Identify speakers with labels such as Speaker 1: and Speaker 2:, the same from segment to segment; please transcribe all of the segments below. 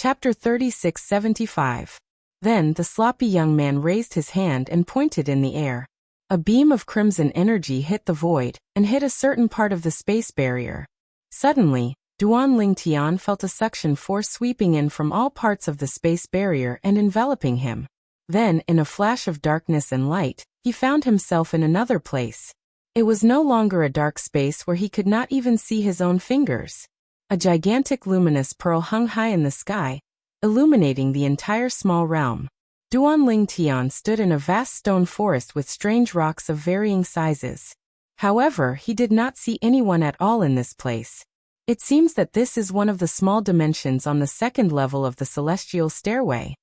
Speaker 1: Chapter 3675. Then the sloppy young man raised his hand and pointed in the air. A beam of crimson energy hit the void and hit a certain part of the space barrier. Suddenly, Duan Lingtian felt a suction force sweeping in from all parts of the space barrier and enveloping him. Then, in a flash of darkness and light, he found himself in another place. It was no longer a dark space where he could not even see his own fingers. A gigantic luminous pearl hung high in the sky, illuminating the entire small realm. Duan Lingtian stood in a vast stone forest with strange rocks of varying sizes. However, he did not see anyone at all in this place. It seems that this is one of the small dimensions on the second level of the celestial stairway.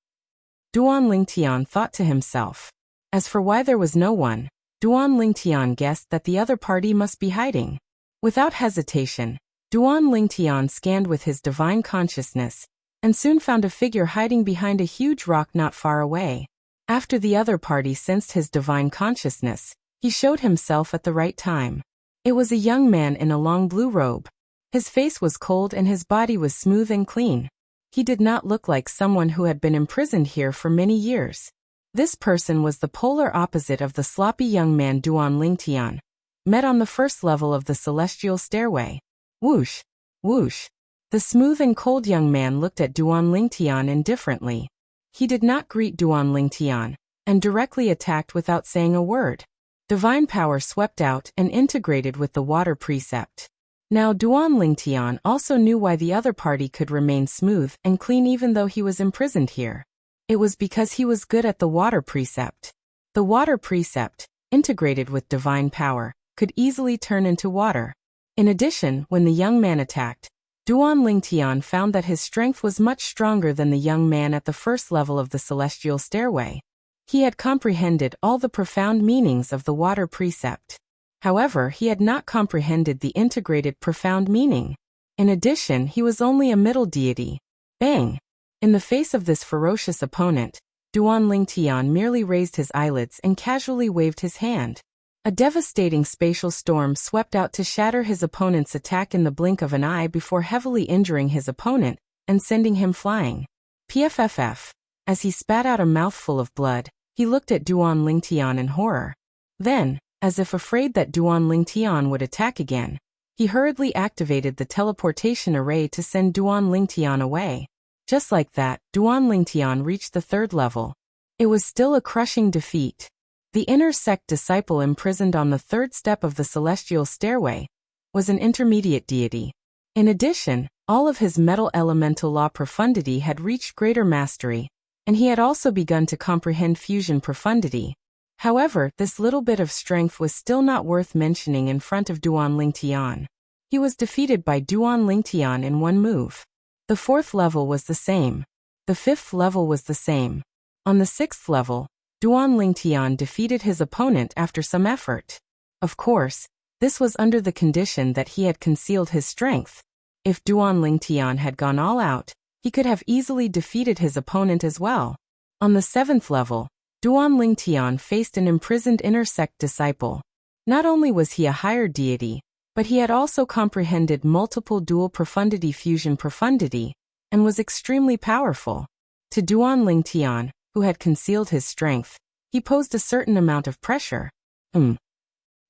Speaker 1: Duan Lingtian thought to himself. As for why there was no one, Duan Lingtian guessed that the other party must be hiding. Without hesitation, Duan Lingtian scanned with his divine consciousness, and soon found a figure hiding behind a huge rock not far away. After the other party sensed his divine consciousness, he showed himself at the right time. It was a young man in a long blue robe. His face was cold and his body was smooth and clean. He did not look like someone who had been imprisoned here for many years. This person was the polar opposite of the sloppy young man Duan Lingtian, met on the first level of the celestial stairway. Whoosh! Whoosh! The smooth and cold young man looked at Duan Lingtian indifferently. He did not greet Duan Lingtian, and directly attacked without saying a word. Divine power swept out and integrated with the water precept. Now Duan Lingtian also knew why the other party could remain smooth and clean even though he was imprisoned here. It was because he was good at the water precept. The water precept, integrated with divine power, could easily turn into water. In addition, when the young man attacked, Duan Lingtian found that his strength was much stronger than the young man at the first level of the celestial stairway. He had comprehended all the profound meanings of the water precept. However, he had not comprehended the integrated profound meaning. In addition, he was only a middle deity. Bang! In the face of this ferocious opponent, Duan Lingtian merely raised his eyelids and casually waved his hand. A devastating spatial storm swept out to shatter his opponent's attack in the blink of an eye before heavily injuring his opponent and sending him flying. PFFF. As he spat out a mouthful of blood, he looked at Duan Lingtian in horror. Then, as if afraid that Duan Lingtian would attack again, he hurriedly activated the teleportation array to send Duan Lingtian away. Just like that, Duan Lingtian reached the third level. It was still a crushing defeat. The inner sect disciple imprisoned on the third step of the celestial stairway was an intermediate deity. In addition, all of his metal elemental law profundity had reached greater mastery, and he had also begun to comprehend fusion profundity. However, this little bit of strength was still not worth mentioning in front of Duan Lingtian. He was defeated by Duan Lingtian in one move. The fourth level was the same. The fifth level was the same. On the sixth level, Duan Lingtian defeated his opponent after some effort. Of course, this was under the condition that he had concealed his strength. If Duan Lingtian had gone all out, he could have easily defeated his opponent as well. On the seventh level, Duan Lingtian faced an imprisoned inner sect disciple. Not only was he a higher deity, but he had also comprehended multiple dual profundity fusion profundity, and was extremely powerful. To Duan Lingtian, who had concealed his strength, he posed a certain amount of pressure. Duan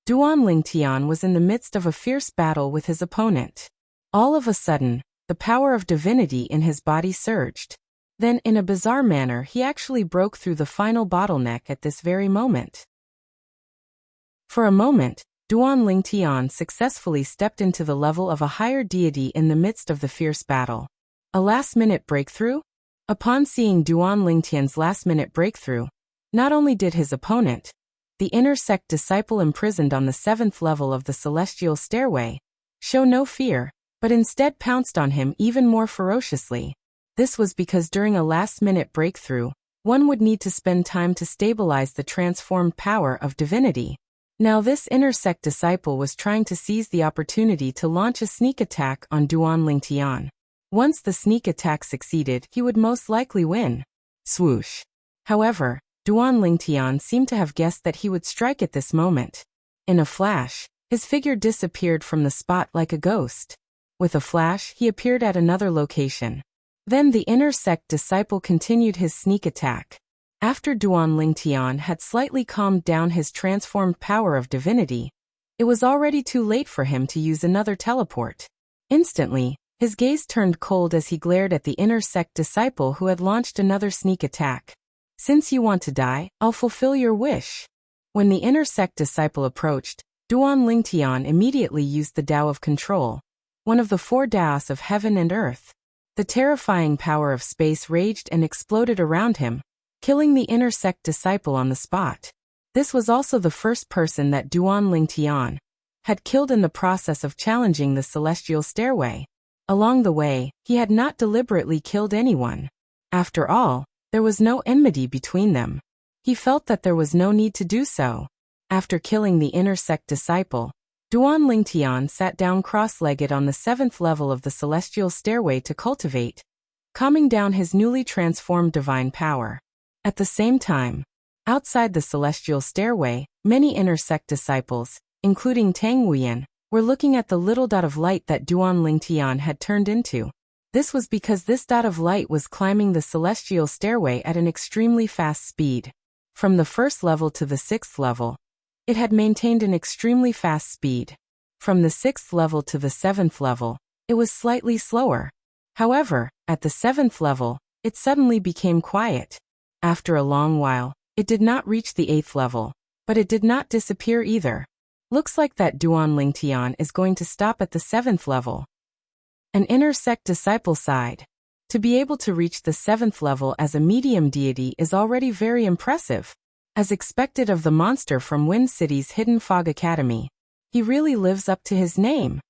Speaker 1: Lingtian was in the midst of a fierce battle with his opponent. All of a sudden, the power of divinity in his body surged. Then, in a bizarre manner, he actually broke through the final bottleneck at this very moment. For a moment, Duan Lingtian successfully stepped into the level of a higher deity in the midst of the fierce battle. A last-minute breakthrough? Upon seeing Duan Lingtian's last-minute breakthrough, not only did his opponent, the inner sect disciple imprisoned on the seventh level of the celestial stairway, show no fear, but instead pounced on him even more ferociously. This was because during a last-minute breakthrough, one would need to spend time to stabilize the transformed power of divinity. Now this inner sect disciple was trying to seize the opportunity to launch a sneak attack on Duan Lingtian. Once the sneak attack succeeded, he would most likely win. Swoosh. However, Duan Lingtian seemed to have guessed that he would strike at this moment. In a flash, his figure disappeared from the spot like a ghost. With a flash, he appeared at another location. Then the inner sect disciple continued his sneak attack. After Duan Lingtian had slightly calmed down his transformed power of divinity, it was already too late for him to use another teleport. Instantly, his gaze turned cold as he glared at the inner sect disciple who had launched another sneak attack. Since you want to die, I'll fulfill your wish. When the inner sect disciple approached, Duan Lingtian immediately used the Tao of Control, one of the 4 Taos of heaven and earth. The terrifying power of space raged and exploded around him, killing the inner sect disciple on the spot. This was also the first person that Duan Lingtian had killed in the process of challenging the celestial stairway. Along the way, he had not deliberately killed anyone. After all, there was no enmity between them. He felt that there was no need to do so. After killing the inner sect disciple, Duan Lingtian sat down cross-legged on the 7th level of the celestial stairway to cultivate, calming down his newly transformed divine power. At the same time, outside the celestial stairway, many inner sect disciples, including Tang Wuyan, were looking at the little dot of light that Duan Lingtian had turned into. This was because this dot of light was climbing the celestial stairway at an extremely fast speed. From the 1st level to the 6th level, it had maintained an extremely fast speed. From the 6th level to the 7th level, it was slightly slower. However, at the 7th level, it suddenly became quiet. After a long while, it did not reach the 8th level, but it did not disappear either. Looks like that Duan Lingtian is going to stop at the 7th level. An inner sect disciple sighed. To be able to reach the 7th level as a medium deity is already very impressive. As expected of the monster from Wind City's Hidden Fog Academy, he really lives up to his name.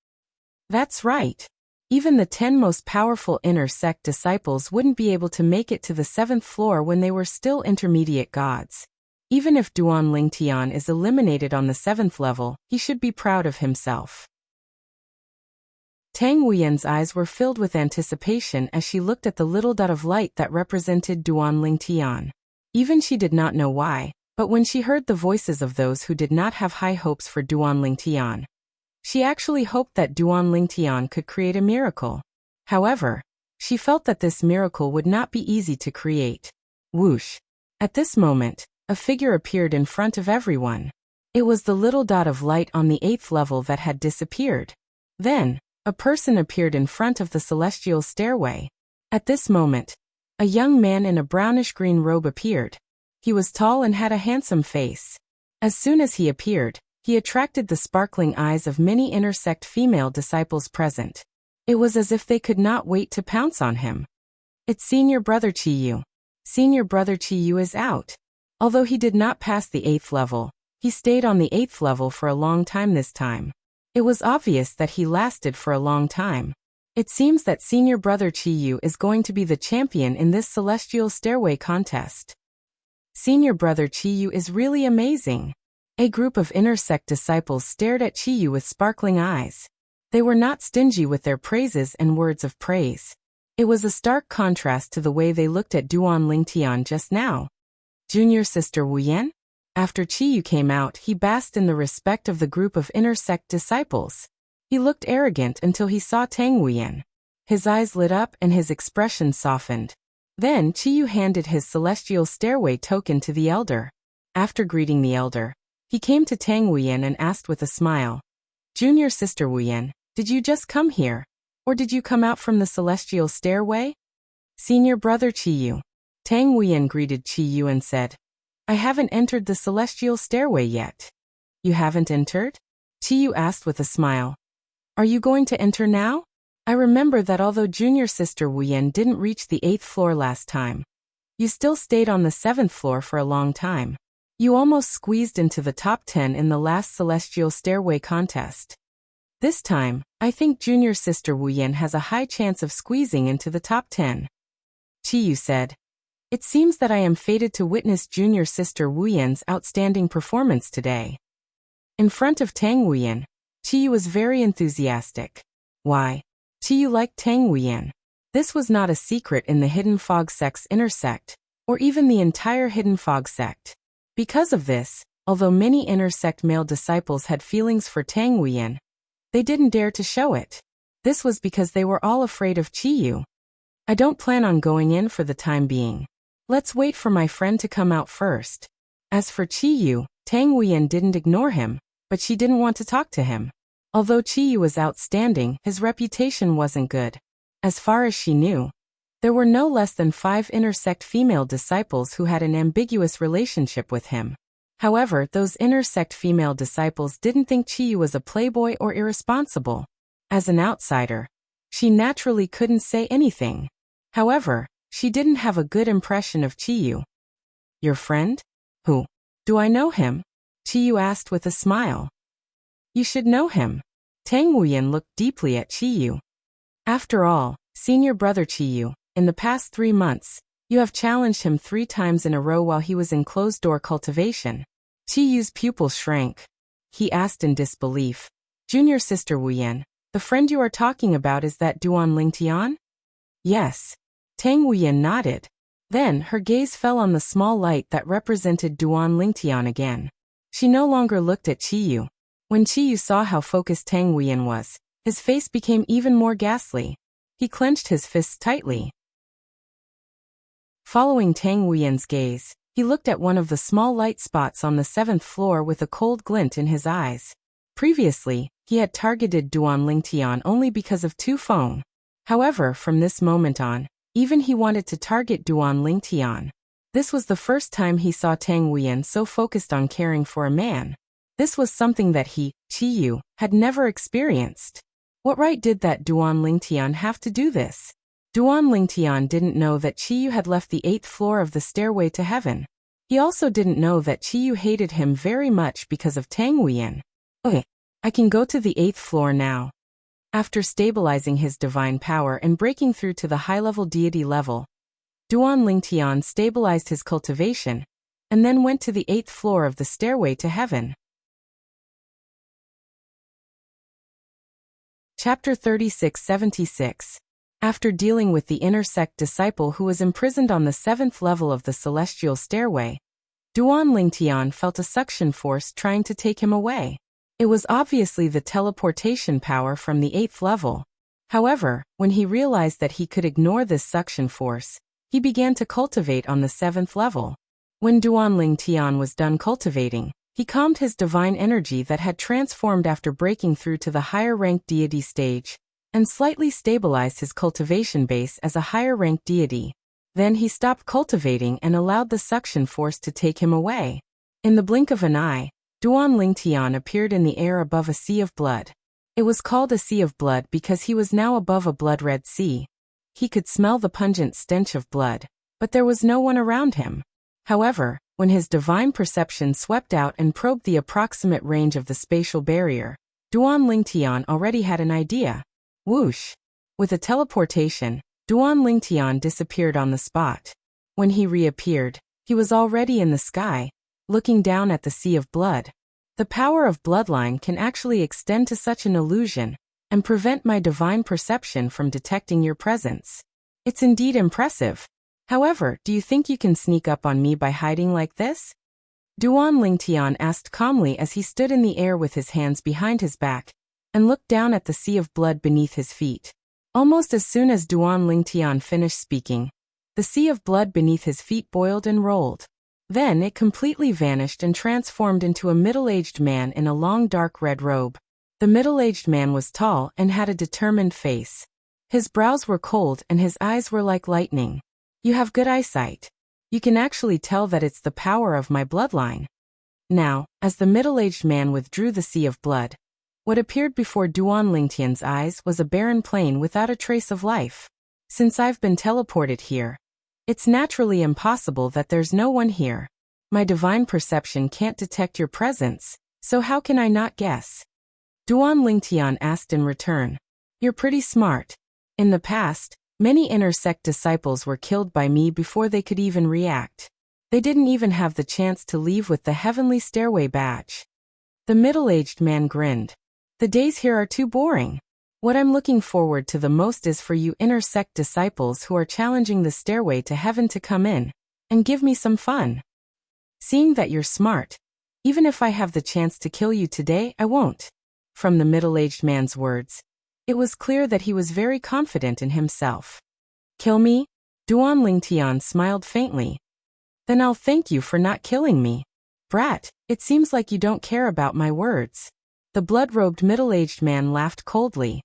Speaker 1: That's right. Even the 10 most powerful inner sect disciples wouldn't be able to make it to the 7th floor when they were still intermediate gods. Even if Duan Lingtian is eliminated on the 7th level, he should be proud of himself. Tang Wuyan's eyes were filled with anticipation as she looked at the little dot of light that represented Duan Lingtian. Even she did not know why, but when she heard the voices of those who did not have high hopes for Duan Lingtian, she actually hoped that Duan Lingtian could create a miracle. However, she felt that this miracle would not be easy to create. Whoosh! At this moment, a figure appeared in front of everyone. It was the little dot of light on the 8th level that had disappeared. Then, a person appeared in front of the celestial stairway. At this moment, a young man in a brownish-green robe appeared. He was tall and had a handsome face. As soon as he appeared, he attracted the sparkling eyes of many inner sect female disciples present. It was as if they could not wait to pounce on him. It's Senior Brother Chiyu. Senior Brother Chiyu is out. Although he did not pass the 8th level, he stayed on the 8th level for a long time this time. It was obvious that he lasted for a long time. It seems that Senior Brother Chiyu is going to be the champion in this celestial stairway contest. Senior Brother Chiyu is really amazing. A group of inner sect disciples stared at Chiyu with sparkling eyes. They were not stingy with their praises and words of praise. It was a stark contrast to the way they looked at Duan Lingtian just now. Junior Sister Wuyan? After Chiyu came out, he basked in the respect of the group of inner sect disciples. He looked arrogant until he saw Tang Wuyan. His eyes lit up and his expression softened. Then Chiyu handed his celestial stairway token to the elder. After greeting the elder, he came to Tang Wuyan and asked with a smile, "Junior Sister Wuyan, did you just come here? Or did you come out from the celestial stairway?" "Senior Brother Chiyu." Tang Wuyan greeted Chiyu and said, "I haven't entered the celestial stairway yet." "You haven't entered?" Chiyu asked with a smile. "Are you going to enter now? I remember that although Junior Sister Wuyan didn't reach the 8th floor last time, you still stayed on the 7th floor for a long time. You almost squeezed into the top 10 in the last celestial stairway contest. This time, I think Junior Sister Wuyan has a high chance of squeezing into the top 10. Chiyu said, "It seems that I am fated to witness Junior Sister Wuyan's outstanding performance today." In front of Tang Wuyan, Chiyu was very enthusiastic. Why? Chiyu liked Tang Wuyan. This was not a secret in the Hidden Fog sect's inner sect, or even the entire Hidden Fog sect. Because of this, although many inner sect male disciples had feelings for Tang Wuyan, they didn't dare to show it. This was because they were all afraid of Chiyu. I don't plan on going in for the time being. Let's wait for my friend to come out first. As for Qiyu, Tang Wuyan didn't ignore him, but she didn't want to talk to him. Although Qiyu was outstanding, his reputation wasn't good. As far as she knew, there were no less than 5 inner sect female disciples who had an ambiguous relationship with him. However, those inner sect female disciples didn't think Qiyu was a playboy or irresponsible. As an outsider, she naturally couldn't say anything. However, she didn't have a good impression of Qiyu. Your friend? Who? Do I know him? Qiyu asked with a smile. You should know him. Tang Wuyan looked deeply at Qiyu. After all, senior brother Qiyu, in the past 3 months, you have challenged him 3 times in a row while he was in closed-door cultivation. Qiyu's pupils shrank. He asked in disbelief. Junior sister Wuyan, the friend you are talking about is that Duan Lingtian? Yes. Tang Wuyan nodded. Then her gaze fell on the small light that represented Duan Lingtian again. She no longer looked at Qiyu. When Qiyu saw how focused Tang Wuyan was, his face became even more ghastly. He clenched his fists tightly. Following Tang Wuyan's gaze, he looked at one of the small light spots on the 7th floor with a cold glint in his eyes. Previously, he had targeted Duan Lingtian only because of Tu Feng. However, from this moment on, even he wanted to target Duan Lingtian. This was the first time he saw Tang Wuyan so focused on caring for a man. This was something that he, Qiyu, had never experienced. What right did that Duan Lingtian have to do this? Duan Lingtian didn't know that Qiyu had left the 8th floor of the stairway to heaven. He also didn't know that Qiyu hated him very much because of Tang Wuyan. Okay, I can go to the 8th floor now. After stabilizing his divine power and breaking through to the high-level deity level, Duan Lingtian stabilized his cultivation, and then went to the 8th floor of the stairway to heaven. Chapter 36-76. After dealing with the inner sect disciple who was imprisoned on the 7th level of the celestial stairway, Duan Lingtian felt a suction force trying to take him away. It was obviously the teleportation power from the 8th level. However, when he realized that he could ignore this suction force, he began to cultivate on the 7th level. When Duan Lingtian was done cultivating, he calmed his divine energy that had transformed after breaking through to the higher-ranked deity stage, and slightly stabilized his cultivation base as a higher-ranked deity. Then he stopped cultivating and allowed the suction force to take him away. In the blink of an eye, Duan Lingtian appeared in the air above a sea of blood. It was called a sea of blood because he was now above a blood-red sea. He could smell the pungent stench of blood, but there was no one around him. However, when his divine perception swept out and probed the approximate range of the spatial barrier, Duan Lingtian already had an idea. Whoosh! With a teleportation, Duan Lingtian disappeared on the spot. When he reappeared, he was already in the sky, looking down at the sea of blood. The power of bloodline can actually extend to such an illusion, and prevent my divine perception from detecting your presence. It's indeed impressive. However, do you think you can sneak up on me by hiding like this? Duan Lingtian asked calmly as he stood in the air with his hands behind his back, and looked down at the sea of blood beneath his feet. Almost as soon as Duan Lingtian finished speaking, the sea of blood beneath his feet boiled and rolled. Then it completely vanished and transformed into a middle-aged man in a long dark red robe. The middle-aged man was tall and had a determined face. His brows were cold and his eyes were like lightning. You have good eyesight. You can actually tell that it's the power of my bloodline. Now, as the middle-aged man withdrew the sea of blood, what appeared before Duan Lingtian's eyes was a barren plain without a trace of life. Since I've been teleported here, it's naturally impossible that there's no one here. My divine perception can't detect your presence, so how can I not guess? Duan Lingtian asked in return. You're pretty smart. In the past, many inner sect disciples were killed by me before they could even react. They didn't even have the chance to leave with the heavenly stairway badge. The middle-aged man grinned. The days here are too boring. What I'm looking forward to the most is for you inner sect disciples who are challenging the stairway to heaven to come in and give me some fun. Seeing that you're smart, even if I have the chance to kill you today, I won't. From the middle-aged man's words, it was clear that he was very confident in himself. Kill me? Duan Lingtian smiled faintly. Then I'll thank you for not killing me. Brat, it seems like you don't care about my words. The blood-robed middle-aged man laughed coldly.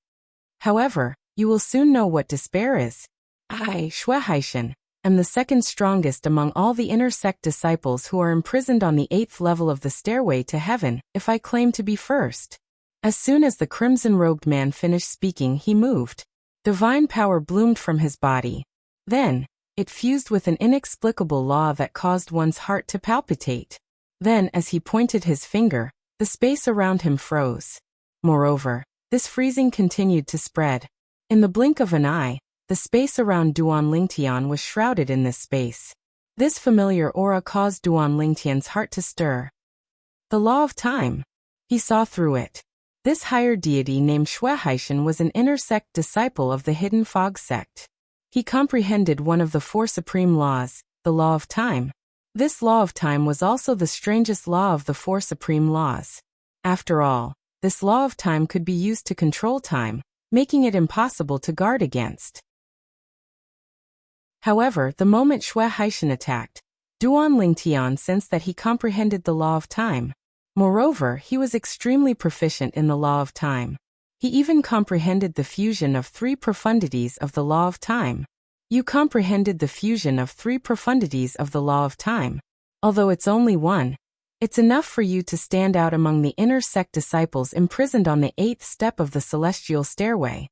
Speaker 1: However, you will soon know what despair is. I, Shuehaishan, am the second strongest among all the inner sect disciples who are imprisoned on the 8th level of the stairway to heaven, if I claim to be first. As soon as the crimson-robed man finished speaking, he moved. Divine power bloomed from his body. Then, it fused with an inexplicable law that caused one's heart to palpitate. Then, as he pointed his finger, the space around him froze. Moreover, this freezing continued to spread. In the blink of an eye, the space around Duan Lingtian was shrouded in this space. This familiar aura caused Duan Lingtian's heart to stir. The law of time. He saw through it. This higher deity named Shuehaishan was an inner sect disciple of the Hidden Fog sect. He comprehended one of the 4 supreme laws, the law of time. This law of time was also the strangest law of the 4 supreme laws. After all, this law of time could be used to control time, making it impossible to guard against. However, the moment Shuehaishan attacked, Duan Lingtian sensed that he comprehended the law of time. Moreover, he was extremely proficient in the law of time. He even comprehended the fusion of 3 profundities of the law of time. You comprehended the fusion of 3 profundities of the law of time. Although it's only one, it's enough for you to stand out among the inner sect disciples imprisoned on the 8th step of the celestial stairway.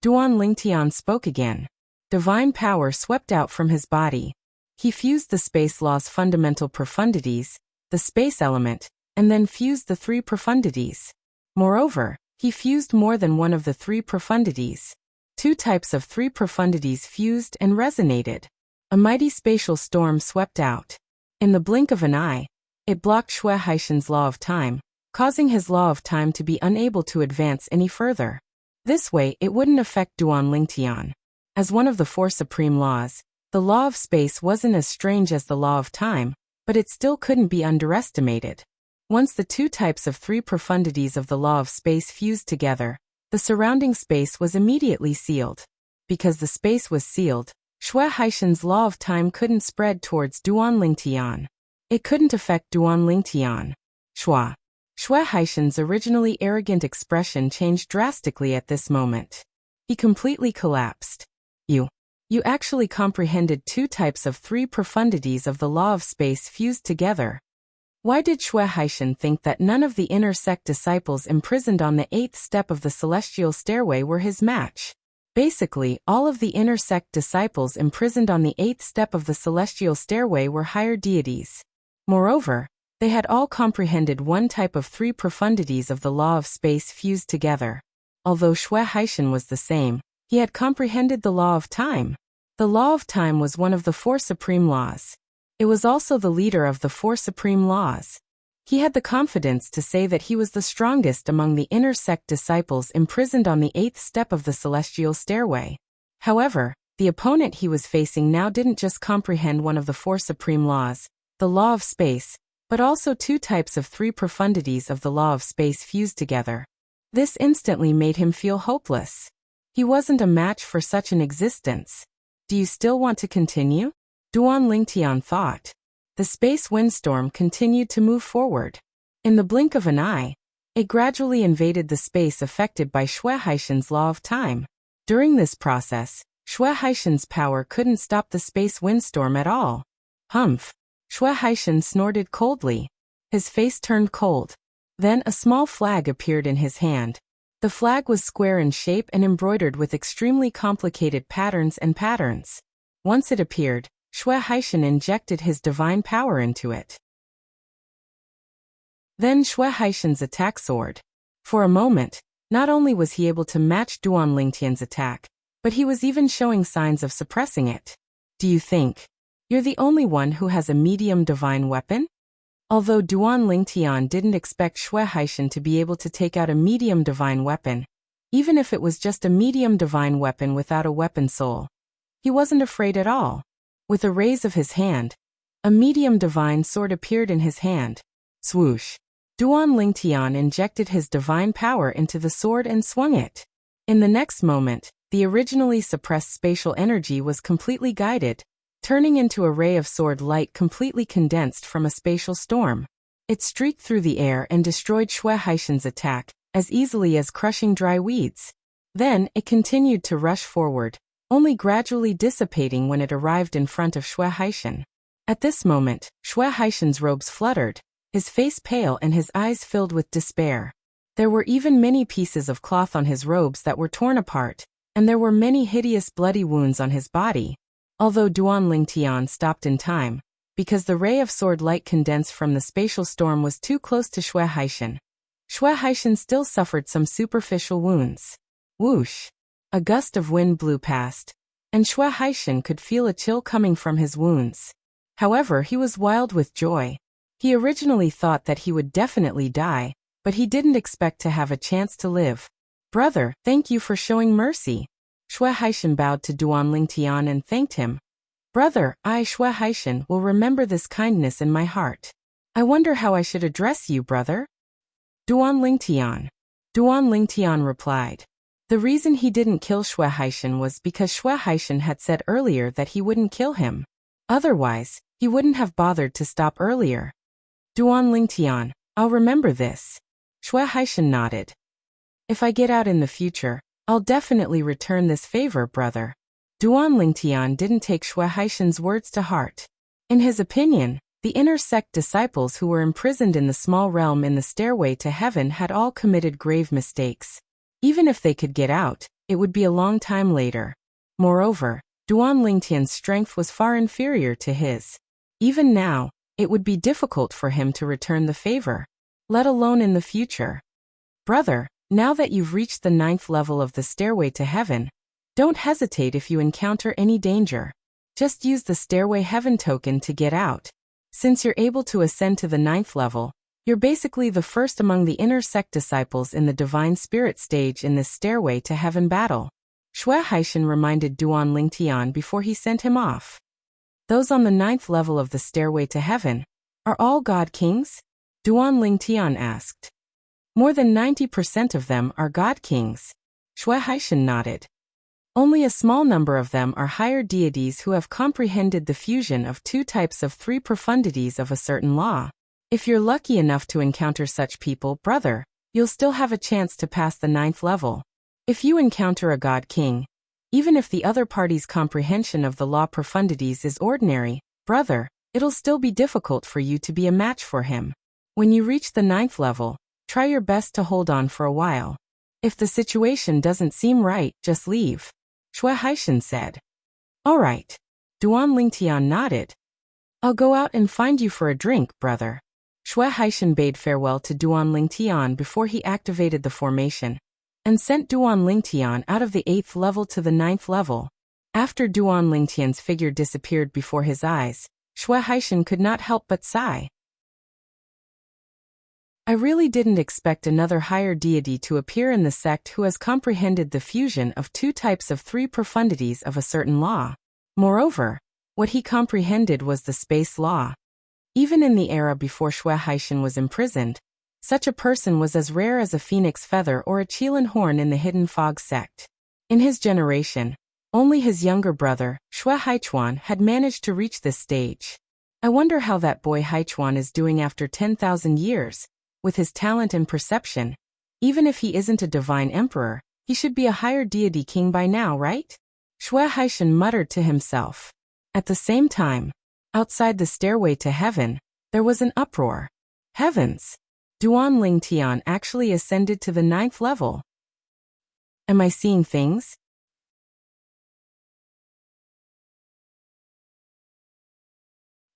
Speaker 1: Duan Lingtian spoke again. Divine power swept out from his body. He fused the space law's fundamental profundities, the space element, and then fused the 3 profundities. Moreover, he fused more than one of the 3 profundities. 2 types of 3 profundities fused and resonated. A mighty spatial storm swept out. In the blink of an eye, it blocked Shuehaishan's law of time, causing his law of time to be unable to advance any further. This way, it wouldn't affect Duan Lingtian. As one of the 4 supreme laws, the law of space wasn't as strange as the law of time, but it still couldn't be underestimated. Once the 2 types of 3 profundities of the law of space fused together, the surrounding space was immediately sealed. Because the space was sealed, Shuehaishan's law of time couldn't spread towards Duan Lingtian. It couldn't affect Duan Lingtian. Shuehaishan's originally arrogant expression changed drastically at this moment. He completely collapsed. You actually comprehended 2 types of 3 profundities of the law of space fused together. Why did Shuehaishan think that none of the inner sect disciples imprisoned on the 8th step of the celestial stairway were his match? Basically, all of the inner sect disciples imprisoned on the 8th step of the celestial stairway were higher deities. Moreover, they had all comprehended one type of 3 profundities of the law of space fused together. Although Shuehaishan was the same, he had comprehended the law of time. The law of time was one of the 4 supreme laws. It was also the leader of the 4 supreme laws. He had the confidence to say that he was the strongest among the inner sect disciples imprisoned on the 8th step of the celestial stairway. However, the opponent he was facing now didn't just comprehend one of the 4 supreme laws, the law of space, but also 2 types of 3 profundities of the law of space fused together. This instantly made him feel hopeless. He wasn't a match for such an existence. Do you still want to continue? Duan Lingtian thought. The space windstorm continued to move forward. In the blink of an eye, it gradually invaded the space affected by Shuehaishan's law of time. During this process, Shuehaishan's power couldn't stop the space windstorm at all. Humph! Shuehaishan snorted coldly. His face turned cold. Then a small flag appeared in his hand. The flag was square in shape and embroidered with extremely complicated patterns. Once it appeared, Shuehaishan injected his divine power into it. Then Shuehaishan's attack soared. For a moment, not only was he able to match Duan Lingtian's attack, but he was even showing signs of suppressing it. Do you think you're the only one who has a medium divine weapon? Although Duan Lingtian didn't expect Shuehaishan to be able to take out a medium divine weapon, even if it was just a medium divine weapon without a weapon soul, he wasn't afraid at all. With a raise of his hand, a medium divine sword appeared in his hand. Swoosh! Duan Lingtian injected his divine power into the sword and swung it. In the next moment, the originally suppressed spatial energy was completely guided, turning into a ray of sword light completely condensed from a spatial storm. It streaked through the air and destroyed Shui Haishan's attack, as easily as crushing dry weeds. Then, it continued to rush forward, only gradually dissipating when it arrived in front of Shui Haishan. At this moment, Shui Haishan's robes fluttered, his face pale and his eyes filled with despair. There were even many pieces of cloth on his robes that were torn apart, and there were many hideous bloody wounds on his body. Although Duan Lingtian stopped in time, because the ray of sword light condensed from the spatial storm was too close to Shui Haishan. Shui Haishan still suffered some superficial wounds. Whoosh! A gust of wind blew past, and Shui Haishan could feel a chill coming from his wounds. However, he was wild with joy. He originally thought that he would definitely die, but he didn't expect to have a chance to live. Brother, thank you for showing mercy. Shui Haishan bowed to Duan Lingtian and thanked him. Brother, I, Shui Haishan, will remember this kindness in my heart. I wonder how I should address you, brother? Duan Lingtian. Duan Lingtian replied. The reason he didn't kill Shui Haishan was because Shui Haishan had said earlier that he wouldn't kill him. Otherwise, he wouldn't have bothered to stop earlier. Duan Lingtian, I'll remember this. Shui Haishan nodded. If I get out in the future, I'll definitely return this favor, brother. Duan Lingtian didn't take Shui Haishan's words to heart. In his opinion, the inner sect disciples who were imprisoned in the small realm in the stairway to heaven had all committed grave mistakes. Even if they could get out, it would be a long time later. Moreover, Duan Lingtian's strength was far inferior to his. Even now, it would be difficult for him to return the favor, let alone in the future. Brother, now that you've reached the 9th level of the stairway to heaven, don't hesitate if you encounter any danger. Just use the Stairway Heaven token to get out. Since you're able to ascend to the 9th level, you're basically the first among the inner sect disciples in the Divine Spirit stage in this Stairway to Heaven battle. Shui Haishan reminded Duan Lingtian before he sent him off. Those on the 9th level of the Stairway to Heaven, are all God Kings? Duan Lingtian asked. More than 90% of them are God Kings. Shui Haishan nodded. Only a small number of them are higher deities who have comprehended the fusion of 2 types of 3 profundities of a certain law. If you're lucky enough to encounter such people, brother, you'll still have a chance to pass the 9th level. If you encounter a God King, even if the other party's comprehension of the law profundities is ordinary, brother, it'll still be difficult for you to be a match for him. When you reach the 9th level, try your best to hold on for a while. If the situation doesn't seem right, just leave. Shui Haishan said. All right. Duan Lingtian nodded. I'll go out and find you for a drink, brother. Shui Haishan bade farewell to Duan Lingtian before he activated the formation, and sent Duan Lingtian out of the 8th level to the 9th level. After Duan Lingtian's figure disappeared before his eyes, Shui Haishan could not help but sigh. I really didn't expect another higher deity to appear in the sect who has comprehended the fusion of 2 types of 3 profundities of a certain law. Moreover, what he comprehended was the space law. Even in the era before Shui Haishan was imprisoned, such a person was as rare as a phoenix feather or a qilin horn in the Hidden Fog sect. In his generation, only his younger brother, Shui Haichuan, had managed to reach this stage. I wonder how that boy Haichuan is doing after 10,000 years. With his talent and perception, even if he isn't a divine emperor, he should be a higher deity king by now, right? Shui Haishan muttered to himself. At the same time, outside the Stairway to Heaven, there was an uproar. Heavens! Duan Lingtian actually ascended to the 9th level. Am I seeing things?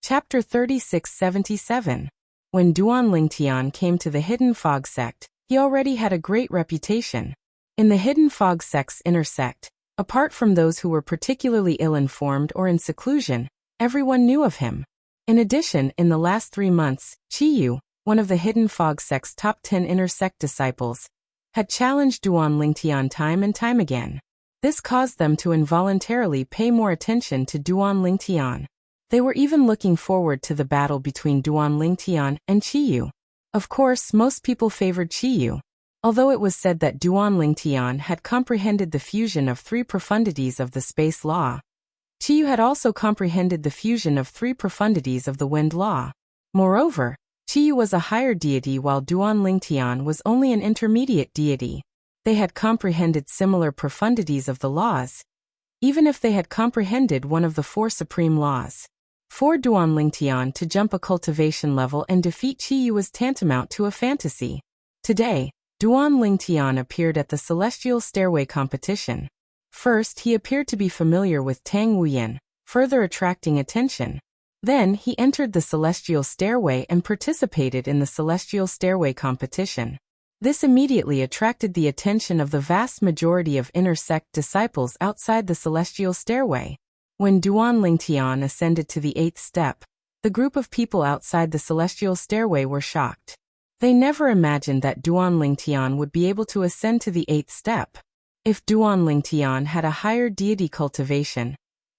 Speaker 1: Chapter 3677. When Duan Lingtian came to the Hidden Fog sect, he already had a great reputation. In the Hidden Fog sect's inner sect, apart from those who were particularly ill-informed or in seclusion, everyone knew of him. In addition, in the last 3 months, Qiyu, one of the Hidden Fog sect's top 10 inner sect disciples, had challenged Duan Lingtian time and time again. This caused them to involuntarily pay more attention to Duan Lingtian. They were even looking forward to the battle between Duan Lingtian and Qiyu. Of course, most people favored Qiyu. Although it was said that Duan Lingtian had comprehended the fusion of 3 profundities of the space law, Qiyu had also comprehended the fusion of 3 profundities of the wind law. Moreover, Qiyu was a higher deity while Duan Lingtian was only an intermediate deity. They had comprehended similar profundities of the laws, even if they had comprehended one of the 4 supreme laws. For Duan Lingtian to jump a cultivation level and defeat Qiyu was tantamount to a fantasy. Today, Duan Lingtian appeared at the Celestial Stairway competition. First, he appeared to be familiar with Tang Wuyan, further attracting attention. Then, he entered the Celestial Stairway and participated in the Celestial Stairway competition. This immediately attracted the attention of the vast majority of inner sect disciples outside the Celestial Stairway. When Duan Lingtian ascended to the 8th step, the group of people outside the Celestial Stairway were shocked. They never imagined that Duan Lingtian would be able to ascend to the 8th step. If Duan Lingtian had a higher deity cultivation,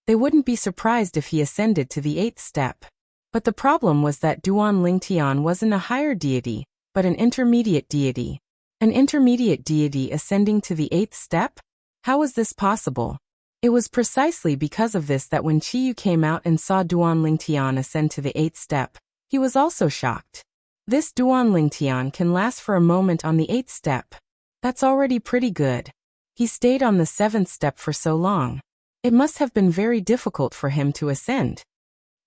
Speaker 1: they wouldn't be surprised if he ascended to the 8th step. But the problem was that Duan Lingtian wasn't a higher deity, but an intermediate deity. An intermediate deity ascending to the 8th step? How was this possible? It was precisely because of this that when Qiyu came out and saw Duan Lingtian ascend to the 8th step, he was also shocked. This Duan Lingtian can last for a moment on the 8th step. That's already pretty good. He stayed on the 7th step for so long. It must have been very difficult for him to ascend.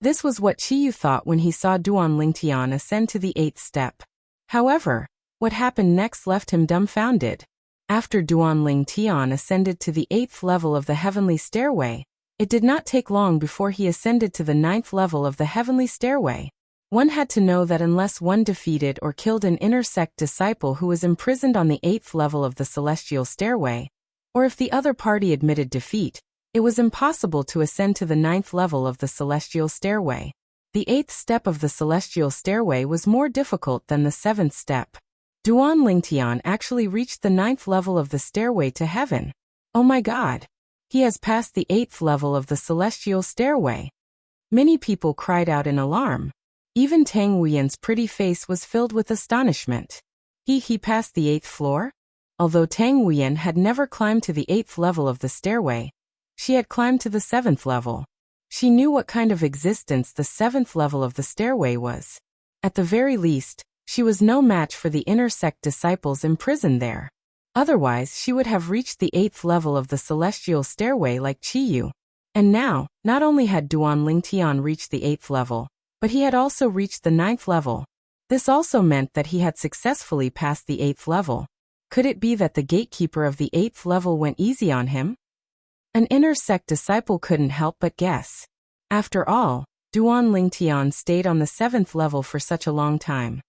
Speaker 1: This was what Qiyu thought when he saw Duan Lingtian ascend to the 8th step. However, what happened next left him dumbfounded. After Duan Lingtian ascended to the 8th level of the heavenly stairway, it did not take long before he ascended to the 9th level of the heavenly stairway. One had to know that unless one defeated or killed an inner sect disciple who was imprisoned on the 8th level of the celestial stairway, or if the other party admitted defeat, it was impossible to ascend to the 9th level of the celestial stairway. The 8th step of the celestial stairway was more difficult than the 7th step. Duan Lingtian actually reached the 9th level of the stairway to heaven. Oh my God! He has passed the 8th level of the celestial stairway. Many people cried out in alarm. Even Tang Wuyan's pretty face was filled with astonishment. He passed the 8th floor? Although Tang Wuyan had never climbed to the 8th level of the stairway, she had climbed to the 7th level. She knew what kind of existence the 7th level of the stairway was. At the very least, she was no match for the inner sect disciples imprisoned there. Otherwise, she would have reached the 8th level of the celestial stairway like Qiyu. And now, not only had Duan Lingtian reached the 8th level, but he had also reached the 9th level. This also meant that he had successfully passed the 8th level. Could it be that the gatekeeper of the 8th level went easy on him? An inner sect disciple couldn't help but guess. After all, Duan Lingtian stayed on the 7th level for such a long time.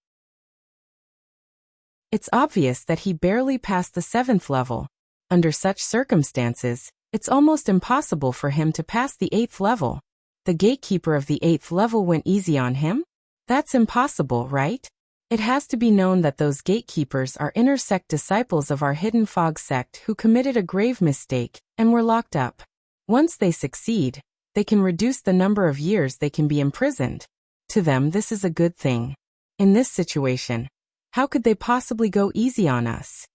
Speaker 1: It's obvious that he barely passed the 7th level. Under such circumstances, it's almost impossible for him to pass the 8th level. The gatekeeper of the 8th level went easy on him? That's impossible, right? It has to be known that those gatekeepers are inner sect disciples of our hidden fog sect who committed a grave mistake and were locked up. Once they succeed, they can reduce the number of years they can be imprisoned. To them, this is a good thing. In this situation, how could they possibly go easy on us?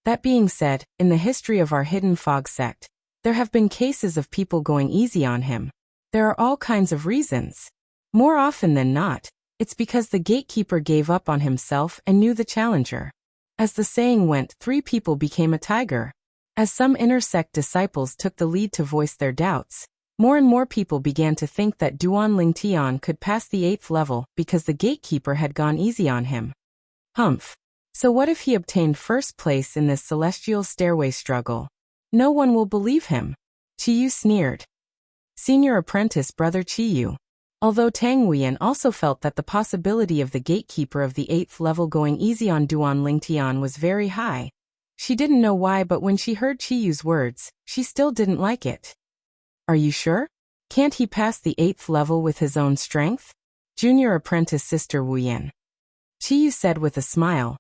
Speaker 1: That being said, in the history of our hidden fog sect, there have been cases of people going easy on him. There are all kinds of reasons. More often than not, it's because the gatekeeper gave up on himself and knew the challenger. As the saying went, 3 people became a tiger. As some inner sect disciples took the lead to voice their doubts, more and more people began to think that Duan Lingtian could pass the 8th level because the gatekeeper had gone easy on him. Humph. So what if he obtained first place in this celestial stairway struggle? No one will believe him. Qiyu sneered. Senior apprentice brother Qiyu. Although Tang Wuyan also felt that the possibility of the gatekeeper of the 8th level going easy on Duan Lingtian was very high. She didn't know why, but when she heard Qiyu's words, she still didn't like it. Are you sure? Can't he pass the 8th level with his own strength? Junior apprentice sister Wuyan. Qiyu said with a smile.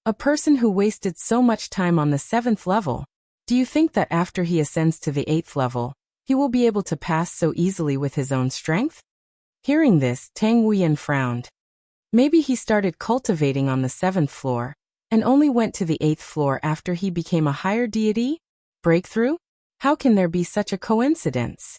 Speaker 1: A person who wasted so much time on the 7th level, do you think that after he ascends to the 8th level, he will be able to pass so easily with his own strength? Hearing this, Tang Wuyan frowned. Maybe he started cultivating on the 7th floor. and only went to the 8th floor after he became a higher deity? Breakthrough? How can there be such a coincidence?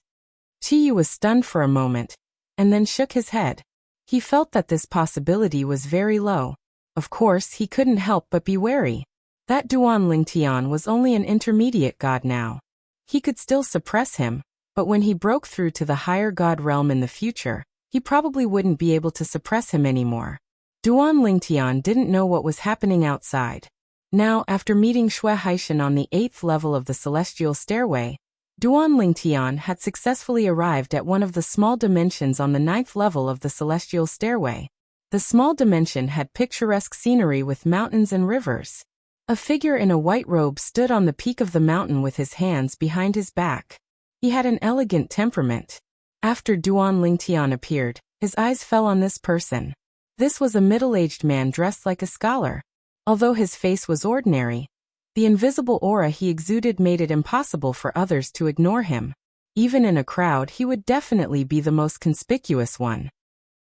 Speaker 1: Qiyu was stunned for a moment, and then shook his head. He felt that this possibility was very low. Of course, he couldn't help but be wary. That Duan Lingtian was only an intermediate god now. He could still suppress him, but when he broke through to the higher god realm in the future, he probably wouldn't be able to suppress him anymore. Duan Lingtian didn't know what was happening outside. Now, after meeting Xue Haishan on the 8th level of the celestial stairway, Duan Lingtian had successfully arrived at one of the small dimensions on the 9th level of the celestial stairway. The small dimension had picturesque scenery with mountains and rivers. A figure in a white robe stood on the peak of the mountain with his hands behind his back. He had an elegant temperament. After Duan Lingtian appeared, his eyes fell on this person. This was a middle-aged man dressed like a scholar. Although his face was ordinary, the invisible aura he exuded made it impossible for others to ignore him. Even in a crowd, he would definitely be the most conspicuous one.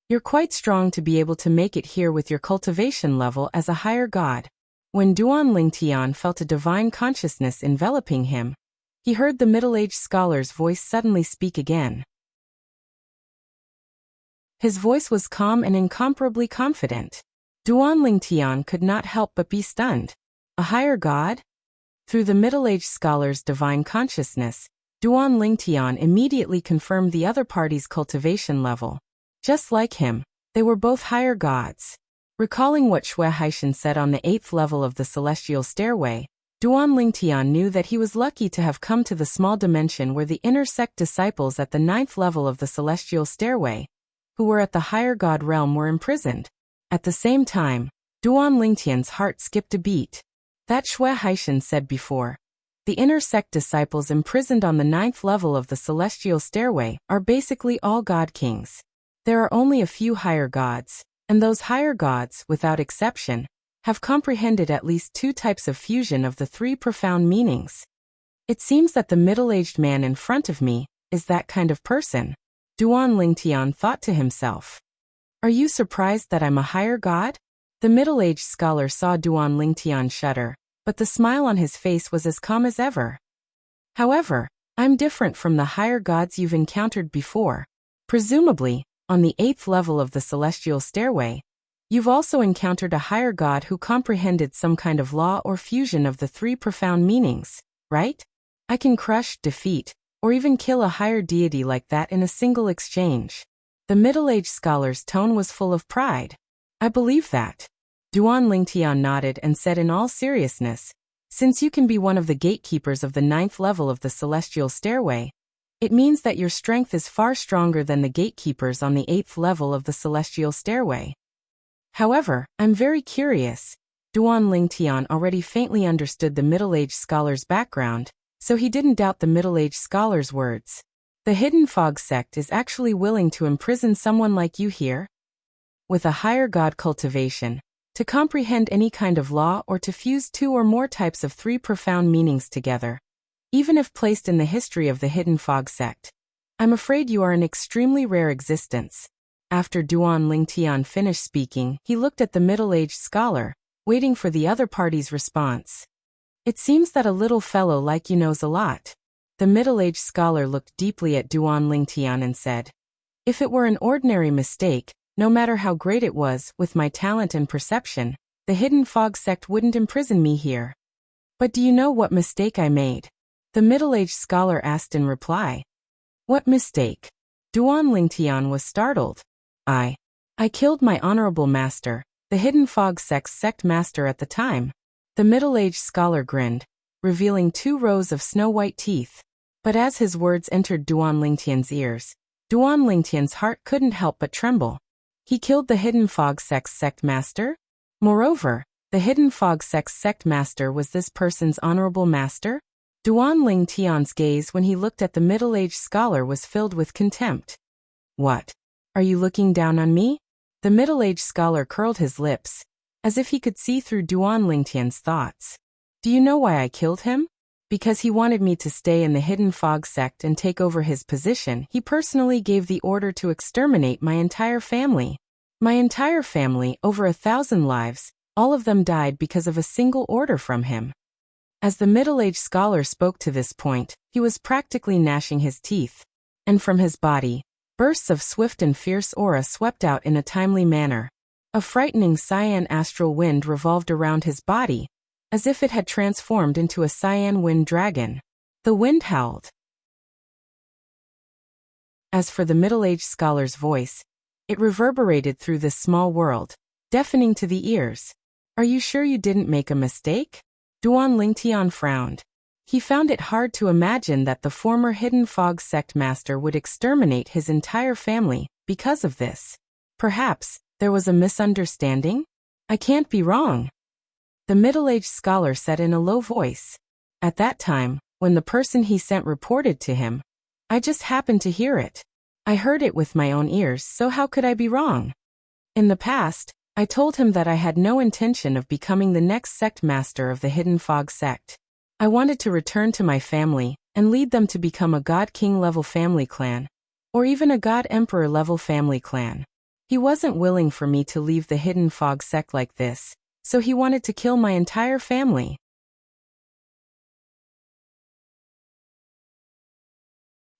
Speaker 1: You're quite strong to be able to make it here with your cultivation level as a higher god. When Duan Lingtian felt a divine consciousness enveloping him, he heard the middle-aged scholar's voice suddenly speak again. His voice was calm and incomparably confident. Duan Lingtian could not help but be stunned. A higher god? Through the middle-aged scholar's divine consciousness, Duan Lingtian immediately confirmed the other party's cultivation level. Just like him, they were both higher gods. Recalling what Xue Haishan said on the 8th level of the celestial stairway, Duan Lingtian knew that he was lucky to have come to the small dimension where the inner sect disciples at the 9th level of the celestial stairway, who were at the higher god realm, were imprisoned. At the same time, Duan Lingtian's heart skipped a beat. That Xue Haishan said before. The inner sect disciples imprisoned on the 9th level of the celestial stairway are basically all god kings. There are only a few higher gods, and those higher gods, without exception, have comprehended at least 2 types of fusion of the 3 profound meanings. It seems that the middle-aged man in front of me is that kind of person, Duan Lingtian thought to himself. Are you surprised that I'm a higher god? The middle-aged scholar saw Duan Lingtian shudder, but the smile on his face was as calm as ever. However, I'm different from the higher gods you've encountered before. Presumably, on the 8th level of the celestial stairway, you've also encountered a higher god who comprehended some kind of law or fusion of the 3 profound meanings, right? I can crush, defeat, or even kill a higher deity like that in a single exchange. The middle-aged scholar's tone was full of pride. I believe that. Duan Lingtian nodded and said in all seriousness, since you can be one of the gatekeepers of the 9th level of the celestial stairway, it means that your strength is far stronger than the gatekeepers on the 8th level of the celestial stairway. However, I'm very curious. Duan Lingtian already faintly understood the middle-aged scholar's background, so he didn't doubt the middle-aged scholar's words. The Hidden Fog sect is actually willing to imprison someone like you here? With a higher god cultivation, to comprehend any kind of law or to fuse 2 or more types of 3 profound meanings together, even if placed in the history of the Hidden Fog sect. I'm afraid you are an extremely rare existence. After Duan Lingtian finished speaking, he looked at the middle-aged scholar, waiting for the other party's response. It seems that a little fellow like you knows a lot. The middle-aged scholar looked deeply at Duan Lingtian and said, if it were an ordinary mistake, no matter how great it was, with my talent and perception, the Hidden Fog sect wouldn't imprison me here. But do you know what mistake I made? The middle-aged scholar asked in reply. What mistake? Duan Lingtian was startled. I killed my honorable master, the Hidden Fog sect's sect master at the time. The middle-aged scholar grinned, revealing 2 rows of snow-white teeth. But as his words entered Duan Lingtian's ears, Duan Lingtian's heart couldn't help but tremble. He killed the Hidden Fog sect's sect master? Moreover, the Hidden Fog sect's sect master was this person's honorable master? Duan Lingtian's gaze when he looked at the middle-aged scholar was filled with contempt. What? Are you looking down on me? The middle-aged scholar curled his lips, as if he could see through Duan Lingtian's thoughts. Do you know why I killed him? Because he wanted me to stay in the Hidden Fog sect and take over his position. He personally gave the order to exterminate my entire family. My entire family, over 1,000 lives, all of them died because of a single order from him. As the middle-aged scholar spoke to this point, he was practically gnashing his teeth, and from his body, bursts of swift and fierce aura swept out in a timely manner. A frightening cyan astral wind revolved around his body, as if it had transformed into a cyan wind dragon. The wind howled. As for the middle-aged scholar's voice, it reverberated through this small world, deafening to the ears. Are you sure you didn't make a mistake? Duan Lingtian frowned. He found it hard to imagine that the former Hidden Fog sect master would exterminate his entire family because of this. Perhaps there was a misunderstanding? I can't be wrong, the middle-aged scholar said in a low voice. At that time, when the person he sent reported to him, I just happened to hear it. I heard it with my own ears, so how could I be wrong? In the past, I told him that I had no intention of becoming the next sect master of the Hidden Fog sect. I wanted to return to my family and lead them to become a God King level family clan, or even a God Emperor level family clan. He wasn't willing for me to leave the Hidden Fog sect like this, so he wanted to kill my entire family.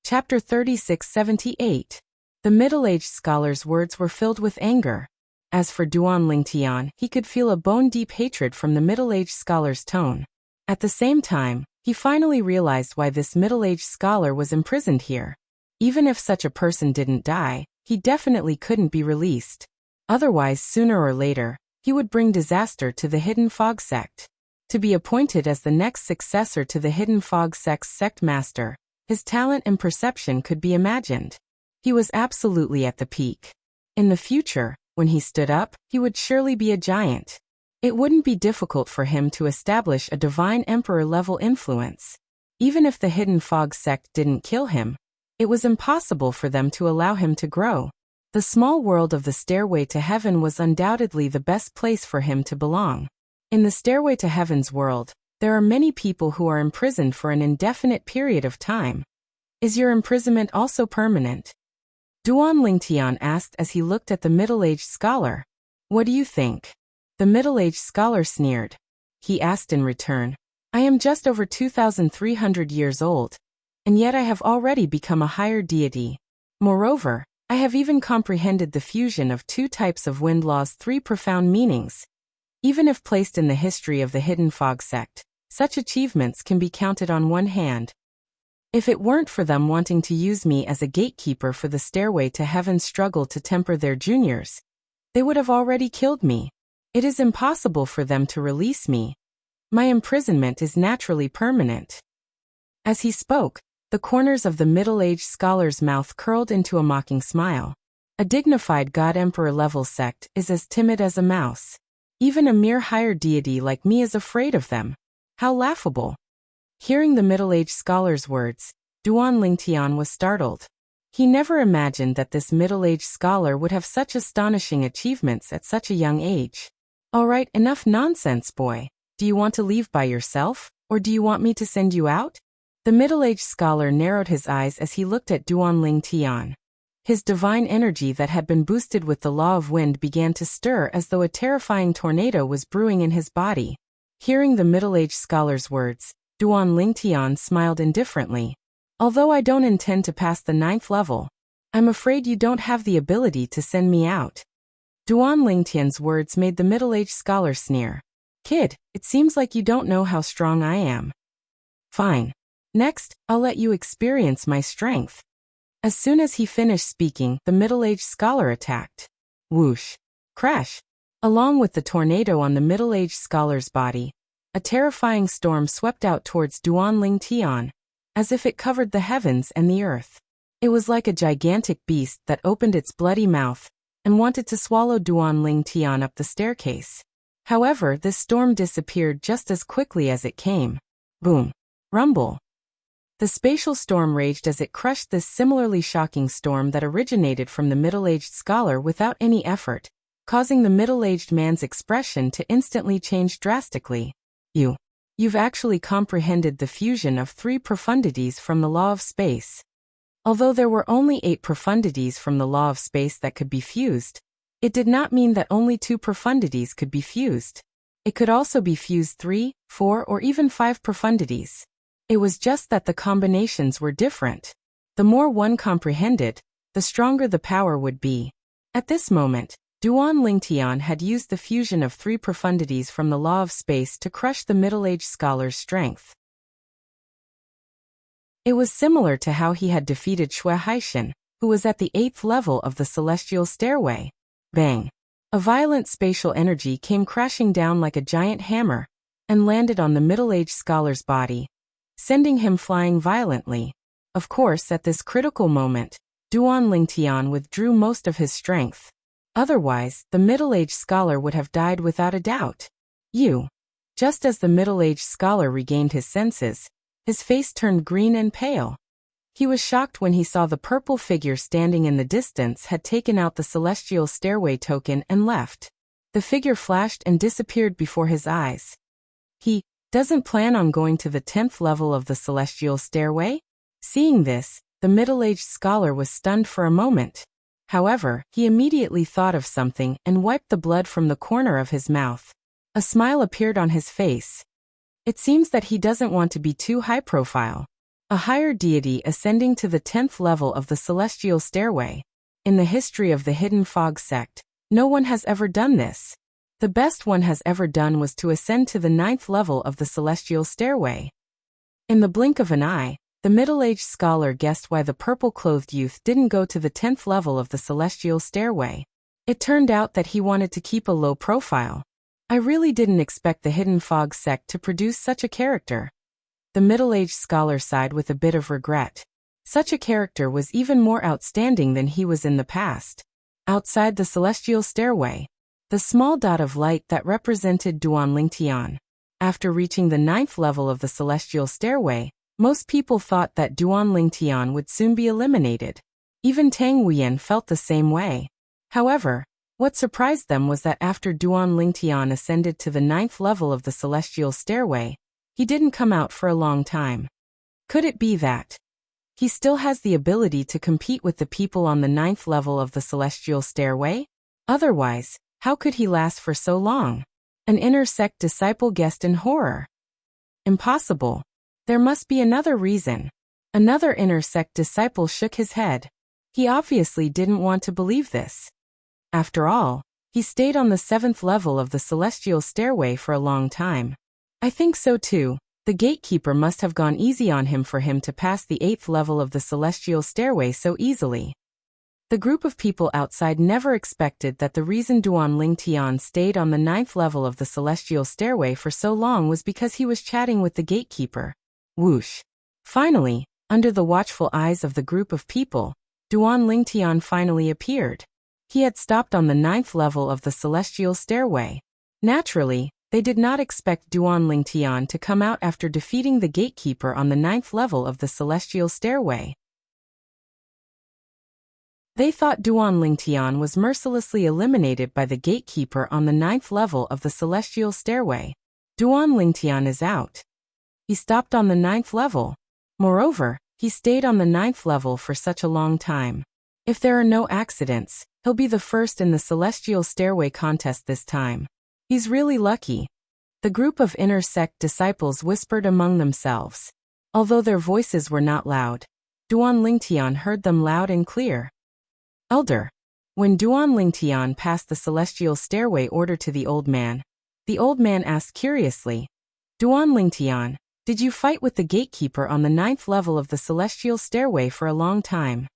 Speaker 1: Chapter 3678. The middle-aged scholar's words were filled with anger. As for Duan Lingtian, he could feel a bone-deep hatred from the middle-aged scholar's tone. At the same time, he finally realized why this middle-aged scholar was imprisoned here. Even if such a person didn't die, he definitely couldn't be released. Otherwise, sooner or later, he would bring disaster to the Hidden Fog sect. To be appointed as the next successor to the Hidden Fog sect's sect master, his talent and perception could be imagined. He was absolutely at the peak. In the future, when he stood up, he would surely be a giant. It wouldn't be difficult for him to establish a divine emperor-level influence. Even if the Hidden Fog sect didn't kill him, it was impossible for them to allow him to grow. The small world of the Stairway to Heaven was undoubtedly the best place for him to belong. In the Stairway to Heaven's world, there are many people who are imprisoned for an indefinite period of time. Is your imprisonment also permanent? Duan Lingtian asked as he looked at the middle-aged scholar. What do you think? The middle-aged scholar sneered. He asked in return, I am just over 2,300 years old, and yet I have already become a higher deity. Moreover, I have even comprehended the fusion of two types of wind law's three profound meanings. Even if placed in the history of the Hidden Fog sect, such achievements can be counted on one hand. If it weren't for them wanting to use me as a gatekeeper for the Stairway to Heaven's struggle to temper their juniors, they would have already killed me. It is impossible for them to release me. My imprisonment is naturally permanent. As he spoke, the corners of the middle-aged scholar's mouth curled into a mocking smile. A dignified God Emperor level sect is as timid as a mouse. Even a mere higher deity like me is afraid of them. How laughable. Hearing the middle-aged scholar's words, Duan Lingtian was startled. He never imagined that this middle-aged scholar would have such astonishing achievements at such a young age. All right, enough nonsense, boy. Do you want to leave by yourself, or do you want me to send you out? The middle-aged scholar narrowed his eyes as he looked at Duan Lingtian. His divine energy that had been boosted with the law of wind began to stir as though a terrifying tornado was brewing in his body. Hearing the middle-aged scholar's words, Duan Lingtian smiled indifferently. Although I don't intend to pass the 9th level, I'm afraid you don't have the ability to send me out. Duan Lingtian's words made the middle-aged scholar sneer. Kid, it seems like you don't know how strong I am. Fine. Next, I'll let you experience my strength. As soon as he finished speaking, the middle-aged scholar attacked. Whoosh. Crash. Along with the tornado on the middle-aged scholar's body, a terrifying storm swept out towards Duan Lingtian, as if it covered the heavens and the earth. It was like a gigantic beast that opened its bloody mouth and wanted to swallow Duan Lingtian up the staircase. However, this storm disappeared just as quickly as it came. Boom. Rumble. The spatial storm raged as it crushed this similarly shocking storm that originated from the middle-aged scholar without any effort, causing the middle-aged man's expression to instantly change drastically. You've actually comprehended the fusion of 3 profundities from the law of space. Although there were only 8 profundities from the law of space that could be fused, it did not mean that only 2 profundities could be fused. It could also be fused 3, 4, or even 5 profundities. It was just that the combinations were different. The more one comprehended, the stronger the power would be. At this moment, Duan Lingtian had used the fusion of 3 profundities from the law of space to crush the middle-aged scholar's strength. It was similar to how he had defeated Shui Haishan, who was at the 8th level of the celestial stairway. Bang! A violent spatial energy came crashing down like a giant hammer and landed on the middle-aged scholar's body, sending him flying violently. Of course, at this critical moment, Duan Lingtian withdrew most of his strength. Otherwise, the middle-aged scholar would have died without a doubt. Just as the middle-aged scholar regained his senses, his face turned green and pale. He was shocked when he saw the purple figure standing in the distance had taken out the celestial stairway token and left. The figure flashed and disappeared before his eyes. He doesn't plan on going to the 10th level of the celestial stairway? Seeing this, the middle-aged scholar was stunned for a moment. However, he immediately thought of something and wiped the blood from the corner of his mouth. A smile appeared on his face. It seems that he doesn't want to be too high-profile. A higher deity ascending to the 10th level of the celestial stairway. In the history of the Hidden Fog sect, no one has ever done this. The best one has ever done was to ascend to the 9th level of the celestial stairway. In the blink of an eye, the middle-aged scholar guessed why the purple-clothed youth didn't go to the 10th level of the celestial stairway. It turned out that he wanted to keep a low profile. I really didn't expect the Hidden Fog sect to produce such a character. The middle-aged scholar sighed with a bit of regret. Such a character was even more outstanding than he was in the past. Outside the celestial stairway, the small dot of light that represented Duan Lingtian. After reaching the 9th level of the celestial stairway, most people thought that Duan Lingtian would soon be eliminated. Even Tang Wuyan felt the same way. However, what surprised them was that after Duan Lingtian ascended to the 9th level of the celestial stairway, he didn't come out for a long time. Could it be that he still has the ability to compete with the people on the 9th level of the celestial stairway? Otherwise, how could he last for so long? An inner sect disciple guessed in horror. Impossible. There must be another reason. Another inner sect disciple shook his head. He obviously didn't want to believe this. After all, he stayed on the 7th level of the celestial stairway for a long time. I think so too. The gatekeeper must have gone easy on him for him to pass the 8th level of the celestial stairway so easily. The group of people outside never expected that the reason Duan Lingtian stayed on the 9th level of the celestial stairway for so long was because he was chatting with the gatekeeper. Whoosh. Finally, under the watchful eyes of the group of people, Duan Lingtian finally appeared. He had stopped on the 9th level of the celestial stairway. Naturally, they did not expect Duan Lingtian to come out after defeating the gatekeeper on the 9th level of the celestial stairway. They thought Duan Lingtian was mercilessly eliminated by the gatekeeper on the 9th level of the celestial stairway. Duan Lingtian is out. He stopped on the 9th level. Moreover, he stayed on the 9th level for such a long time. If there are no accidents, he'll be the first in the celestial stairway contest this time. He's really lucky. The group of inner sect disciples whispered among themselves. Although their voices were not loud, Duan Lingtian heard them loud and clear. Elder. When Duan Lingtian passed the celestial stairway order to the old man asked curiously, Duan Lingtian, did you fight with the gatekeeper on the 9th level of the celestial stairway for a long time?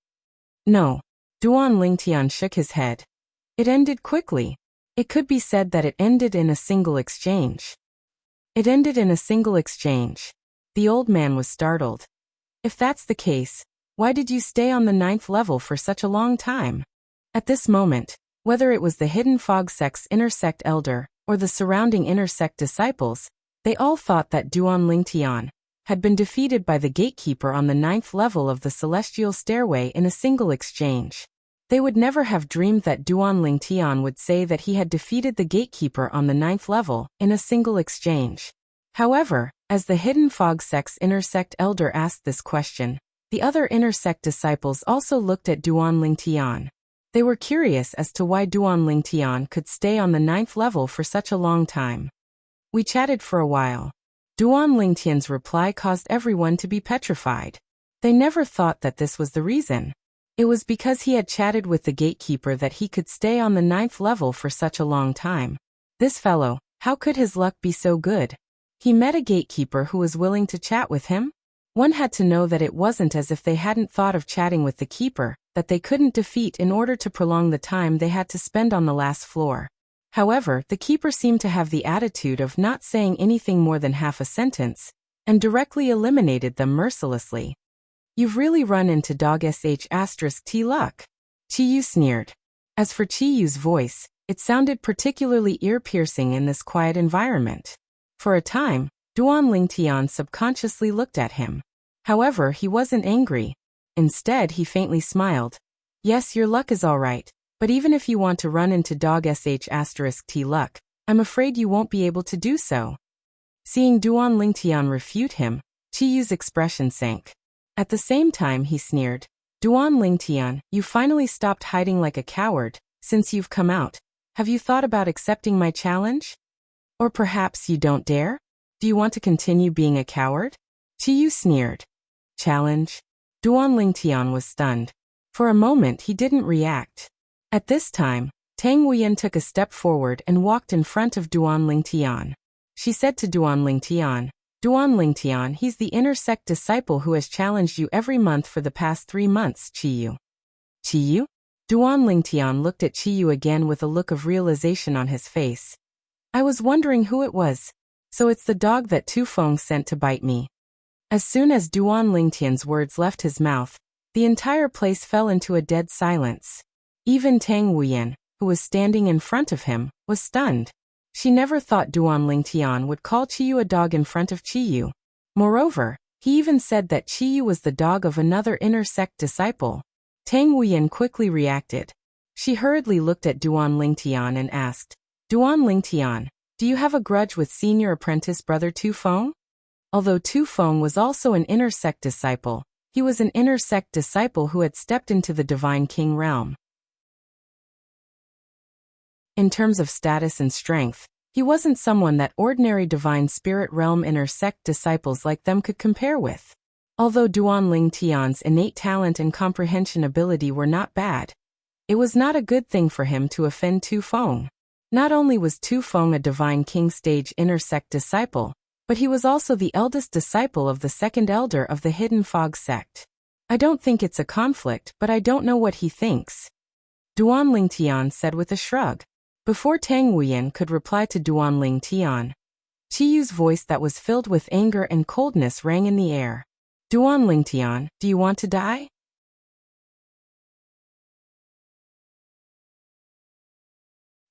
Speaker 1: No. Duan Lingtian shook his head. It ended quickly. It could be said that it ended in a single exchange. It ended in a single exchange. The old man was startled. If that's the case, why did you stay on the 9th level for such a long time? At this moment, whether it was the Hidden Fog sect's inner sect elder or the surrounding inner sect disciples, they all thought that Duan Lingtian had been defeated by the gatekeeper on the 9th level of the celestial stairway in a single exchange. They would never have dreamed that Duan Lingtian would say that he had defeated the gatekeeper on the 9th level in a single exchange. However, as the Hidden Fog sect's inner sect elder asked this question, the other inner sect disciples also looked at Duan Lingtian. They were curious as to why Duan Lingtian could stay on the 9th level for such a long time. We chatted for a while. Duan Lingtian's reply caused everyone to be petrified. They never thought that this was the reason. It was because he had chatted with the gatekeeper that he could stay on the 9th level for such a long time. This fellow, how could his luck be so good? He met a gatekeeper who was willing to chat with him? One had to know that it wasn't as if they hadn't thought of chatting with the keeper, that they couldn't defeat in order to prolong the time they had to spend on the last floor. However, the keeper seemed to have the attitude of not saying anything more than half a sentence, and directly eliminated them mercilessly. You've really run into dog sh*t luck. Chiyu sneered. As for Chiyu's voice, it sounded particularly ear-piercing in this quiet environment. For a time, Duan Lingtian subconsciously looked at him. However, he wasn't angry. Instead, he faintly smiled. Yes, your luck is all right, but even if you want to run into dog sh*t luck, I'm afraid you won't be able to do so. Seeing Duan Lingtian refute him, Chiyu's expression sank. At the same time, he sneered. Duan Lingtian, you finally stopped hiding like a coward. Since you've come out, have you thought about accepting my challenge? Or perhaps you don't dare? Do you want to continue being a coward? Chiyu sneered. Challenge? Duan Lingtian was stunned. For a moment he didn't react. At this time, Tang Wuyan took a step forward and walked in front of Duan Lingtian. She said to Duan Lingtian, he's the inner sect disciple who has challenged you every month for the past 3 months, Chiyu. Chiyu? Duan Lingtian looked at Chiyu again with a look of realization on his face. I was wondering who it was. So it's the dog that Tu Feng sent to bite me. As soon as Duan Lingtian's words left his mouth, the entire place fell into a dead silence. Even Tang Wuyan, who was standing in front of him, was stunned. She never thought Duan Lingtian would call Chiyu a dog in front of Chiyu. Moreover, he even said that Chiyu was the dog of another inner sect disciple. Tang Wuyan quickly reacted. She hurriedly looked at Duan Lingtian and asked, Duan Lingtian, do you have a grudge with senior apprentice brother Tu Feng? Although Tu Feng was also an inner sect disciple, he was an inner sect disciple who had stepped into the Divine King realm. In terms of status and strength, he wasn't someone that ordinary Divine Spirit realm inner sect disciples like them could compare with. Although Duan Lingtian's innate talent and comprehension ability were not bad, it was not a good thing for him to offend Tu Feng. Not only was Tu Feng a Divine King stage inner sect disciple, but he was also the eldest disciple of the second elder of the Hidden Fog sect. I don't think it's a conflict, but I don't know what he thinks. Duan Lingtian said with a shrug. Before Tang Wuyan could reply to Duan Lingtian, Chiyu's voice that was filled with anger and coldness rang in the air. Duan Lingtian, do you want to die?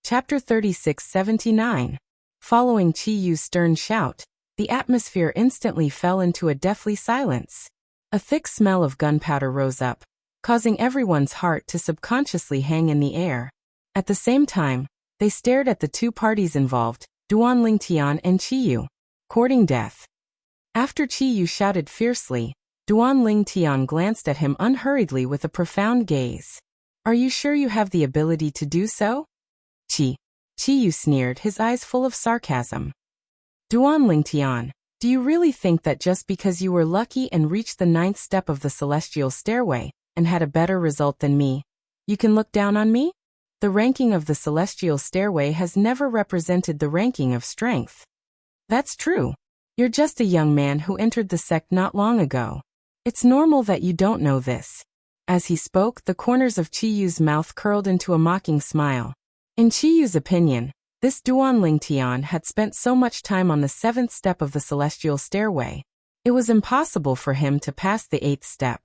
Speaker 1: Chapter 3679. Following Chiyu's stern shout, the atmosphere instantly fell into a deathly silence. A thick smell of gunpowder rose up, causing everyone's heart to subconsciously hang in the air. At the same time, they stared at the two parties involved, Duan Lingtian and Chiyu, courting death. After Chiyu shouted fiercely, Duan Lingtian glanced at him unhurriedly with a profound gaze. Are you sure you have the ability to do so? Chiyu sneered, his eyes full of sarcasm. Duan Lingtian, do you really think that just because you were lucky and reached the 9th step of the celestial stairway, and had a better result than me, you can look down on me? The ranking of the celestial stairway has never represented the ranking of strength. That's true. You're just a young man who entered the sect not long ago. It's normal that you don't know this. As he spoke, the corners of Chiyu's mouth curled into a mocking smile. In Chiyu's opinion, this Duan Lingtian had spent so much time on the 7th step of the celestial stairway. It was impossible for him to pass the 8th step.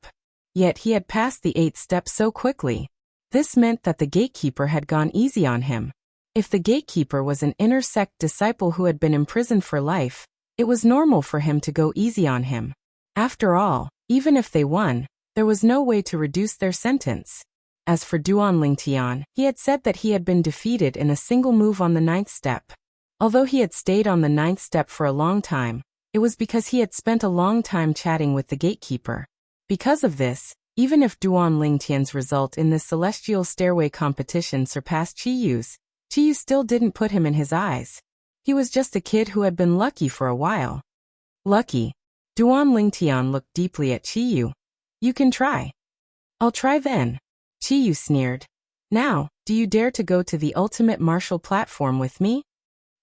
Speaker 1: Yet he had passed the 8th step so quickly. This meant that the gatekeeper had gone easy on him. If the gatekeeper was an inner sect disciple who had been imprisoned for life, it was normal for him to go easy on him. After all, even if they won, there was no way to reduce their sentence. As for Duan Lingtian, he had said that he had been defeated in a single move on the 9th step. Although he had stayed on the 9th step for a long time, it was because he had spent a long time chatting with the gatekeeper. Because of this, even if Duan Lingtian's result in this celestial stairway competition surpassed Chiyu's, Chiyu still didn't put him in his eyes. He was just a kid who had been lucky for a while. Lucky? Duan Lingtian looked deeply at Qiyu. You can try. I'll try then. Qiyu sneered. Now, do you dare to go to the ultimate martial platform with me?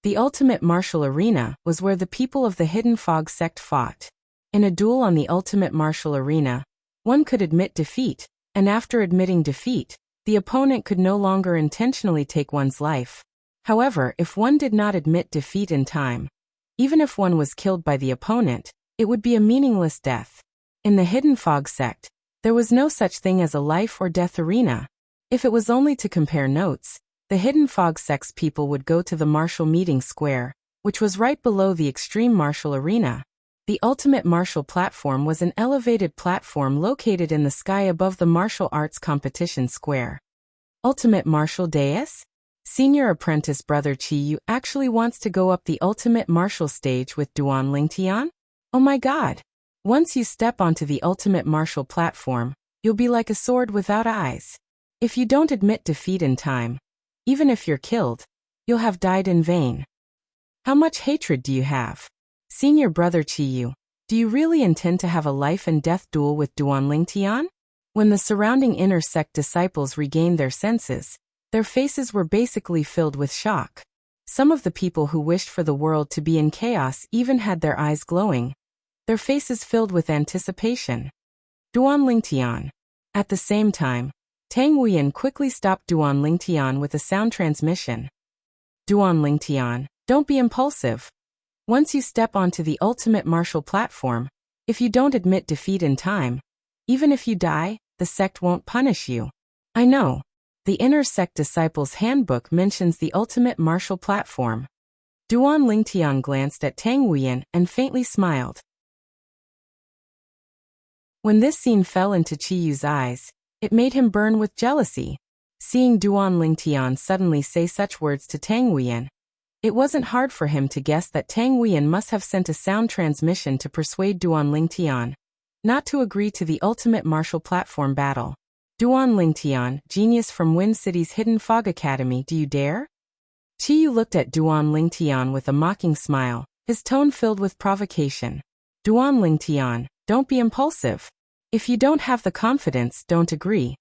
Speaker 1: The ultimate martial arena was where the people of the Hidden Fog sect fought. In a duel on the ultimate martial arena, one could admit defeat, and after admitting defeat, the opponent could no longer intentionally take one's life. However, if one did not admit defeat in time, even if one was killed by the opponent, it would be a meaningless death. In the Hidden Fog sect, there was no such thing as a life or death arena. If it was only to compare notes, the Hidden Fog sect's people would go to the martial meeting square, which was right below the extreme martial arena. The ultimate martial platform was an elevated platform located in the sky above the martial arts competition square. Ultimate martial dais? Senior apprentice brother Qiyu actually wants to go up the ultimate martial stage with Duan Lingtian? Oh my god! Once you step onto the ultimate martial platform, you'll be like a sword without eyes. If you don't admit defeat in time, even if you're killed, you'll have died in vain. How much hatred do you have? Senior brother Qiyu, do you really intend to have a life and death duel with Duan Lingtian? When the surrounding inner sect disciples regained their senses, their faces were basically filled with shock. Some of the people who wished for the world to be in chaos even had their eyes glowing, their faces filled with anticipation. Duan Lingtian. At the same time, Tang Wuyan quickly stopped Duan Lingtian with a sound transmission. Duan Lingtian, don't be impulsive. Once you step onto the ultimate martial platform, if you don't admit defeat in time, even if you die, the sect won't punish you. I know. The Inner Sect Disciples Handbook mentions the ultimate martial platform. Duan Lingtian glanced at Tang Wuyan and faintly smiled. When this scene fell into Qiyu's eyes, it made him burn with jealousy. Seeing Duan Lingtian suddenly say such words to Tang Wuyan, it wasn't hard for him to guess that Tang Wuyan must have sent a sound transmission to persuade Duan Lingtian not to agree to the ultimate martial platform battle. Duan Lingtian, genius from Wind City's Hidden Fog Academy, do you dare? Qiyu looked at Duan Lingtian with a mocking smile, his tone filled with provocation. Duan Lingtian, don't be impulsive. If you don't have the confidence, don't agree.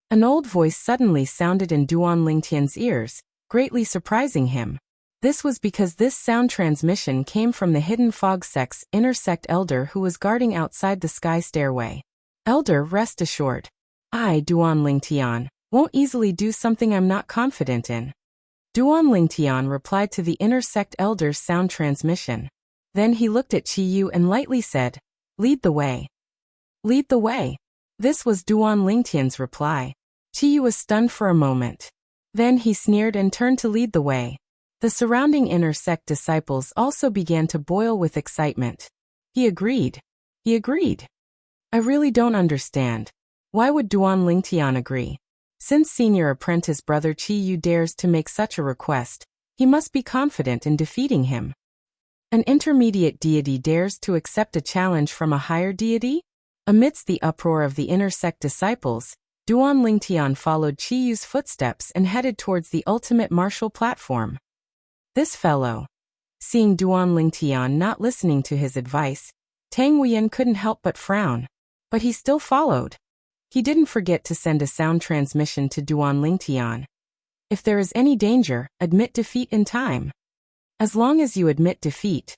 Speaker 1: An old voice suddenly sounded in Duan Lingtian's ears, greatly surprising him. This was because this sound transmission came from the Hidden Fog sect's inner sect elder who was guarding outside the sky stairway. Elder, rest assured. I, Duan Lingtian, won't easily do something I'm not confident in. Duan Lingtian replied to the inner sect elder's sound transmission. Then he looked at Qiyu and lightly said, lead the way. Lead the way. This was Duan Lingtian's reply. Qiyu was stunned for a moment. Then he sneered and turned to lead the way. The surrounding inner sect disciples also began to boil with excitement. He agreed. He agreed. I really don't understand. Why would Duan Lingtian agree? Since senior apprentice brother Qiyu dares to make such a request, he must be confident in defeating him. An intermediate deity dares to accept a challenge from a higher deity? Amidst the uproar of the inner sect disciples, Duan Lingtian followed Qiyu's footsteps and headed towards the ultimate martial platform. This fellow. Seeing Duan Lingtian not listening to his advice, Tang Wuyan couldn't help but frown. But he still followed. He didn't forget to send a sound transmission to Duan Lingtian. If there is any danger, admit defeat in time. As long as you admit defeat,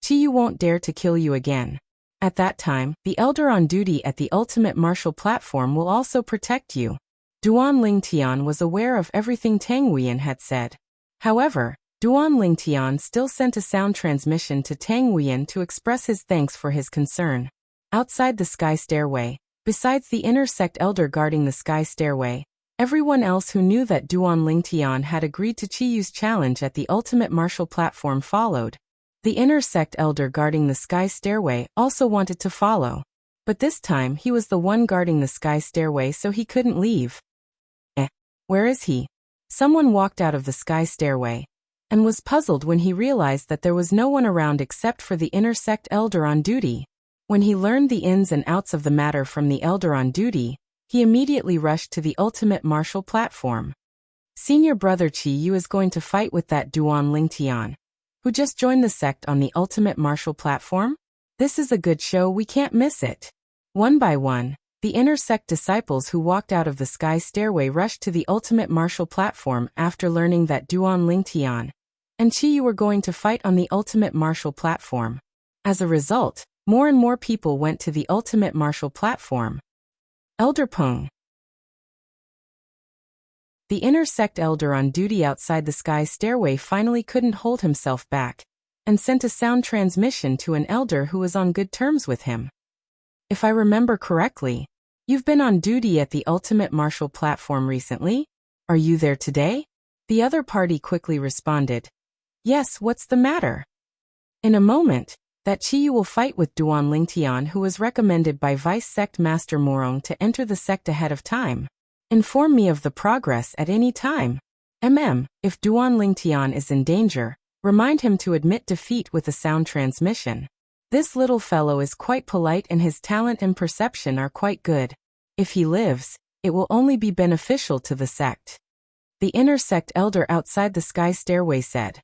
Speaker 1: Qiyu won't dare to kill you again. At that time, the elder on duty at the ultimate martial platform will also protect you. Duan Lingtian was aware of everything Tang Wuyan had said. However, Duan Lingtian still sent a sound transmission to Tang Wuyan to express his thanks for his concern. Outside the sky stairway, besides the inner sect elder guarding the sky stairway, everyone else who knew that Duan Lingtian had agreed to Qiyu's challenge at the ultimate martial platform followed. The inner sect elder guarding the sky stairway also wanted to follow. But this time he was the one guarding the sky stairway, so he couldn't leave. Where is he? Someone walked out of the sky stairway and was puzzled when he realized that there was no one around except for the inner sect elder on duty. When he learned the ins and outs of the matter from the elder on duty, he immediately rushed to the ultimate martial platform. Senior brother Qiyu is going to fight with that Duan Lingtian. who just joined the sect on the ultimate martial platform? This is a good show, we can't miss it. One by one, the inner sect disciples who walked out of the sky stairway rushed to the ultimate martial platform after learning that Duan Lingtian and Qiyu were going to fight on the ultimate martial platform. As a result, more and more people went to the ultimate martial platform. Elder Peng. The inner sect elder on duty outside the sky stairway finally couldn't hold himself back and sent a sound transmission to an elder who was on good terms with him. If I remember correctly, you've been on duty at the ultimate martial platform recently? Are you there today? The other party quickly responded. Yes, what's the matter? In a moment, that Qiyu will fight with Duan Lingtian, who was recommended by Vice Sect Master Morong to enter the sect ahead of time. Inform me of the progress at any time. If Duan Lingtian is in danger, remind him to admit defeat with a sound transmission. This little fellow is quite polite and his talent and perception are quite good. If he lives, it will only be beneficial to the sect. The inner sect elder outside the sky stairway said.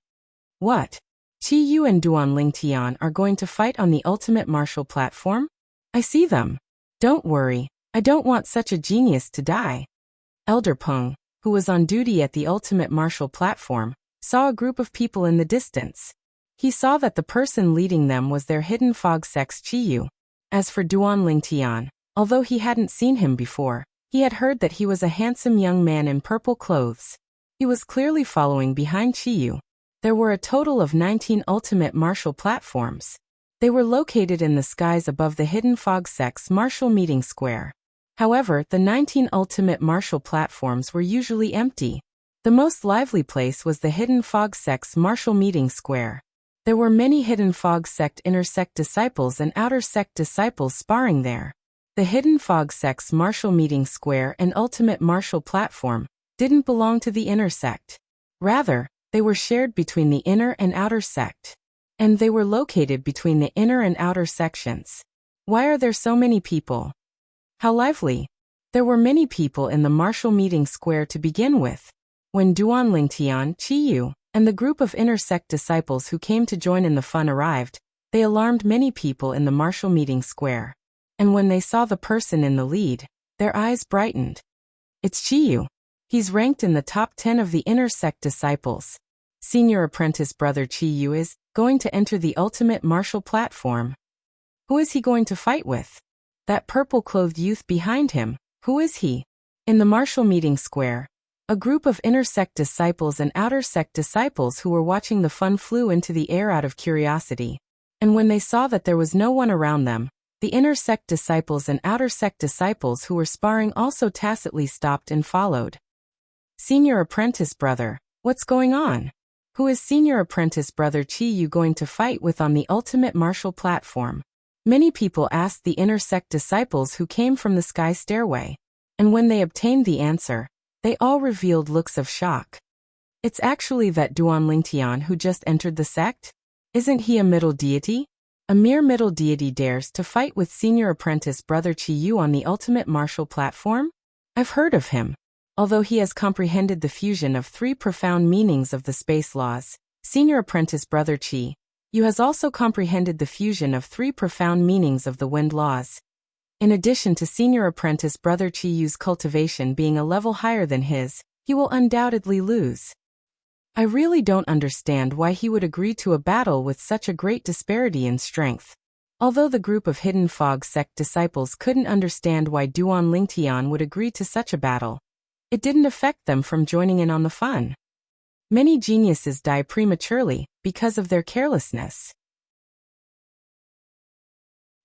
Speaker 1: What? Qiyu and Duan Lingtian are going to fight on the ultimate martial platform? I see them. Don't worry, I don't want such a genius to die. Elder Peng, who was on duty at the ultimate martial platform, saw a group of people in the distance. He saw that the person leading them was their hidden fog sect's Qiyu. As for Duan Lingtian, although he hadn't seen him before, he had heard that he was a handsome young man in purple clothes. He was clearly following behind Qiyu. There were a total of 19 ultimate martial platforms. They were located in the skies above the hidden fog sect's martial meeting square. However, the 19 ultimate martial platforms were usually empty. The most lively place was the hidden fog sect's martial meeting square. There were many hidden fog sect inner sect disciples and outer sect disciples sparring there. The hidden fog sect's martial meeting square and ultimate martial platform didn't belong to the inner sect. Rather, they were shared between the inner and outer sect. And they were located between the inner and outer sections. Why are there so many people? How lively! There were many people in the martial meeting square to begin with. When Duan Lingtian, Qiyu, and the group of inner sect disciples who came to join in the fun arrived, they alarmed many people in the martial meeting square. And when they saw the person in the lead, their eyes brightened. It's Qiyu. He's ranked in the top 10 of the inner sect disciples. Senior apprentice brother Qiyu is going to enter the ultimate martial platform. Who is he going to fight with? That purple-clothed youth behind him, who is he? In the martial meeting square, a group of inner sect disciples and outer sect disciples who were watching the fun flew into the air out of curiosity. And when they saw that there was no one around them, the inner sect disciples and outer sect disciples who were sparring also tacitly stopped and followed. Senior apprentice brother, what's going on? Who is senior apprentice brother Qiyu going to fight with on the ultimate martial platform? Many people asked the inner sect disciples who came from the sky stairway. And when they obtained the answer, they all revealed looks of shock. It's actually that Duan Lingtian who just entered the sect? Isn't he a middle deity? A mere middle deity dares to fight with senior apprentice brother Qiyu on the ultimate martial platform? I've heard of him. Although he has comprehended the fusion of 3 profound meanings of the space laws, senior apprentice brother Qiyu has also comprehended the fusion of 3 profound meanings of the wind laws. In addition to senior apprentice brother Qiyu's cultivation being a level higher than his, he will undoubtedly lose. I really don't understand why he would agree to a battle with such a great disparity in strength. Although the group of hidden fog sect disciples couldn't understand why Duan Lingtian would agree to such a battle, it didn't affect them from joining in on the fun. Many geniuses die prematurely because of their carelessness.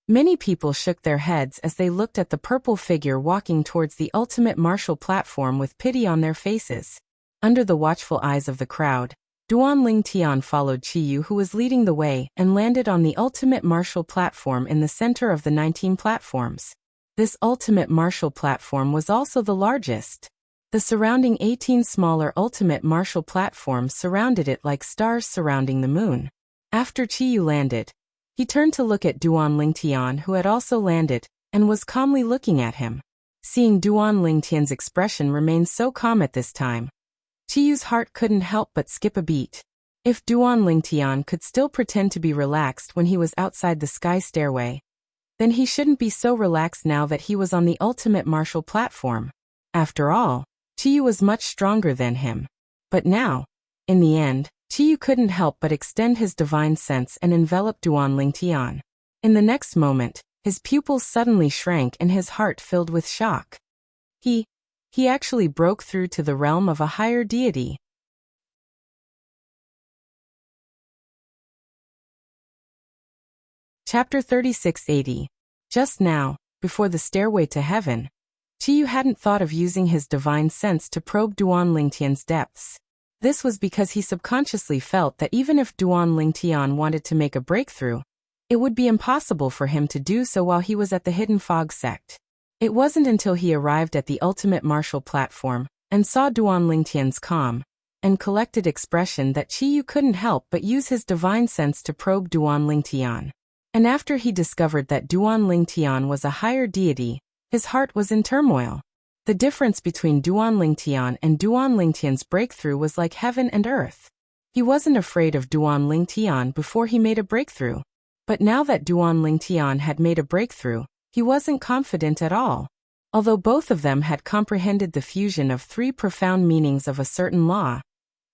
Speaker 1: Many people shook their heads as they looked at the purple figure walking towards the ultimate martial platform with pity on their faces. Under the watchful eyes of the crowd, Duan Lingtian followed Qiyu, who was leading the way, and landed on the ultimate martial platform in the center of the 19 platforms. This ultimate martial platform was also the largest. The surrounding 18 smaller ultimate martial platforms surrounded it like stars surrounding the moon. After Qiyu landed, he turned to look at Duan Lingtian, who had also landed, and was calmly looking at him. Seeing Duan Lingtian's expression remain so calm at this time, Qiyu's heart couldn't help but skip a beat. If Duan Lingtian could still pretend to be relaxed when he was outside the sky stairway, then he shouldn't be so relaxed now that he was on the ultimate martial platform. After all, Qiyu was much stronger than him. But now, in the end, Qiyu couldn't help but extend his divine sense and envelop Duan Lingtian. In the next moment, his pupils suddenly shrank and his heart filled with shock. He actually broke through to the realm of a higher deity. Chapter 3680. Just now, before the stairway to heaven, Qiyu hadn't thought of using his divine sense to probe Duan Lingtian's depths. This was because he subconsciously felt that even if Duan Lingtian wanted to make a breakthrough, it would be impossible for him to do so while he was at the Hidden Fog sect. It wasn't until he arrived at the ultimate martial platform and saw Duan Lingtian's calm and collected expression that Qiyu couldn't help but use his divine sense to probe Duan Lingtian. And after he discovered that Duan Lingtian was a higher deity, his heart was in turmoil. The difference between Duan Lingtian and Duan Lingtian's breakthrough was like heaven and earth. He wasn't afraid of Duan Lingtian before he made a breakthrough. But now that Duan Lingtian had made a breakthrough, he wasn't confident at all. Although both of them had comprehended the fusion of three profound meanings of a certain law,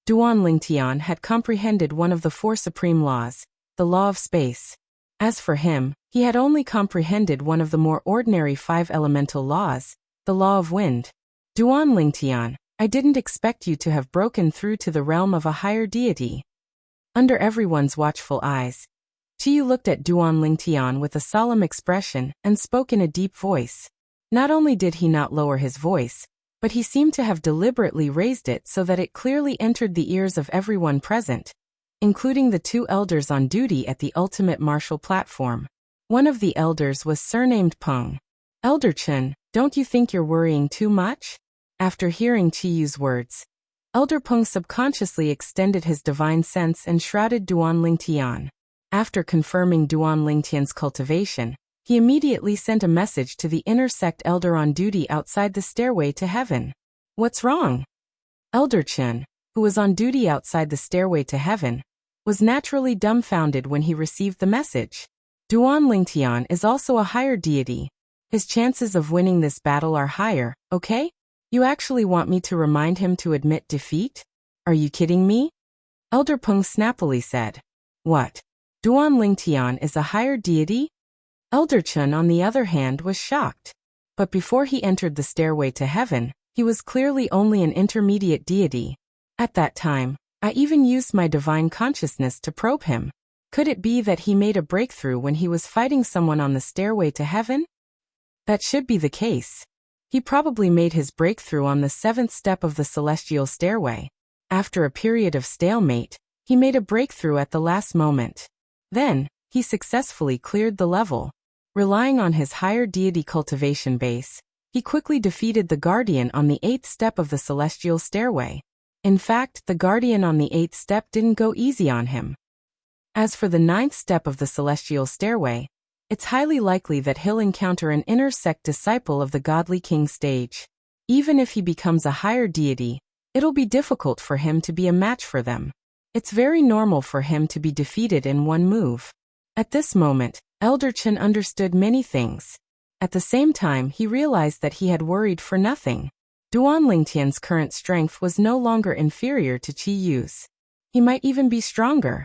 Speaker 1: Duan Lingtian had comprehended one of the four supreme laws, the law of space. As for him, he had only comprehended one of the more ordinary five elemental laws, the law of wind. Duan Lingtian, I didn't expect you to have broken through to the realm of a higher deity. Under everyone's watchful eyes, Qiyu looked at Duan Lingtian with a solemn expression and spoke in a deep voice. Not only did he not lower his voice, but he seemed to have deliberately raised it so that it clearly entered the ears of everyone present, including the two elders on duty at the ultimate martial platform. One of the elders was surnamed Peng. Elder Chen, don't you think you're worrying too much? After hearing Qiyu's words, Elder Peng subconsciously extended his divine sense and shrouded Duan Lingtian. After confirming Duan Lingtian's cultivation, he immediately sent a message to the inner sect elder on duty outside the stairway to heaven. What's wrong? Elder Chen, who was on duty outside the stairway to heaven, was naturally dumbfounded when he received the message. Duan Lingtian is also a higher deity. His chances of winning this battle are higher, okay? You actually want me to remind him to admit defeat? Are you kidding me? Elder Peng snappily said. What? Duan Lingtian is a higher deity? Elder Chen, on the other hand, was shocked. But before he entered the stairway to heaven, he was clearly only an intermediate deity. At that time, I even used my divine consciousness to probe him. Could it be that he made a breakthrough when he was fighting someone on the stairway to heaven? That should be the case. He probably made his breakthrough on the 7th step of the celestial stairway. After a period of stalemate, he made a breakthrough at the last moment. Then, he successfully cleared the level. Relying on his higher deity cultivation base, he quickly defeated the guardian on the 8th step of the celestial stairway. In fact, the guardian on the 8th step didn't go easy on him. As for the 9th step of the celestial stairway, it's highly likely that he'll encounter an inner sect disciple of the godly king stage. Even if he becomes a higher deity, it'll be difficult for him to be a match for them. It's very normal for him to be defeated in one move. At this moment, Elder Chen understood many things. At the same time, he realized that he had worried for nothing. Duan Lingtian's current strength was no longer inferior to Qiyu's. He might even be stronger.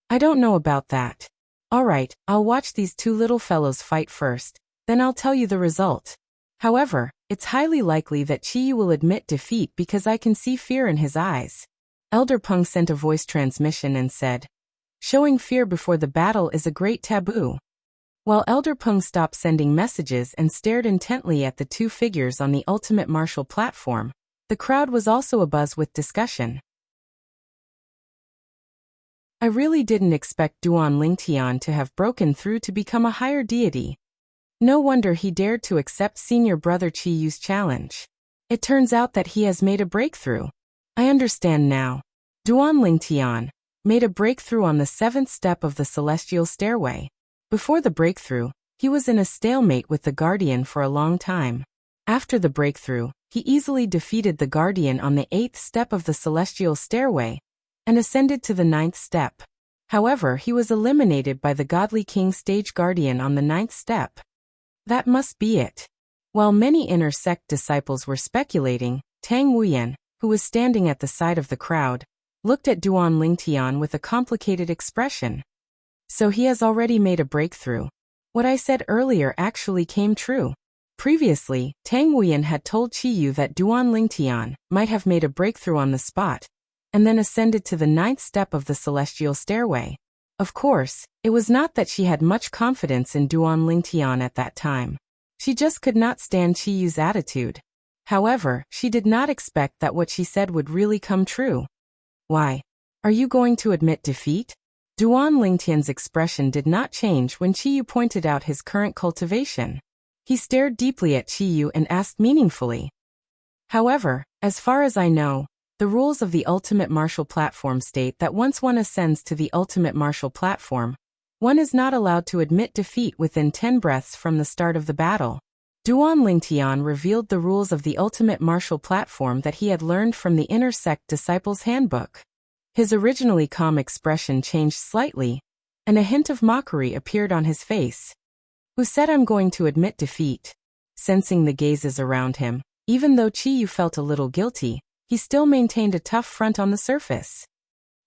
Speaker 1: I don't know about that. Alright, I'll watch these two little fellows fight first, then I'll tell you the result. However, it's highly likely that Qiyu will admit defeat because I can see fear in his eyes. Elder Peng sent a voice transmission and said, showing fear before the battle is a great taboo. While Elder Peng stopped sending messages and stared intently at the two figures on the ultimate martial platform, the crowd was also abuzz with discussion. I really didn't expect Duan Lingtian to have broken through to become a higher deity. No wonder he dared to accept senior brother Qiyu's challenge. It turns out that he has made a breakthrough. I understand now. Duan Lingtian made a breakthrough on the 7th step of the celestial stairway. Before the breakthrough, he was in a stalemate with the guardian for a long time. After the breakthrough, he easily defeated the guardian on the 8th step of the celestial stairway, and ascended to the 9th step. However, he was eliminated by the godly king stage guardian on the 9th step. That must be it. While many inner sect disciples were speculating, Tang Wuyan, who was standing at the side of the crowd, looked at Duan Lingtian with a complicated expression. So he has already made a breakthrough. What I said earlier actually came true. Previously, Tang Wuyan had told Qiyu that Duan Lingtian might have made a breakthrough on the spot, and then ascended to the 9th step of the celestial stairway. Of course, it was not that she had much confidence in Duan Lingtian at that time. She just could not stand Qiyu's attitude. However, she did not expect that what she said would really come true. Why? Are you going to admit defeat? Duan Lingtian's expression did not change when Qiyu pointed out his current cultivation. He stared deeply at Qiyu and asked meaningfully. However, as far as I know, the rules of the ultimate martial platform state that once one ascends to the ultimate martial platform, one is not allowed to admit defeat within 10 breaths from the start of the battle. Duan Lingtian revealed the rules of the ultimate martial platform that he had learned from the Inner Sect Disciples Handbook. His originally calm expression changed slightly, and a hint of mockery appeared on his face. Who said I'm going to admit defeat? Sensing the gazes around him, even though Qiyu felt a little guilty, he still maintained a tough front on the surface.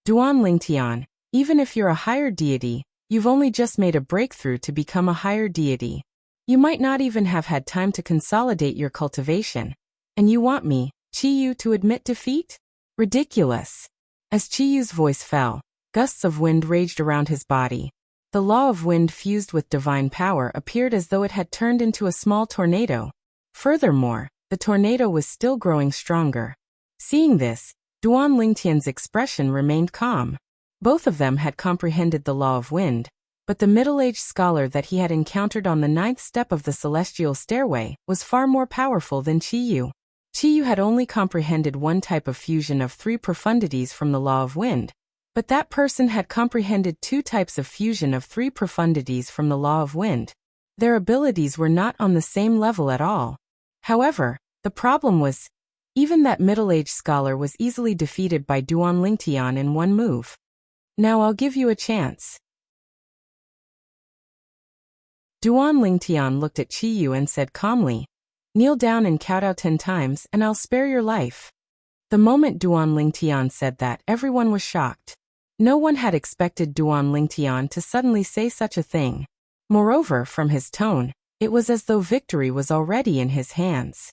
Speaker 1: Duan Lingtian, even if you're a higher deity, you've only just made a breakthrough to become a higher deity. You might not even have had time to consolidate your cultivation. And you want me, Qiyu, to admit defeat? Ridiculous. As Qiyu's voice fell, gusts of wind raged around his body. The law of wind fused with divine power appeared as though it had turned into a small tornado. Furthermore, the tornado was still growing stronger. Seeing this, Duan Lingtian's expression remained calm. Both of them had comprehended the law of wind, but the middle-aged scholar that he had encountered on the 9th step of the celestial stairway was far more powerful than Qiyu. Qiyu had only comprehended one type of fusion of 3 profundities from the law of wind, but that person had comprehended 2 types of fusion of 3 profundities from the law of wind. Their abilities were not on the same level at all. However, the problem was, even that middle-aged scholar was easily defeated by Duan Lingtian in one move. Now I'll give you a chance. Duan Lingtian looked at Qiyu and said calmly, kneel down and kowtow 10 times and I'll spare your life. The moment Duan Lingtian said that, everyone was shocked. No one had expected Duan Lingtian to suddenly say such a thing. Moreover, from his tone, it was as though victory was already in his hands.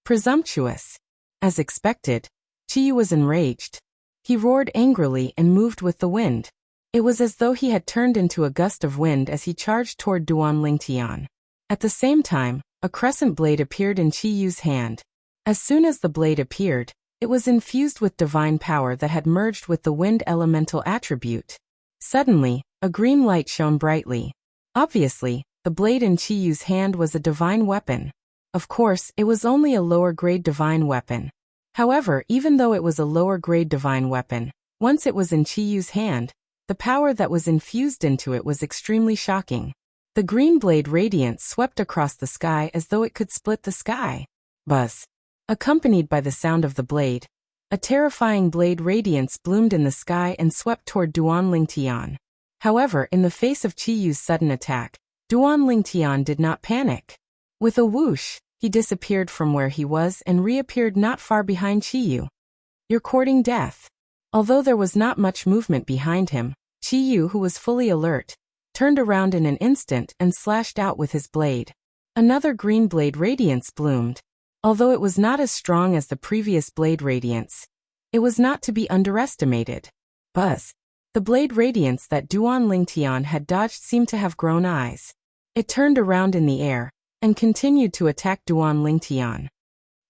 Speaker 1: Presumptuous. As expected, Qiyu was enraged. He roared angrily and moved with the wind. It was as though he had turned into a gust of wind as he charged toward Duan Lingtian. At the same time, a crescent blade appeared in Qiyu's hand. As soon as the blade appeared, it was infused with divine power that had merged with the wind elemental attribute. Suddenly, a green light shone brightly. Obviously, the blade in Qiyu's hand was a divine weapon. Of course, it was only a lower-grade divine weapon. However, even though it was a lower-grade divine weapon, once it was in Qiyu's hand, the power that was infused into it was extremely shocking. The green blade radiance swept across the sky as though it could split the sky. Buzz. Accompanied by the sound of the blade, a terrifying blade radiance bloomed in the sky and swept toward Duan Lingtian. However, in the face of Qiyu's sudden attack, Duan Lingtian did not panic. With a whoosh, he disappeared from where he was and reappeared not far behind Qiyu. You're courting death. Although there was not much movement behind him, Qiyu, who was fully alert, turned around in an instant and slashed out with his blade. Another green blade radiance bloomed. Although it was not as strong as the previous blade radiance, it was not to be underestimated. Buzz. The blade radiance that Duan Lingtian had dodged seemed to have grown eyes. It turned around in the air and continued to attack Duan Lingtian.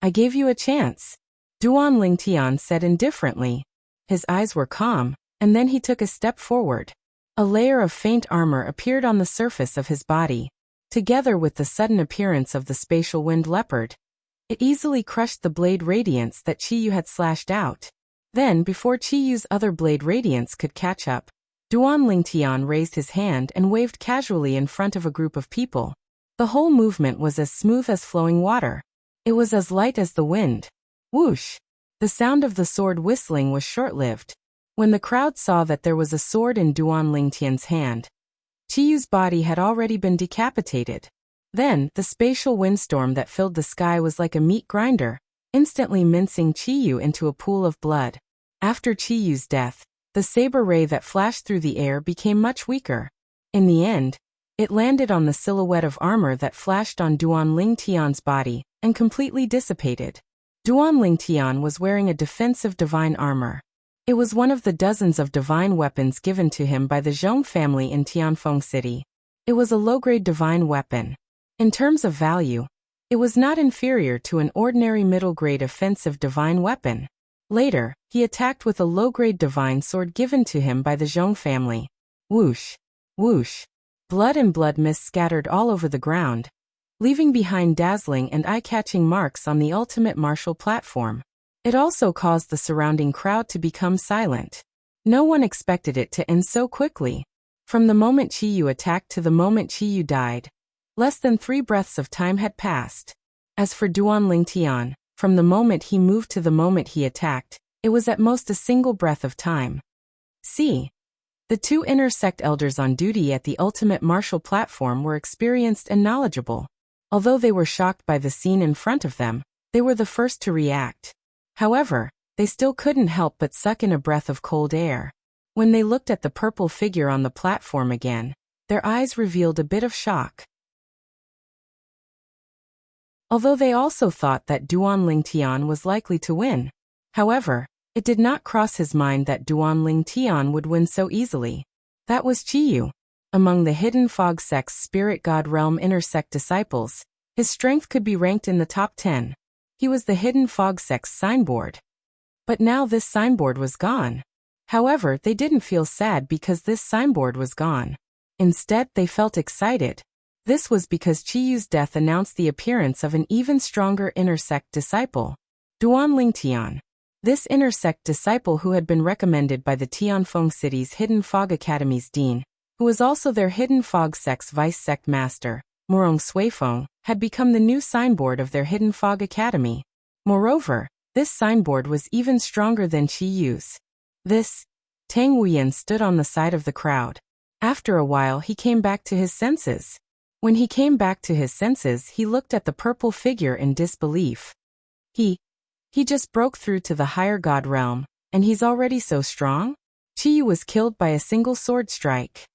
Speaker 1: I gave you a chance, Duan Lingtian said indifferently. His eyes were calm, and then he took a step forward. A layer of faint armor appeared on the surface of his body. Together with the sudden appearance of the spatial wind leopard, it easily crushed the blade radiance that Qiyu had slashed out. Then, before Qiyu's other blade radiance could catch up, Duan Lingtian raised his hand and waved casually in front of a group of people. The whole movement was as smooth as flowing water. It was as light as the wind. Whoosh! The sound of the sword whistling was short-lived. When the crowd saw that there was a sword in Duan Lingtian's hand, Qiyu's body had already been decapitated. Then, the spatial windstorm that filled the sky was like a meat grinder, instantly mincing Qiyu into a pool of blood. After Qiyu's death, the saber ray that flashed through the air became much weaker. In the end, it landed on the silhouette of armor that flashed on Duan Lingtian's body, and completely dissipated. Duan Lingtian was wearing a defensive divine armor. It was one of the dozens of divine weapons given to him by the Zhong family in Tianfeng City. It was a low-grade divine weapon. In terms of value, it was not inferior to an ordinary middle-grade offensive divine weapon. Later, he attacked with a low-grade divine sword given to him by the Zhong family. Whoosh! Whoosh! Blood and blood mist scattered all over the ground, leaving behind dazzling and eye-catching marks on the ultimate martial platform. It also caused the surrounding crowd to become silent. No one expected it to end so quickly. From the moment Qiyu attacked to the moment Qiyu died, less than 3 breaths of time had passed. As for Duan Lingtian, from the moment he moved to the moment he attacked, it was at most a single breath of time. See. The 2 inner sect elders on duty at the ultimate martial platform were experienced and knowledgeable. Although they were shocked by the scene in front of them, they were the first to react. However, they still couldn't help but suck in a breath of cold air. When they looked at the purple figure on the platform again, their eyes revealed a bit of shock. Although they also thought that Duan Lingtian was likely to win. However, it did not cross his mind that Duan Lingtian would win so easily. That was Qiyu. Among the hidden Fog Sect's Spirit God Realm inner sect disciples, his strength could be ranked in the top 10. He was the hidden Fog Sect's signboard. But now this signboard was gone. However, they didn't feel sad because this signboard was gone. Instead, they felt excited. This was because Qiyu's death announced the appearance of an even stronger inner sect disciple, Duan Lingtian. This inner sect disciple, who had been recommended by the Tianfeng City's Hidden Fog Academy's dean, who was also their Hidden Fog Sect's vice sect master, Murong Suifeng, had become the new signboard of their Hidden Fog Academy. Moreover, this signboard was even stronger than Qiyu's. Tang Wuyan stood on the side of the crowd. After a while he came back to his senses. When he came back to his senses, he looked at the purple figure in disbelief. He just broke through to the higher god realm, and he's already so strong? Qiyu was killed by a single sword strike.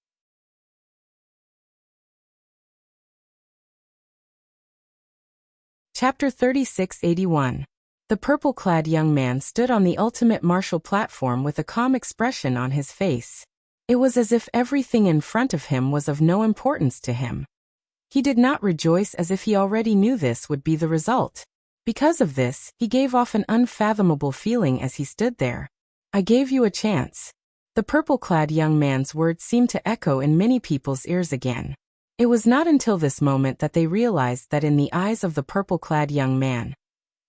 Speaker 1: Chapter 3681. The purple-clad young man stood on the ultimate martial platform with a calm expression on his face. It was as if everything in front of him was of no importance to him. He did not rejoice as if he already knew this would be the result. Because of this, he gave off an unfathomable feeling as he stood there. I gave you a chance. The purple-clad young man's words seemed to echo in many people's ears again. It was not until this moment that they realized that in the eyes of the purple-clad young man,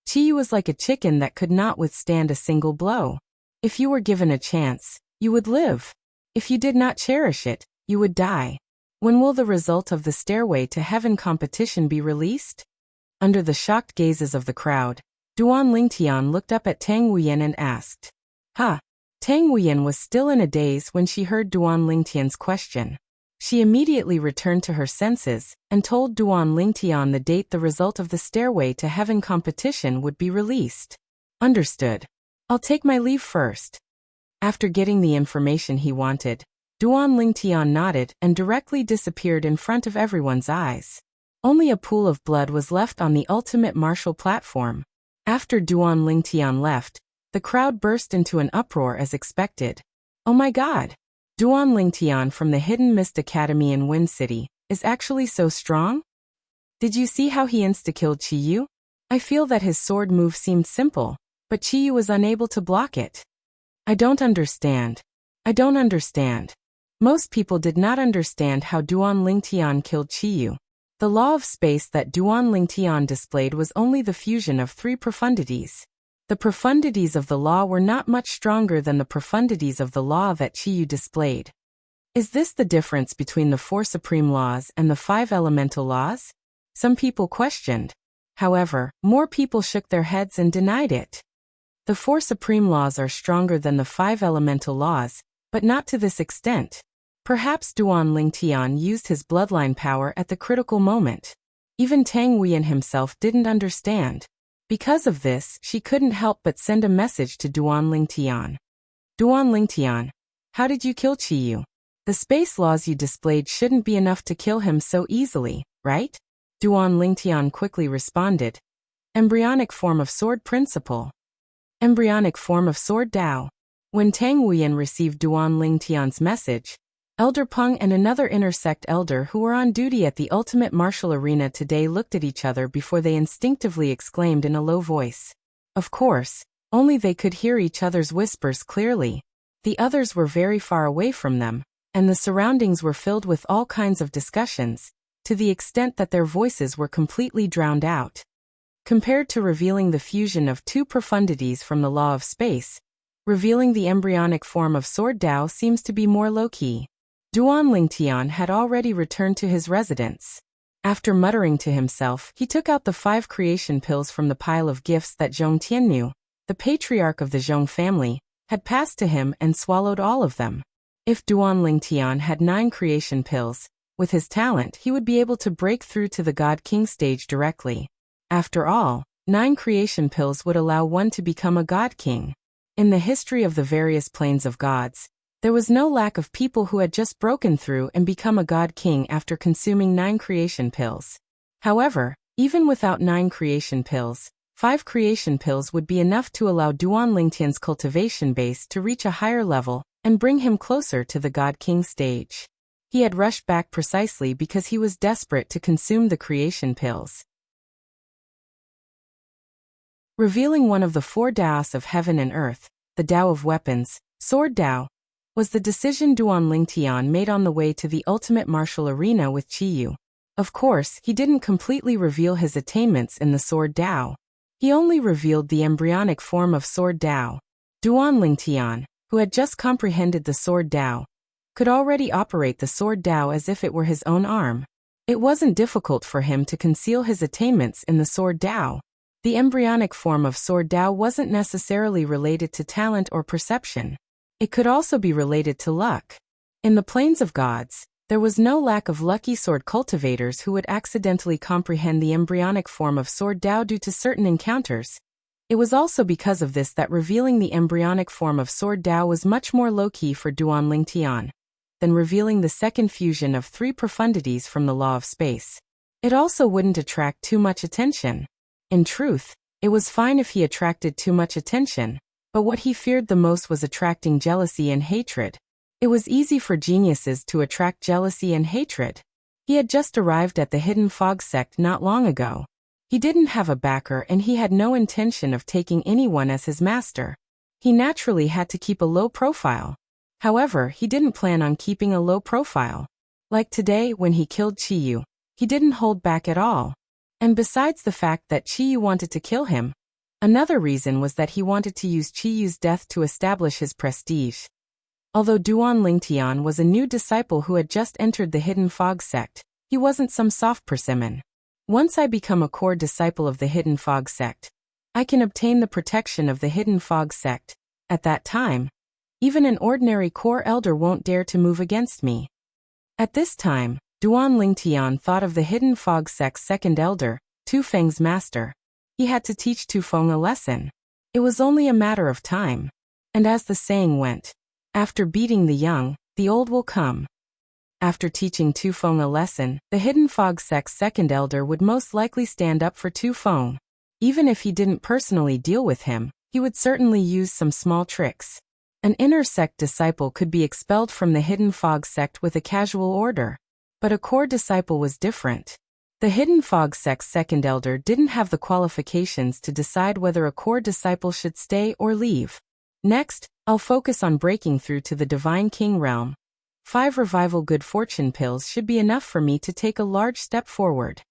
Speaker 1: Qiyu was like a chicken that could not withstand a single blow. If you were given a chance, you would live. If you did not cherish it, you would die. When will the result of the Stairway to Heaven competition be released? Under the shocked gazes of the crowd, Duan Lingtian looked up at Tang Wuyan and asked. Tang Wuyan was still in a daze when she heard Duan Lingtian's question. She immediately returned to her senses, and told Duan Lingtian the date the result of the Stairway to Heaven competition would be released. Understood. I'll take my leave first. After getting the information he wanted, Duan Lingtian nodded and directly disappeared in front of everyone's eyes. Only a pool of blood was left on the ultimate martial platform. After Duan Lingtian left, the crowd burst into an uproar as expected. Oh my god! Duan Lingtian from the Hidden Mist Academy in Wind City is actually so strong? Did you see how he insta-killed Qiyu? I feel that his sword move seemed simple, but Qiyu was unable to block it. I don't understand. Most people did not understand how Duan Lingtian killed Qiyu. The law of space that Duan Lingtian displayed was only the fusion of 3 profundities. The profundities of the law were not much stronger than the profundities of the law that Qiyu displayed. Is this the difference between the 4 supreme laws and the 5 elemental laws? Some people questioned. However, more people shook their heads and denied it. The 4 supreme laws are stronger than the 5 elemental laws, but not to this extent. Perhaps Duan Lingtian used his bloodline power at the critical moment. Even Tang Huiyan himself didn't understand. Because of this, she couldn't help but send a message to Duan Lingtian. Duan Lingtian, how did you kill Qiyu? The space laws you displayed shouldn't be enough to kill him so easily, right? Duan Lingtian quickly responded. Embryonic form of sword principle. Embryonic form of sword Dao. When Tang Huiyan received Duan Lingtian's message, Elder Peng and another intersect elder who were on duty at the ultimate martial arena today looked at each other before they instinctively exclaimed in a low voice. Of course, only they could hear each other's whispers clearly. The others were very far away from them, and the surroundings were filled with all kinds of discussions, to the extent that their voices were completely drowned out. Compared to revealing the fusion of 2 profundities from the law of space, revealing the embryonic form of Sword Dao seems to be more low-key. Duan Lingtian had already returned to his residence. After muttering to himself, he took out the 5 creation pills from the pile of gifts that Zhong Tiannu, the patriarch of the Zhong family, had passed to him and swallowed all of them. If Duan Lingtian had 9 creation pills, with his talent he would be able to break through to the God King stage directly. After all, 9 creation pills would allow one to become a God King. In the history of the various planes of gods, there was no lack of people who had just broken through and become a God King after consuming 9 creation pills. However, even without 9 creation pills, 5 creation pills would be enough to allow Duan Lingtian's cultivation base to reach a higher level and bring him closer to the God King stage. He had rushed back precisely because he was desperate to consume the creation pills. Revealing one of the 4 Daos of heaven and earth, the Dao of weapons, Sword Dao, was the decision Duan Lingtian made on the way to the ultimate martial arena with Qiyu. Of course, he didn't completely reveal his attainments in the Sword Dao. He only revealed the embryonic form of Sword Dao. Duan Lingtian, who had just comprehended the Sword Dao, could already operate the Sword Dao as if it were his own arm. It wasn't difficult for him to conceal his attainments in the Sword Dao. The embryonic form of Sword Dao wasn't necessarily related to talent or perception. It could also be related to luck. In the planes of gods, there was no lack of lucky sword cultivators who would accidentally comprehend the embryonic form of Sword Dao due to certain encounters. It was also because of this that revealing the embryonic form of Sword Dao was much more low-key for Duan Lingtian than revealing the second fusion of 3 profundities from the law of space. It also wouldn't attract too much attention. In truth, it was fine if he attracted too much attention, but what he feared the most was attracting jealousy and hatred. It was easy for geniuses to attract jealousy and hatred. He had just arrived at the Hidden Fog sect not long ago. He didn't have a backer and he had no intention of taking anyone as his master. He naturally had to keep a low profile. However, he didn't plan on keeping a low profile. Like today when he killed Qiyu, he didn't hold back at all. And besides the fact that Qiyu wanted to kill him, another reason was that he wanted to use Qiyu's death to establish his prestige. Although Duan Lingtian was a new disciple who had just entered the Hidden Fog sect, he wasn't some soft persimmon. Once I become a core disciple of the Hidden Fog sect, I can obtain the protection of the Hidden Fog sect. At that time, even an ordinary core elder won't dare to move against me. At this time, Duan Lingtian thought of the Hidden Fog sect's second elder, Tu Feng's master. He had to teach Tu Feng a lesson. It was only a matter of time. And as the saying went, after beating the young, the old will come. After teaching Tu Feng a lesson, the Hidden Fog sect's second elder would most likely stand up for Tu Feng. Even if he didn't personally deal with him, he would certainly use some small tricks. An inner sect disciple could be expelled from the Hidden Fog sect with a casual order. But a core disciple was different. The Hidden Fog sect's second elder didn't have the qualifications to decide whether a core disciple should stay or leave. Next, I'll focus on breaking through to the Divine King realm. 5 revival good fortune pills should be enough for me to take a large step forward.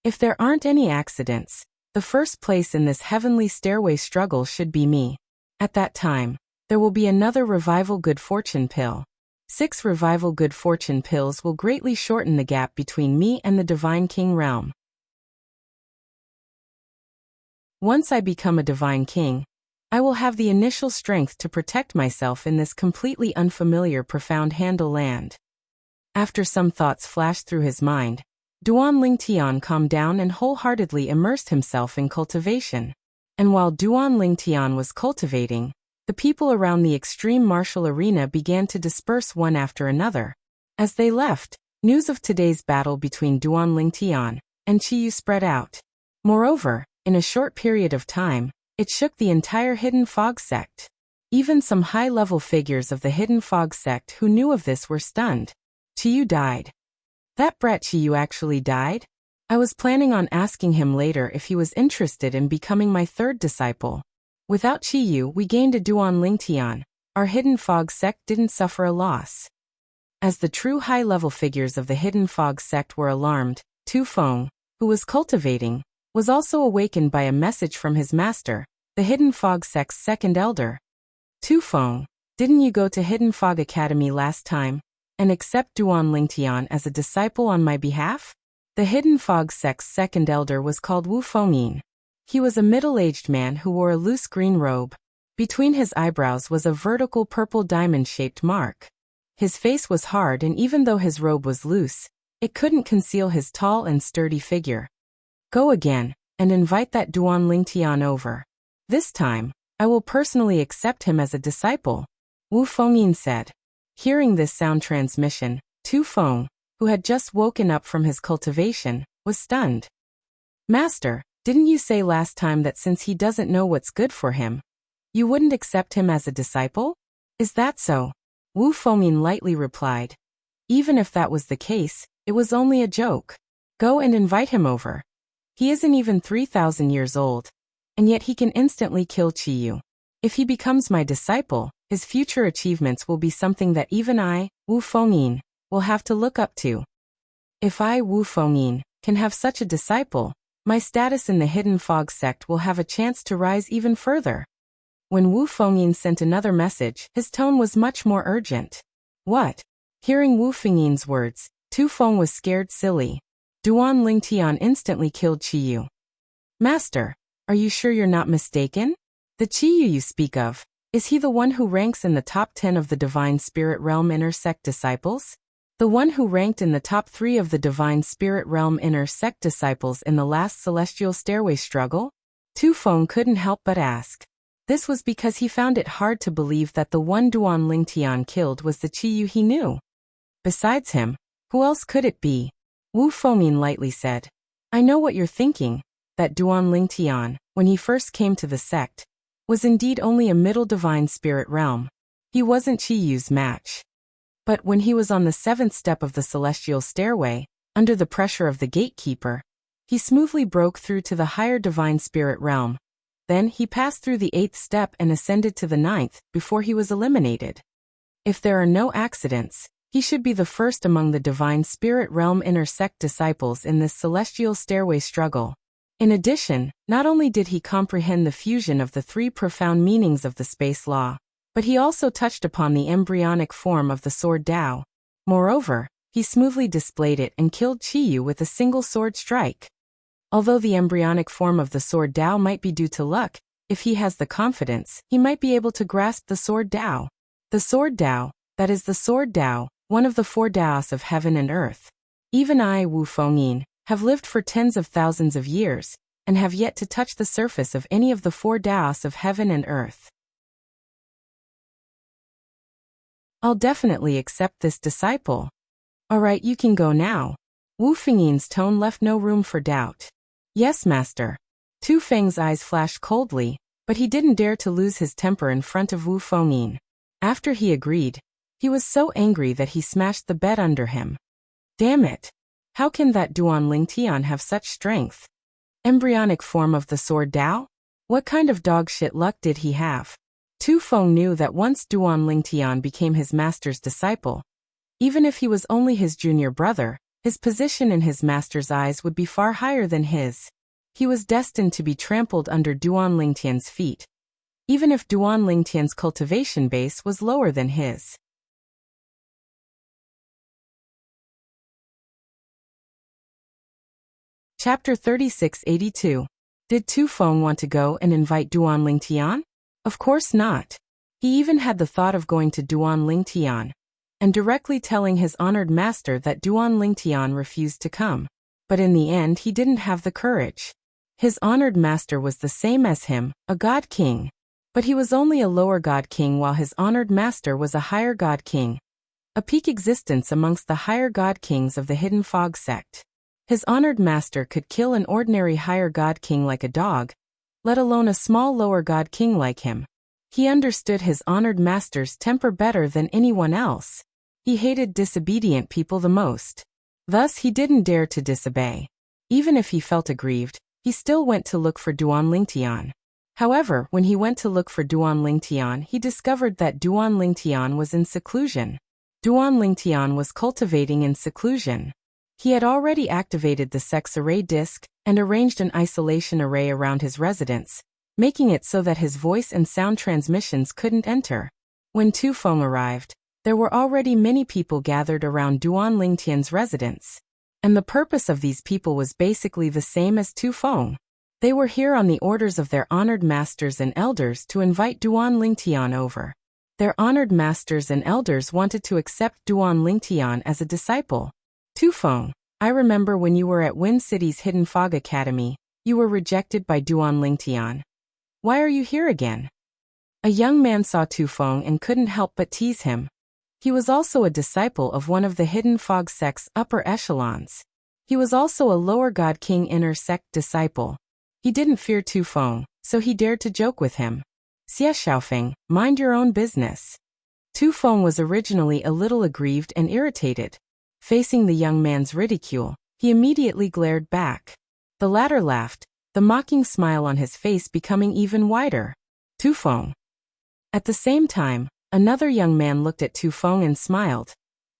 Speaker 1: If there aren't any accidents, the first place in this heavenly stairway struggle should be me. At that time, there will be another revival good fortune pill. 6 revival good fortune pills will greatly shorten the gap between me and the Divine King realm. Once I become a Divine King, I will have the initial strength to protect myself in this completely unfamiliar profound handle land. After some thoughts flashed through his mind, Duan Lingtian calmed down and wholeheartedly immersed himself in cultivation. And while Duan Lingtian was cultivating, the people around the extreme martial arena began to disperse one after another. As they left, news of today's battle between Duan Lingtian and Qiyu spread out. Moreover, in a short period of time, it shook the entire Hidden Fog sect. Even some high-level figures of the Hidden Fog sect who knew of this were stunned. Qiyu died. That brat Qiyu actually died? I was planning on asking him later if he was interested in becoming my third disciple. Without Qiyu, we gained a Duan Lingtian. Our Hidden Fog sect didn't suffer a loss. As the true high-level figures of the Hidden Fog sect were alarmed, Tu Feng, who was cultivating, was also awakened by a message from his master, the Hidden Fog sect's second elder. Tu Feng, didn't you go to Hidden Fog Academy last time and accept Duan Lingtian as a disciple on my behalf? The Hidden Fog sect's second elder was called Wu Fengyin. He was a middle-aged man who wore a loose green robe. Between his eyebrows was a vertical purple diamond-shaped mark. His face was hard, and even though his robe was loose, it couldn't conceal his tall and sturdy figure. Go again, and invite that Duan Lingtian over. This time, I will personally accept him as a disciple, Wu Fengyin said. Hearing this sound transmission, Tu Feng, who had just woken up from his cultivation, was stunned. Master, didn't you say last time that since he doesn't know what's good for him, you wouldn't accept him as a disciple? Is that so? Wu Fengyin lightly replied. Even if that was the case, it was only a joke. Go and invite him over. He isn't even 3,000 years old, and yet he can instantly kill Qiyu. If he becomes my disciple, his future achievements will be something that even I, Wu Fengyin, will have to look up to. If I, Wu Fengyin, can have such a disciple, my status in the Hidden Fog sect will have a chance to rise even further. When Wu Fengyin sent another message, his tone was much more urgent. What? Hearing Wu Fengyin's words, Tu Feng was scared silly. Duan Lingtian instantly killed Qiyu. Master, are you sure you're not mistaken? The Qiyu you speak of, is he the one who ranks in the top 10 of the Divine Spirit Realm Inner Sect disciples? The one who ranked in the top 3 of the Divine Spirit Realm Inner Sect disciples in the last Celestial Stairway struggle? Tu Feng couldn't help but ask. This was because he found it hard to believe that the one Duan Lingtian killed was the Qiyu he knew. Besides him, who else could it be? Wu Fengyin lightly said. I know what you're thinking, that Duan Lingtian, when he first came to the sect, was indeed only a middle divine spirit realm. He wasn't Qiyu's match. But when he was on the 7th step of the celestial stairway, under the pressure of the gatekeeper, he smoothly broke through to the higher divine spirit realm. Then he passed through the 8th step and ascended to the 9th before he was eliminated. If there are no accidents, he should be the first among the Divine Spirit Realm Inner Sect disciples in this celestial stairway struggle. In addition, not only did he comprehend the fusion of the 3 profound meanings of the space law, but he also touched upon the embryonic form of the sword Tao. Moreover, he smoothly displayed it and killed Qiyu with a single sword strike. Although the embryonic form of the sword Tao might be due to luck, if he has the confidence, he might be able to grasp the sword Tao. The sword Tao, that is the sword Tao, one of the 4 Taos of heaven and earth. Even I, Wu Fengyin, have lived for tens of thousands of years, and have yet to touch the surface of any of the 4 Taos of heaven and earth. I'll definitely accept this disciple. Alright, you can go now. Wu Fengyin's tone left no room for doubt. Yes, master. Tu Feng's eyes flashed coldly, but he didn't dare to lose his temper in front of Wu Fengyin. After he agreed, he was so angry that he smashed the bed under him. Damn it! How can that Duan Lingtian have such strength? Embryonic form of the sword Tao? What kind of dogshit luck did he have? Tu Feng knew that once Duan Lingtian became his master's disciple, even if he was only his junior brother, his position in his master's eyes would be far higher than his. He was destined to be trampled under Duan Lingtian's feet, even if Duan Lingtian's cultivation base was lower than his. Chapter 3682. Did Tu Feng want to go and invite Duan Lingtian? Of course not. He even had the thought of going to Duan Lingtian and directly telling his honored master that Duan Lingtian refused to come. But in the end he didn't have the courage. His honored master was the same as him, a god king. But he was only a lower god king while his honored master was a higher god king, a peak existence amongst the higher god kings of the Hidden Fog sect. His honored master could kill an ordinary higher god king like a dog, let alone a small lower god king like him. He understood his honored master's temper better than anyone else. He hated disobedient people the most. Thus he didn't dare to disobey. Even if he felt aggrieved, he still went to look for Duan Lingtian. However, when he went to look for Duan Lingtian, he discovered that Duan Lingtian was in seclusion. Duan Lingtian was cultivating in seclusion. He had already activated the sex array disc and arranged an isolation array around his residence, making it so that his voice and sound transmissions couldn't enter. When Tu Feng arrived, there were already many people gathered around Duan Lingtian's residence. And the purpose of these people was basically the same as Tu Feng. They were here on the orders of their honored masters and elders to invite Duan Lingtian over. Their honored masters and elders wanted to accept Duan Lingtian as a disciple. Tu Feng, I remember when you were at Wind City's Hidden Fog Academy, you were rejected by Duan Lingtian. Why are you here again? A young man saw Tu Feng and couldn't help but tease him. He was also a disciple of one of the Hidden Fog sect's upper echelons. He was also a lower god king inner sect disciple. He didn't fear Tu Feng, so he dared to joke with him. Xie Xiaofeng, mind your own business. Tu Feng was originally a little aggrieved and irritated. Facing the young man's ridicule, he immediately glared back. The latter laughed, the mocking smile on his face becoming even wider. Tu Feng. At the same time, another young man looked at Tu Feng and smiled.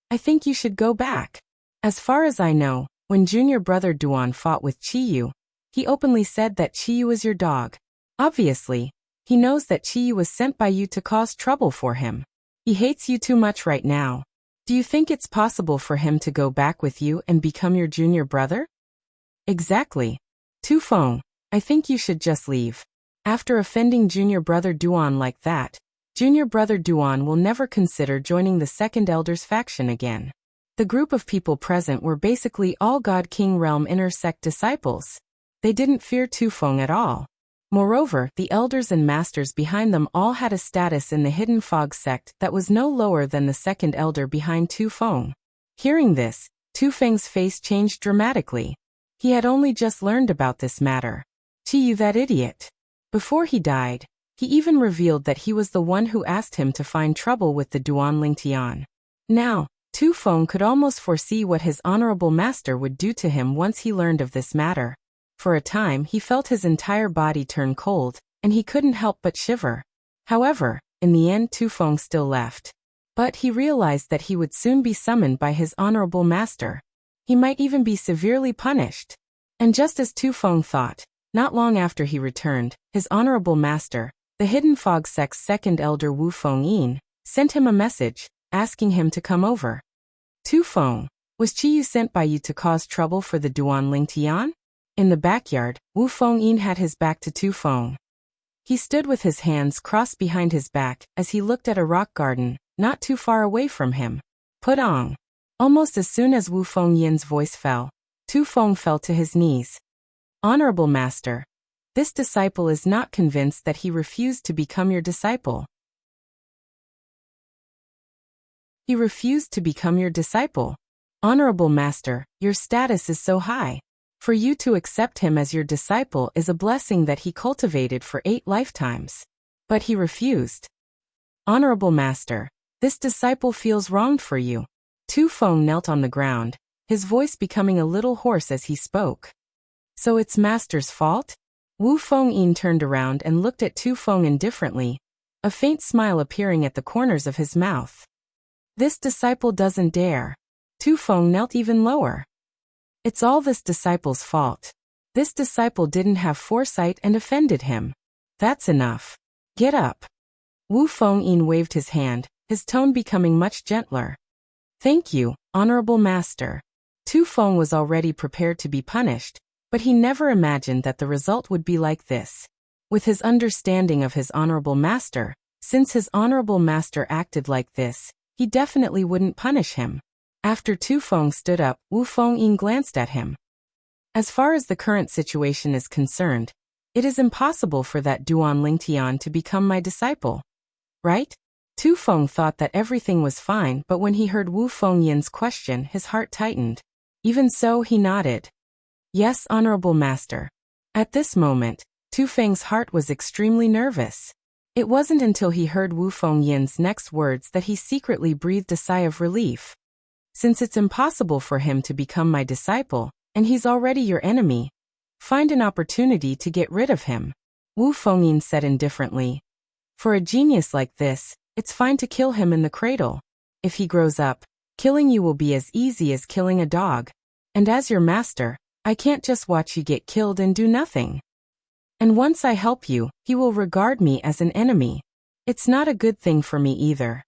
Speaker 1: I think you should go back. As far as I know, when junior brother Duan fought with Qiyu, he openly said that Qiyu is your dog. Obviously, he knows that Qiyu was sent by you to cause trouble for him. He hates you too much right now. Do you think it's possible for him to go back with you and become your junior brother? Exactly. Tu Feng, I think you should just leave. After offending junior brother Duan like that, junior brother Duan will never consider joining the second elder's faction again. The group of people present were basically all God King Realm inner sect disciples. They didn't fear Tu Feng at all. Moreover, the elders and masters behind them all had a status in the Hidden Fog sect that was no lower than the second elder behind Tu Feng. Hearing this, Tu Feng's face changed dramatically. He had only just learned about this matter. Qiyu, that idiot. Before he died, he even revealed that he was the one who asked him to find trouble with the Duan Lingtian. Now, Tu Feng could almost foresee what his honorable master would do to him once he learned of this matter. For a time he felt his entire body turn cold, and he couldn't help but shiver. However, in the end Tu Feng still left. But he realized that he would soon be summoned by his honorable master. He might even be severely punished. And just as Tu Feng thought, not long after he returned, his honorable master, the Hidden Fog sect's second elder Wu Fengyin, sent him a message, asking him to come over. Tu Feng, was Qiyu sent by you to cause trouble for the Duan Lingtian? In the backyard, Wu Fengyin had his back to Tu Feng. He stood with his hands crossed behind his back as he looked at a rock garden, not too far away from him. Put on. Almost as soon as Wu Fengyin's voice fell, Tu Feng fell to his knees. Honorable Master, this disciple is not convinced that he refused to become your disciple. He refused to become your disciple. Honorable Master, your status is so high. For you to accept him as your disciple is a blessing that he cultivated for 8 lifetimes. But he refused. Honorable Master, this disciple feels wronged for you. Tu Feng knelt on the ground, his voice becoming a little hoarse as he spoke. So it's Master's fault? Wu Fengyin turned around and looked at Tu Feng indifferently, a faint smile appearing at the corners of his mouth. This disciple doesn't dare. Tu Feng knelt even lower. It's all this disciple's fault. This disciple didn't have foresight and offended him. That's enough. Get up. Wu Fengyin waved his hand, his tone becoming much gentler. Thank you, Honorable Master. Tu Feng was already prepared to be punished, but he never imagined that the result would be like this. With his understanding of his honorable master, since his honorable master acted like this, he definitely wouldn't punish him. After Tu Feng stood up, Wu Fengyin glanced at him. As far as the current situation is concerned, it is impossible for that Duan Lingtian to become my disciple. Right? Tu Feng thought that everything was fine, but when he heard Wu Fengyin's question, his heart tightened. Even so, he nodded. Yes, honorable master. At this moment, Tu Feng's heart was extremely nervous. It wasn't until he heard Wu Fengyin's next words that he secretly breathed a sigh of relief. Since it's impossible for him to become my disciple, and he's already your enemy, find an opportunity to get rid of him, Wu Fengyin said indifferently. For a genius like this, it's fine to kill him in the cradle. If he grows up, killing you will be as easy as killing a dog. And as your master, I can't just watch you get killed and do nothing. And once I help you, he will regard me as an enemy. It's not a good thing for me either.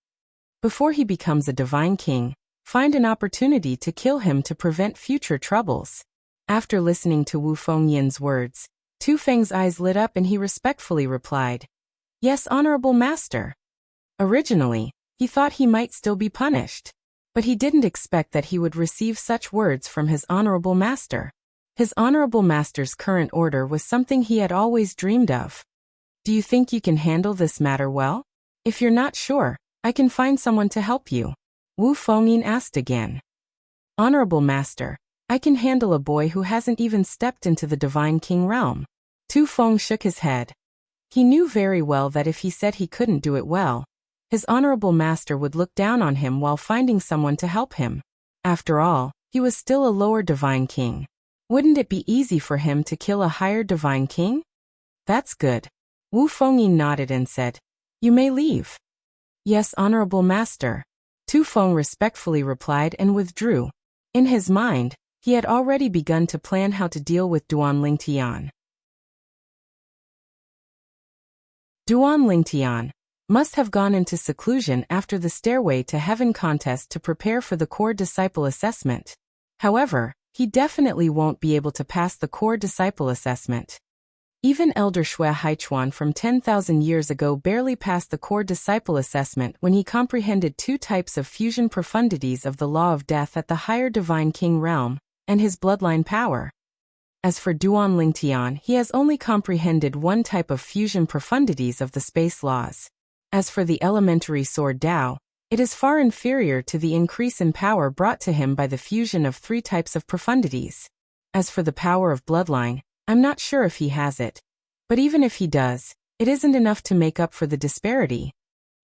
Speaker 1: Before he becomes a divine king, find an opportunity to kill him to prevent future troubles. After listening to Wu Fengyin's words, Tu Feng's eyes lit up and he respectfully replied, Yes, honorable master. Originally, he thought he might still be punished, but he didn't expect that he would receive such words from his honorable master. His honorable master's current order was something he had always dreamed of. Do you think you can handle this matter well? If you're not sure, I can find someone to help you. Wu Fengyin asked again. Honorable master, I can handle a boy who hasn't even stepped into the divine king realm. Tu Feng shook his head. He knew very well that if he said he couldn't do it well, his honorable master would look down on him while finding someone to help him. After all, he was still a lower divine king. Wouldn't it be easy for him to kill a higher divine king? That's good. Wu Fengyin nodded and said, You may leave. Yes, honorable master. Tu Feng respectfully replied and withdrew. In his mind, he had already begun to plan how to deal with Duan Lingtian. Duan Lingtian must have gone into seclusion after the Stairway to Heaven contest to prepare for the core disciple assessment. However, he definitely won't be able to pass the core disciple assessment. Even Elder Shui Haichuan from 10,000 years ago barely passed the core disciple assessment when he comprehended two types of fusion profundities of the law of death at the higher divine king realm, and his bloodline power. As for Duan Lingtian, he has only comprehended one type of fusion profundities of the space laws. As for the elementary sword Dao, it is far inferior to the increase in power brought to him by the fusion of three types of profundities. As for the power of bloodline, I'm not sure if he has it. But even if he does, it isn't enough to make up for the disparity.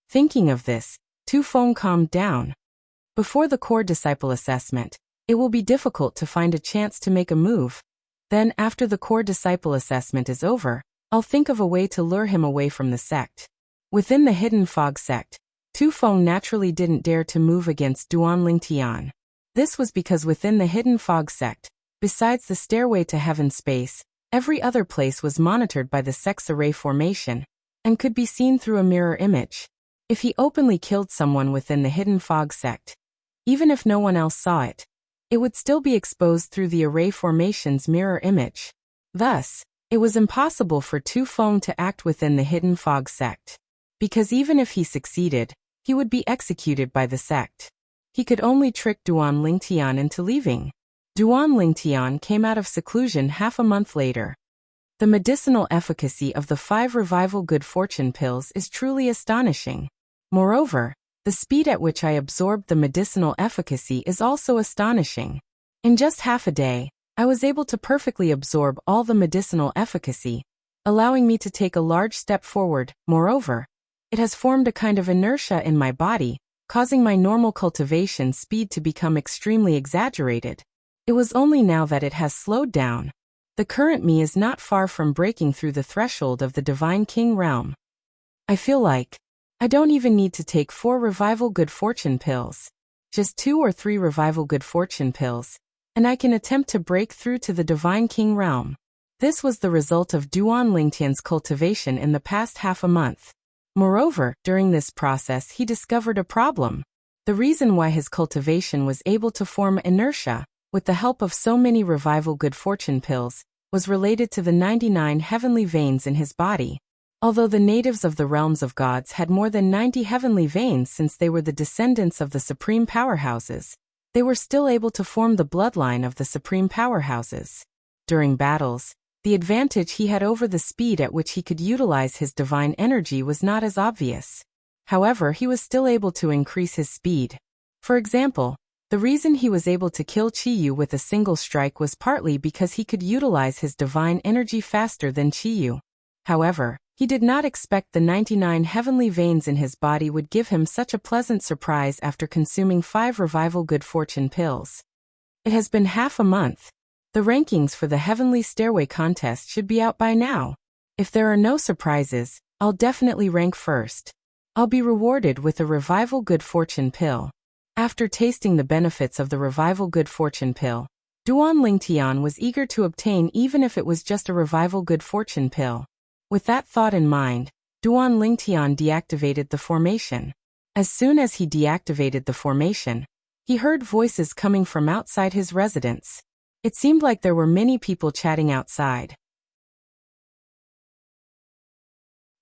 Speaker 1: Thinking of this, Tu Feng calmed down. Before the core disciple assessment, it will be difficult to find a chance to make a move. Then, after the core disciple assessment is over, I'll think of a way to lure him away from the sect. Within the Hidden Fog sect, Tu Feng naturally didn't dare to move against Duan Lingtian. This was because within the Hidden Fog sect, besides the Stairway to Heaven space, every other place was monitored by the sect's array formation, and could be seen through a mirror image. If he openly killed someone within the Hidden Fog sect, even if no one else saw it, it would still be exposed through the array formation's mirror image. Thus, it was impossible for Tu Feng to act within the Hidden Fog sect. Because even if he succeeded, he would be executed by the sect. He could only trick Duan Lingtian into leaving. Duan Lingtian came out of seclusion half a month later. The medicinal efficacy of the 5 revival good fortune pills is truly astonishing. Moreover, the speed at which I absorbed the medicinal efficacy is also astonishing. In just half a day, I was able to perfectly absorb all the medicinal efficacy, allowing me to take a large step forward. Moreover, it has formed a kind of inertia in my body, causing my normal cultivation speed to become extremely exaggerated. It was only now that it has slowed down. The current me is not far from breaking through the threshold of the Divine King realm. I feel like I don't even need to take 4 revival good fortune pills. Just 2 or 3 revival good fortune pills, and I can attempt to break through to the Divine King realm. This was the result of Duan Lingtian's cultivation in the past half a month. Moreover, during this process he discovered a problem. The reason why his cultivation was able to form inertia, with the help of so many revival good fortune pills, was related to the 99 heavenly veins in his body. Although the natives of the realms of gods had more than 90 heavenly veins since they were the descendants of the supreme powerhouses, they were still able to form the bloodline of the supreme powerhouses. During battles, the advantage he had over the speed at which he could utilize his divine energy was not as obvious. However, he was still able to increase his speed. For example, the reason he was able to kill Chiyu with a single strike was partly because he could utilize his divine energy faster than Chiyu. However, he did not expect the 99 heavenly veins in his body would give him such a pleasant surprise after consuming 5 revival good fortune pills. It has been half a month. The rankings for the Heavenly Stairway contest should be out by now. If there are no surprises, I'll definitely rank first. I'll be rewarded with a revival good fortune pill. After tasting the benefits of the revival good fortune pill, Duan Lingtian was eager to obtain even if it was just a revival good fortune pill. With that thought in mind, Duan Lingtian deactivated the formation. As soon as he deactivated the formation, he heard voices coming from outside his residence. It seemed like there were many people chatting outside.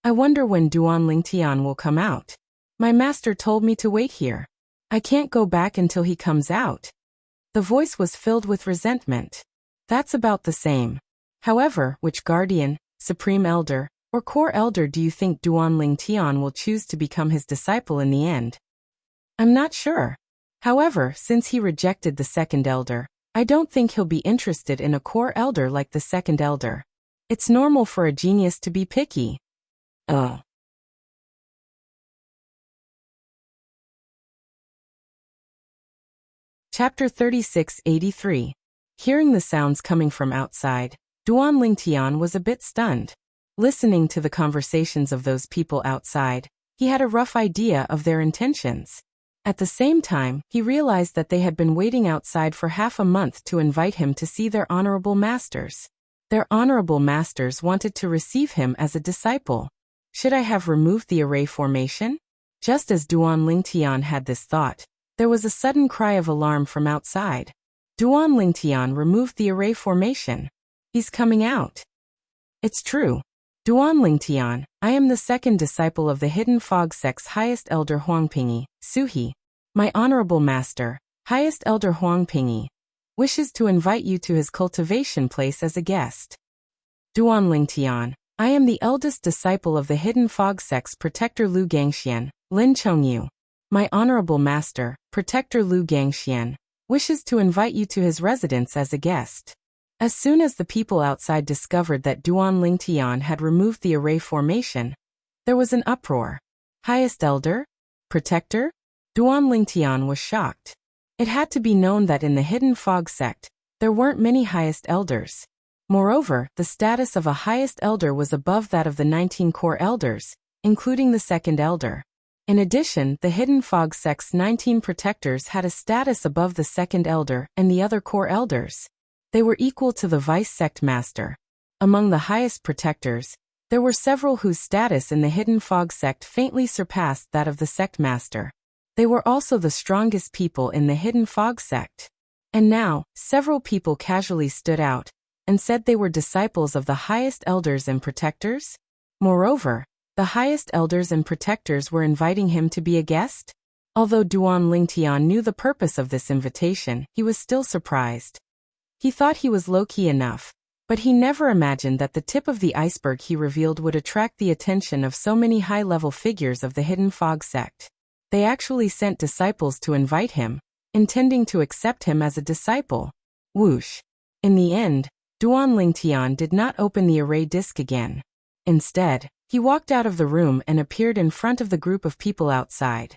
Speaker 1: I wonder when Duan Lingtian will come out. My master told me to wait here. I can't go back until he comes out. The voice was filled with resentment. That's about the same. However, which guardian, supreme elder, or core elder do you think Duan Lingtian will choose to become his disciple in the end? I'm not sure. However, since he rejected the second elder, I don't think he'll be interested in a core elder like the second elder. It's normal for a genius to be picky. Chapter 3683. Hearing the sounds coming from outside, Duan Lingtian was a bit stunned. Listening to the conversations of those people outside, he had a rough idea of their intentions. At the same time, he realized that they had been waiting outside for half a month to invite him to see their honorable masters. Their honorable masters wanted to receive him as a disciple. Should I have removed the array formation? Just as Duan Lingtian had this thought, there was a sudden cry of alarm from outside. Duan Lingtian removed the array formation. He's coming out. It's true. Duan Lingtian, I am the second disciple of the Hidden Fog Sect's highest elder Huangpingi, Suhi. My honorable master, highest elder Huangpingi, wishes to invite you to his cultivation place as a guest. Duan Lingtian, I am the eldest disciple of the Hidden Fog Sect's protector Lu Gangxian, Lin Chongyu. My honorable master, protector Lu Gangxian, wishes to invite you to his residence as a guest. As soon as the people outside discovered that Duan Lingtian had removed the array formation, there was an uproar. Highest elder? Protector? Duan Lingtian was shocked. It had to be known that in the Hidden Fog Sect, there weren't many highest elders. Moreover, the status of a highest elder was above that of the 19 core elders, including the second elder. In addition, the Hidden Fog Sect's 19 protectors had a status above the second elder and the other core elders. They were equal to the vice sect master. Among the highest protectors, there were several whose status in the Hidden Fog Sect faintly surpassed that of the sect master. They were also the strongest people in the Hidden Fog Sect. And now, several people casually stood out and said they were disciples of the highest elders and protectors. Moreover, the highest elders and protectors were inviting him to be a guest. Although Duan Lingtian knew the purpose of this invitation, he was still surprised. He thought he was low-key enough, but he never imagined that the tip of the iceberg he revealed would attract the attention of so many high-level figures of the Hidden Fog Sect. They actually sent disciples to invite him, intending to accept him as a disciple. Whoosh. In the end, Duan Lingtian did not open the array disk again. Instead, he walked out of the room and appeared in front of the group of people outside.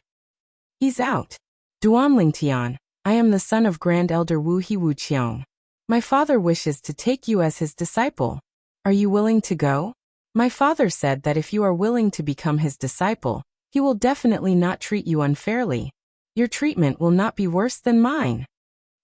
Speaker 1: He's out. Duan Lingtian, I am the son of Grand Elder Wu He Wuqiang. My father wishes to take you as his disciple. Are you willing to go? My father said that if you are willing to become his disciple, he will definitely not treat you unfairly. Your treatment will not be worse than mine.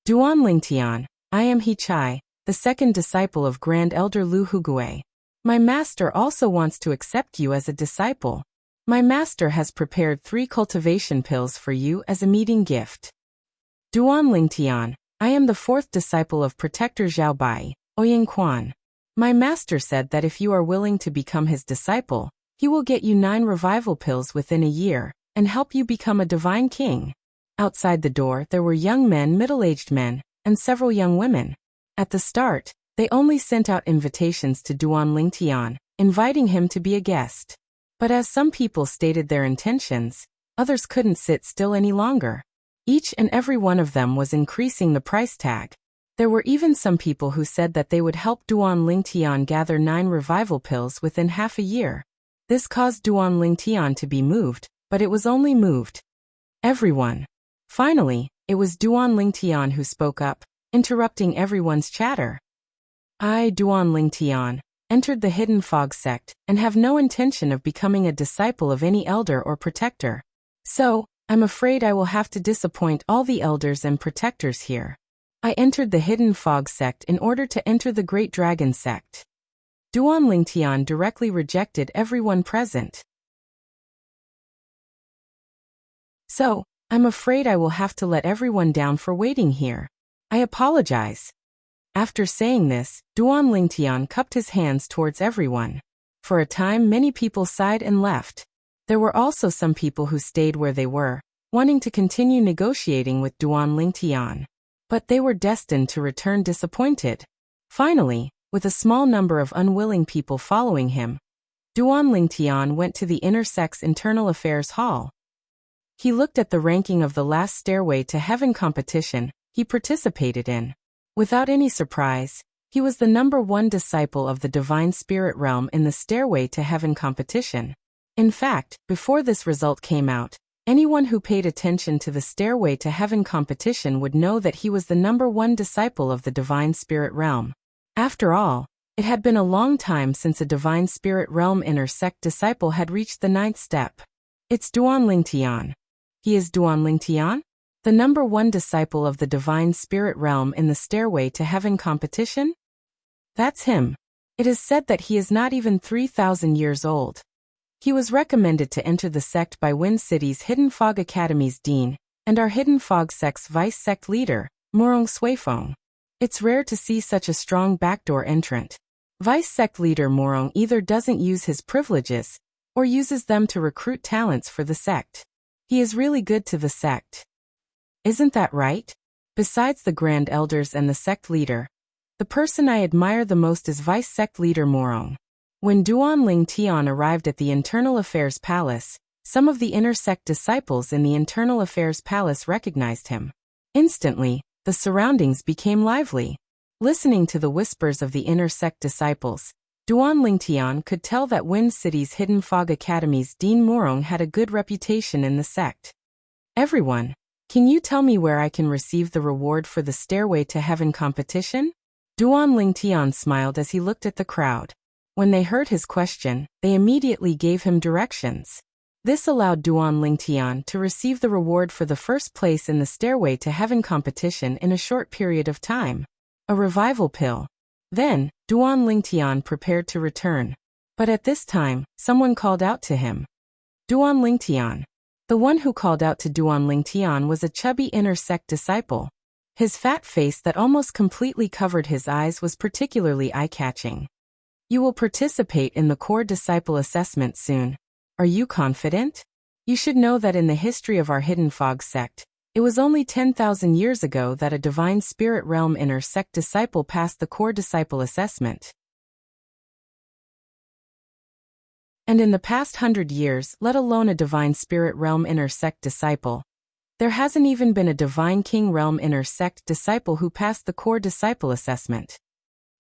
Speaker 1: Duan Lingtian, I am He Chai, the second disciple of Grand Elder Lu Hugui. My master also wants to accept you as a disciple. My master has prepared 3 cultivation pills for you as a meeting gift. Duan Lingtian, I am the 4th disciple of Protector Zhao Bai, Ouyang Quan. My master said that if you are willing to become his disciple, he will get you 9 revival pills within a year and help you become a divine king. Outside the door there were young men, middle-aged men, and several young women. At the start, they only sent out invitations to Duan Lingtian, inviting him to be a guest. But as some people stated their intentions, others couldn't sit still any longer. Each and every one of them was increasing the price tag. There were even some people who said that they would help Duan Lingtian gather 9 revival pills within half a year. This caused Duan Lingtian to be moved, but it was only moved everyone. Finally, it was Duan Lingtian who spoke up, interrupting everyone's chatter. I, Duan Lingtian, entered the Hidden Fog sect and have no intention of becoming a disciple of any elder or protector. So, I'm afraid I will have to disappoint all the elders and protectors here. I entered the Hidden Fog sect in order to enter the Great Dragon sect. Duan Lingtian directly rejected everyone present. So, I'm afraid I will have to let everyone down for waiting here. I apologize. After saying this, Duan Lingtian cupped his hands towards everyone. For a time many people sighed and left. There were also some people who stayed where they were, wanting to continue negotiating with Duan Lingtian. But they were destined to return disappointed. Finally, with a small number of unwilling people following him, Duan Lingtian went to the inner sect's internal affairs hall. He looked at the ranking of the last Stairway to Heaven competition he participated in. Without any surprise, he was the number 1 disciple of the Divine Spirit Realm in the Stairway to Heaven competition. In fact, before this result came out, anyone who paid attention to the Stairway to Heaven competition would know that he was the number 1 disciple of the Divine Spirit Realm. After all, it had been a long time since a Divine Spirit Realm inner sect disciple had reached the 9th step. It's Duan Lingtian. He is Duan Lingtian, the number 1 disciple of the Divine Spirit Realm in the Stairway to Heaven competition? That's him. It is said that he is not even 3,000 years old. He was recommended to enter the sect by Wind City's Hidden Fog Academy's dean, and our Hidden Fog sect's vice sect leader, Murong Suifeng. It's rare to see such a strong backdoor entrant. Vice sect leader Murong either doesn't use his privileges, or uses them to recruit talents for the sect. He is really good to the sect. Isn't that right? Besides the Grand Elders and the sect leader, the person I admire the most is vice sect leader Murong. When Duan Lingtian arrived at the Internal Affairs Palace, some of the inner sect disciples in the Internal Affairs Palace recognized him. Instantly, the surroundings became lively. Listening to the whispers of the inner sect disciples, Duan Lingtian could tell that Wind City's Hidden Fog Academy's Dean Murong had a good reputation in the sect. Everyone, can you tell me where I can receive the reward for the Stairway to Heaven competition? Duan Lingtian smiled as he looked at the crowd. When they heard his question, they immediately gave him directions. This allowed Duan Lingtian to receive the reward for the first place in the Stairway to Heaven competition in a short period of time. A revival pill. Then, Duan Lingtian prepared to return. But at this time, someone called out to him. Duan Lingtian. The one who called out to Duan Lingtian was a chubby inner sect disciple. His fat face that almost completely covered his eyes was particularly eye-catching. You will participate in the core disciple assessment soon. Are you confident? You should know that in the history of our Hidden Fog sect, it was only 10,000 years ago that a Divine Spirit Realm inner sect disciple passed the core disciple assessment. And in the past 100 years, let alone a Divine Spirit Realm inner sect disciple, there hasn't even been a Divine King Realm inner sect disciple who passed the core disciple assessment.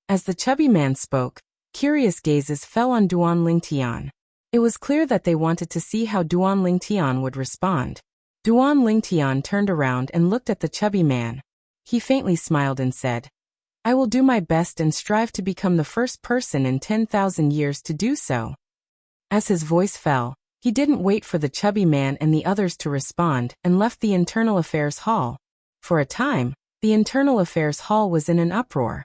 Speaker 1: As the chubby man spoke, curious gazes fell on Duan Lingtian. It was clear that they wanted to see how Duan Lingtian would respond. Duan Lingtian turned around and looked at the chubby man. He faintly smiled and said, I will do my best and strive to become the first person in 10,000 years to do so. As his voice fell, he didn't wait for the chubby man and the others to respond and left the Internal Affairs Hall. For a time, the Internal Affairs Hall was in an uproar.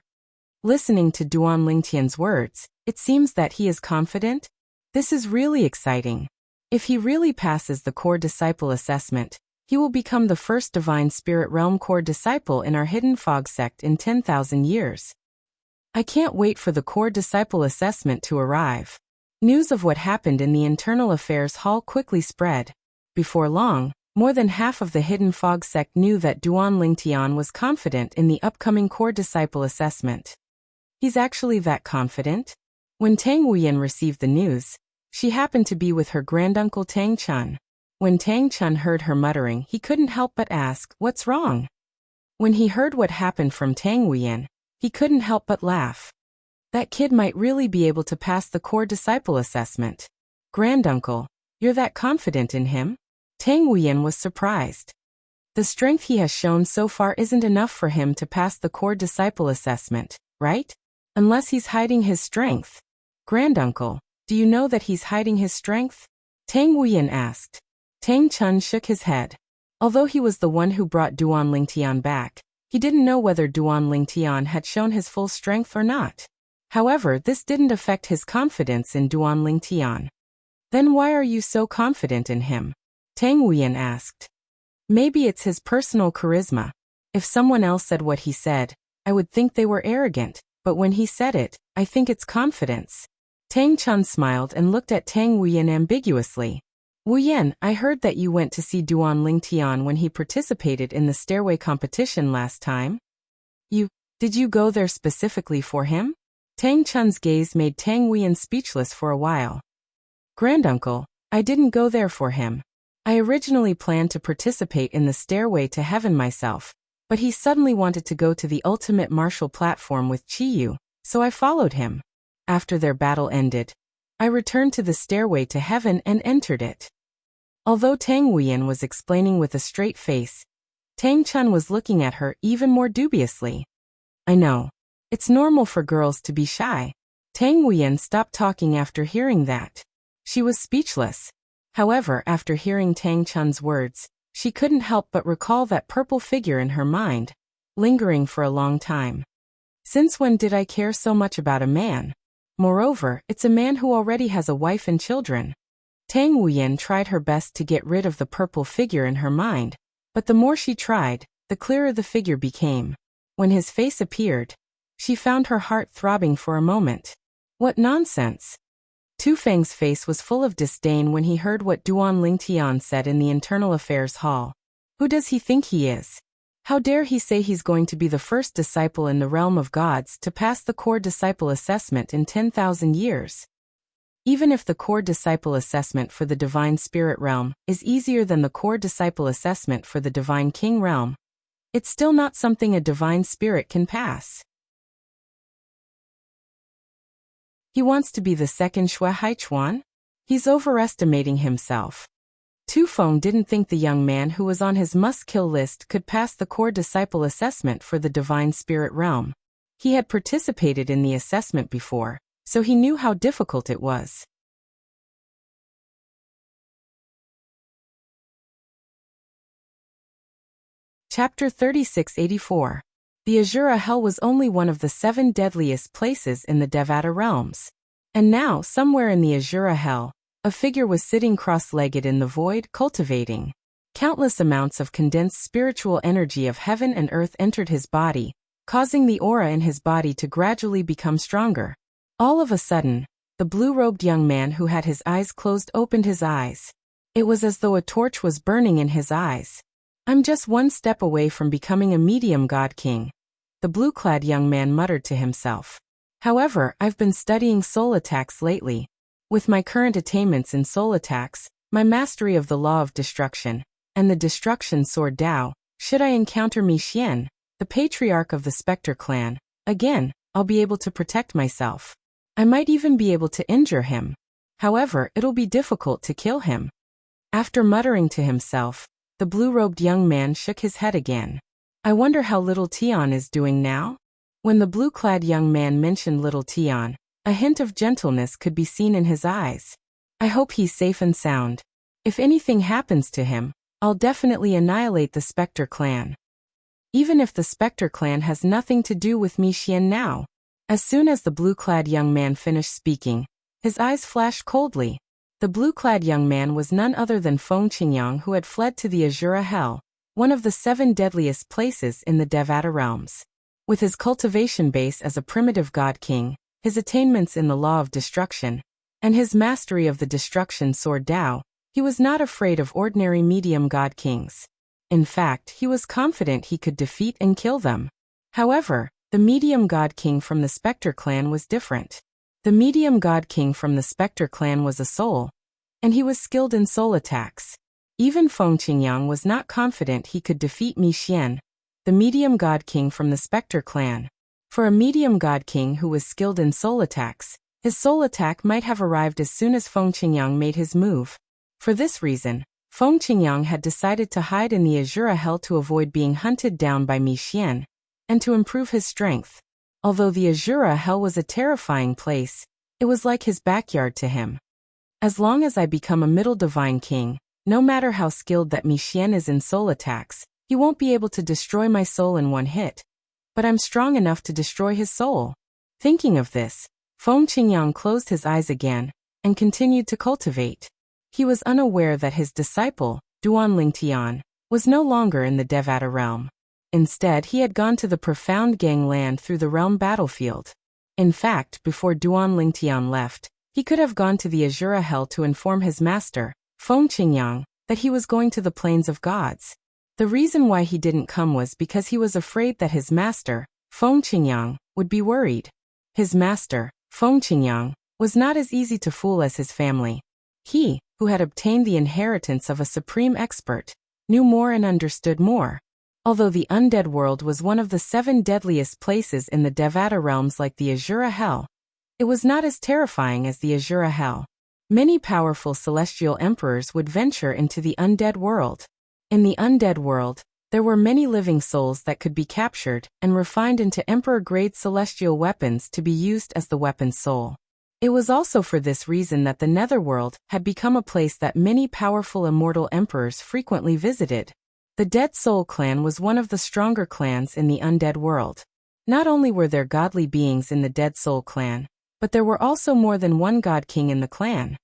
Speaker 1: Listening to Duan Lingtian's words, it seems that he is confident. This is really exciting. If he really passes the core disciple assessment, he will become the first Divine Spirit Realm core disciple in our Hidden Fog sect in 10,000 years. I can't wait for the core disciple assessment to arrive. News of what happened in the Internal Affairs Hall quickly spread. Before long, more than half of the Hidden Fog sect knew that Duan Lingtian was confident in the upcoming core disciple assessment. He's actually that confident? When Tang Wuyan received the news, she happened to be with her granduncle Tang Chun. When Tang Chun heard her muttering, he couldn't help but ask, "What's wrong?" When he heard what happened from Tang Wuyan, he couldn't help but laugh. That kid might really be able to pass the core disciple assessment. Granduncle, you're that confident in him? Tang Wuyan was surprised. The strength he has shown so far isn't enough for him to pass the core disciple assessment, right? Unless he's hiding his strength. Granduncle, do you know that he's hiding his strength? Tang Wuyan asked. Tang Chun shook his head. Although he was the one who brought Duan Lingtian back, he didn't know whether Duan Lingtian had shown his full strength or not. However, this didn't affect his confidence in Duan Lingtian. Then why are you so confident in him? Tang Wuyan asked. Maybe it's his personal charisma. If someone else said what he said, I would think they were arrogant, but when he said it, I think it's confidence. Tang Chun smiled and looked at Tang Wuyan ambiguously. Wuyan, I heard that you went to see Duan Lingtian when he participated in the stairway competition last time. Did you go there specifically for him? Tang Chun's gaze made Tang Wuyan speechless for a while. Granduncle, I didn't go there for him. I originally planned to participate in the stairway to heaven myself, but he suddenly wanted to go to the ultimate martial platform with Chiyu, so I followed him. After their battle ended, I returned to the stairway to heaven and entered it. Although Tang Wuyan was explaining with a straight face, Tang Chun was looking at her even more dubiously. I know. It's normal for girls to be shy. Tang Wuyan stopped talking after hearing that. She was speechless. However, after hearing Tang Chun's words, she couldn't help but recall that purple figure in her mind, lingering for a long time. Since when did I care so much about a man? Moreover, it's a man who already has a wife and children. Tang Wuyan tried her best to get rid of the purple figure in her mind, but the more she tried, the clearer the figure became. When his face appeared, she found her heart throbbing for a moment. What nonsense! Tu Feng's face was full of disdain when he heard what Duan Lingtian said in the Internal Affairs Hall. Who does he think he is? How dare he say he's going to be the first disciple in the realm of gods to pass the core disciple assessment in 10,000 years? Even if the core disciple assessment for the divine spirit realm is easier than the core disciple assessment for the divine king realm, it's still not something a divine spirit can pass. He wants to be the second Shui Haichuan? He's overestimating himself. Tu Feng didn't think the young man who was on his must-kill list could pass the core disciple assessment for the divine spirit realm. He had participated in the assessment before, so he knew how difficult it was. Chapter 3684. The Azura Hell was only one of the 7 deadliest places in the Devata realms. And now, somewhere in the Azura Hell, a figure was sitting cross-legged in the void, cultivating. Countless amounts of condensed spiritual energy of heaven and earth entered his body, causing the aura in his body to gradually become stronger. All of a sudden, the blue-robed young man who had his eyes closed opened his eyes. It was as though a torch was burning in his eyes. I'm just one step away from becoming a medium god king, the blue-clad young man muttered to himself. However, I've been studying soul attacks lately. With my current attainments in soul attacks, my mastery of the law of destruction, and the destruction sword Dao, should I encounter Mi Xian, the patriarch of the Spectre clan, again, I'll be able to protect myself. I might even be able to injure him. However, it'll be difficult to kill him. After muttering to himself, the blue-robed young man shook his head again. I wonder how little Tian is doing now? When the blue-clad young man mentioned little Tian, a hint of gentleness could be seen in his eyes. I hope he's safe and sound. If anything happens to him, I'll definitely annihilate the Spectre clan. Even if the Spectre clan has nothing to do with Mi Xian now. As soon as the blue-clad young man finished speaking, his eyes flashed coldly. The blue-clad young man was none other than Feng Qingyang, who had fled to the Azura Hell, one of the 7 deadliest places in the Devata realms. With his cultivation base as a primitive god king, his attainments in the law of destruction, and his mastery of the destruction sword Dao, he was not afraid of ordinary medium god kings. In fact, he was confident he could defeat and kill them. However, the medium god king from the Spectre clan was different. The medium god king from the Spectre clan was a soul, and he was skilled in soul attacks. Even Feng Qingyang was not confident he could defeat Mi Xian, the medium god king from the Spectre clan. For a medium god king who was skilled in soul attacks, his soul attack might have arrived as soon as Feng Qingyang made his move. For this reason, Feng Qingyang had decided to hide in the Azura Hell to avoid being hunted down by Mi Xian, and to improve his strength. Although the Azura Hell was a terrifying place, it was like his backyard to him. As long as I become a middle divine king, no matter how skilled that Mi Xian is in soul attacks, he won't be able to destroy my soul in one hit. But I'm strong enough to destroy his soul. Thinking of this, Feng Qingyang closed his eyes again, and continued to cultivate. He was unaware that his disciple, Duan Lingtian, was no longer in the Devata realm. Instead, he had gone to the profound gangland through the realm battlefield. In fact, before Duan Lingtian left, he could have gone to the Azura Hell to inform his master, Feng Qingyang, that he was going to the plains of gods. The reason why he didn't come was because he was afraid that his master, Feng Qingyang, would be worried. His master, Feng Qingyang, was not as easy to fool as his family. He, who had obtained the inheritance of a supreme expert, knew more and understood more. Although the undead world was one of the 7 deadliest places in the Devata realms like the Azura Hell, it was not as terrifying as the Azura Hell. Many powerful celestial emperors would venture into the undead world. In the undead world, there were many living souls that could be captured and refined into emperor-grade celestial weapons to be used as the weapon's soul. It was also for this reason that the Netherworld had become a place that many powerful immortal emperors frequently visited. The Dead Soul clan was one of the stronger clans in the undead world. Not only were there godly beings in the Dead Soul clan, but there were also more than one god king in the clan.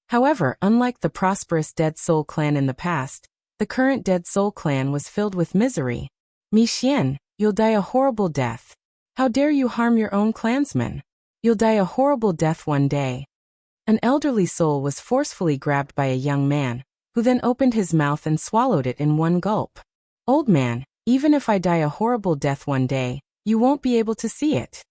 Speaker 1: However, unlike the prosperous Dead Soul clan in the past, the current Dead Soul clan was filled with misery. Mi Xian, you'll die a horrible death. How dare you harm your own clansmen? You'll die a horrible death one day. An elderly soul was forcefully grabbed by a young man, who then opened his mouth and swallowed it in one gulp. Old man, even if I die a horrible death one day, you won't be able to see it.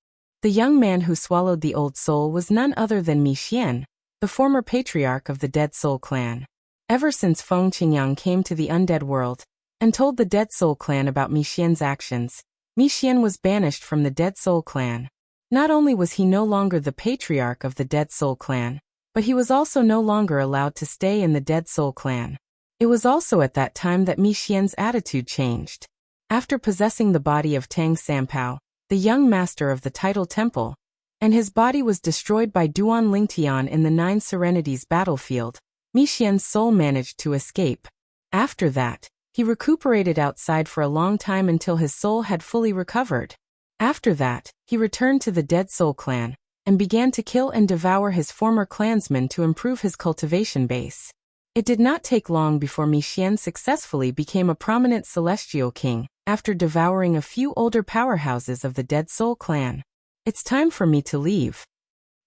Speaker 1: The young man who swallowed the old soul was none other than Mi Xian, the former patriarch of the Dead Soul clan. Ever since Feng Qingyang came to the undead world, and told the Dead Soul clan about Mi Xian's actions, Mi Xian was banished from the Dead Soul clan. Not only was he no longer the patriarch of the Dead Soul clan, but he was also no longer allowed to stay in the Dead Soul clan. It was also at that time that Mi Xian's attitude changed. After possessing the body of Tang Sampao, the young master of the Tidal Temple, and his body was destroyed by Duan Lingtian in the 9 Serenities battlefield, Mi Xian's soul managed to escape. After that, he recuperated outside for a long time until his soul had fully recovered. After that, he returned to the Dead Soul clan, and began to kill and devour his former clansmen to improve his cultivation base. It did not take long before Mi Xian successfully became a prominent celestial king, after devouring a few older powerhouses of the Dead Soul clan. It's time for me to leave.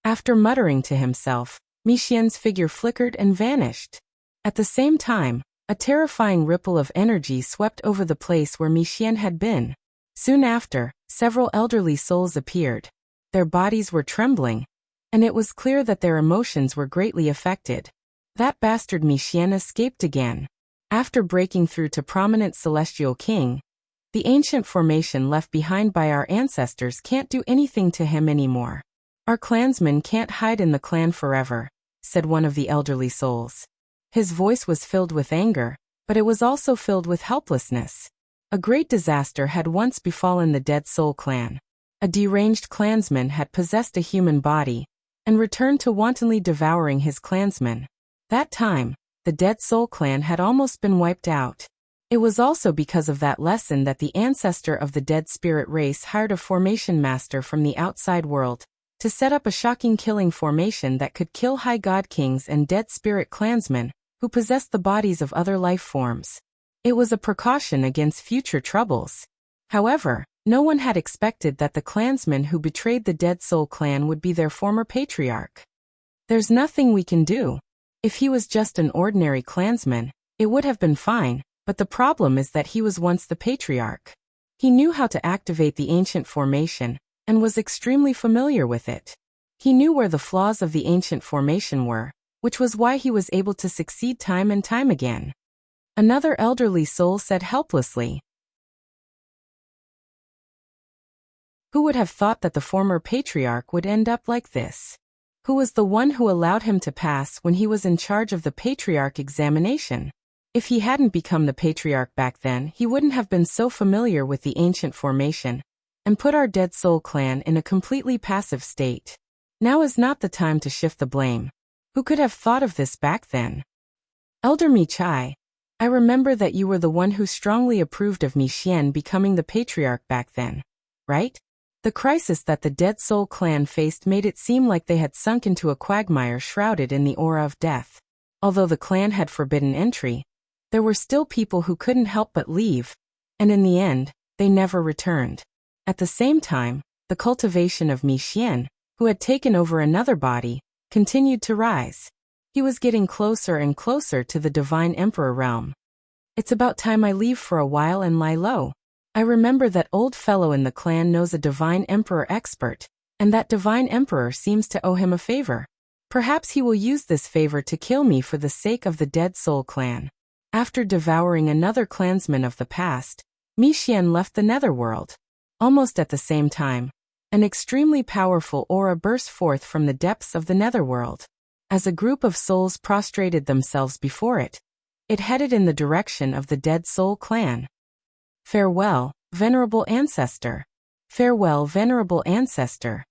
Speaker 1: After muttering to himself, Mi Xian's figure flickered and vanished. At the same time, a terrifying ripple of energy swept over the place where Mi Xian had been. Soon after, several elderly souls appeared. Their bodies were trembling, and it was clear that their emotions were greatly affected. That bastard Mi Xian escaped again. After breaking through to prominent celestial king, the ancient formation left behind by our ancestors can't do anything to him anymore. Our clansmen can't hide in the clan forever, said one of the elderly souls. His voice was filled with anger, but it was also filled with helplessness. A great disaster had once befallen the Dead Soul clan. A deranged clansman had possessed a human body, and returned to wantonly devouring his clansmen. That time, the Dead Soul clan had almost been wiped out. It was also because of that lesson that the ancestor of the Dead Spirit race hired a formation master from the outside world, to set up a shocking killing formation that could kill High God Kings and Dead Spirit clansmen, who possessed the bodies of other life forms. It was a precaution against future troubles. However, no one had expected that the clansman who betrayed the Dead Soul clan would be their former patriarch. There's nothing we can do. If he was just an ordinary clansman, it would have been fine, but the problem is that he was once the patriarch. He knew how to activate the ancient formation, and was extremely familiar with it. He knew where the flaws of the ancient formation were, which was why he was able to succeed time and time again. Another elderly soul said helplessly. Who would have thought that the former patriarch would end up like this? Who was the one who allowed him to pass when he was in charge of the patriarch examination? If he hadn't become the patriarch back then, he wouldn't have been so familiar with the ancient formation, and put our Dead Soul clan in a completely passive state. Now is not the time to shift the blame. Who could have thought of this back then? Elder Mi Chai, I remember that you were the one who strongly approved of Mi Xian becoming the patriarch back then, right? The crisis that the Dead Soul clan faced made it seem like they had sunk into a quagmire shrouded in the aura of death. Although the clan had forbidden entry, there were still people who couldn't help but leave, and in the end, they never returned. At the same time, the cultivation of Mi Xian, who had taken over another body, continued to rise. He was getting closer and closer to the Divine Emperor realm. It's about time I leave for a while and lie low. I remember that old fellow in the clan knows a Divine Emperor expert, and that Divine Emperor seems to owe him a favor. Perhaps he will use this favor to kill me for the sake of the Dead Soul clan. After devouring another clansman of the past, Mi Xian left the netherworld. Almost at the same time, an extremely powerful aura burst forth from the depths of the netherworld. As a group of souls prostrated themselves before it, it headed in the direction of the Dead Soul clan. Farewell, venerable ancestor. Farewell, venerable ancestor.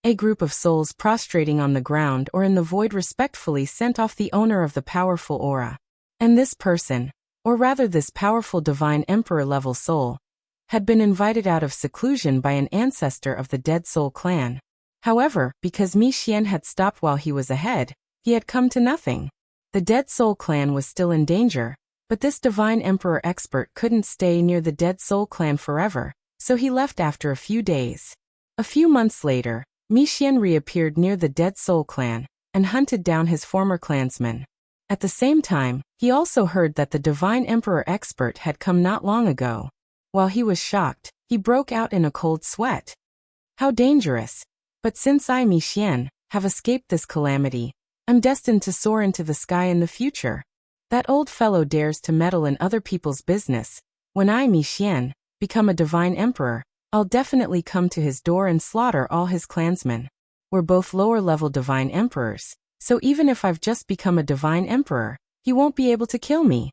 Speaker 1: A group of souls prostrating on the ground or in the void respectfully sent off the owner of the powerful aura. And this person, or rather this powerful Divine Emperor level soul, had been invited out of seclusion by an ancestor of the Dead Soul clan. However, because Mi Xian had stopped while he was ahead, he had come to nothing. The Dead Soul clan was still in danger, but this Divine Emperor expert couldn't stay near the Dead Soul clan forever, so he left after a few days. A few months later, Mi Xian reappeared near the Dead Soul clan, and hunted down his former clansmen. At the same time, he also heard that the Divine Emperor expert had come not long ago. While he was shocked, he broke out in a cold sweat. How dangerous! But since I, Mi Xian, have escaped this calamity, I'm destined to soar into the sky in the future. That old fellow dares to meddle in other people's business. When I, Mi Xian, become a Divine Emperor, I'll definitely come to his door and slaughter all his clansmen. We're both lower-level Divine Emperors, so even if I've just become a Divine Emperor, he won't be able to kill me.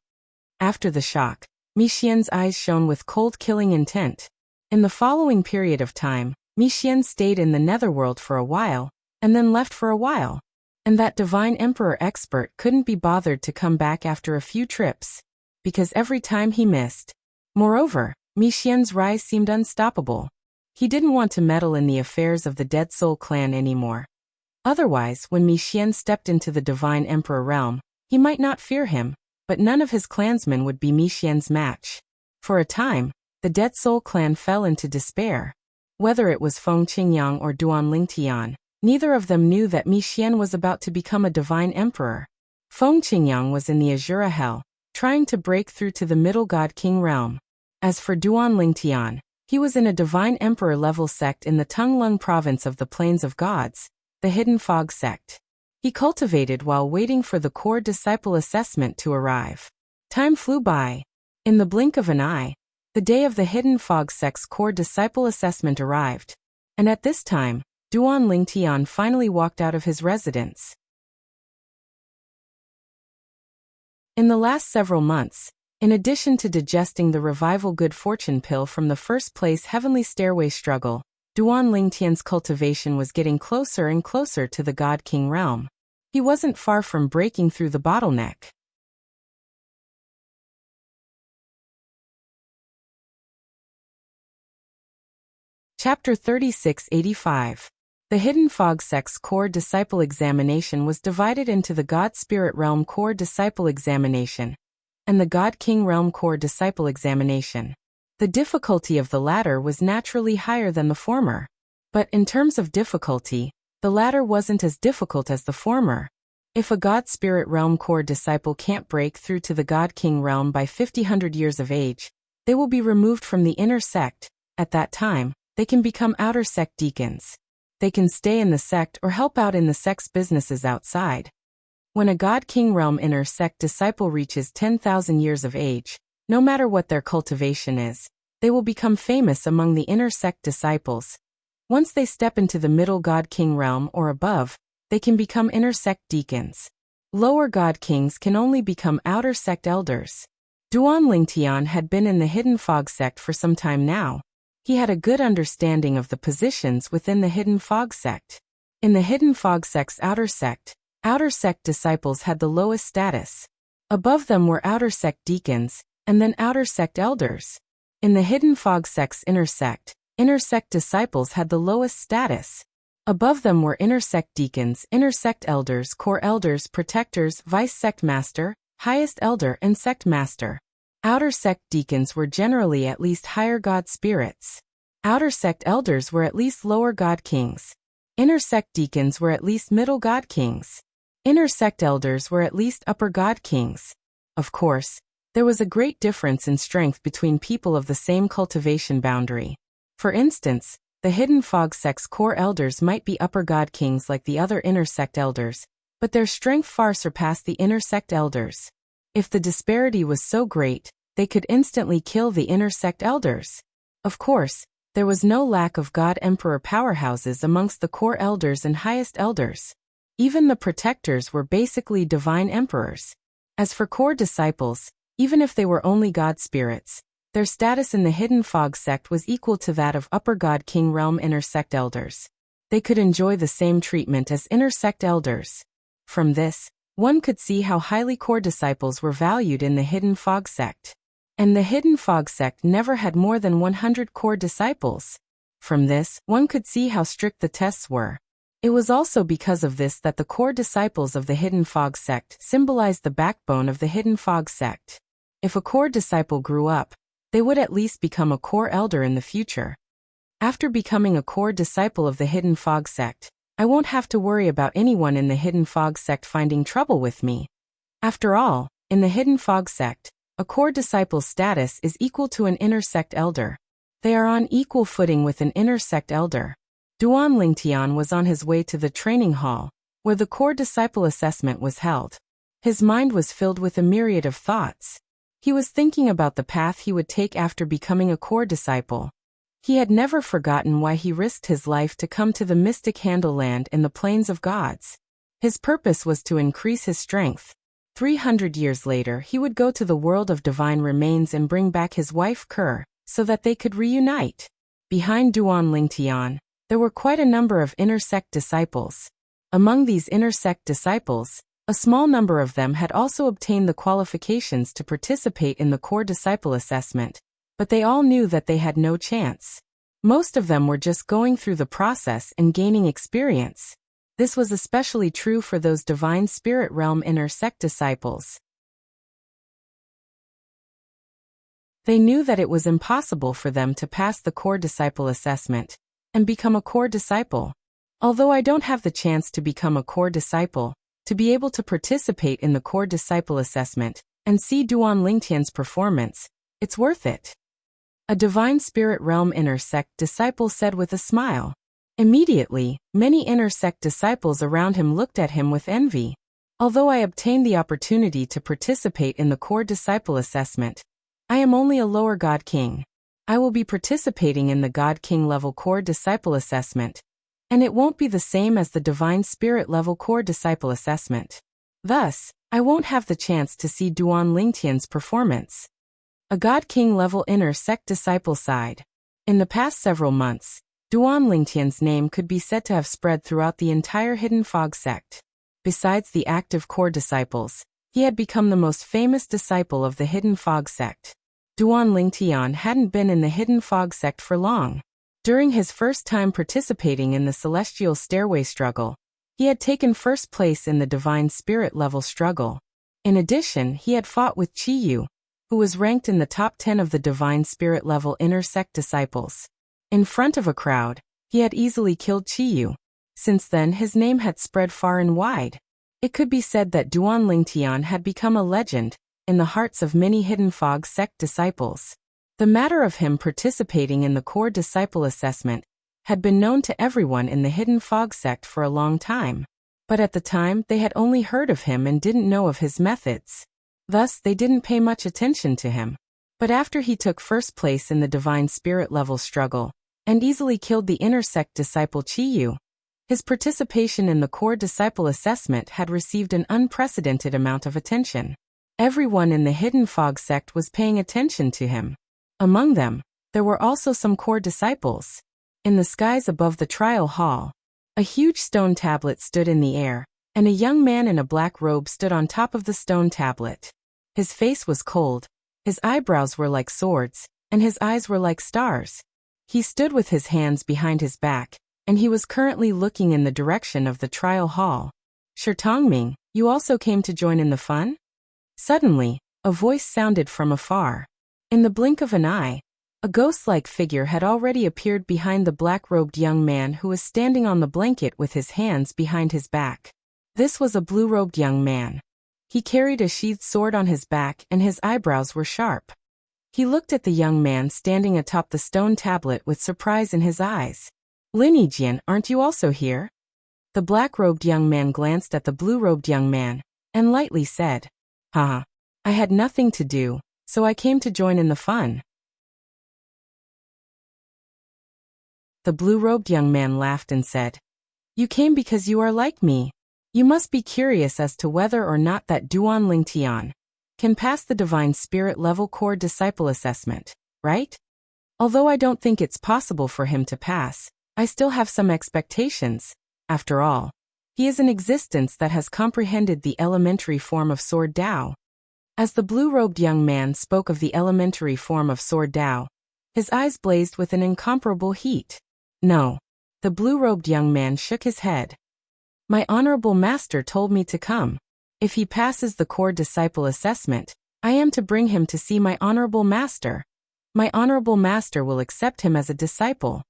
Speaker 1: After the shock, Mi Xian's eyes shone with cold killing intent. In the following period of time, Mi Xian stayed in the netherworld for a while, and then left for a while. And that Divine Emperor expert couldn't be bothered to come back after a few trips, because every time he missed. Moreover, Mi Xian's rise seemed unstoppable. He didn't want to meddle in the affairs of the Dead Soul clan anymore. Otherwise, when Mi Xian stepped into the Divine Emperor realm, he might not fear him, but none of his clansmen would be Mi Xian's match. For a time, the Dead Soul clan fell into despair. Whether it was Feng Qingyang or Duan Lingtian, neither of them knew that Mi Xian was about to become a Divine Emperor. Feng Qingyang was in the Azura Hell, trying to break through to the Middle God King realm. As for Duan Lingtian, he was in a Divine Emperor level sect in the Tunglung province of the Plains of Gods, the Hidden Fog sect. He cultivated while waiting for the core disciple assessment to arrive. Time flew by. In the blink of an eye, the day of the Hidden Fog sect's core disciple assessment arrived. And at this time, Duan Lingtian finally walked out of his residence. In the last several months, in addition to digesting the revival good fortune pill from the first place heavenly stairway struggle, Duan Lingtian's cultivation was getting closer and closer to the God King realm. He wasn't far from breaking through the bottleneck. Chapter 3685. The Hidden Fog sect's core disciple examination was divided into the God Spirit realm core disciple examination, and the God King Realm Core Disciple Examination. The difficulty of the latter was naturally higher than the former. But in terms of difficulty, the latter wasn't as difficult as the former. If a God Spirit Realm Core Disciple can't break through to the God King Realm by 50 years of age, they will be removed from the inner sect. At that time, they can become outer sect deacons. They can stay in the sect or help out in the sect's businesses outside. When a God King Realm inner sect disciple reaches 10,000 years of age, no matter what their cultivation is, they will become famous among the inner sect disciples. Once they step into the middle God King Realm or above, they can become inner sect deacons. Lower God Kings can only become outer sect elders. Duan Lingtian had been in the Hidden Fog sect for some time now. He had a good understanding of the positions within the Hidden Fog sect. In the Hidden Fog sect's outer sect disciples had the lowest status. Above them were outer sect deacons, and then outer sect elders. In the Hidden Fog sect's inner sect disciples had the lowest status. Above them were inner sect deacons, inner sect elders, core elders, protectors, vice sect master, highest elder, and sect master. Outer sect deacons were generally at least higher God spirits. Outer sect elders were at least lower God kings. Inner sect deacons were at least middle God kings. Inner sect elders were at least upper God kings. Of course, there was a great difference in strength between people of the same cultivation boundary. For instance, the Hidden Fog sect's core elders might be upper God kings like the other inner sect elders, but their strength far surpassed the inner sect elders. If the disparity was so great, they could instantly kill the inner sect elders. Of course, there was no lack of God Emperor powerhouses amongst the core elders and highest elders. Even the protectors were basically divine emperors. As for core disciples, even if they were only God spirits, their status in the Hidden Fog sect was equal to that of upper God King Realm inner sect elders. They could enjoy the same treatment as inner sect elders. From this, one could see how highly core disciples were valued in the Hidden Fog sect. And the Hidden Fog sect never had more than 100 core disciples. From this, one could see how strict the tests were. It was also because of this that the core disciples of the Hidden Fog sect symbolized the backbone of the Hidden Fog sect. If a core disciple grew up, they would at least become a core elder in the future. After becoming a core disciple of the Hidden Fog sect, I won't have to worry about anyone in the Hidden Fog sect finding trouble with me. After all, in the Hidden Fog sect, a core disciple's status is equal to an inner sect elder. They are on equal footing with an inner sect elder. Duan Lingtian was on his way to the training hall, where the core disciple assessment was held. His mind was filled with a myriad of thoughts. He was thinking about the path he would take after becoming a core disciple. He had never forgotten why he risked his life to come to the mystic Handle Land in the Plains of Gods. His purpose was to increase his strength. 300 years later he would go to the world of divine remains and bring back his wife Kerr, so that they could reunite. Behind Duan Lingtian, there were quite a number of inner sect disciples. Among these inner sect disciples, a small number of them had also obtained the qualifications to participate in the core disciple assessment, but they all knew that they had no chance. Most of them were just going through the process and gaining experience. This was especially true for those divine spirit realm inner sect disciples. They knew that it was impossible for them to pass the core disciple assessment and become a core disciple. Although I don't have the chance to become a core disciple, to be able to participate in the core disciple assessment and see Duan Lingtian's performance, it's worth it. A divine spirit realm inner sect disciple said with a smile. Immediately, many inner sect disciples around him looked at him with envy. Although I obtained the opportunity to participate in the core disciple assessment, I am only a lower God King. I will be participating in the God King level core disciple assessment, and it won't be the same as the divine spirit level core disciple assessment. Thus, I won't have the chance to see Duan Lingtian's performance. A God King level inner sect disciple side. In the past several months, Duan Lingtian's name could be said to have spread throughout the entire Hidden Fog sect. Besides the active core disciples, he had become the most famous disciple of the Hidden Fog sect. Duan Lingtian hadn't been in the Hidden Fog sect for long. During his first time participating in the Celestial Stairway struggle, he had taken first place in the Divine Spirit level struggle. In addition, he had fought with Qi Yu, who was ranked in the top 10 of the Divine Spirit level inner sect disciples. In front of a crowd, he had easily killed Qi Yu. Since then, his name had spread far and wide. It could be said that Duan Lingtian had become a legend in the hearts of many Hidden Fog sect disciples. The matter of him participating in the core disciple assessment had been known to everyone in the Hidden Fog sect for a long time. But at the time, they had only heard of him and didn't know of his methods. Thus, they didn't pay much attention to him. But after he took first place in the Divine Spirit level struggle and easily killed the inner sect disciple Qi Yu, his participation in the core disciple assessment had received an unprecedented amount of attention. Everyone in the Hidden Fog sect was paying attention to him. Among them, there were also some core disciples. In the skies above the trial hall, a huge stone tablet stood in the air, and a young man in a black robe stood on top of the stone tablet. His face was cold, his eyebrows were like swords, and his eyes were like stars. He stood with his hands behind his back, and he was currently looking in the direction of the trial hall. Shirtongming, you also came to join in the fun? Suddenly, a voice sounded from afar. In the blink of an eye, a ghost-like figure had already appeared behind the black-robed young man who was standing on the blanket with his hands behind his back. This was a blue-robed young man. He carried a sheathed sword on his back and his eyebrows were sharp. He looked at the young man standing atop the stone tablet with surprise in his eyes. Lineajian, aren't you also here? The black-robed young man glanced at the blue-robed young man and lightly said, Haha, I had nothing to do, so I came to join in the fun. The blue-robed young man laughed and said, You came because you are like me. You must be curious as to whether or not that Duan Lingtian can pass the Divine Spirit level core disciple assessment, right? Although I don't think it's possible for him to pass, I still have some expectations. After all, he is an existence that has comprehended the elementary form of Sword Dao. As the blue-robed young man spoke of the elementary form of Sword Dao, his eyes blazed with an incomparable heat. No. The blue-robed young man shook his head. My honorable master told me to come. If he passes the core disciple assessment, I am to bring him to see my honorable master. My honorable master will accept him as a disciple.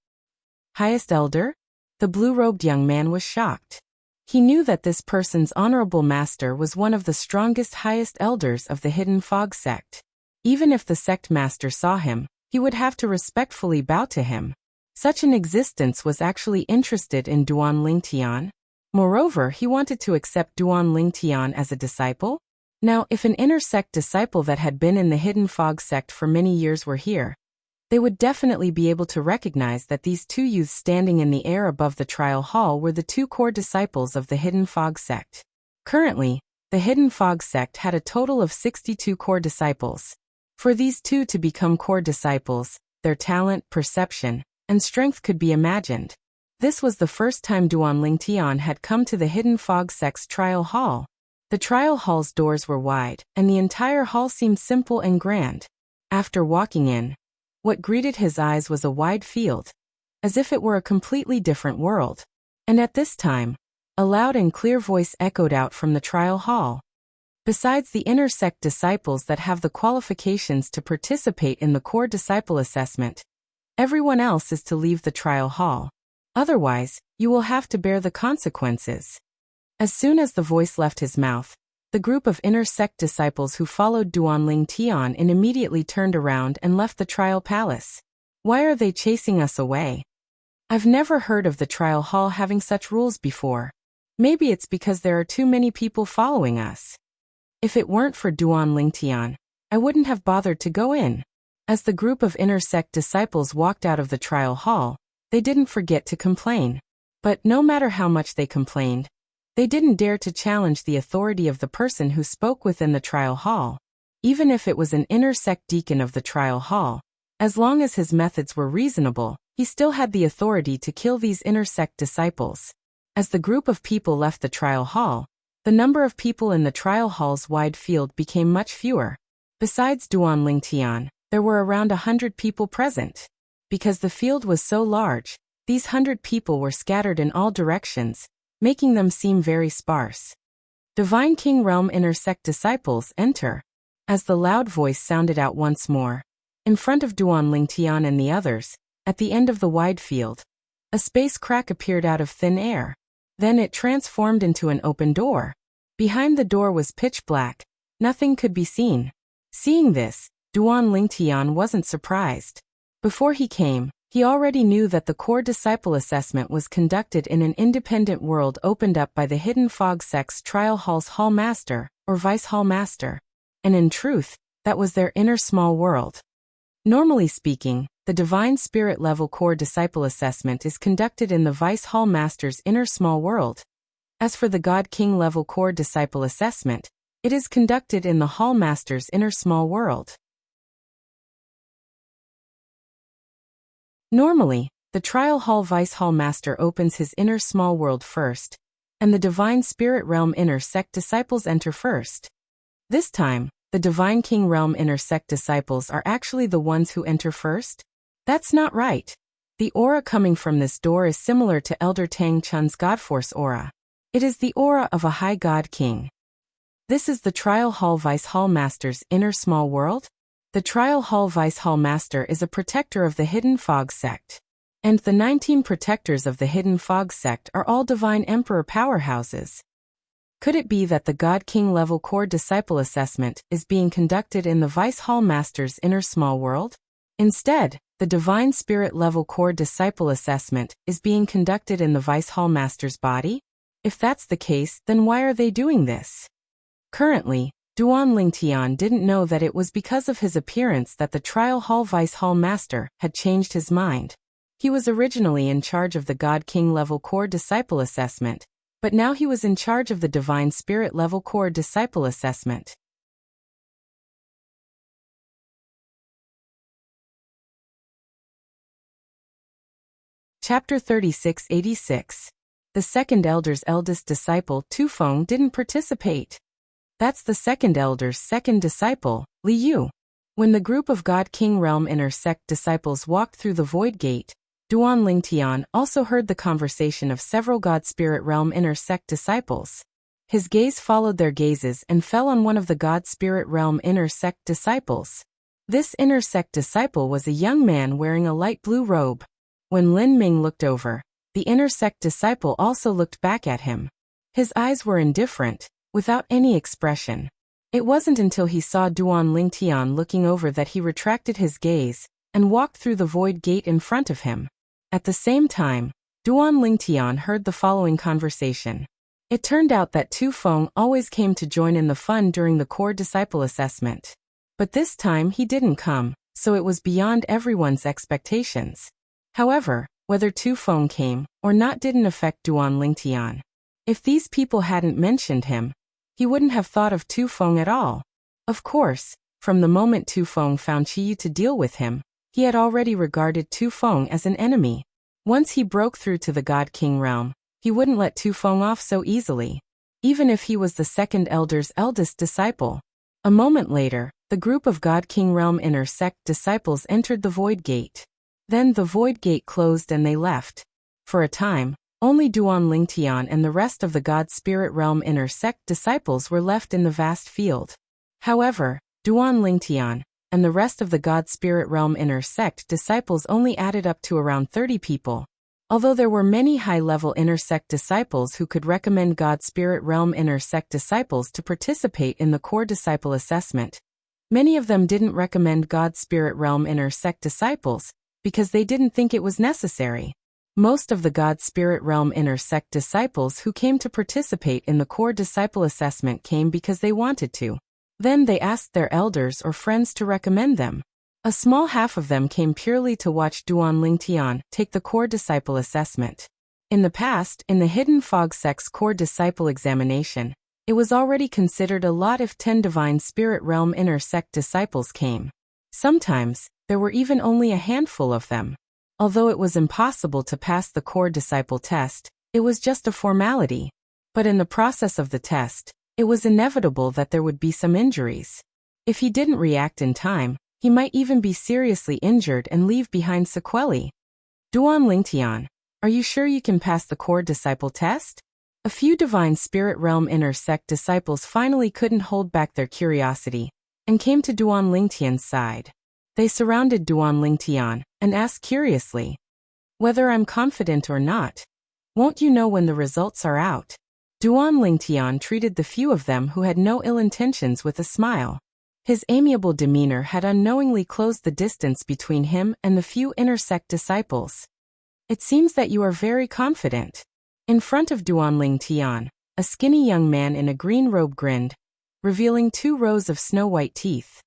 Speaker 1: Highest elder? The blue-robed young man was shocked. He knew that this person's honorable master was one of the strongest highest elders of the Hidden Fog sect. Even if the sect master saw him, he would have to respectfully bow to him. Such an existence was actually interested in Duan Lingtian. Moreover, he wanted to accept Duan Lingtian as a disciple. Now, if an inner sect disciple that had been in the Hidden Fog sect for many years were here, they would definitely be able to recognize that these two youths standing in the air above the trial hall were the two core disciples of the Hidden Fog sect. Currently, the Hidden Fog sect had a total of 62 core disciples. For these two to become core disciples, their talent, perception, and strength could be imagined. This was the first time Duan Lingtian had come to the Hidden Fog sect's trial hall. The trial hall's doors were wide, and the entire hall seemed simple and grand. After walking in, what greeted his eyes was a wide field, as if it were a completely different world. And at this time, a loud and clear voice echoed out from the trial hall. Besides the inner sect disciples that have the qualifications to participate in the core disciple assessment, everyone else is to leave the trial hall. Otherwise, you will have to bear the consequences. As soon as the voice left his mouth, the group of inner sect disciples who followed Duan Lingtian immediately turned around and left the trial palace. Why are they chasing us away? I've never heard of the trial hall having such rules before. Maybe it's because there are too many people following us. If it weren't for Duan Lingtian, I wouldn't have bothered to go in. As the group of inner sect disciples walked out of the trial hall, they didn't forget to complain. But no matter how much they complained, they didn't dare to challenge the authority of the person who spoke within the trial hall. Even if it was an inner sect deacon of the trial hall, as long as his methods were reasonable, he still had the authority to kill these inner sect disciples. As the group of people left the trial hall, the number of people in the trial hall's wide field became much fewer. Besides Duan Lingtian, there were around 100 people present. Because the field was so large, these 100 people were scattered in all directions, making them seem very sparse. Divine King Realm Inner Sect Disciples, enter. As the loud voice sounded out once more, in front of Duan Lingtian and the others, at the end of the wide field, a space crack appeared out of thin air. Then it transformed into an open door. Behind the door was pitch black. Nothing could be seen. Seeing this, Duan Lingtian wasn't surprised. Before he came, he already knew that the core disciple assessment was conducted in an independent world opened up by the Hidden Fog Sect's Trial Hall's Hall Master, or Vice Hall Master. And in truth, that was their inner small world. Normally speaking, the Divine Spirit level core disciple assessment is conducted in the Vice Hall Master's inner small world. As for the God King level core disciple assessment, it is conducted in the Hall Master's inner small world. Normally, the Trial Hall Vice Hall Master opens his inner small world first, and the Divine Spirit Realm Inner Sect Disciples enter first. This time, the Divine King Realm Inner Sect Disciples are actually the ones who enter first? That's not right. The aura coming from this door is similar to Elder Tang Chun's Godforce aura. It is the aura of a High God King. This is the Trial Hall Vice Hall Master's inner small world? The Trial Hall Vice Hall Master is a protector of the Hidden Fog Sect. And the 19 protectors of the Hidden Fog Sect are all Divine Emperor powerhouses. Could it be that the God King level core disciple assessment is being conducted in the Vice Hall Master's inner small world? Instead, the Divine Spirit level core disciple assessment is being conducted in the Vice Hall Master's body? If that's the case, then why are they doing this? Currently, Duan Lingtian didn't know that it was because of his appearance that the Trial Hall Vice Hall Master had changed his mind. He was originally in charge of the God King level core disciple assessment, but now he was in charge of the Divine Spirit level core disciple assessment. Chapter 3686. The second elder's eldest disciple, Tufeng, didn't participate. That's the second elder's second disciple, Li Yu. When the group of God King Realm Inner Sect disciples walked through the Void Gate, Duan Lingtian also heard the conversation of several God Spirit Realm Inner Sect disciples. His gaze followed their gazes and fell on one of the God Spirit Realm Inner Sect disciples. This Inner Sect disciple was a young man wearing a light blue robe. When Lin Ming looked over, the Inner Sect disciple also looked back at him. His eyes were indifferent, without any expression. It wasn't until he saw Duan Lingtian looking over that he retracted his gaze and walked through the Void Gate in front of him. At the same time, Duan Lingtian heard the following conversation. It turned out that Tufeng always came to join in the fun during the core disciple assessment. But this time he didn't come, so it was beyond everyone's expectations. However, whether Tufeng came or not didn't affect Duan Lingtian. If these people hadn't mentioned him, he wouldn't have thought of Tufeng at all. Of course, from the moment Tufeng found Qiyu to deal with him, he had already regarded Tufeng as an enemy. Once he broke through to the God King realm, he wouldn't let Tufeng off so easily, even if he was the second elder's eldest disciple. A moment later, the group of God King Realm Inner Sect disciples entered the Void Gate. Then the Void Gate closed and they left. For a time, only Duan Lingtian and the rest of the God Spirit Realm Inner Sect disciples were left in the vast field. However, Duan Lingtian and the rest of the God Spirit Realm Inner Sect disciples only added up to around 30 people. Although there were many high-level Inner Sect disciples who could recommend God Spirit Realm Inner Sect disciples to participate in the core disciple assessment, many of them didn't recommend God Spirit Realm Inner Sect disciples because they didn't think it was necessary. Most of the God Spirit Realm Inner Sect disciples who came to participate in the core disciple assessment came because they wanted to. Then they asked their elders or friends to recommend them. A small half of them came purely to watch Duan Lingtian take the core disciple assessment. In the past, in the Hidden Fog Sect's core disciple examination, it was already considered a lot if 10 Divine Spirit Realm Inner Sect disciples came. Sometimes, there were even only a handful of them. Although it was impossible to pass the core disciple test, it was just a formality. But in the process of the test, it was inevitable that there would be some injuries. If he didn't react in time, he might even be seriously injured and leave behind sequelae. Duan Lingtian, are you sure you can pass the core disciple test? A few Divine Spirit Realm inner sect disciples finally couldn't hold back their curiosity and came to Duan Lingtian's side. They surrounded Duan Lingtian and asked curiously, "Whether I'm confident or not, won't you know when the results are out?" Duan Lingtian treated the few of them who had no ill intentions with a smile. His amiable demeanor had unknowingly closed the distance between him and the few inner sect disciples. "It seems that you are very confident." In front of Duan Lingtian, a skinny young man in a green robe grinned, revealing 2 rows of snow-white teeth.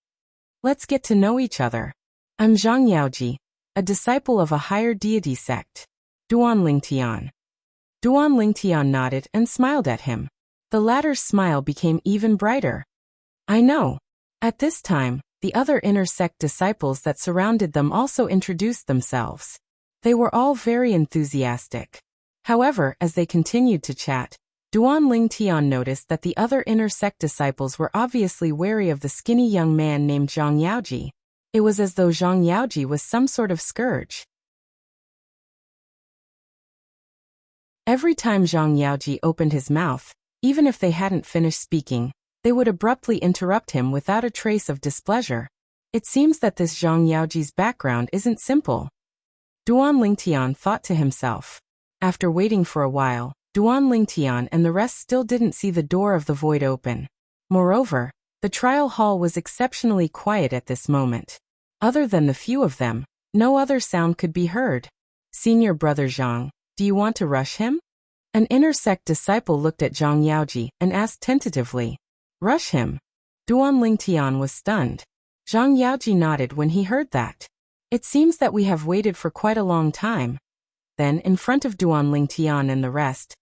Speaker 1: "Let's get to know each other. I'm Zhang Yaoji, a disciple of a higher deity sect." Duan Lingtian. Duan Lingtian nodded and smiled at him. The latter's smile became even brighter. "I know." At this time, the other inner sect disciples that surrounded them also introduced themselves. They were all very enthusiastic. However, as they continued to chat, Duan Lingtian noticed that the other inner sect disciples were obviously wary of the skinny young man named Zhang Yaoji. It was as though Zhang Yaoji was some sort of scourge. Every time Zhang Yaoji opened his mouth, even if they hadn't finished speaking, they would abruptly interrupt him without a trace of displeasure. It seems that this Zhang Yaoji's background isn't simple. Duan Lingtian thought to himself. After waiting for a while, Duan Lingtian and the rest still didn't see the door of the void open. Moreover, the trial hall was exceptionally quiet at this moment. Other than the few of them, no other sound could be heard. "Senior brother Zhang, do you want to rush him?" An inner sect disciple looked at Zhang Yaoji and asked tentatively. "Rush him?" Duan Lingtian was stunned. Zhang Yaoji nodded when he heard that. "It seems that we have waited for quite a long time." Then, in front of Duan Lingtian and the rest,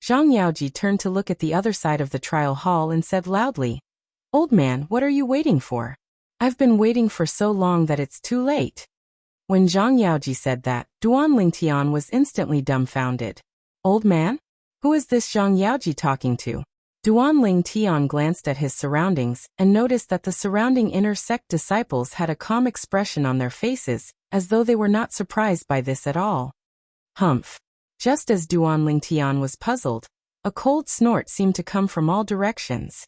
Speaker 1: Zhang Yaoji turned to look at the other side of the trial hall and said loudly, "Old man, what are you waiting for? I've been waiting for so long that it's too late." When Zhang Yaoji said that, Duan Lingtian was instantly dumbfounded. "Old man? Who is this Zhang Yaoji talking to?" Duan Lingtian glanced at his surroundings and noticed that the surrounding inner sect disciples had a calm expression on their faces, as though they were not surprised by this at all. Humph. Just as Duan Lingtian was puzzled, a cold snort seemed to come from all directions.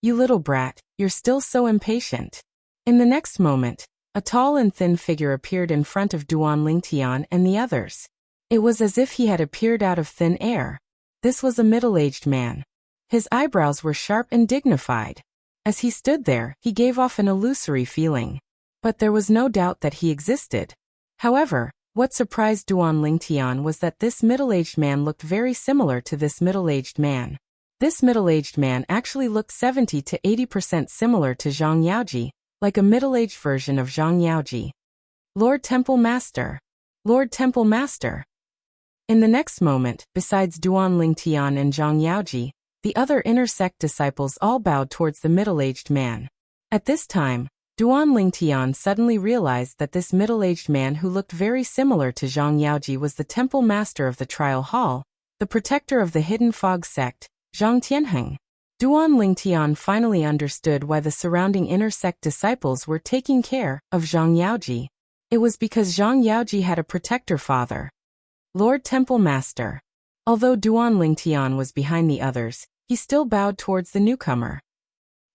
Speaker 1: "You little brat, you're still so impatient." In the next moment, a tall and thin figure appeared in front of Duan Lingtian and the others. It was as if he had appeared out of thin air. This was a middle-aged man. His eyebrows were sharp and dignified. As he stood there, he gave off an illusory feeling. But there was no doubt that he existed. However, what surprised Duan Lingtian was that this middle-aged man looked very similar to this middle-aged man. This middle-aged man actually looked 70 to 80% similar to Zhang Yaoji, like a middle-aged version of Zhang Yaoji. "Lord Temple Master! Lord Temple Master!" In the next moment, besides Duan Lingtian and Zhang Yaoji, the other inner sect disciples all bowed towards the middle-aged man. At this time, Duan Lingtian suddenly realized that this middle-aged man who looked very similar to Zhang Yaoji was the temple master of the trial hall, the protector of the hidden fog sect, Zhang Tianheng. Duan Lingtian finally understood why the surrounding inner sect disciples were taking care of Zhang Yaoji. It was because Zhang Yaoji had a protector father. Lord Temple Master. Although Duan Lingtian was behind the others, he still bowed towards the newcomer.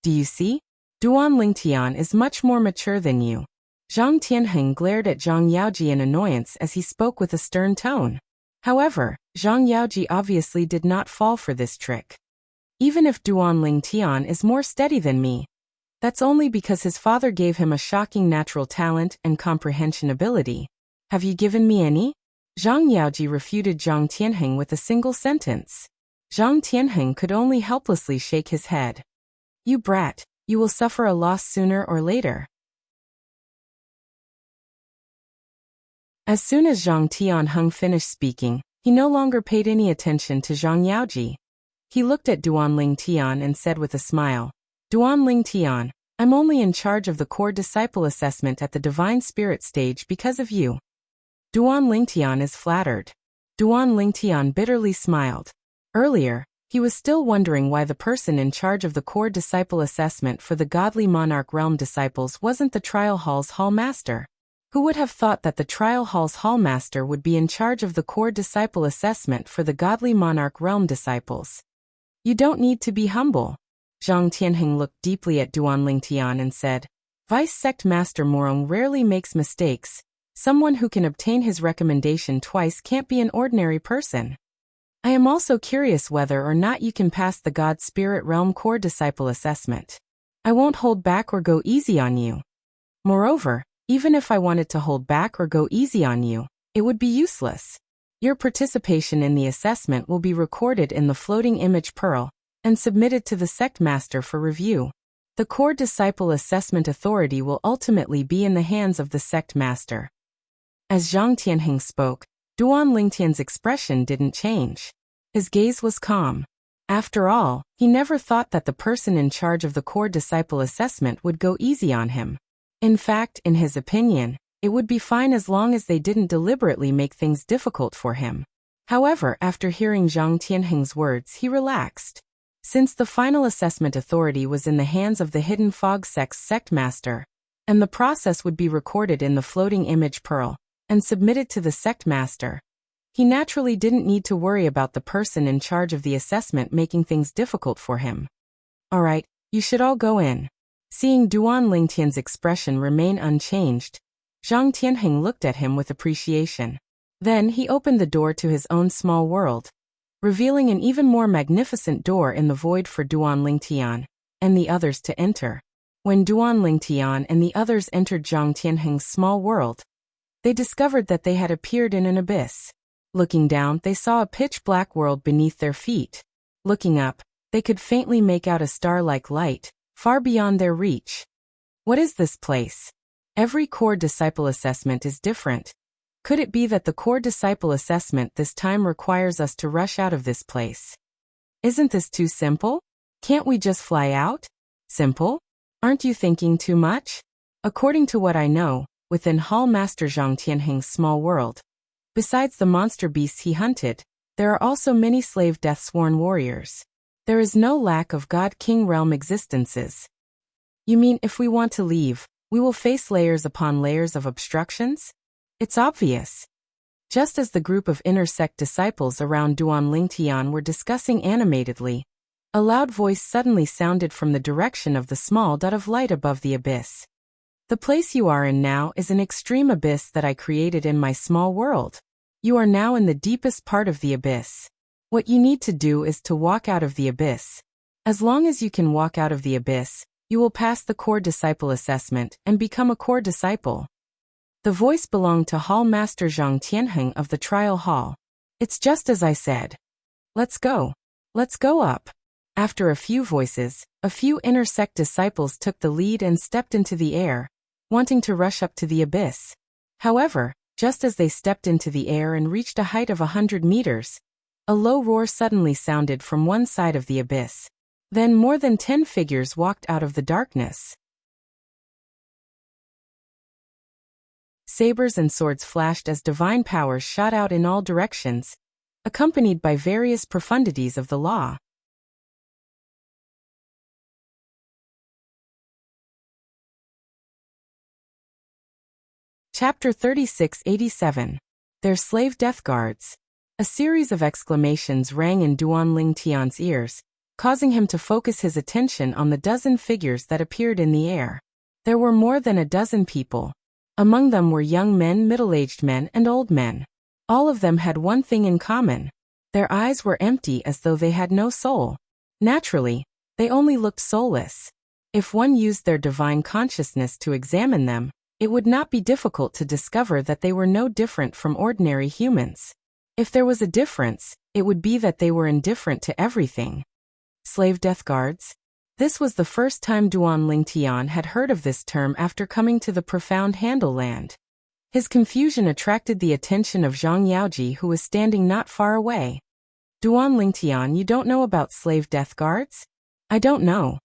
Speaker 1: "Do you see? Duan Lingtian is much more mature than you." Zhang Tianheng glared at Zhang Yaoji in annoyance as he spoke with a stern tone. However, Zhang Yaoji obviously did not fall for this trick. "Even if Duan Lingtian is more steady than me, that's only because his father gave him a shocking natural talent and comprehension ability. Have you given me any?" Zhang Yaoji refuted Zhang Tianheng with a single sentence. Zhang Tianheng could only helplessly shake his head. "You brat, you will suffer a loss sooner or later." As soon as Zhang Tianheng finished speaking, he no longer paid any attention to Zhang Yaoji. He looked at Duan Lingtian and said with a smile, "Duan Lingtian, I'm only in charge of the core disciple assessment at the Divine Spirit stage because of you." Duan Lingtian is flattered. Duan Lingtian bitterly smiled. Earlier, he was still wondering why the person in charge of the core disciple assessment for the godly monarch realm disciples wasn't the trial hall's hall master. Who would have thought that the trial hall's hallmaster would be in charge of the core disciple assessment for the godly monarch realm disciples? You don't need to be humble. Zhang Tianheng looked deeply at Duan Lingtian and said, Vice Sect Master Morong rarely makes mistakes. Someone who can obtain his recommendation twice can't be an ordinary person. I am also curious whether or not you can pass the God Spirit Realm Core Disciple Assessment. I won't hold back or go easy on you. Moreover, even if I wanted to hold back or go easy on you, it would be useless. Your participation in the assessment will be recorded in the floating image pearl and submitted to the sect master for review. The Core Disciple Assessment Authority will ultimately be in the hands of the sect master. As Zhang Tianheng spoke, Duan Lingtian's expression didn't change. His gaze was calm. After all, he never thought that the person in charge of the Core Disciple Assessment would go easy on him. In fact, in his opinion, it would be fine as long as they didn't deliberately make things difficult for him. However, after hearing Zhang Tianheng's words, he relaxed. Since the final assessment authority was in the hands of the Hidden Fog Sect's sect master, and the process would be recorded in the floating image pearl and submitted to the sect master, he naturally didn't need to worry about the person in charge of the assessment making things difficult for him. Alright, you should all go in. Seeing Duan Lingtian's expression remain unchanged, Zhang Tianheng looked at him with appreciation. Then he opened the door to his own small world, revealing an even more magnificent door in the void for Duan Lingtian and the others to enter. When Duan Lingtian and the others entered Zhang Tianheng's small world, they discovered that they had appeared in an abyss. Looking down, they saw a pitch-black world beneath their feet. Looking up, they could faintly make out a star-like light, far beyond their reach. What is this place? Every core disciple assessment is different. Could it be that the core disciple assessment this time requires us to rush out of this place? Isn't this too simple? Can't we just fly out? Simple? Aren't you thinking too much? According to what I know, within Hall Master Zhang Tianheng's small world, besides the monster beasts he hunted, there are also many slave death-sworn warriors. There is no lack of God-King realm existences. You mean if we want to leave, we will face layers upon layers of obstructions? It's obvious. Just as the group of inner sect disciples around Duan Lingtian were discussing animatedly, a loud voice suddenly sounded from the direction of the small dot of light above the abyss. The place you are in now is an extreme abyss that I created in my small world. You are now in the deepest part of the abyss. What you need to do is to walk out of the abyss. As long as you can walk out of the abyss, you will pass the core disciple assessment and become a core disciple. The voice belonged to Hall Master Zhang Tianheng of the trial hall. It's just as I said. Let's go. Let's go up. After a few voices, a few inner sect disciples took the lead and stepped into the air, wanting to rush up to the abyss. However, just as they stepped into the air and reached a height of 100 meters, a low roar suddenly sounded from one side of the abyss. Then more than 10 figures walked out of the darkness. Sabers and swords flashed as divine powers shot out in all directions, accompanied by various profundities of the law. Chapter 3687. Their Slave Death Guards. A series of exclamations rang in Duan Lingtian's ears, causing him to focus his attention on the dozen figures that appeared in the air. There were more than a dozen people. Among them were young men, middle-aged men, and old men. All of them had one thing in common. Their eyes were empty as though they had no soul. Naturally, they only looked soulless. If one used their divine consciousness to examine them, it would not be difficult to discover that they were no different from ordinary humans. If there was a difference, it would be that they were indifferent to everything. Slave death guards? This was the first time Duan Lingtian had heard of this term after coming to the profound Handle land. His confusion attracted the attention of Zhang Yaoji, who was standing not far away. Duan Lingtian, you don't know about slave death guards? I don't know.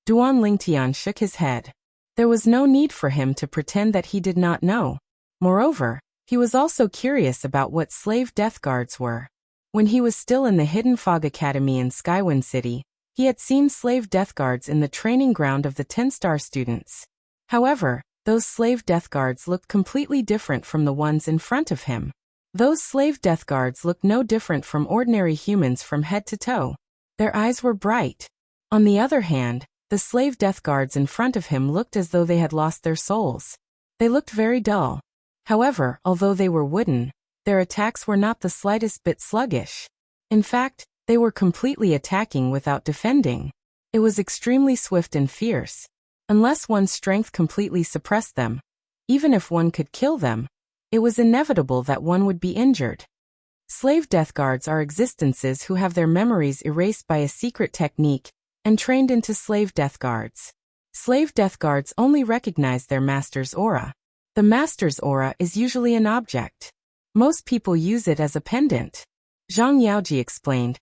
Speaker 1: Duan Lingtian shook his head. There was no need for him to pretend that he did not know. Moreover, he was also curious about what slave death guards were. When he was still in the Hidden Fog Academy in Skywind City, he had seen slave death guards in the training ground of the 10-star students. However, Those slave death guards looked completely different from the ones in front of him. Those slave death guards looked no different from ordinary humans from head to toe. Their eyes were bright. On the other hand, the slave death guards in front of him looked as though they had lost their souls. They looked very dull. However, although they were wooden, their attacks were not the slightest bit sluggish. In fact, they were completely attacking without defending. It was extremely swift and fierce. Unless one's strength completely suppressed them, even if one could kill them, it was inevitable that one would be injured. Slave death guards are existences who have their memories erased by a secret technique and trained into slave death guards. Slave death guards only recognize their master's aura. The master's aura is usually an object. Most people use it as a pendant. Zhang Yaoji explained,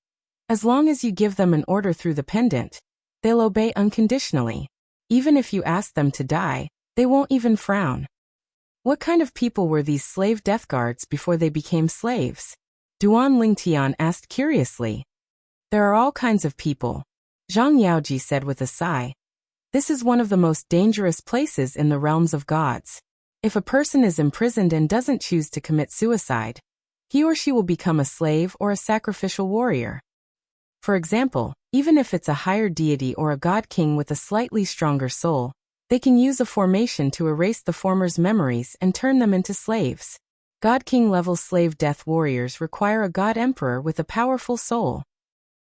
Speaker 1: as long as you give them an order through the pendant, they'll obey unconditionally. Even if you ask them to die, they won't even frown. What kind of people were these slave death guards before they became slaves? Duan Lingtian asked curiously. There are all kinds of people, Zhang Yaoji said with a sigh. This is one of the most dangerous places in the realms of gods. If a person is imprisoned and doesn't choose to commit suicide, he or she will become a slave or a sacrificial warrior. For example, even if it's a higher deity or a god king with a slightly stronger soul, they can use a formation to erase the former's memories and turn them into slaves. God king level slave death warriors require a god emperor with a powerful soul.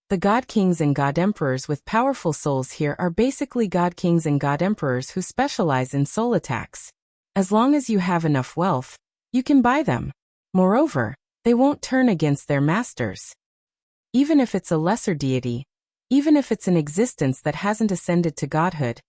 Speaker 1: The god kings and god emperors with powerful souls here are basically god kings and god emperors who specialize in soul attacks. As long as you have enough wealth, you can buy them. Moreover, they won't turn against their masters. Even if it's a lesser deity, even if it's an existence that hasn't ascended to godhood,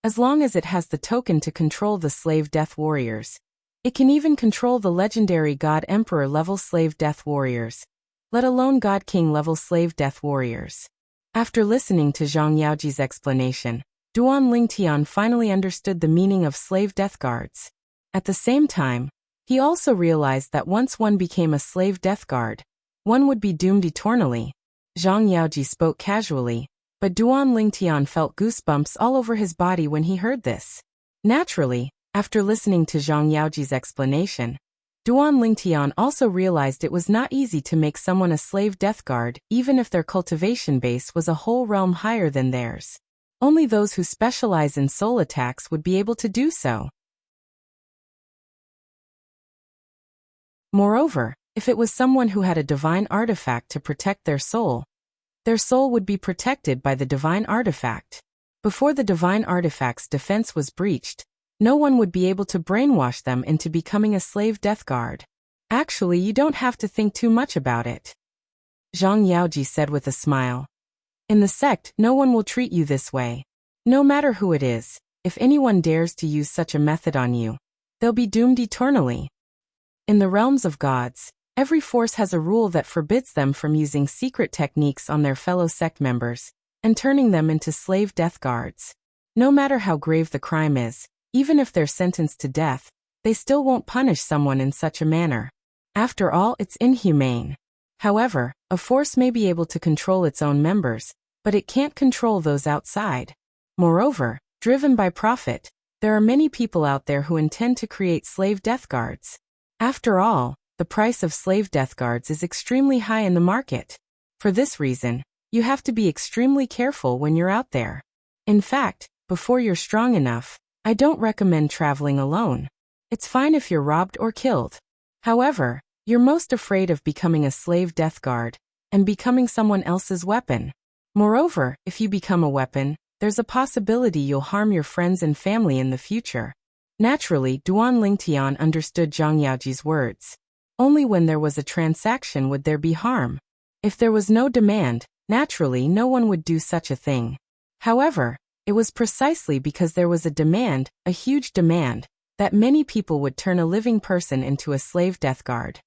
Speaker 1: as long as it has the token to control the slave death warriors, it can even control the legendary god emperor level slave death warriors, let alone god king level slave death warriors. After listening to Zhang Yaoji's explanation, Duan Lingtian finally understood the meaning of slave death guards. At the same time, he also realized that once one became a slave death guard, one would be doomed eternally. Zhang Yaoji spoke casually, but Duan Lingtian felt goosebumps all over his body when he heard this. Naturally, after listening to Zhang Yaoji's explanation, Duan Lingtian also realized it was not easy to make someone a slave death guard even if their cultivation base was a whole realm higher than theirs. Only those who specialize in soul attacks would be able to do so. Moreover, if it was someone who had a divine artifact to protect their soul would be protected by the divine artifact. Before the divine artifact's defense was breached, no one would be able to brainwash them into becoming a slave death guard. Actually, you don't have to think too much about it, Zhang Yaoji said with a smile. In the sect, no one will treat you this way. No matter who it is, if anyone dares to use such a method on you, they'll be doomed eternally. In the realms of gods, every force has a rule that forbids them from using secret techniques on their fellow sect members and turning them into slave death guards. No matter how grave the crime is, even if they're sentenced to death, they still won't punish someone in such a manner. After all, it's inhumane. However, a force may be able to control its own members, but it can't control those outside. Moreover, driven by profit, there are many people out there who intend to create slave death guards. After all, the price of slave death guards is extremely high in the market. For this reason, you have to be extremely careful when you're out there. In fact, before you're strong enough, I don't recommend traveling alone. It's fine if you're robbed or killed. However, you're most afraid of becoming a slave death guard and becoming someone else's weapon. Moreover, if you become a weapon, there's a possibility you'll harm your friends and family in the future. Naturally, Duan Lingtian understood Zhang Yaoji's words. Only when there was a transaction would there be harm. If there was no demand, naturally no one would do such a thing. However, it was precisely because there was a demand, a huge demand, that many people would turn a living person into a slave death guard.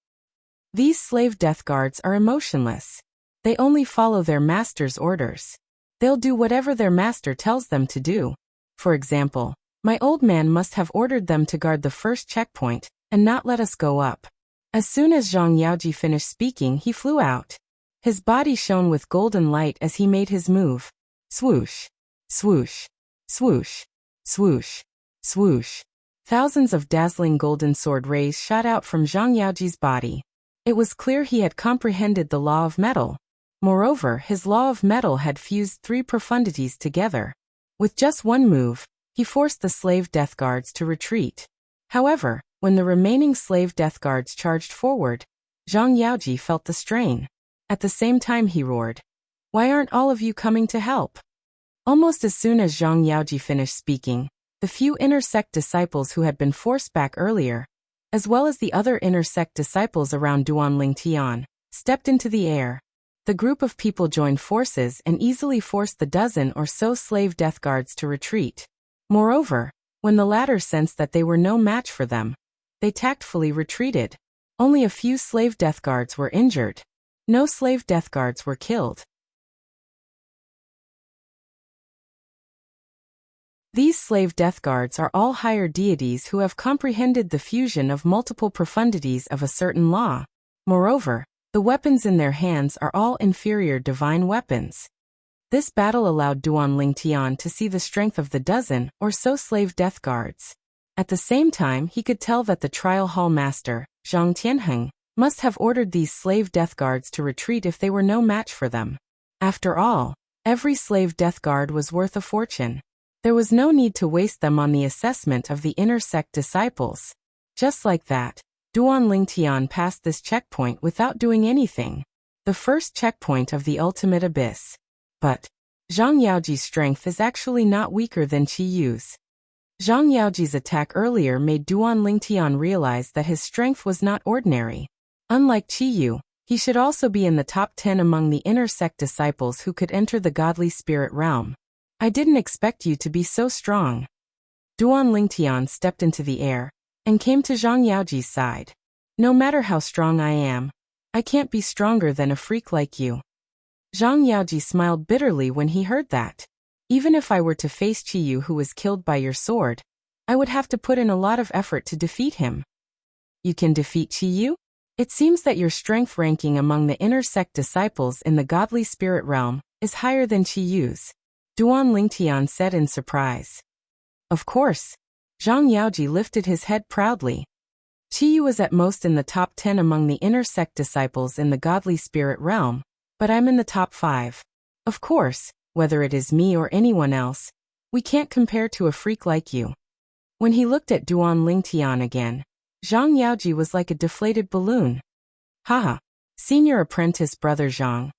Speaker 1: These slave death guards are emotionless. They only follow their master's orders. They'll do whatever their master tells them to do. For example, my old man must have ordered them to guard the first checkpoint and not let us go up. As soon as Zhang Yaoji finished speaking, he flew out. His body shone with golden light as he made his move. Swoosh, swoosh, swoosh, swoosh, swoosh. Thousands of dazzling golden sword rays shot out from Zhang Yaoji's body. It was clear he had comprehended the law of metal. Moreover, his law of metal had fused 3 profundities together. With just one move, he forced the slave death guards to retreat. However, when the remaining slave death guards charged forward, Zhang Yaoji felt the strain. At the same time he roared, "Why aren't all of you coming to help?" Almost as soon as Zhang Yaoji finished speaking, the few inner sect disciples who had been forced back earlier, as well as the other inner sect disciples around Duanling Tian, stepped into the air. The group of people joined forces and easily forced the dozen or so slave death guards to retreat. Moreover, when the latter sensed that they were no match for them, they tactfully retreated. Only a few slave death guards were injured. No slave death guards were killed. These slave death guards are all higher deities who have comprehended the fusion of multiple profundities of a certain law. Moreover, the weapons in their hands are all inferior divine weapons. This battle allowed Duanling Tian to see the strength of the dozen or so slave death guards. At the same time, he could tell that the trial hall master, Zhang Tianheng, must have ordered these slave death guards to retreat if they were no match for them. After all, every slave death guard was worth a fortune. There was no need to waste them on the assessment of the inner sect disciples. Just like that, Duanling Tian passed this checkpoint without doing anything. The first checkpoint of the ultimate abyss. But Zhang Yaoji's strength is actually not weaker than Qi Yu's. Zhang Yaoji's attack earlier made Duanling Tian realize that his strength was not ordinary. Unlike Qi Yu, he should also be in the top 10 among the inner sect disciples who could enter the godly spirit realm. I didn't expect you to be so strong. Duanling Tian stepped into the air and came to Zhang Yaoji's side. No matter how strong I am, I can't be stronger than a freak like you. Zhang Yaoji smiled bitterly when he heard that. Even if I were to face Qi Yu who was killed by your sword, I would have to put in a lot of effort to defeat him. You can defeat Qi Yu? It seems that your strength ranking among the inner sect disciples in the godly spirit realm is higher than Qi Yu's. Duanling Tian said in surprise. Of course. Zhang Yaoji lifted his head proudly. Qi Yu was at most in the top 10 among the inner sect disciples in the godly spirit realm, but I'm in the top 5. Of course, whether it is me or anyone else, we can't compare to a freak like you. When he looked at Duanling Tian again, Zhang Yaoji was like a deflated balloon. Haha, senior apprentice brother Zhang.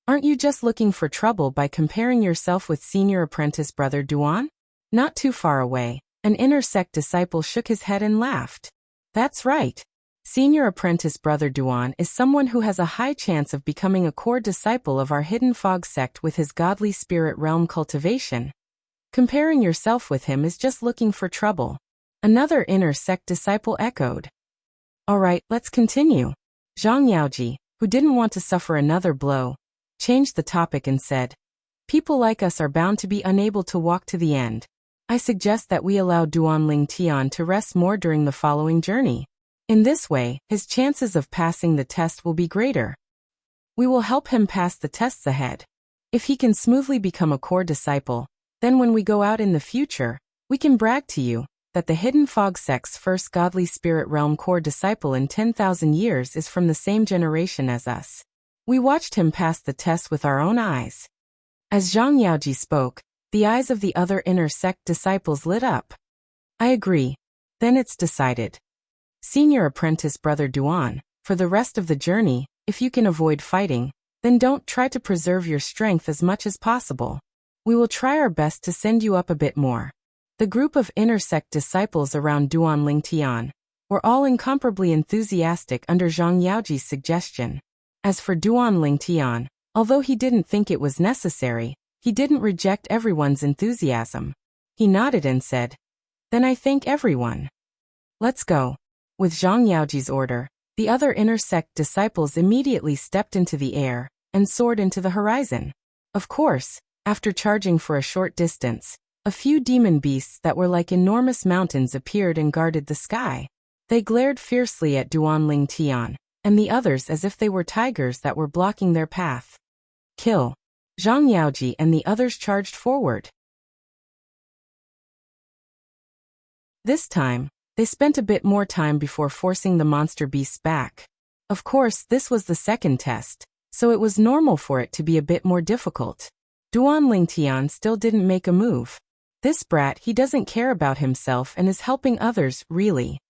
Speaker 1: Aren't you just looking for trouble by comparing yourself with senior apprentice brother Duan? Not too far away, an inner sect disciple shook his head and laughed. That's right. Senior apprentice brother Duan is someone who has a high chance of becoming a core disciple of our hidden fog sect with his godly spirit realm cultivation. Comparing yourself with him is just looking for trouble. Another inner sect disciple echoed. Alright, let's continue. Zhang Yaoji, who didn't want to suffer another blow, changed the topic and said, people like us are bound to be unable to walk to the end. I suggest that we allow Duanling Tian to rest more during the following journey. In this way, his chances of passing the test will be greater. We will help him pass the tests ahead. If he can smoothly become a core disciple, then when we go out in the future, we can brag to you that the Hidden Fog sect's first godly spirit realm core disciple in 10,000 years is from the same generation as us. We watched him pass the test with our own eyes. As Zhang Yaoji spoke, the eyes of the other inner sect disciples lit up. I agree. Then it's decided. Senior apprentice brother Duan, for the rest of the journey, if you can avoid fighting, then don't try to preserve your strength as much as possible. We will try our best to send you up a bit more. The group of inner sect disciples around Duanling Tian were all incomparably enthusiastic under Zhang Yaoji's suggestion. As for Duanling Tian, although he didn't think it was necessary, he didn't reject everyone's enthusiasm. He nodded and said, then I thank everyone. Let's go. With Zhang Yaoji's order, the other inner sect disciples immediately stepped into the air and soared into the horizon. Of course, after charging for a short distance, a few demon beasts that were like enormous mountains appeared and guarded the sky. They glared fiercely at Duanling Tian and the others as if they were tigers that were blocking their path. Kill. Zhang Yaoji and the others charged forward. This time, they spent a bit more time before forcing the monster beasts back. Of course, this was the second test, so it was normal for it to be a bit more difficult. Duan Lingtian still didn't make a move. This brat, he doesn't care about himself and is helping others, really.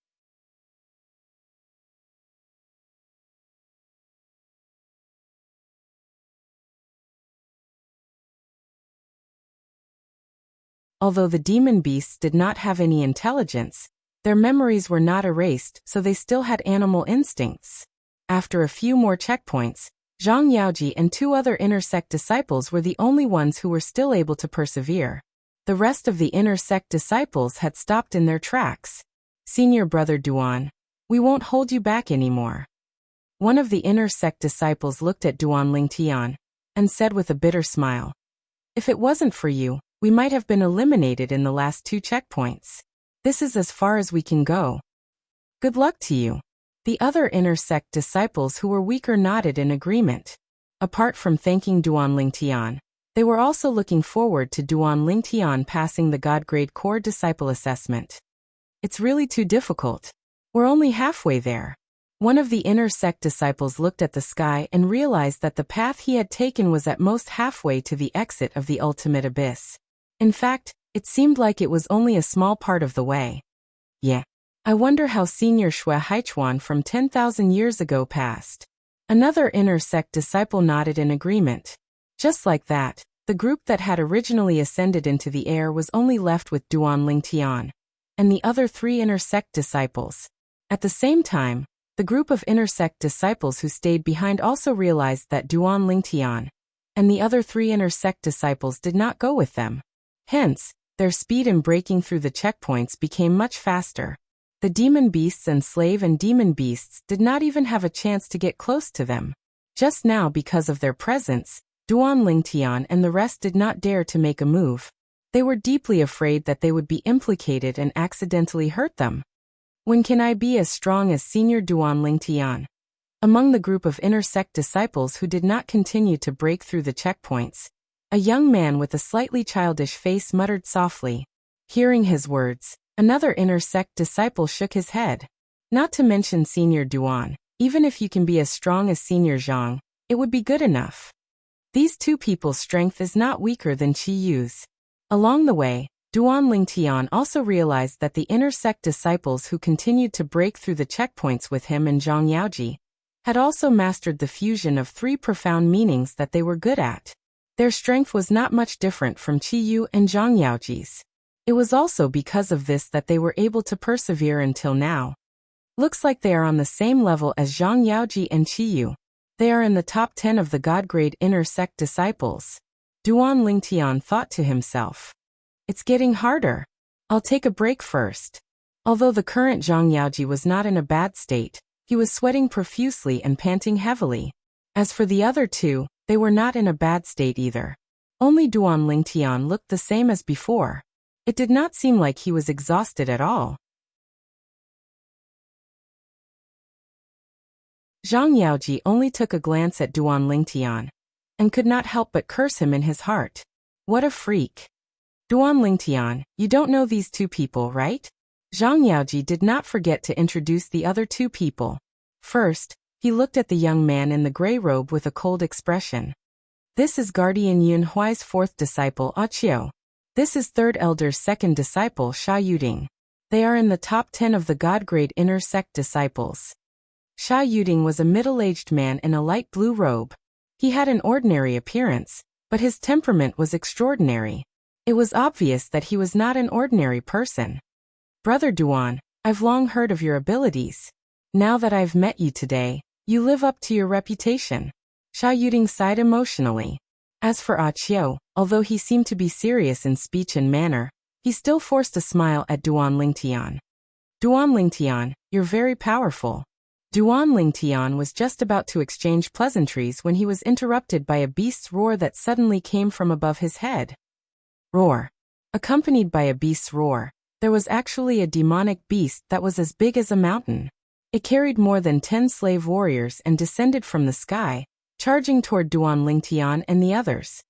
Speaker 1: Although the demon beasts did not have any intelligence, their memories were not erased, so they still had animal instincts. After a few more checkpoints, Zhang Yaoji and 2 other inner sect disciples were the only ones who were still able to persevere. The rest of the inner sect disciples had stopped in their tracks. Senior brother Duan, we won't hold you back anymore. One of the inner sect disciples looked at Duan Lingtian and said with a bitter smile, "If it wasn't for you, we might have been eliminated in the last 2 checkpoints. This is as far as we can go. Good luck to you." The other inner sect disciples who were weaker nodded in agreement. Apart from thanking Duan Lingtian, they were also looking forward to Duan Lingtian passing the God Grade Core Disciple Assessment. It's really too difficult. We're only halfway there. One of the inner sect disciples looked at the sky and realized that the path he had taken was at most halfway to the exit of the ultimate abyss. In fact, it seemed like it was only a small part of the way. Yeah. I wonder how Senior Shui Haichuan from 10,000 years ago passed. Another inner sect disciple nodded in agreement. Just like that, the group that had originally ascended into the air was only left with Duan Lingtian and the other 3 inner sect disciples. At the same time, the group of inner sect disciples who stayed behind also realized that Duan Lingtian and the other 3 inner sect disciples did not go with them. Hence, their speed in breaking through the checkpoints became much faster. The demon beasts and slave and demon beasts did not even have a chance to get close to them. Just now, because of their presence, Duan Lingtian and the rest did not dare to make a move. They were deeply afraid that they would be implicated and accidentally hurt them. When can I be as strong as Senior Duan Lingtian? Among the group of inner sect disciples who did not continue to break through the checkpoints, a young man with a slightly childish face muttered softly. Hearing his words, another inner sect disciple shook his head. Not to mention Senior Duan, even if you can be as strong as Senior Zhang, it would be good enough. These 2 people's strength is not weaker than Qi Yu's. Along the way, Duan Lingtian also realized that the inner sect disciples who continued to break through the checkpoints with him and Zhang Yaoji had also mastered the fusion of 3 profound meanings that they were good at. Their strength was not much different from Qi Yu and Zhang Yaoji's. It was also because of this that they were able to persevere until now. Looks like they are on the same level as Zhang Yaoji and Qi Yu. They are in the top 10 of the God Grade inner sect disciples. Duan Lingtian thought to himself. It's getting harder. I'll take a break first. Although the current Zhang Yaoji was not in a bad state, he was sweating profusely and panting heavily. As for the other 2, they were not in a bad state either. Only Duan Lingtian looked the same as before. It did not seem like he was exhausted at all. Zhang Yaoji only took a glance at Duan Lingtian and could not help but curse him in his heart. What a freak. Duan Lingtian, you don't know these 2 people, right? Zhang Yaoji did not forget to introduce the other 2 people. First, he looked at the young man in the gray robe with a cold expression. This is Guardian Yun Huai's 4th disciple, Wuxia. This is 3rd Elder's 2nd disciple, Sha Yuding. They are in the top 10 of the God Grade inner sect disciples. Sha Yuding was a middle-aged man in a light blue robe. He had an ordinary appearance, but his temperament was extraordinary. It was obvious that he was not an ordinary person. Brother Duan, I've long heard of your abilities. Now that I've met you today, you live up to your reputation. Sha Yuding sighed emotionally. As for Wuxia, although he seemed to be serious in speech and manner, he still forced a smile at Duan Lingtian. Duan Lingtian, you're very powerful. Duan Lingtian was just about to exchange pleasantries when he was interrupted by a beast's roar that suddenly came from above his head. Roar. Accompanied by a beast's roar, there was actually a demonic beast that was as big as a mountain. It carried more than 10 slave warriors and descended from the sky, charging toward Duan Lingtian and the others.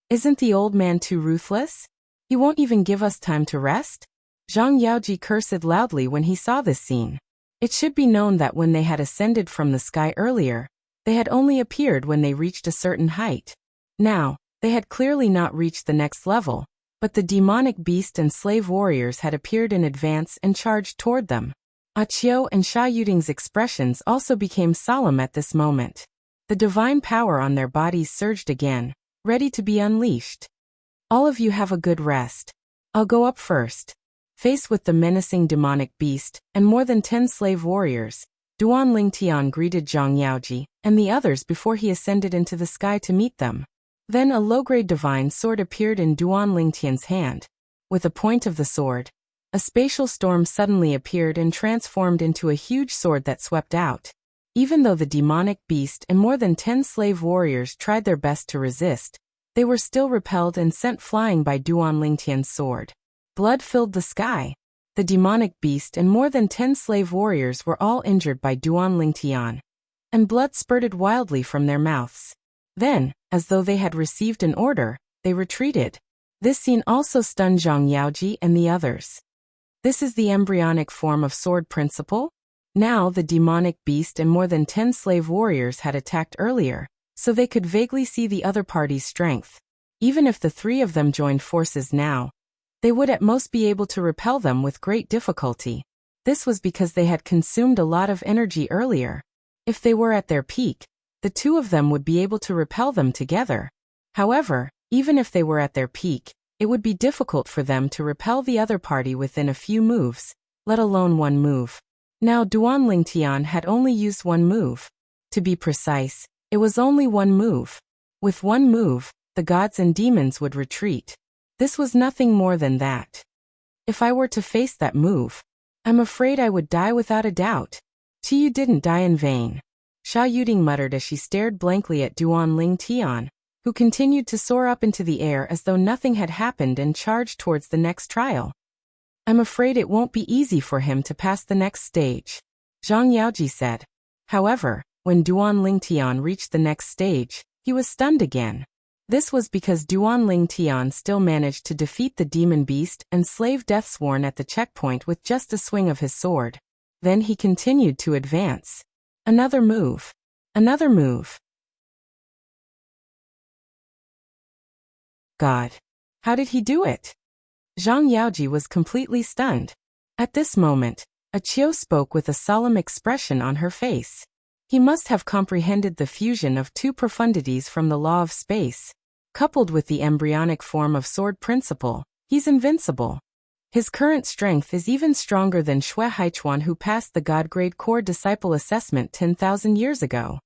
Speaker 1: Isn't the old man too ruthless? He won't even give us time to rest? Zhang Yaoji cursed loudly when he saw this scene. It should be known that when they had ascended from the sky earlier, they had only appeared when they reached a certain height. Now, they had clearly not reached the next level, but the demonic beast and slave warriors had appeared in advance and charged toward them. Qiu and Sha Yuding's expressions also became solemn at this moment. The divine power on their bodies surged again, ready to be unleashed. All of you have a good rest. I'll go up first. Faced with the menacing demonic beast and more than 10 slave warriors, Duan Lingtian greeted Zhang Yaoji and the others before he ascended into the sky to meet them. Then a low-grade divine sword appeared in Duan Lingtian's hand. With the point of the sword, a spatial storm suddenly appeared and transformed into a huge sword that swept out. Even though the demonic beast and more than 10 slave warriors tried their best to resist, they were still repelled and sent flying by Duan Lingtian's sword. Blood filled the sky. The demonic beast and more than 10 slave warriors were all injured by Duan Lingtian, and blood spurted wildly from their mouths. Then, as though they had received an order, they retreated. This scene also stunned Zhang Yaoji and the others. This is the embryonic form of sword principle? Now the demonic beast and more than 10 slave warriors had attacked earlier, so they could vaguely see the other party's strength. Even if the three of them joined forces now, they would at most be able to repel them with great difficulty. This was because they had consumed a lot of energy earlier. If they were at their peak, the two of them would be able to repel them together. However, even if they were at their peak, it would be difficult for them to repel the other party within a few moves, let alone one move. Now Duan Lingtian had only used one move. To be precise, it was only one move. With one move, the gods and demons would retreat. This was nothing more than that. If I were to face that move, I'm afraid I would die without a doubt. Qiyu didn't die in vain. Sha Yuding muttered as she stared blankly at Duan Lingtian, who continued to soar up into the air as though nothing had happened and charged towards the next trial. I'm afraid it won't be easy for him to pass the next stage, Zhang Yaoji said. However, when Duan Lingtian reached the next stage, he was stunned again. This was because Duan Lingtian still managed to defeat the demon beast and slave Deathsworn at the checkpoint with just a swing of his sword. Then he continued to advance. Another move. Another move. God. How did he do it? Zhang Yaoji was completely stunned. At this moment, Qiu spoke with a solemn expression on her face. He must have comprehended the fusion of two profundities from the law of space. Coupled with the embryonic form of sword principle, he's invincible. His current strength is even stronger than Xue Haichuan, who passed the God-grade core disciple assessment 10,000 years ago.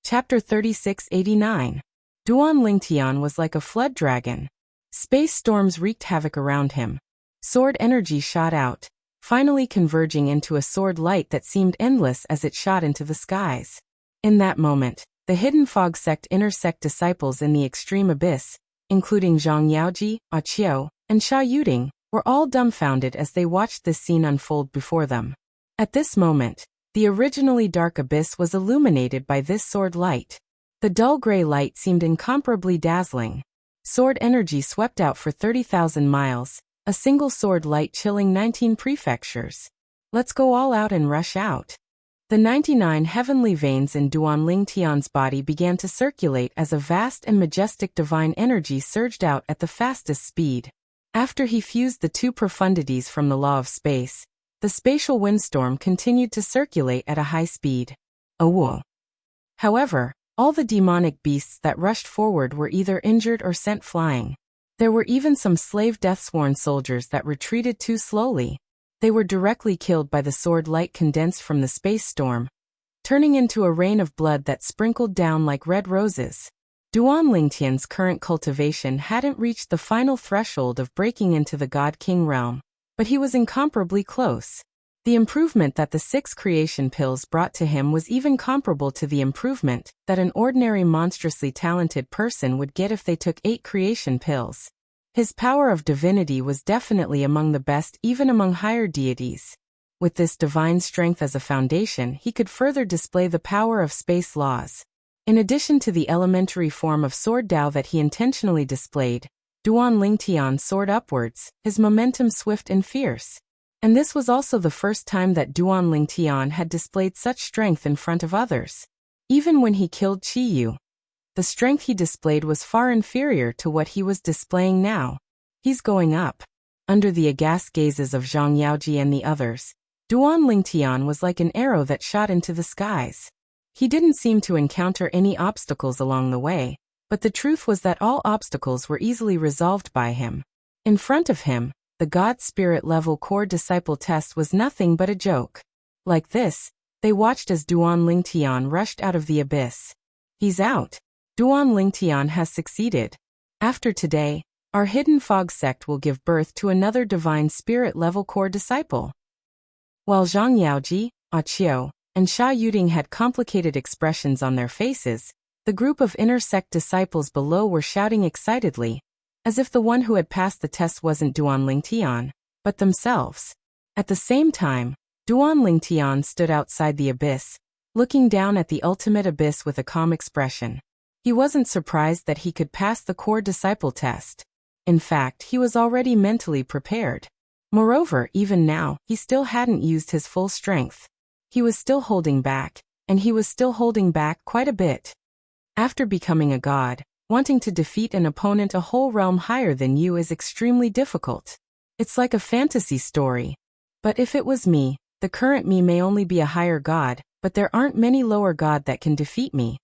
Speaker 1: Chapter 3689. Duan Lingtian was like a flood dragon. Space storms wreaked havoc around him. Sword energy shot out, finally converging into a sword light that seemed endless as it shot into the skies. In that moment, the hidden fog sect inner sect disciples in the extreme abyss, including Zhang Yaoji, Qiu, and Sha Yuding, were all dumbfounded as they watched this scene unfold before them. At this moment, the originally dark abyss was illuminated by this sword light. The dull gray light seemed incomparably dazzling. Sword energy swept out for 30,000 miles, a single sword light chilling 19 prefectures. Let's go all out and rush out. The 99 heavenly veins in Duan Lingtian's body began to circulate as a vast and majestic divine energy surged out at the fastest speed. After he fused the two profundities from the law of space, the spatial windstorm continued to circulate at a high speed. Awoo. However, all the demonic beasts that rushed forward were either injured or sent flying. There were even some slave Deathsworn soldiers that retreated too slowly. They were directly killed by the sword light condensed from the space storm, turning into a rain of blood that sprinkled down like red roses. Duan Lingtian's current cultivation hadn't reached the final threshold of breaking into the God King realm, but he was incomparably close. The improvement that the 6 creation pills brought to him was even comparable to the improvement that an ordinary monstrously talented person would get if they took 8 creation pills. His power of divinity was definitely among the best even among higher deities. With this divine strength as a foundation, he could further display the power of space laws. In addition to the elementary form of sword Dao that he intentionally displayed, Duan Lingtian soared upwards, his momentum swift and fierce. And this was also the first time that Duan Lingtian had displayed such strength in front of others. Even when he killed Qi Yu, the strength he displayed was far inferior to what he was displaying now. He's going up. Under the aghast gazes of Zhang Yaoji and the others, Duan Lingtian was like an arrow that shot into the skies. He didn't seem to encounter any obstacles along the way, but the truth was that all obstacles were easily resolved by him. In front of him, the God Spirit level core disciple test was nothing but a joke. Like this, they watched as Duan Lingtian rushed out of the abyss. He's out. Duan Lingtian has succeeded. After today, our Hidden Fog sect will give birth to another Divine Spirit level core disciple. While Zhang Yaoji, Qiu, and Sha Yuding had complicated expressions on their faces, the group of inner sect disciples below were shouting excitedly, as if the one who had passed the test wasn't Duan Lingtian, but themselves. At the same time, Duan Lingtian stood outside the abyss, looking down at the ultimate abyss with a calm expression. He wasn't surprised that he could pass the core disciple test. In fact, he was already mentally prepared. Moreover, even now, he still hadn't used his full strength. He was still holding back, and he was still holding back quite a bit. After becoming a god, wanting to defeat an opponent a whole realm higher than you is extremely difficult. It's like a fantasy story. But if it was me, the current me may only be a higher god, but there aren't many lower god that can defeat me.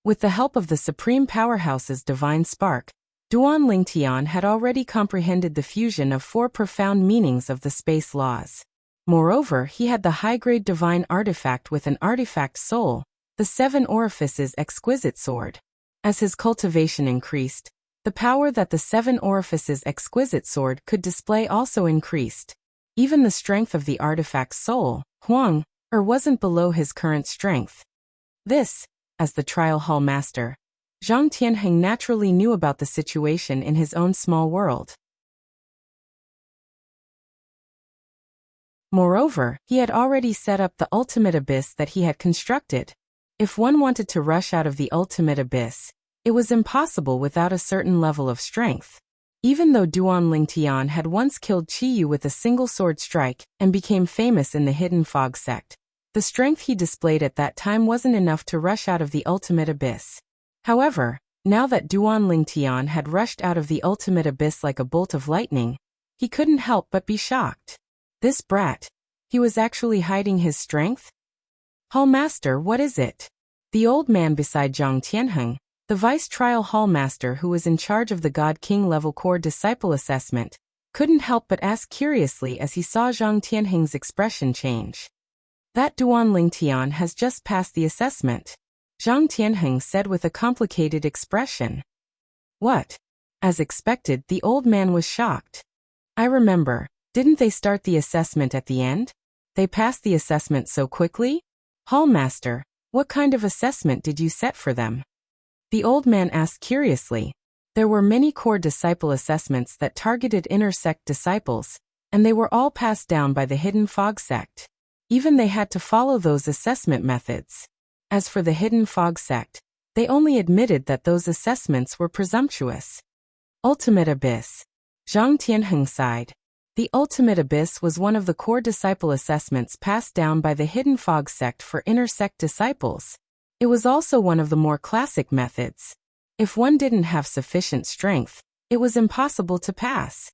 Speaker 1: With the help of the Supreme Powerhouse's divine spark, Duan Lingtian had already comprehended the fusion of 4 profound meanings of the space laws. Moreover, he had the high-grade divine artifact with an artifact soul, the 7 Orifices exquisite sword. As his cultivation increased, the power that the 7 Orifices exquisite sword could display also increased. Even the strength of the artifact's soul, Huang, wasn't below his current strength. This, as the trial hall master, Zhang Tianheng naturally knew about the situation in his own small world. Moreover, he had already set up the ultimate abyss that he had constructed. If one wanted to rush out of the ultimate abyss, it was impossible without a certain level of strength. Even though Duan Lingtian had once killed Qi Yu with a single sword strike and became famous in the Hidden Fog sect, the strength he displayed at that time wasn't enough to rush out of the ultimate abyss. However, now that Duan Lingtian had rushed out of the ultimate abyss like a bolt of lightning, he couldn't help but be shocked. This brat, he was actually hiding his strength? Hall Master, what is it? The old man beside Zhang Tianheng, the vice trial hall master who was in charge of the God King level core disciple assessment, couldn't help but ask curiously as he saw Zhang Tianheng's expression change. That Duan Lingtian has just passed the assessment, Zhang Tianheng said with a complicated expression. What? As expected, the old man was shocked. I remember, didn't they start the assessment at the end? They passed the assessment so quickly? Hall Master, what kind of assessment did you set for them? The old man asked curiously. There were many core disciple assessments that targeted inner sect disciples, and they were all passed down by the Hidden Fog sect. Even they had to follow those assessment methods. As for the Hidden Fog sect, they only admitted that those assessments were presumptuous. Ultimate Abyss. Zhang Tianheng sighed. The Ultimate Abyss was one of the core disciple assessments passed down by the Hidden Fog sect for inner sect disciples. It was also one of the more classic methods. If one didn't have sufficient strength, it was impossible to pass.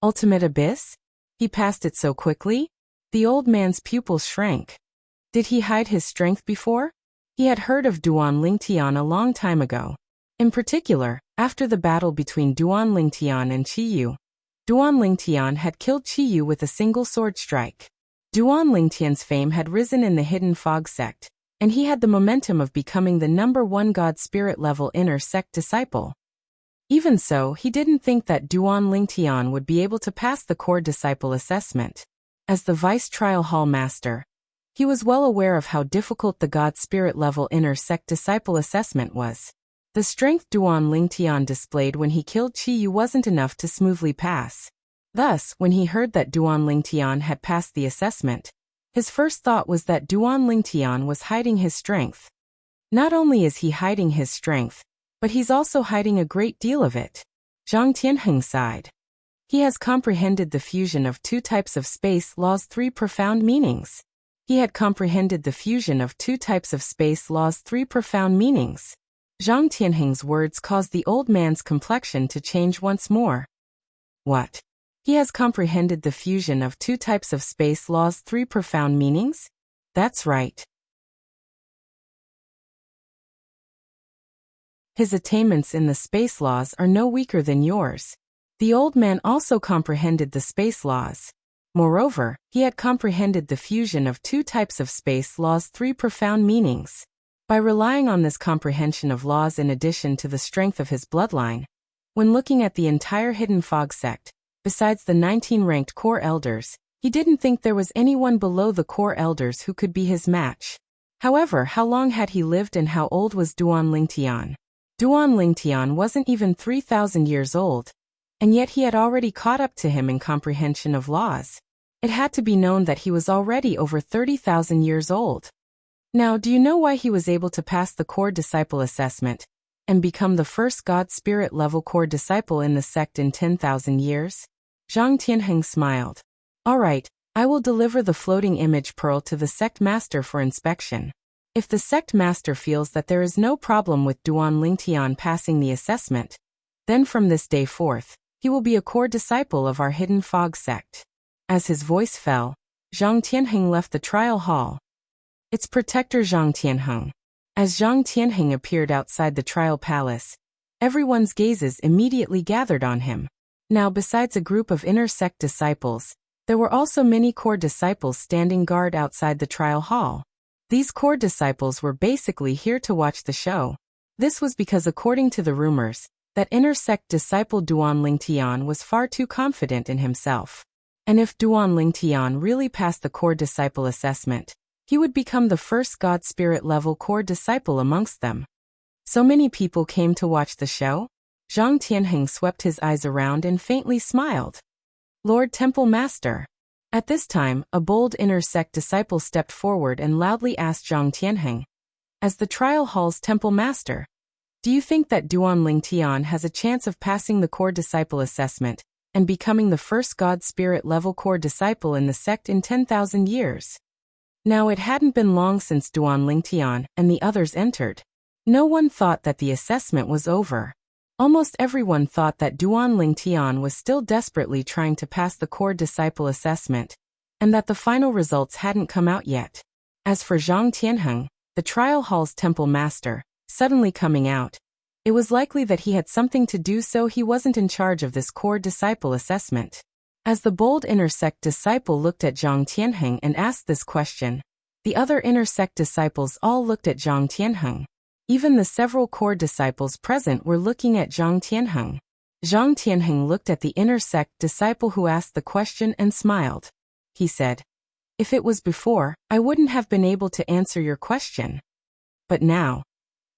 Speaker 1: Ultimate Abyss? He passed it so quickly? The old man's pupils shrank. Did he hide his strength before? He had heard of Duan Lingtian a long time ago. In particular, after the battle between Duan Lingtian and Qi Yu. Duan Lingtian had killed Qi Yu with a single sword strike. Duan Lingtian's fame had risen in the Hidden Fog sect, and he had the momentum of becoming the #1 God Spirit level inner sect disciple. Even so, he didn't think that Duan Lingtian would be able to pass the core disciple assessment. As the vice trial hall master, he was well aware of how difficult the God Spirit level inner sect disciple assessment was. The strength Duan Lingtian displayed when he killed Qi Yu wasn't enough to smoothly pass. Thus, when he heard that Duan Lingtian had passed the assessment, his first thought was that Duan Lingtian was hiding his strength. Not only is he hiding his strength, but he's also hiding a great deal of it. Zhang Tianheng sighed. He has comprehended the fusion of two types of space law's three profound meanings. He had comprehended the fusion of two types of space law's three profound meanings. Zhang Tianheng's words caused the old man's complexion to change once more. What? He has comprehended the fusion of two types of space law's three profound meanings? That's right. His attainments in the space laws are no weaker than yours. The old man also comprehended the space laws. Moreover, he had comprehended the fusion of two types of space law's three profound meanings. By relying on this comprehension of laws in addition to the strength of his bloodline, when looking at the entire Hidden Fog sect, besides the 19 ranked core elders, he didn't think there was anyone below the core elders who could be his match. However, how long had he lived and how old was Duan Lingtian? Duan Lingtian wasn't even 3,000 years old, and yet he had already caught up to him in comprehension of laws. It had to be known that he was already over 30,000 years old. Now, do you know why he was able to pass the core disciple assessment and become the first God Spirit level core disciple in the sect in 10,000 years? Zhang Tianheng smiled. All right, I will deliver the floating image pearl to the sect master for inspection. If the sect master feels that there is no problem with Duan Lingtian passing the assessment, then from this day forth, he will be a core disciple of our Hidden Fog sect. As his voice fell, Zhang Tianheng left the trial hall. Its protector Zhang Tianheng. As Zhang Tianheng appeared outside the trial palace, everyone's gazes immediately gathered on him. Now, besides a group of inner sect disciples, there were also many core disciples standing guard outside the trial hall. These core disciples were basically here to watch the show. This was because, according to the rumors, that inner sect disciple Duan Lingtian was far too confident in himself. And if Duan Lingtian really passed the core disciple assessment, he would become the first God Spirit level core disciple amongst them. So many people came to watch the show? Zhang Tianheng swept his eyes around and faintly smiled. Lord Temple Master. At this time, a bold inner sect disciple stepped forward and loudly asked Zhang Tianheng, as the trial hall's temple master, do you think that Duan Lingtian has a chance of passing the core disciple assessment and becoming the first God Spirit level core disciple in the sect in 10,000 years? Now, it hadn't been long since Duan Lingtian and the others entered. No one thought that the assessment was over. Almost everyone thought that Duan Lingtian was still desperately trying to pass the core disciple assessment, and that the final results hadn't come out yet. As for Zhang Tianheng, the trial hall's temple master, suddenly coming out, it was likely that he had something to do, so he wasn't in charge of this core disciple assessment. As the bold inner sect disciple looked at Zhang Tianheng and asked this question, the other inner sect disciples all looked at Zhang Tianheng. Even the several core disciples present were looking at Zhang Tianheng. Zhang Tianheng looked at the inner sect disciple who asked the question and smiled. He said, if it was before, I wouldn't have been able to answer your question. But now,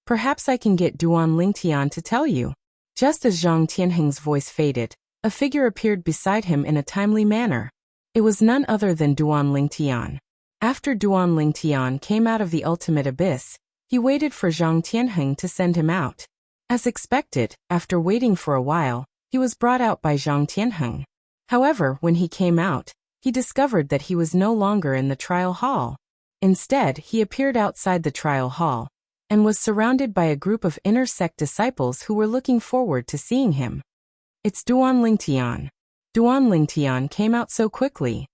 Speaker 1: perhaps I can get Duan Lingtian to tell you. Just as Zhang Tianheng's voice faded, a figure appeared beside him in a timely manner. It was none other than Duan Lingtian. After Duan Lingtian came out of the ultimate abyss, he waited for Zhang Tianheng to send him out. As expected, after waiting for a while, he was brought out by Zhang Tianheng. However, when he came out, he discovered that he was no longer in the trial hall. Instead, he appeared outside the trial hall, and was surrounded by a group of inner sect disciples who were looking forward to seeing him. It's Duan Lingtian. Duan Lingtian came out so quickly.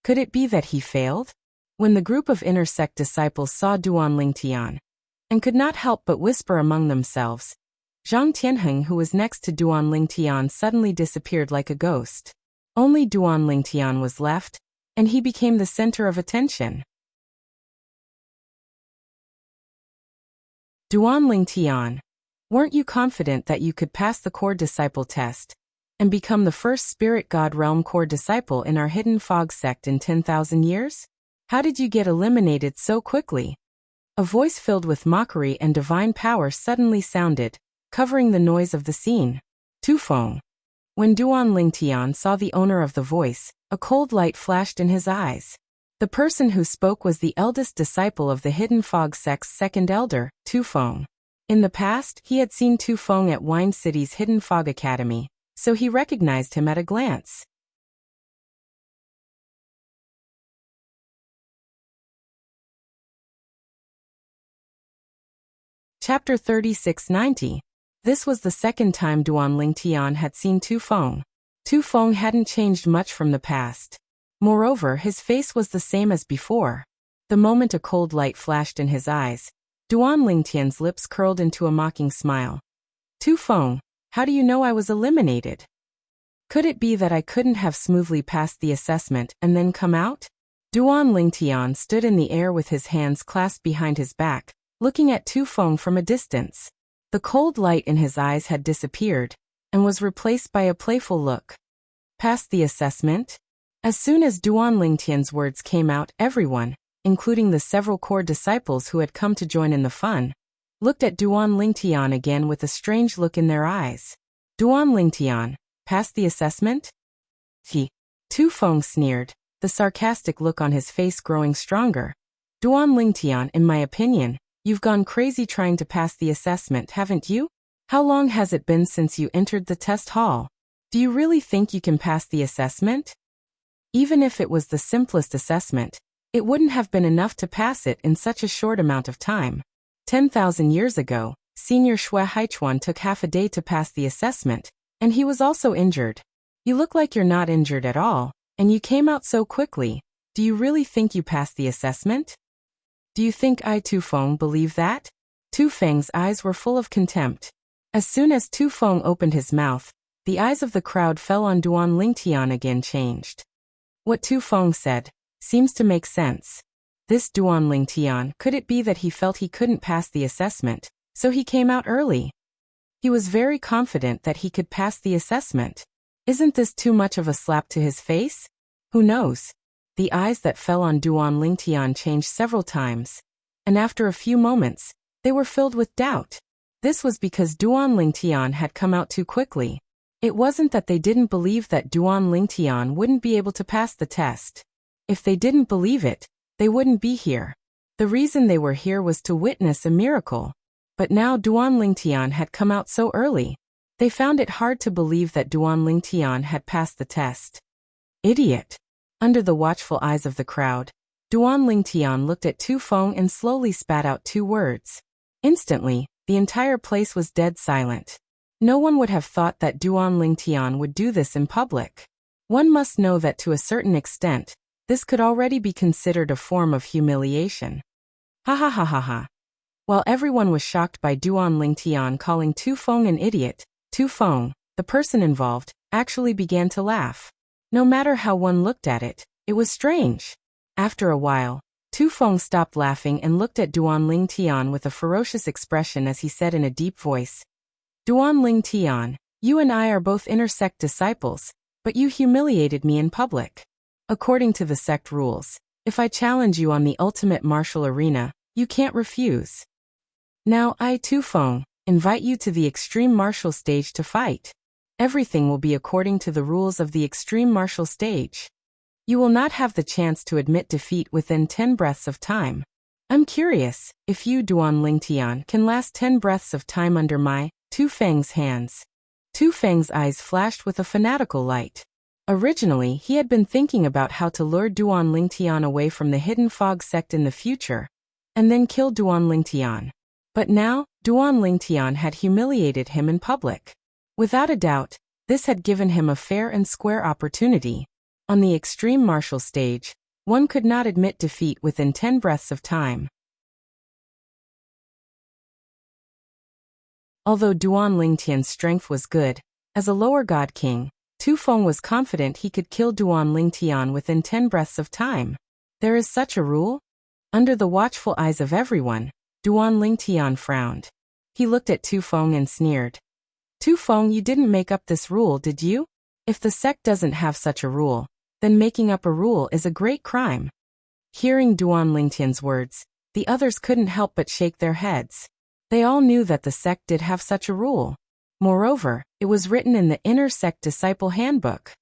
Speaker 1: Could it be that he failed? When the group of inner sect disciples saw Duan Lingtian, and could not help but whisper among themselves, Zhang Tianheng, who was next to Duan Lingtian, suddenly disappeared like a ghost. Only Duan Lingtian was left, and he became the center of attention. Duan Lingtian, weren't you confident that you could pass the core disciple test and become the first spirit god realm core disciple in our Hidden Fog sect in 10,000 years? How did you get eliminated so quickly? A voice filled with mockery and divine power suddenly sounded, covering the noise of the scene. Tufeng. When Duan Lingtian saw the owner of the voice, a cold light flashed in his eyes. The person who spoke was the eldest disciple of the Hidden Fog sect's second elder, Tu Feng. In the past, he had seen Tu Feng at Wine City's Hidden Fog Academy, so he recognized him at a glance. Chapter 3690. This was the second time Duan Lingtian had seen Tu Feng. Tu Feng hadn't changed much from the past. Moreover, his face was the same as before. The moment a cold light flashed in his eyes, Duan Lingtian's lips curled into a mocking smile. Tu Feng, how do you know I was eliminated? Could it be that I couldn't have smoothly passed the assessment and then come out? Duan Lingtian stood in the air with his hands clasped behind his back, looking at Tu Feng from a distance. The cold light in his eyes had disappeared, and was replaced by a playful look. Passed the assessment? As soon as Duan Lingtian's words came out, everyone, including the several core disciples who had come to join in the fun, looked at Duan Lingtian again with a strange look in their eyes. Duan Lingtian, passed the assessment? Tu Feng sneered, the sarcastic look on his face growing stronger. Duan Lingtian, in my opinion, you've gone crazy trying to pass the assessment, haven't you? How long has it been since you entered the test hall? Do you really think you can pass the assessment? Even if it was the simplest assessment, it wouldn't have been enough to pass it in such a short amount of time. 10,000 years ago, Senior Shui Haichuan took half a day to pass the assessment, and he was also injured. You look like you're not injured at all, and you came out so quickly. Do you really think you passed the assessment? Do you think I, Tu Feng, believe that? Tu Feng's eyes were full of contempt. As soon as Tu Feng opened his mouth, the eyes of the crowd fell on Duan Lingtian again changed. What Tu Feng said seems to make sense. This Duan Lingtian, could it be that he felt he couldn't pass the assessment, so he came out early? He was very confident that he could pass the assessment. Isn't this too much of a slap to his face? Who knows? The eyes that fell on Duan Lingtian changed several times, and after a few moments, they were filled with doubt. This was because Duan Lingtian had come out too quickly. It wasn't that they didn't believe that Duan Lingtian wouldn't be able to pass the test. If they didn't believe it, they wouldn't be here. The reason they were here was to witness a miracle. But now Duan Lingtian had come out so early. They found it hard to believe that Duan Lingtian had passed the test. Idiot! Under the watchful eyes of the crowd, Duan Lingtian looked at Tu Feng and slowly spat out 2 words. Instantly, the entire place was dead silent. No one would have thought that Duan Lingtian would do this in public. One must know that to a certain extent, this could already be considered a form of humiliation. Ha ha ha ha ha. While everyone was shocked by Duan Lingtian calling Tu Feng an idiot, Tu Feng, the person involved, actually began to laugh. No matter how one looked at it, it was strange. After a while, Tu Feng stopped laughing and looked at Duan Lingtian with a ferocious expression as he said in a deep voice, Duan Lingtian, you and I are both inner sect disciples, but you humiliated me in public. According to the sect rules, if I challenge you on the ultimate martial arena, you can't refuse. Now I, Tu Feng, invite you to the extreme martial stage to fight. Everything will be according to the rules of the extreme martial stage. You will not have the chance to admit defeat within 10 breaths of time. I'm curious, if you, Duan Lingtian, can last 10 breaths of time under my, Tu Feng's hands. Tu Feng's eyes flashed with a fanatical light. Originally, he had been thinking about how to lure Duan Lingtian away from the Hidden Fog sect in the future, and then kill Duan Lingtian. But now, Duan Lingtian had humiliated him in public. Without a doubt, this had given him a fair and square opportunity. On the extreme martial stage, one could not admit defeat within 10 breaths of time. Although Duan Lingtian's strength was good, as a lower god king, Tu Feng was confident he could kill Duan Lingtian within 10 breaths of time. There is such a rule? Under the watchful eyes of everyone, Duan Lingtian frowned. He looked at Tu Feng and sneered. Tu Feng, you didn't make up this rule, did you? If the sect doesn't have such a rule, then making up a rule is a great crime. Hearing Duan Lingtian's words, the others couldn't help but shake their heads. They all knew that the sect did have such a rule. Moreover, it was written in the Inner Sect Disciple Handbook.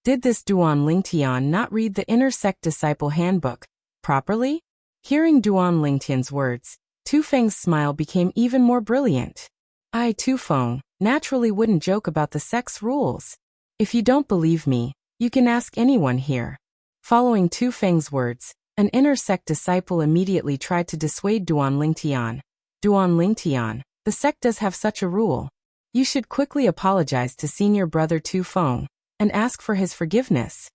Speaker 1: Did this Duan Lingtian not read the Inner Sect Disciple Handbook properly? Hearing Duan Lingtian's words, Tu Feng's smile became even more brilliant. I, Tu Feng, naturally wouldn't joke about the sect's rules. If you don't believe me, you can ask anyone here. Following Tu Feng's words, an Inner Sect disciple immediately tried to dissuade Duan Lingtian. Duan Lingtian, the sect does have such a rule. You should quickly apologize to senior brother Tu Feng and ask for his forgiveness.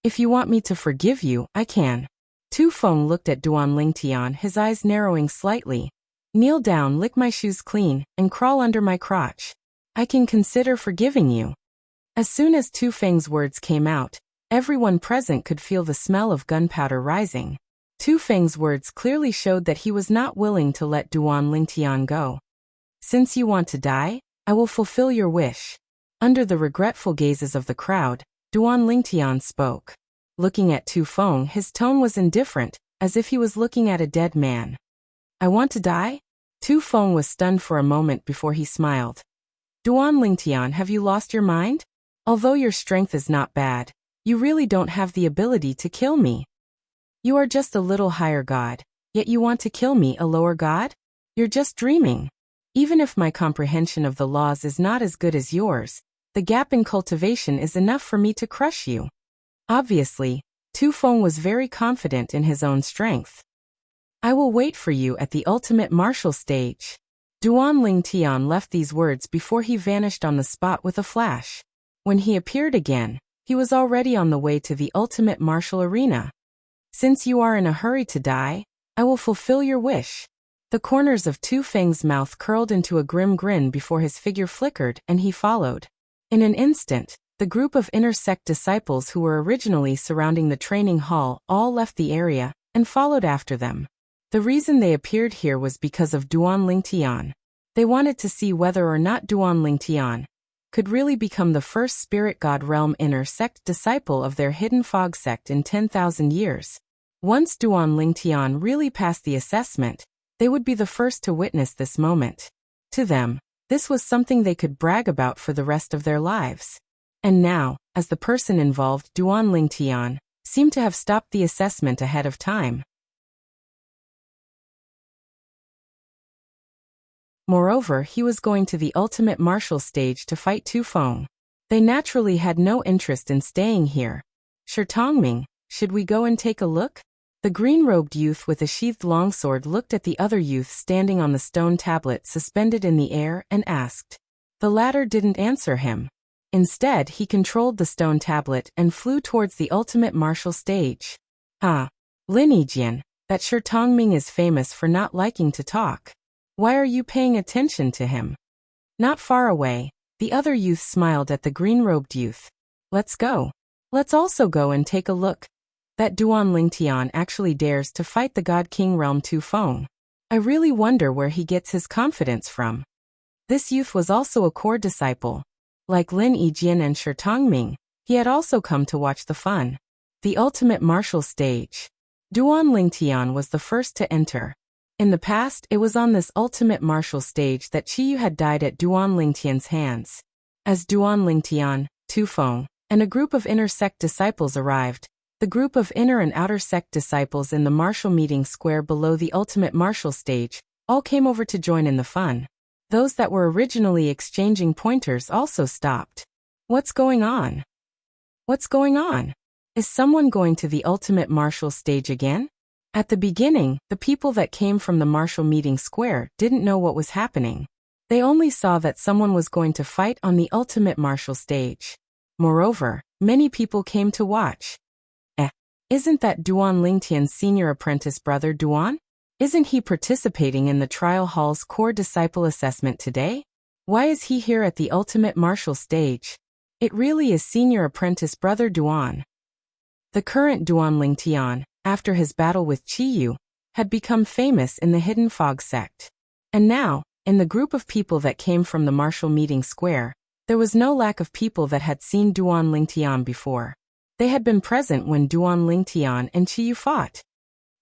Speaker 1: If you want me to forgive you, I can. Tu Feng looked at Duan Lingtian, his eyes narrowing slightly. Kneel down, lick my shoes clean, and crawl under my crotch. I can consider forgiving you. As soon as Tu Feng's words came out, everyone present could feel the smell of gunpowder rising. Tu Feng's words clearly showed that he was not willing to let Duan Lingtian go. Since you want to die, I will fulfill your wish. Under the regretful gazes of the crowd, Duan Lingtian spoke. Looking at Tu Feng, his tone was indifferent, as if he was looking at a dead man. I want to die? Tu Feng was stunned for a moment before he smiled. Duan Lingtian, have you lost your mind? Although your strength is not bad, you really don't have the ability to kill me. You are just a little higher god, yet you want to kill me, a lower god? You're just dreaming. Even if my comprehension of the laws is not as good as yours, the gap in cultivation is enough for me to crush you. Obviously, Tu Feng was very confident in his own strength. I will wait for you at the ultimate martial stage. Duan Lingtian left these words before he vanished on the spot with a flash. When he appeared again, he was already on the way to the ultimate martial arena. Since you are in a hurry to die, I will fulfill your wish. The corners of Tu Feng's mouth curled into a grim grin before his figure flickered and he followed. In an instant, the group of Inner Sect disciples who were originally surrounding the training hall all left the area and followed after them. The reason they appeared here was because of Duan Lingtian. They wanted to see whether or not Duan Lingtian could really become the first spirit god realm Inner Sect disciple of their hidden fog sect in 10,000 years. Once Duan Lingtian really passed the assessment, they would be the first to witness this moment. To them, this was something they could brag about for the rest of their lives. And now, as the person involved, Duan Lingtian, seemed to have stopped the assessment ahead of time. Moreover, he was going to the ultimate martial stage to fight Tu Feng. They naturally had no interest in staying here. Tongming, should we go and take a look? The green-robed youth with a sheathed longsword looked at the other youth standing on the stone tablet suspended in the air and asked. The latter didn't answer him. Instead, he controlled the stone tablet and flew towards the ultimate martial stage. Lin Yijian, that Tongming is famous for not liking to talk. Why are you paying attention to him? Not far away, the other youth smiled at the green-robed youth. Let's go. Let's also go and take a look. That Duan Lingtian actually dares to fight the God King realm Tu Feng. I really wonder where he gets his confidence from. This youth was also a core disciple. Like Lin Yijian and Tongming, he had also come to watch the fun. The ultimate martial stage. Duan Lingtian was the first to enter. In the past, it was on this ultimate martial stage that Qiyu had died at Duan Lingtian's hands. As Duan Lingtian, Tu Feng, and a group of Inner Sect disciples arrived, the group of Inner and Outer Sect disciples in the martial meeting square below the ultimate martial stage all came over to join in the fun. Those that were originally exchanging pointers also stopped. What's going on? What's going on? Is someone going to the ultimate martial stage again? At the beginning, the people that came from the martial meeting square didn't know what was happening. They only saw that someone was going to fight on the ultimate martial stage. Moreover, many people came to watch. Isn't that Duan Lingtian's senior apprentice brother Duan? Isn't he participating in the trial hall's core disciple assessment today? Why is he here at the ultimate martial stage? It really is senior apprentice brother Duan. The current Duan Lingtian, after his battle with Qiyu, had become famous in the Hidden Fog sect. And now, in the group of people that came from the martial meeting square, there was no lack of people that had seen Duan Lingtian before. They had been present when Duan Lingtian and Qiyu fought.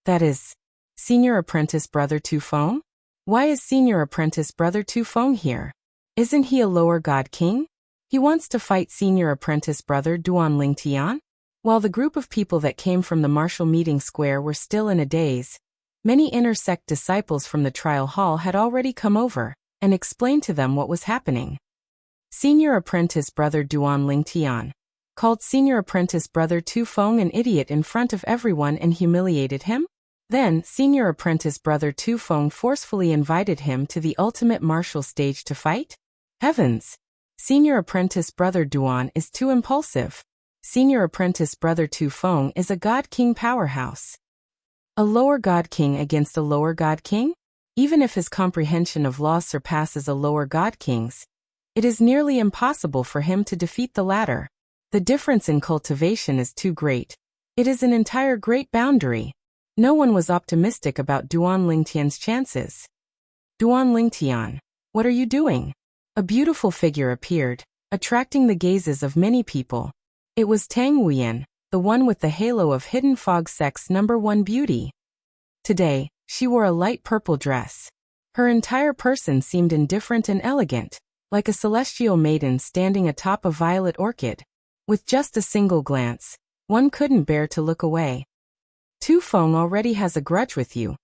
Speaker 1: That is, senior apprentice brother Tu Feng? Why is senior apprentice brother Tu Feng here? Isn't he a lower god king? He wants to fight senior apprentice brother Duan Lingtian? While the group of people that came from the martial meeting square were still in a daze, many inner sect disciples from the trial hall had already come over and explained to them what was happening. Senior apprentice brother Duan Lingtian called senior apprentice brother Tu Feng an idiot in front of everyone and humiliated him? Then, senior apprentice brother Tu Feng forcefully invited him to the ultimate martial stage to fight? Heavens! Senior apprentice brother Duan is too impulsive. Senior apprentice brother Tu Feng is a god king powerhouse. A lower god king against a lower god king? Even if his comprehension of laws surpasses a lower god king's, it is nearly impossible for him to defeat the latter. The difference in cultivation is too great. It is an entire great boundary. No one was optimistic about Duan Lingtian's chances. Duan Lingtian, what are you doing? A beautiful figure appeared, attracting the gazes of many people. It was Tang Wuyan, the one with the halo of Hidden Fog Sect's #1 beauty. Today, she wore a light purple dress. Her entire person seemed indifferent and elegant, like a celestial maiden standing atop a violet orchid. With just a single glance, one couldn't bear to look away. Tu Feng already has a grudge with you.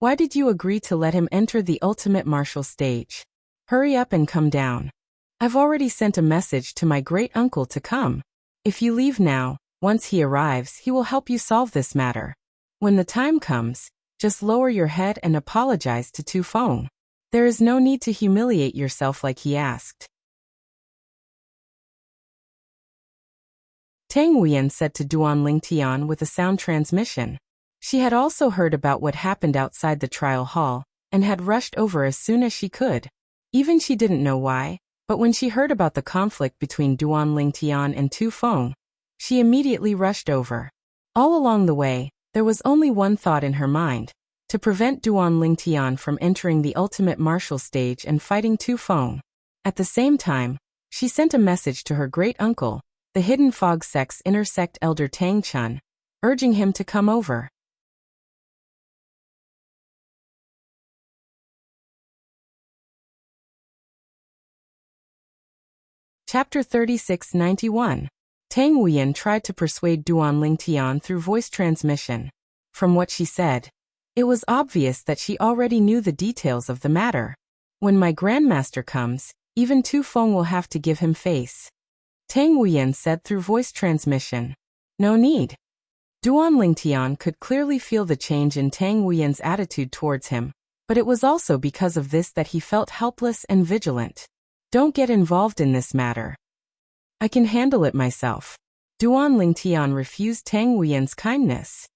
Speaker 1: Why did you agree to let him enter the ultimate martial stage? Hurry up and come down. I've already sent a message to my great-uncle to come. If you leave now, once he arrives, he will help you solve this matter. When the time comes, just lower your head and apologize to Tu Feng. There is no need to humiliate yourself like he asked. Tang Wuyan said to Duan Lingtian with a sound transmission. She had also heard about what happened outside the trial hall, and had rushed over as soon as she could. Even she didn't know why, but when she heard about the conflict between Duan Lingtian and Tu Feng, she immediately rushed over. All along the way, there was only one thought in her mind: to prevent Duan Lingtian from entering the ultimate martial stage and fighting Tu Feng. At the same time, she sent a message to her great-uncle, the Hidden Fog Sect's inner sect elder Tang Chun, urging him to come over. Chapter 3691. Tang Wuyan tried to persuade Duan Lingtian through voice transmission. From what she said, it was obvious that she already knew the details of the matter. When my grandmaster comes, even Tu Feng will have to give him face. Tang Wuyan said through voice transmission. No need. Duan Lingtian could clearly feel the change in Tang Wuyan's attitude towards him, but it was also because of this that he felt helpless and vigilant. Don't get involved in this matter. I can handle it myself. Duan Lingtian refused Tang Wuyan's kindness.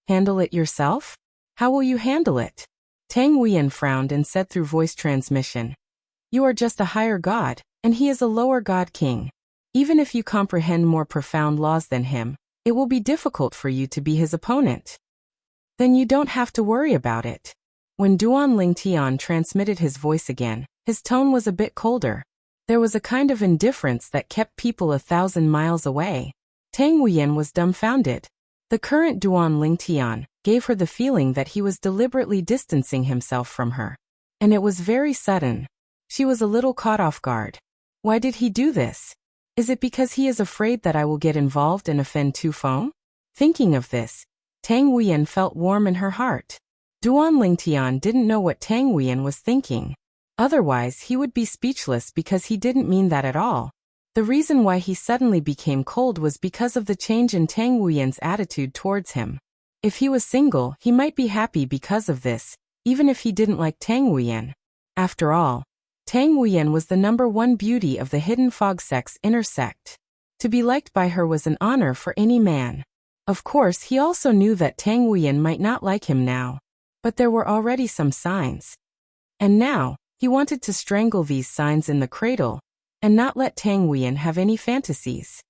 Speaker 1: Handle it yourself? How will you handle it? Tang Wuyan frowned and said through voice transmission. You are just a higher god, and he is a lower god king. Even if you comprehend more profound laws than him, it will be difficult for you to be his opponent. Then you don't have to worry about it. When Duan Lingtian transmitted his voice again, his tone was a bit colder. There was a kind of indifference that kept people 1,000 miles away. Tang Wuyan was dumbfounded. The current Duan Lingtian gave her the feeling that he was deliberately distancing himself from her. And it was very sudden. She was a little caught off guard. Why did he do this? Is it because he is afraid that I will get involved and offend Tu Feng? Thinking of this, Tang Wuyan felt warm in her heart. Duan Lingtian didn't know what Tang Wuyan was thinking. Otherwise, he would be speechless because he didn't mean that at all. The reason why he suddenly became cold was because of the change in Tang Wuyan's attitude towards him. If he was single, he might be happy because of this, even if he didn't like Tang Wuyan. After all, Tang Wuyan was the #1 beauty of the Hidden Fog Sect's inner sect. To be liked by her was an honor for any man. Of course, he also knew that Tang Wuyan might not like him now. But there were already some signs. And now, he wanted to strangle these signs in the cradle, and not let Tang Wuyan have any fantasies.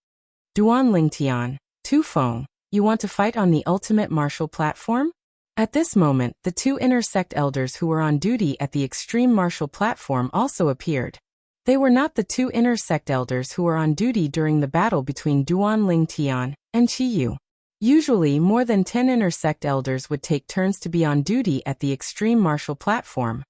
Speaker 1: Duan Lingtian, Tu Feng, you want to fight on the ultimate martial platform? At this moment, the two inner sect elders who were on duty at the extreme martial platform also appeared. They were not the two inner sect elders who were on duty during the battle between Duan Lingtian and Qi Yu. Usually, more than 10 inner sect elders would take turns to be on duty at the extreme martial platform.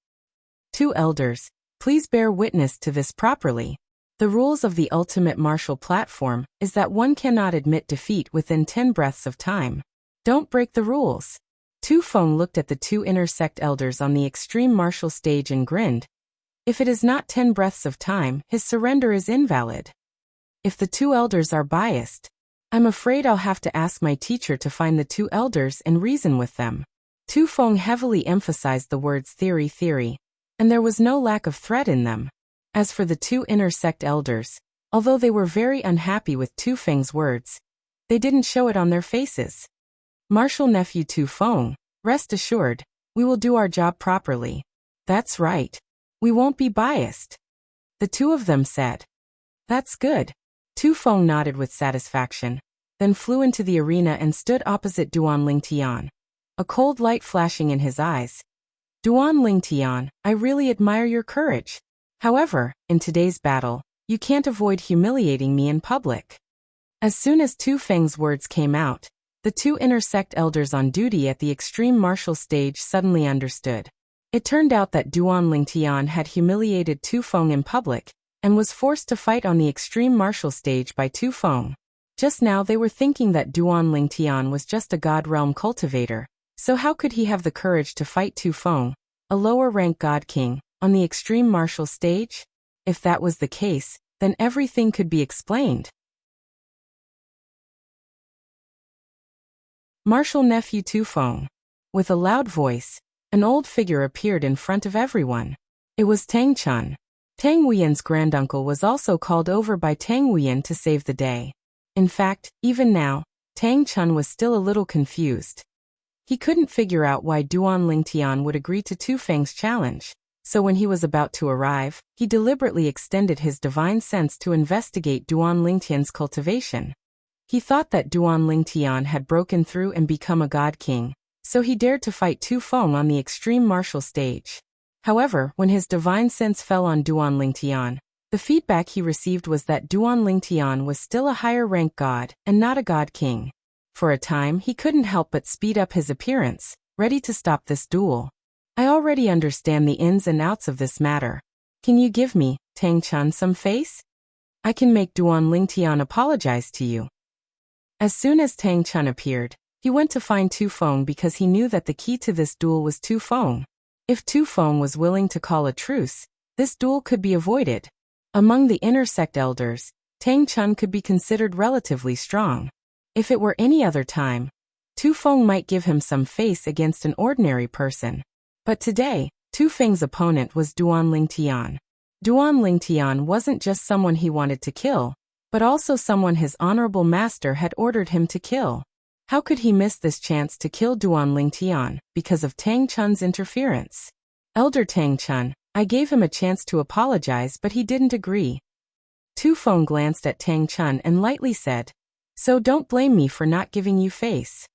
Speaker 1: Two elders, please bear witness to this properly. The rules of the ultimate martial platform is that one cannot admit defeat within 10 breaths of time. Don't break the rules. Tu Feng looked at the two inner sect elders on the extreme martial stage and grinned. If it is not 10 breaths of time, his surrender is invalid. If the two elders are biased, I'm afraid I'll have to ask my teacher to find the two elders and reason with them. Tu Feng heavily emphasized the words theory, and there was no lack of threat in them. As for the two inner sect elders, although they were very unhappy with Tu Feng's words, they didn't show it on their faces. Martial nephew Tu Feng, rest assured, we will do our job properly. That's right. We won't be biased. The two of them said. That's good. Tu Feng nodded with satisfaction, then flew into the arena and stood opposite Duan Lingtian, a cold light flashing in his eyes. Duan Lingtian, I really admire your courage. However, in today's battle, you can't avoid humiliating me in public. As soon as Tu Feng's words came out, the two inner sect elders on duty at the extreme martial stage suddenly understood. It turned out that Duan Lingtian had humiliated Tu Feng in public, and was forced to fight on the extreme martial stage by Tu Feng. Just now they were thinking that Duan Lingtian was just a god realm cultivator, so how could he have the courage to fight Tu Feng, a lower rank god king, on the extreme martial stage? If that was the case, then everything could be explained. Martial nephew Tu Feng. With a loud voice, an old figure appeared in front of everyone. It was Tang Chun. Tang Wuyan's granduncle was also called over by Tang Wuyan to save the day. In fact, even now, Tang Chun was still a little confused. He couldn't figure out why Duan Lingtian would agree to Tu Feng's challenge, so when he was about to arrive, he deliberately extended his divine sense to investigate Duan Lingtian's cultivation. He thought that Duan Lingtian had broken through and become a god king, so he dared to fight Tu Feng on the extreme martial stage. However, when his divine sense fell on Duan Lingtian, the feedback he received was that Duan Lingtian was still a higher-ranked god, and not a god king. For a time he couldn't help but speed up his appearance, ready to stop this duel. I already understand the ins and outs of this matter. Can you give me, Tang Chun, some face? I can make Duan Lingtian apologize to you. As soon as Tang Chun appeared, he went to find Tu Feng because he knew that the key to this duel was Tu Feng. If Tu Feng was willing to call a truce, this duel could be avoided. Among the inner sect elders, Tang Chun could be considered relatively strong. If it were any other time, Tu Feng might give him some face against an ordinary person. But today, Tu Feng's opponent was Duan Lingtian. Duan Lingtian wasn't just someone he wanted to kill, but also someone his honorable master had ordered him to kill. How could he miss this chance to kill Duan Lingtian because of Tang Chun's interference? Elder Tang Chun, I gave him a chance to apologize, but he didn't agree. Tu Feng glanced at Tang Chun and lightly said, so don't blame me for not giving you face.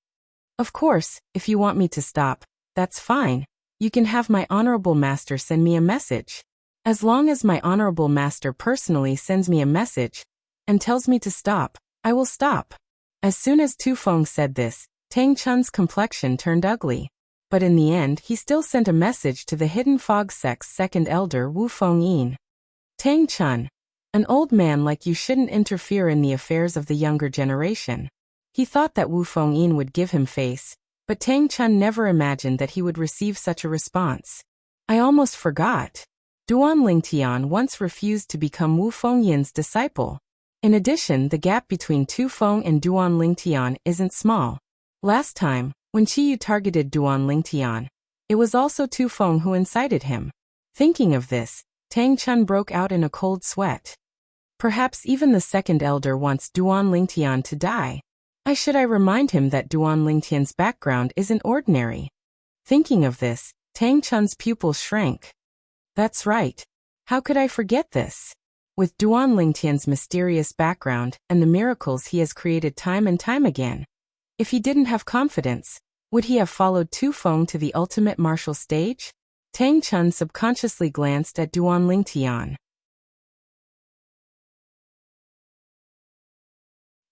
Speaker 1: Of course, if you want me to stop, that's fine. You can have my honorable master send me a message. As long as my honorable master personally sends me a message and tells me to stop, I will stop. As soon as Tu Feng said this, Tang Chun's complexion turned ugly. But in the end he still sent a message to the Hidden Fog sect's second elder Wu Fengyin. Tang Chun, an old man like you shouldn't interfere in the affairs of the younger generation. He thought that Wu Fengyin would give him face, but Tang Chun never imagined that he would receive such a response. I almost forgot. Duan Lingtian once refused to become Wu Fengyin's disciple. In addition, the gap between Tu Feng and Duan Lingtian isn't small. Last time, when Qiyu targeted Duan Lingtian, it was also Tu Feng who incited him. Thinking of this, Tang Chun broke out in a cold sweat. Perhaps even the second elder wants Duan Lingtian to die. I remind him that Duan Lingtian's background isn't ordinary. Thinking of this, Tang Chun's pupils shrank. That's right. How could I forget this? With Duan Lingtian's mysterious background and the miracles he has created time and time again, if he didn't have confidence, would he have followed Tu Feng to the ultimate martial stage? Tang Chun subconsciously glanced at Duan Lingtian.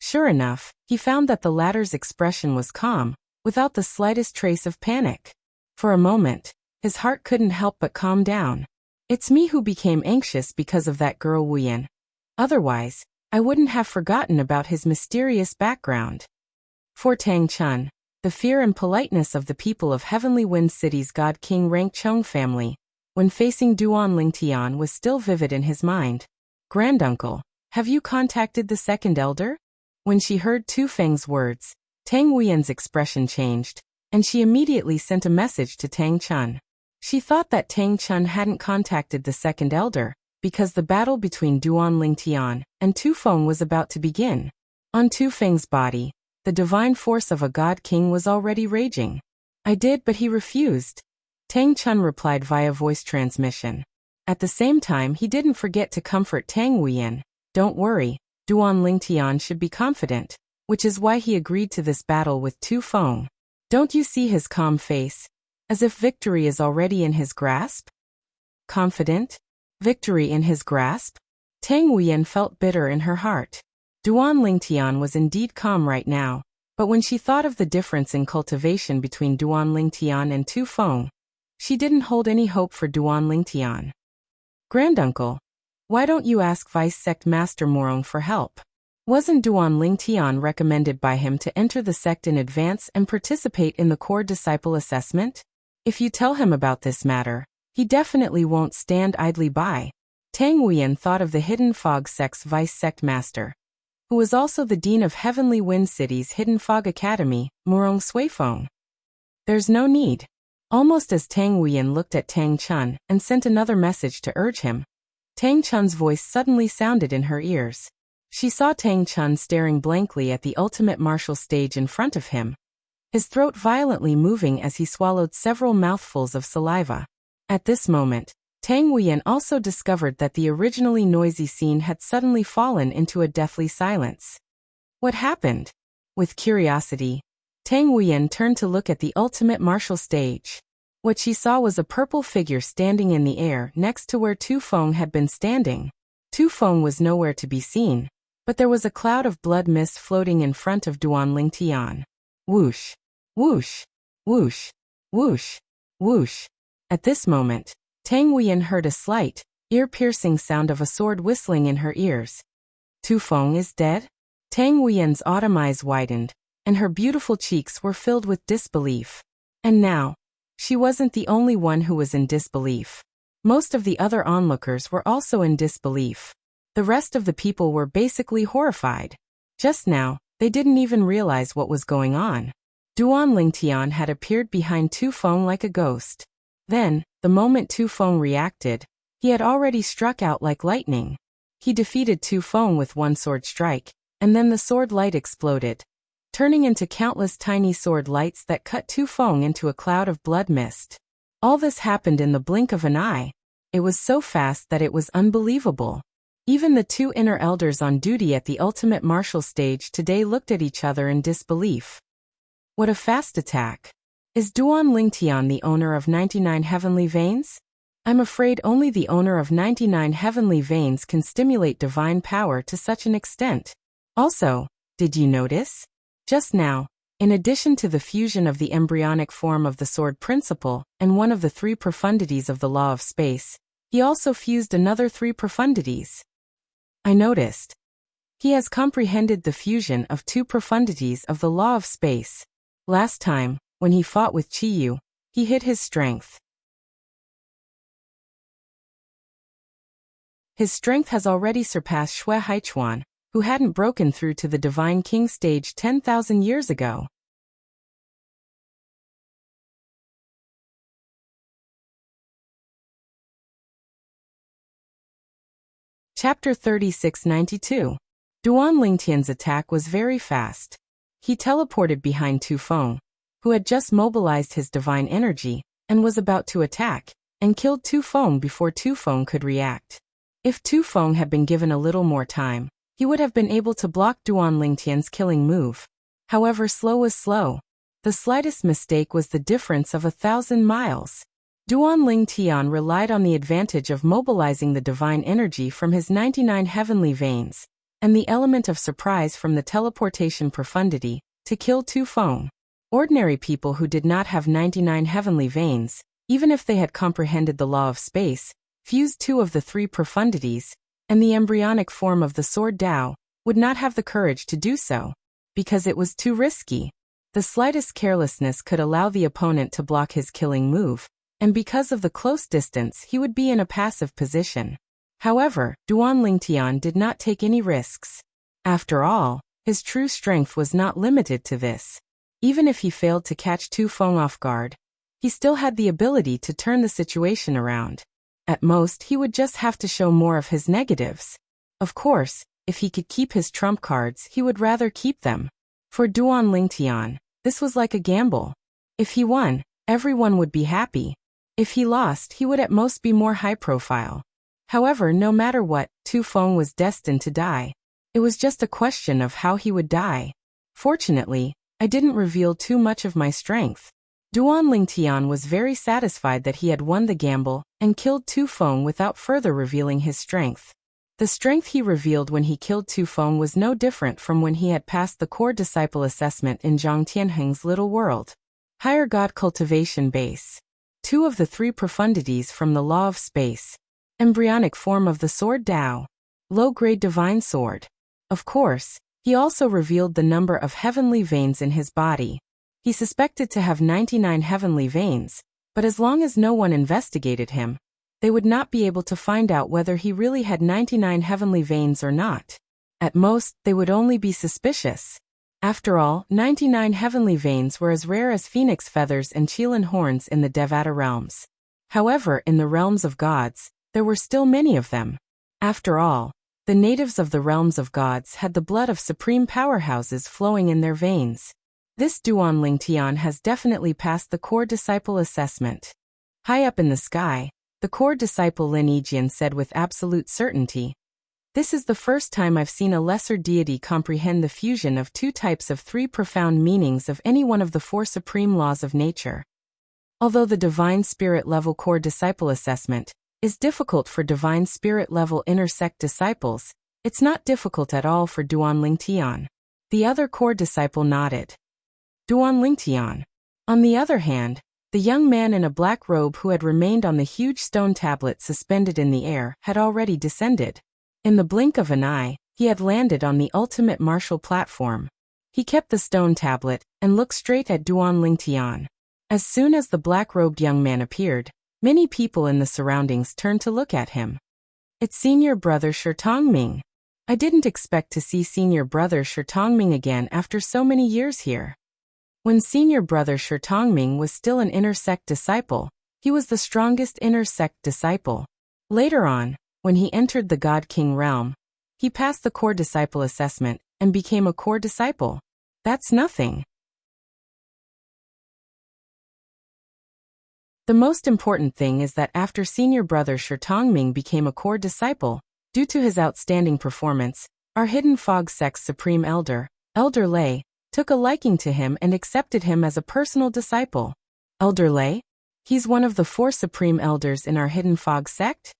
Speaker 1: Sure enough, he found that the latter's expression was calm, without the slightest trace of panic. For a moment, his heart couldn't help but calm down. It's me who became anxious because of that girl Wuyan. Otherwise, I wouldn't have forgotten about his mysterious background. For Tang Chun, the fear and politeness of the people of Heavenly Wind City's God King Rank Chung family, when facing Duan Lingtian, was still vivid in his mind. Granduncle, have you contacted the second elder? When she heard Tu Feng's words, Tang Huiyan's expression changed, and she immediately sent a message to Tang Chun. She thought that Tang Chun hadn't contacted the second elder, because the battle between Duan Lingtian and Tu Feng was about to begin. On Tu Feng's body, the divine force of a god king was already raging. I did, but he refused. Tang Chun replied via voice transmission. At the same time, he didn't forget to comfort Tang Huiyan. Don't worry, Duan Lingtian should be confident, which is why he agreed to this battle with Tu Feng. Don't you see his calm face? As if victory is already in his grasp? Confident? Victory in his grasp? Tang Huiyan felt bitter in her heart. Duan Lingtian was indeed calm right now, but when she thought of the difference in cultivation between Duan Lingtian and Tu Feng, she didn't hold any hope for Duan Lingtian. Granduncle, why don't you ask Vice Sect Master Morong for help? Wasn't Duan Lingtian recommended by him to enter the sect in advance and participate in the core disciple assessment? If you tell him about this matter, he definitely won't stand idly by. Tang Huiyan thought of the Hidden Fog Sect's Vice Sect Master, who was also the Dean of Heavenly Wind City's Hidden Fog Academy, Morong Suifeng. There's no need. Almost as Tang Huiyan looked at Tang Chun and sent another message to urge him, Tang Chun's voice suddenly sounded in her ears. She saw Tang Chun staring blankly at the ultimate martial stage in front of him, his throat violently moving as he swallowed several mouthfuls of saliva. At this moment, Tang Huiyan also discovered that the originally noisy scene had suddenly fallen into a deathly silence. What happened? With curiosity, Tang Huiyan turned to look at the ultimate martial stage. What she saw was a purple figure standing in the air next to where Tu Feng had been standing. Tu Feng was nowhere to be seen, but there was a cloud of blood mist floating in front of Duan Lingtian. Whoosh! Whoosh! Whoosh! Whoosh! Whoosh! At this moment, Tang Huiyan heard a slight, ear-piercing sound of a sword whistling in her ears. Tu Feng is dead? Tang Huiyan's autumn eyes widened, and her beautiful cheeks were filled with disbelief. And now, she wasn't the only one who was in disbelief. Most of the other onlookers were also in disbelief. The rest of the people were basically horrified. Just now, they didn't even realize what was going on. Duan Lingtian had appeared behind Tu Feng like a ghost. Then, the moment Tu Feng reacted, he had already struck out like lightning. He defeated Tu Feng with one sword strike, and then the sword light exploded, turning into countless tiny sword lights that cut Tu Feng into a cloud of blood mist. All this happened in the blink of an eye. It was so fast that it was unbelievable. Even the two inner elders on duty at the ultimate martial stage today looked at each other in disbelief. What a fast attack! Is Duan Lingtian the owner of 99 heavenly veins? I'm afraid only the owner of 99 heavenly veins can stimulate divine power to such an extent. Also, did you notice? Just now, in addition to the fusion of the embryonic form of the sword principle and one of the three profundities of the law of space, he also fused another three profundities. I noticed. He has comprehended the fusion of two profundities of the law of space. Last time, when he fought with Qiyu, he hid his strength. His strength has already surpassed Shui Haichuan, who hadn't broken through to the Divine King stage 10,000 years ago. Chapter 3692. Duan Lingtian's attack was very fast. He teleported behind Tu Feng, who had just mobilized his divine energy, and was about to attack, and killed Tu Feng before Tu Feng could react. If Tu Feng had been given a little more time, he would have been able to block Duan Lingtian's killing move. However, slow was slow. The slightest mistake was the difference of 1,000 miles. Duan Lingtian relied on the advantage of mobilizing the divine energy from his 99 heavenly veins, and the element of surprise from the teleportation profundity, to kill Tu Feng. Ordinary people who did not have 99 heavenly veins, even if they had comprehended the law of space, fused two of the three profundities, and the embryonic form of the sword Dao would not have the courage to do so, because it was too risky. The slightest carelessness could allow the opponent to block his killing move, and because of the close distance he would be in a passive position. However, Duan Lingtian did not take any risks. After all, his true strength was not limited to this. Even if he failed to catch Tu Feng off guard, he still had the ability to turn the situation around. At most, he would just have to show more of his negatives. Of course, if he could keep his trump cards, he would rather keep them. For Duan Lingtian, this was like a gamble. If he won, everyone would be happy. If he lost, he would at most be more high profile. However, no matter what, Tu Feng was destined to die. It was just a question of how he would die. Fortunately, I didn't reveal too much of my strength. Duan Lingtian was very satisfied that he had won the gamble and killed Tu Feng without further revealing his strength. The strength he revealed when he killed Tu Feng was no different from when he had passed the core disciple assessment in Zhang Tianheng's little world. Higher God Cultivation Base. 2 of the 3 profundities from the Law of Space. Embryonic form of the Sword Dao. Low-grade Divine Sword. Of course, he also revealed the number of heavenly veins in his body. He suspected to have 99 heavenly veins, but as long as no one investigated him, they would not be able to find out whether he really had 99 heavenly veins or not. At most, they would only be suspicious. After all, 99 heavenly veins were as rare as phoenix feathers and qilin horns in the Devata realms. However, in the realms of gods, there were still many of them. After all, the natives of the realms of gods had the blood of supreme powerhouses flowing in their veins. This Duan Lingtian has definitely passed the core disciple assessment. High up in the sky, the core disciple Lin Yijian said with absolute certainty, "This is the first time I've seen a lesser deity comprehend the fusion of 2 types of 3 profound meanings of any one of the 4 supreme laws of nature." Although the divine spirit level core disciple assessment is difficult for divine spirit level inner sect disciples, it's not difficult at all for Duan Lingtian. The other core disciple nodded. Duan Lingtian. On the other hand, the young man in a black robe who had remained on the huge stone tablet suspended in the air had already descended. In the blink of an eye, he had landed on the ultimate martial platform. He kept the stone tablet and looked straight at Duan Lingtian. As soon as the black-robed young man appeared, many people in the surroundings turned to look at him. "It's senior brother Shi Tongming. I didn't expect to see senior brother Shi Tongming again after so many years here." When senior brother Shi Tongming was still an inner sect disciple, he was the strongest inner sect disciple. Later on, when he entered the God King realm, he passed the core disciple assessment and became a core disciple. That's nothing. The most important thing is that after senior brother Shi Tongming became a core disciple, due to his outstanding performance, our Hidden Fog sect's supreme elder, Elder Lei, took a liking to him and accepted him as a personal disciple. Elder Lei? He's one of the 4 supreme elders in our Hidden Fog sect?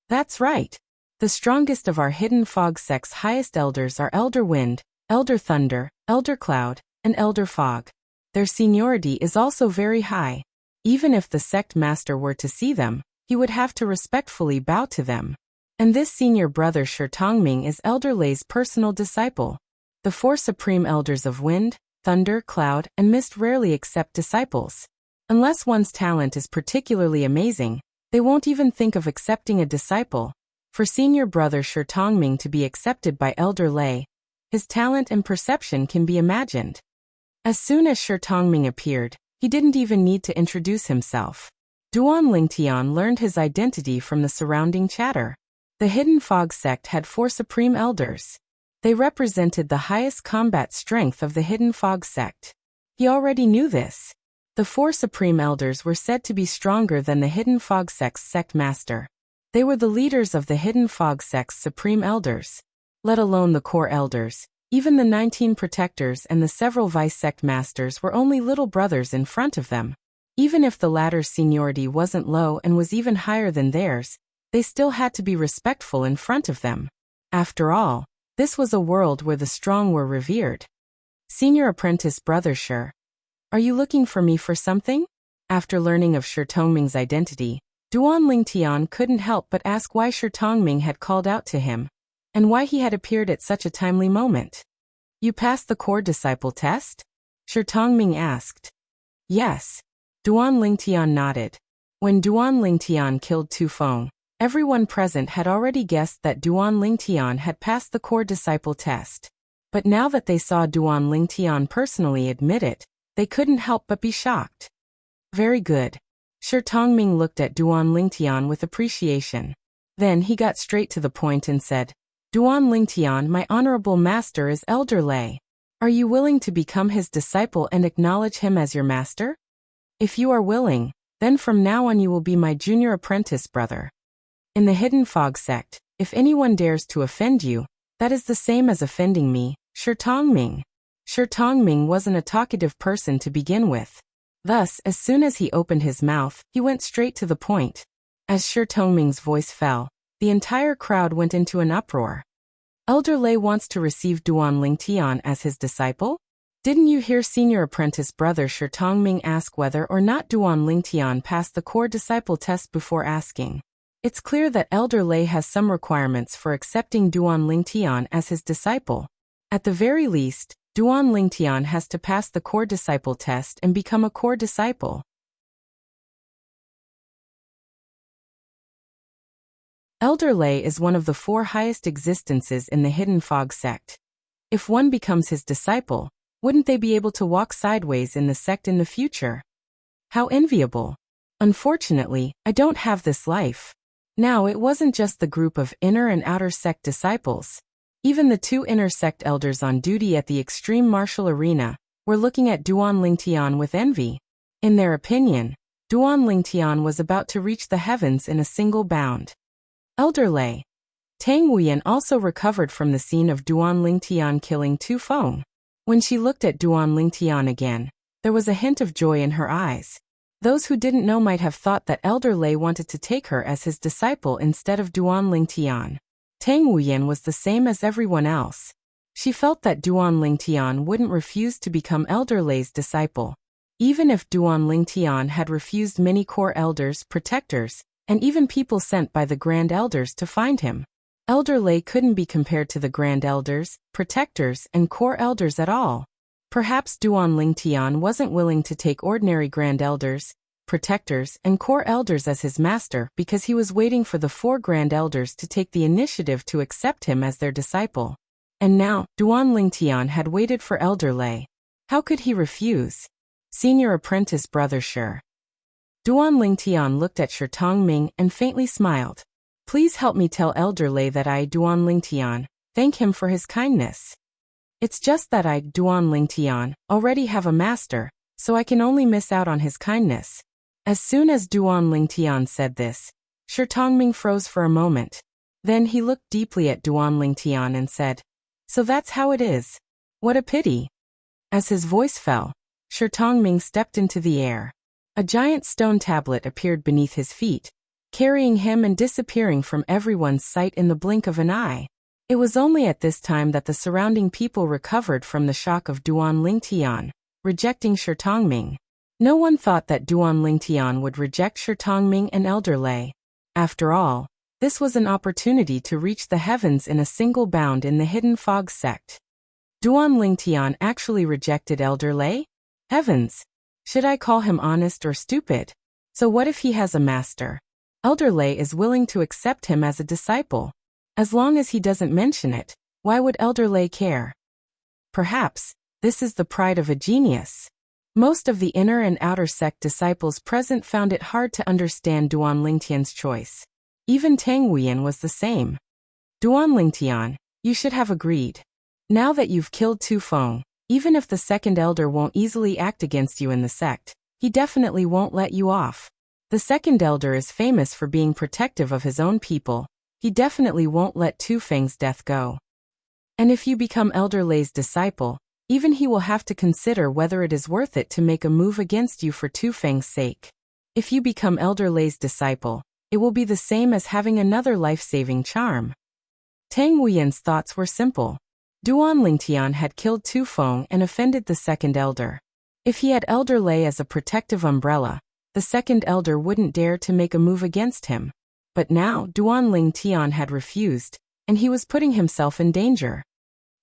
Speaker 1: That's right. The strongest of our Hidden Fog sect's highest elders are Elder Wind, Elder Thunder, Elder Cloud, and Elder Fog. Their seniority is also very high. Even if the sect master were to see them, he would have to respectfully bow to them. And this senior brother Shi Tongming is Elder Lei's personal disciple. The 4 supreme elders of Wind, Thunder, Cloud, and Mist rarely accept disciples. Unless one's talent is particularly amazing, they won't even think of accepting a disciple. For senior brother Shi Tongming to be accepted by Elder Lei, his talent and perception can be imagined. As soon as Shi Tongming appeared, he didn't even need to introduce himself. Duan Lingtian learned his identity from the surrounding chatter. The Hidden Fog sect had 4 supreme elders. They represented the highest combat strength of the Hidden Fog sect. He already knew this. The 4 supreme elders were said to be stronger than the Hidden Fog sect's sect master. They were the leaders of the Hidden Fog sect's supreme elders. Let alone the core elders. Even the 19 protectors and the several vice-sect masters were only little brothers in front of them. Even if the latter's seniority wasn't low and was even higher than theirs, they still had to be respectful in front of them. After all, this was a world where the strong were revered. Senior apprentice brother Shi, are you looking for me for something? After learning of Shi Tongming's identity, Duan Lingtian couldn't help but ask why Shi Tongming had called out to him, and why he had appeared at such a timely moment. You passed the core disciple test? Shi Tongming asked. Yes. Duan Lingtian nodded. When Duan Lingtian killed Tu Feng, everyone present had already guessed that Duan Lingtian had passed the core disciple test. But now that they saw Duan Lingtian personally admit it, they couldn't help but be shocked. Very good. Shi Tongming looked at Duan Lingtian with appreciation. Then he got straight to the point and said, Duan Lingtian, my honorable master is Elder Lei. Are you willing to become his disciple and acknowledge him as your master? If you are willing, then from now on you will be my junior apprentice brother. In the Hidden Fog sect, if anyone dares to offend you, that is the same as offending me, Shi Tongming. Shi Tongming wasn't a talkative person to begin with. Thus, as soon as he opened his mouth, he went straight to the point. As Shi Tongming's voice fell, the entire crowd went into an uproar. Elder Lei wants to receive Duan Lingtian as his disciple? Didn't you hear senior apprentice brother Shi Tongming ask whether or not Duan Lingtian passed the core disciple test before asking? It's clear that Elder Lei has some requirements for accepting Duan Lingtian as his disciple. At the very least, Duan Lingtian has to pass the core disciple test and become a core disciple. Elder Lei is one of the 4 highest existences in the Hidden Fog sect. If one becomes his disciple, wouldn't they be able to walk sideways in the sect in the future? How enviable. Unfortunately, I don't have this life. Now it wasn't just the group of inner and outer sect disciples. Even the 2 inner sect elders on duty at the extreme martial arena were looking at Duan Lingtian with envy. In their opinion, Duan Lingtian was about to reach the heavens in a single bound. Elder Lei. Tang Wuyan also recovered from the scene of Duan Lingtian killing Tu Feng. When she looked at Duan Lingtian again, there was a hint of joy in her eyes. Those who didn't know might have thought that Elder Lei wanted to take her as his disciple instead of Duan Lingtian. Tang Wuyan was the same as everyone else. She felt that Duan Lingtian wouldn't refuse to become Elder Lei's disciple. Even if Duan Lingtian had refused many core elders, protectors, and even people sent by the Grand Elders to find him, Elder Lei couldn't be compared to the Grand Elders, protectors, and core elders at all. Perhaps Duan Lingtian wasn't willing to take ordinary Grand Elders, protectors, and core elders as his master because he was waiting for the 4 Grand Elders to take the initiative to accept him as their disciple. And now, Duan Lingtian had waited for Elder Lei. How could he refuse? Senior apprentice brother Shi. Duan Lingtian looked at Shi Tongming and faintly smiled. Please help me tell Elder Lei that I, Duan Lingtian, thank him for his kindness. It's just that I, Duan Lingtian, already have a master, so I can only miss out on his kindness. As soon as Duan Lingtian said this, Shi Tongming froze for a moment. Then he looked deeply at Duan Lingtian and said, So that's how it is. What a pity. As his voice fell, Shi Tongming stepped into the air. A giant stone tablet appeared beneath his feet, carrying him and disappearing from everyone's sight in the blink of an eye. It was only at this time that the surrounding people recovered from the shock of Duan Lingtian, rejecting Shi Tongming. No one thought that Duan Lingtian would reject Shi Tongming and Elder Lei. After all, this was an opportunity to reach the heavens in a single bound in the Hidden Fog sect. Duan Lingtian actually rejected Elder Lei? Heavens! Should I call him honest or stupid? So what if he has a master? Elder Lei is willing to accept him as a disciple. As long as he doesn't mention it, why would Elder Lei care? Perhaps, this is the pride of a genius. Most of the inner and outer sect disciples present found it hard to understand Duan Lingtian's choice. Even Tang Wuyan was the same. Duan Lingtian, you should have agreed. Now that you've killed Tu Feng, even if the second elder won't easily act against you in the sect, he definitely won't let you off. The second elder is famous for being protective of his own people. He definitely won't let Tu Feng's death go. And if you become Elder Lei's disciple, even he will have to consider whether it is worth it to make a move against you for Tu Feng's sake. If you become Elder Lei's disciple, it will be the same as having another life-saving charm. Tang Wuyan's thoughts were simple. Duan Lingtian had killed Tu Feng and offended the second elder. If he had Elder Lei as a protective umbrella, the second elder wouldn't dare to make a move against him. But now Duan Ling Tian had refused, and he was putting himself in danger.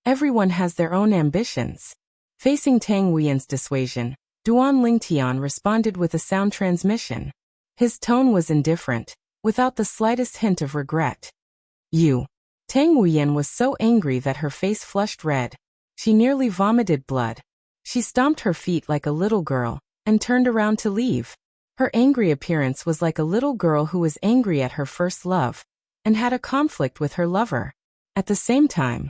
Speaker 1: Everyone has their own ambitions. Facing Tang Wuyan's dissuasion, Duan Ling Tian responded with a sound transmission. His tone was indifferent, without the slightest hint of regret. You. Tang Wuyan was so angry that her face flushed red. She nearly vomited blood. She stomped her feet like a little girl, and turned around to leave. Her angry appearance was like a little girl who was angry at her first love, and had a conflict with her lover. At the same time,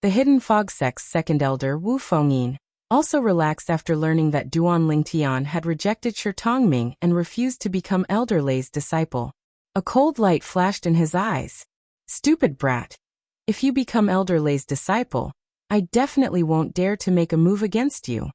Speaker 1: the Hidden Fog Sect's second elder Wu Fengyin, also relaxed after learning that Duan Ling Tian had rejected Shi Tongming and refused to become Elder Lei's disciple. A cold light flashed in his eyes. Stupid brat. If you become Elder Lei's disciple, I definitely won't dare to make a move against you.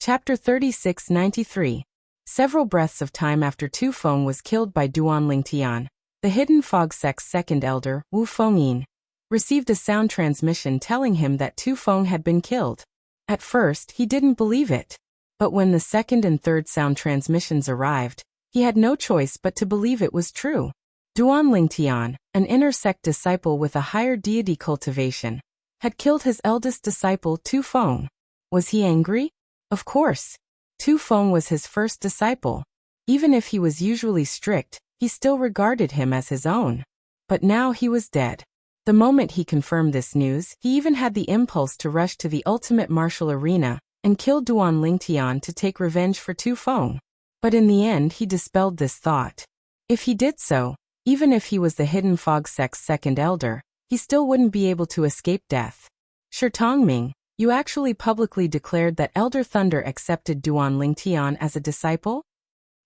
Speaker 1: Chapter 3693. Several breaths of time after Tu Feng was killed by Duan Ling Tian, the Hidden Fog Sect's second elder, Wu Fengyin, received a sound transmission telling him that Tu Feng had been killed. At first, he didn't believe it. But when the second and third sound transmissions arrived, he had no choice but to believe it was true. Duan Ling Tian, an inner sect disciple with a higher deity cultivation, had killed his eldest disciple Tu Feng. Was he angry? Of course. Tu Feng was his first disciple. Even if he was usually strict, he still regarded him as his own. But now he was dead. The moment he confirmed this news, he even had the impulse to rush to the ultimate martial arena and kill Duan Ling Tian to take revenge for Tu Feng. But in the end he dispelled this thought. If he did so, even if he was the Hidden Fog Sect's second elder, he still wouldn't be able to escape death. Shi Tongming, you actually publicly declared that Elder Thunder accepted Duan Ling Tian as a disciple?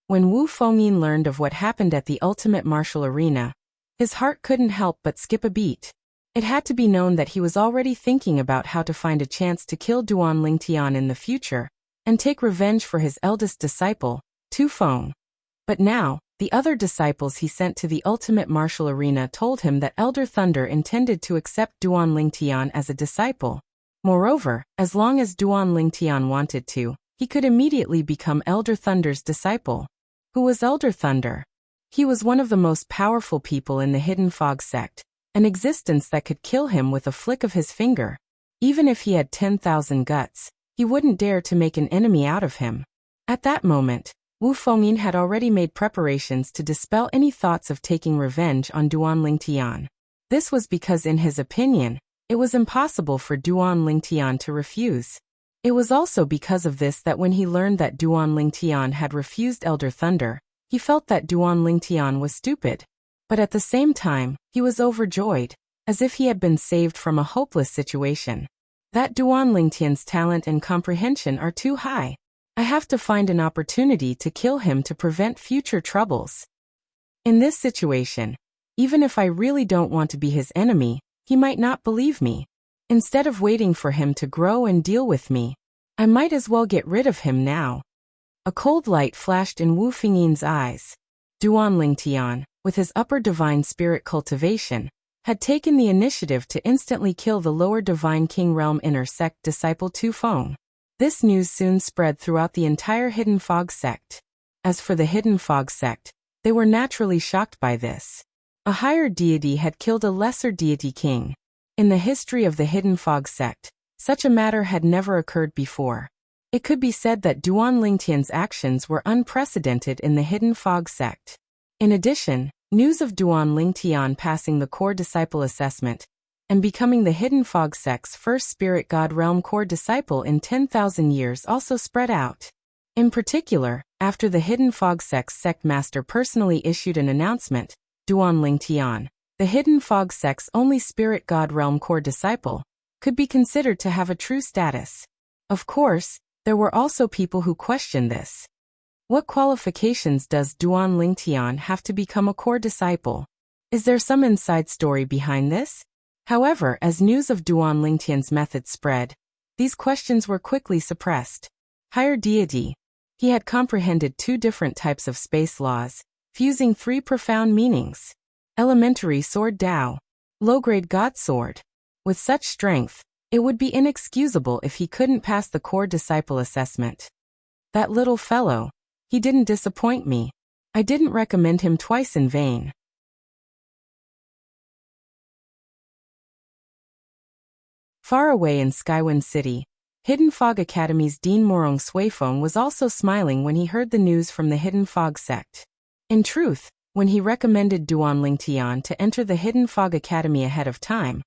Speaker 1: When Wu Fengyin learned of what happened at the ultimate martial arena, his heart couldn't help but skip a beat. It had to be known that he was already thinking about how to find a chance to kill Duan Ling Tian in the future, and take revenge for his eldest disciple, Tu Feng. But now, the other disciples he sent to the ultimate martial arena told him that Elder Thunder intended to accept Duan Ling Tian as a disciple. Moreover, as long as Duan Ling Tian wanted to, he could immediately become Elder Thunder's disciple. Who was Elder Thunder? He was one of the most powerful people in the Hidden Fog Sect, an existence that could kill him with a flick of his finger. Even if he had 10,000 guts, he wouldn't dare to make an enemy out of him. At that moment, Wu Fengyin had already made preparations to dispel any thoughts of taking revenge on Duan Ling Tian. This was because in his opinion, it was impossible for Duan Ling Tian to refuse. It was also because of this that when he learned that Duan Ling Tian had refused Elder Thunder, he felt that Duan Ling Tian was stupid. But at the same time, he was overjoyed, as if he had been saved from a hopeless situation. That Duan Ling Tian's talent and comprehension are too high. I have to find an opportunity to kill him to prevent future troubles. In this situation, even if I really don't want to be his enemy, he might not believe me. Instead of waiting for him to grow and deal with me, I might as well get rid of him now. A cold light flashed in Wu Fengyin's eyes. Duan Ling Tian, with his upper divine spirit cultivation, had taken the initiative to instantly kill the lower divine king realm inner sect disciple Tu Feng. This news soon spread throughout the entire Hidden Fog Sect. As for the Hidden Fog Sect, they were naturally shocked by this. A higher deity had killed a lesser deity king. In the history of the Hidden Fog Sect, such a matter had never occurred before. It could be said that Duan Ling Tian's actions were unprecedented in the Hidden Fog Sect. In addition, news of Duan Ling Tian passing the core disciple assessment and becoming the Hidden Fog Sect's first spirit god realm core disciple in 10,000 years also spread out. In particular, after the Hidden Fog Sect's sect master personally issued an announcement, Duan Ling Tian, the Hidden Fog Sect's only spirit god realm core disciple, could be considered to have a true status. Of course, there were also people who questioned this. What qualifications does Duan Ling Tian have to become a core disciple? Is there some inside story behind this? However, as news of Duan Ling Tian's method spread, these questions were quickly suppressed. Higher deity. He had comprehended two different types of space laws. fusing three profound meanings. Elementary sword Dao. Low-grade God sword. With such strength, it would be inexcusable if he couldn't pass the core disciple assessment. That little fellow. He didn't disappoint me. I didn't recommend him twice in vain. Far away in Skywind City, Hidden Fog Academy's Dean Morong Suifeng was also smiling when he heard the news from the Hidden Fog sect. In truth, when he recommended Duan Lingtian to enter the Hidden Fog Academy ahead of time,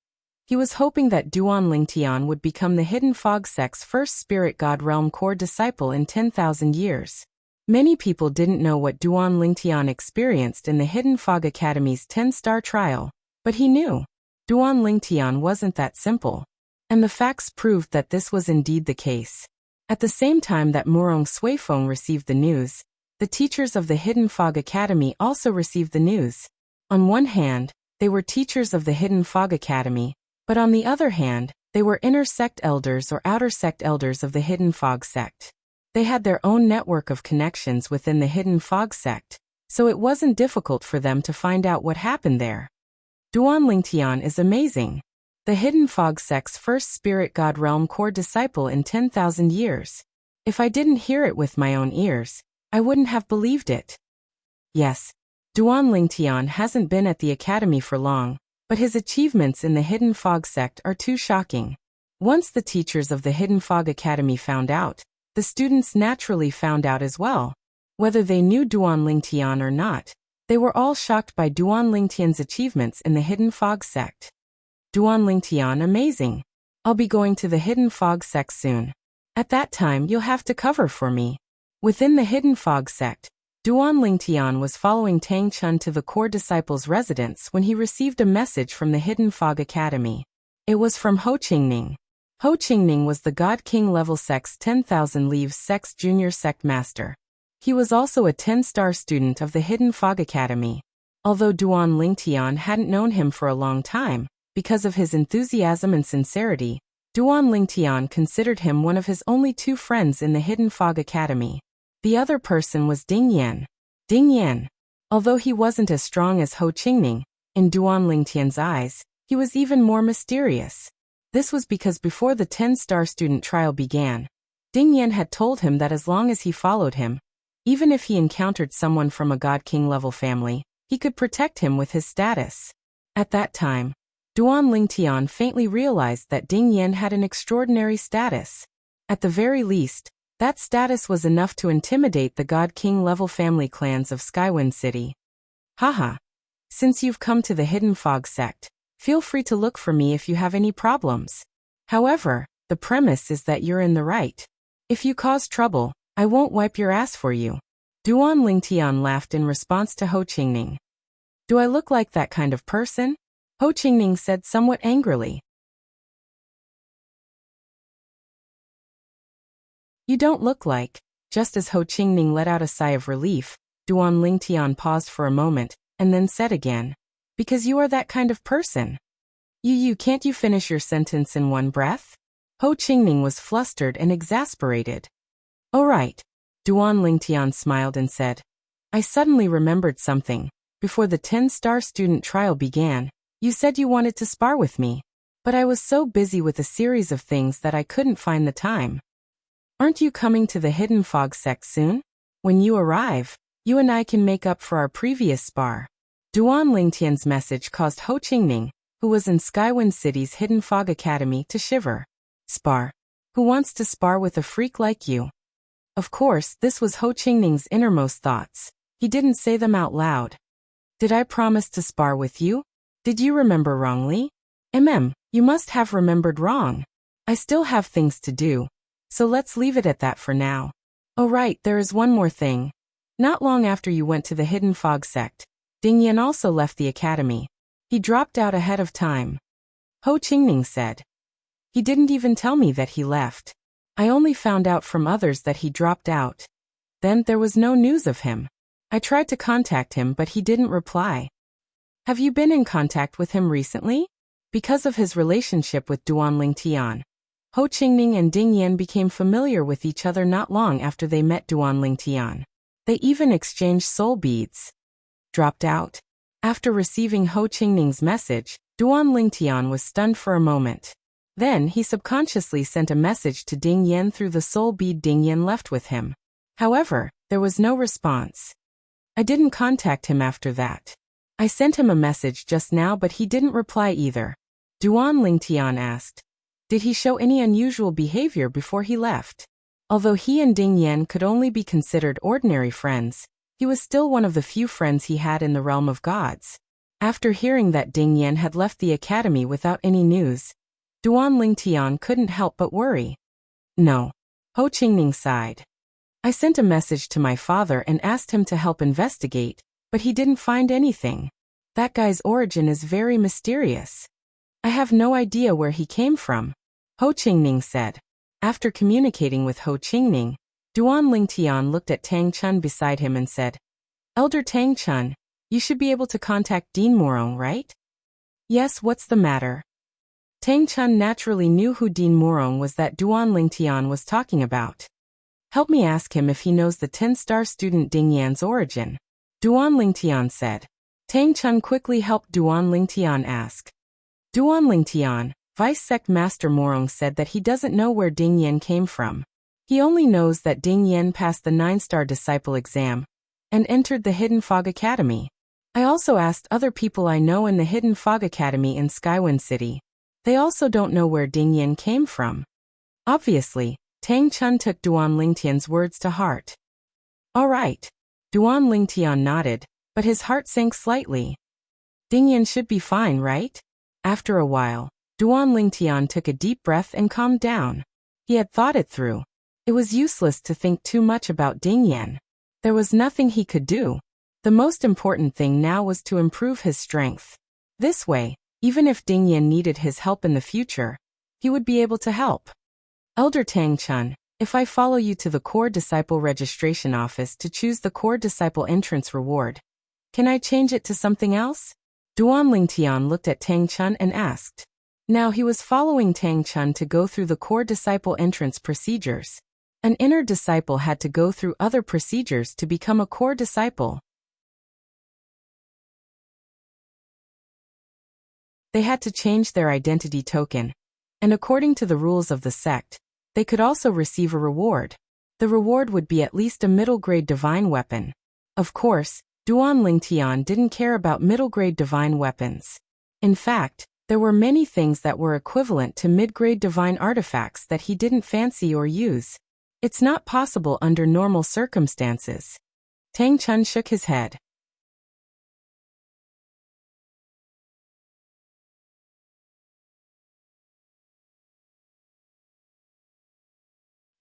Speaker 1: he was hoping that Duan Lingtian would become the Hidden Fog sect's first spirit god realm core disciple in 10,000 years. Many people didn't know what Duan Lingtian experienced in the Hidden Fog Academy's 10-star trial, but he knew. Duan Lingtian wasn't that simple. And the facts proved that this was indeed the case. At the same time that Morong Suifeng received the news, the teachers of the Hidden Fog Academy also received the news. On one hand, they were teachers of the Hidden Fog Academy, but on the other hand, they were inner sect elders or outer sect elders of the Hidden Fog sect. They had their own network of connections within the Hidden Fog sect, so it wasn't difficult for them to find out what happened there. Duan Lingtian is amazing. The Hidden Fog sect's first spirit god realm core disciple in 10,000 years. If I didn't hear it with my own ears, I wouldn't have believed it. Yes, Duan Lingtian hasn't been at the academy for long, but his achievements in the Hidden Fog sect are too shocking. Once the teachers of the Hidden Fog Academy found out, the students naturally found out as well. Whether they knew Duan Lingtian or not, they were all shocked by Duan Lingtian's achievements in the Hidden Fog sect. Duan Lingtian amazing. I'll be going to the Hidden Fog sect soon. At that time you'll have to cover for me. Within the Hidden Fog sect, Duan Lingtian was following Tang Chun to the core disciple's residence when he received a message from the Hidden Fog Academy. It was from Ho Qingning. Ho Qingning was the God King level sect's 10,000 Leaves sect's junior sect master. He was also a 10-star student of the Hidden Fog Academy. Although Duan Lingtian hadn't known him for a long time, because of his enthusiasm and sincerity, Duan Lingtian considered him one of his only two friends in the Hidden Fog Academy. The other person was Ding Yan. Ding Yan. Although he wasn't as strong as Ho Qingning, in Duan Lingtian's eyes, he was even more mysterious. This was because before the 10-star student trial began, Ding Yan had told him that as long as he followed him, even if he encountered someone from a God King level family, he could protect him with his status. At that time, Duan Lingtian faintly realized that Ding Yan had an extraordinary status. At the very least, that status was enough to intimidate the God King level family clans of Skywind City. Haha. Since you've come to the Hidden Fog sect, feel free to look for me if you have any problems. However, the premise is that you're in the right. If you cause trouble, I won't wipe your ass for you. Duan Lingtian laughed in response to Ho Qingning. Do I look like that kind of person? Ho Qingning said somewhat angrily. You don't look like. Just as Ho Qingning let out a sigh of relief, Duan Lingtian paused for a moment, and then said again, because you are that kind of person. Can't you finish your sentence in one breath? Ho Qingning was flustered and exasperated. Oh right. Duan Lingtian smiled and said, I suddenly remembered something. Before the 10-star student trial began, you said you wanted to spar with me. But I was so busy with a series of things that I couldn't find the time. Aren't you coming to the Hidden Fog sect soon? When you arrive, you and I can make up for our previous spar. Duan Lingtian's message caused Ho Qingning, who was in Skywind City's Hidden Fog Academy, to shiver. Spar? Who wants to spar with a freak like you? Of course, this was Ho Qingning's innermost thoughts. He didn't say them out loud. Did I promise to spar with you? Did you remember wrongly? You must have remembered wrong. I still have things to do, so let's leave it at that for now. Oh right, there is one more thing. Not long after you went to the Hidden Fog sect, Ding Yan also left the academy. He dropped out ahead of time. Ho Qingning said. He didn't even tell me that he left. I only found out from others that he dropped out. Then there was no news of him. I tried to contact him but he didn't reply. Have you been in contact with him recently? Because of his relationship with Duan Lingtian, Ho Qingning and Ding Yan became familiar with each other not long after they met Duan Lingtian. They even exchanged soul beads. dropped out. After receiving Ho Qingning's message, Duan Lingtian was stunned for a moment. Then he subconsciously sent a message to Ding Yan through the soul bead Ding Yan left with him. However, there was no response. I didn't contact him after that. I sent him a message just now but he didn't reply either. Duan Lingtian asked. Did he show any unusual behavior before he left? Although he and Ding Yan could only be considered ordinary friends, he was still one of the few friends he had in the realm of gods. After hearing that Ding Yan had left the academy without any news, Duan Lingtian couldn't help but worry. No. Ho Qingning sighed. I sent a message to my father and asked him to help investigate, but he didn't find anything. That guy's origin is very mysterious. I have no idea where he came from, Ho Qingning said. After communicating with Ho Qingning, Duan Lingtian looked at Tang Chun beside him and said, Elder Tang Chun, you should be able to contact Dean Morong, right? Yes, what's the matter? Tang Chun naturally knew who Dean Morong was that Duan Lingtian was talking about. Help me ask him if he knows the 10-star student Ding Yan's origin, Duan Lingtian said. Tang Chun quickly helped Duan Lingtian ask. Duan Lingtian, Vice Sect Master Morong said that he doesn't know where Ding Yan came from. He only knows that Ding Yan passed the 9-star disciple exam and entered the Hidden Fog Academy. I also asked other people I know in the Hidden Fog Academy in Skywind City. They also don't know where Ding Yan came from. Obviously, Tang Chun took Duan Lingtian's words to heart. All right. Duan Lingtian nodded, but his heart sank slightly. Ding Yan should be fine, right? After a while, Duan Lingtian took a deep breath and calmed down. He had thought it through. It was useless to think too much about Ding Yan. There was nothing he could do. The most important thing now was to improve his strength. This way, even if Ding Yan needed his help in the future, he would be able to help. Elder Tang Chun, if I follow you to the Core Disciple Registration Office to choose the Core Disciple Entrance Reward, can I change it to something else? Duan Lingtian looked at Tang Chun and asked. Now he was following Tang Chun to go through the Core Disciple entrance procedures. An inner disciple had to go through other procedures to become a core disciple. They had to change their identity token, and according to the rules of the sect, they could also receive a reward. The reward would be at least a middle-grade divine weapon. Of course, Duan Lingtian didn't care about middle-grade divine weapons. In fact, there were many things that were equivalent to mid-grade divine artifacts that he didn't fancy or use. It's not possible under normal circumstances. Tang Chun shook his head.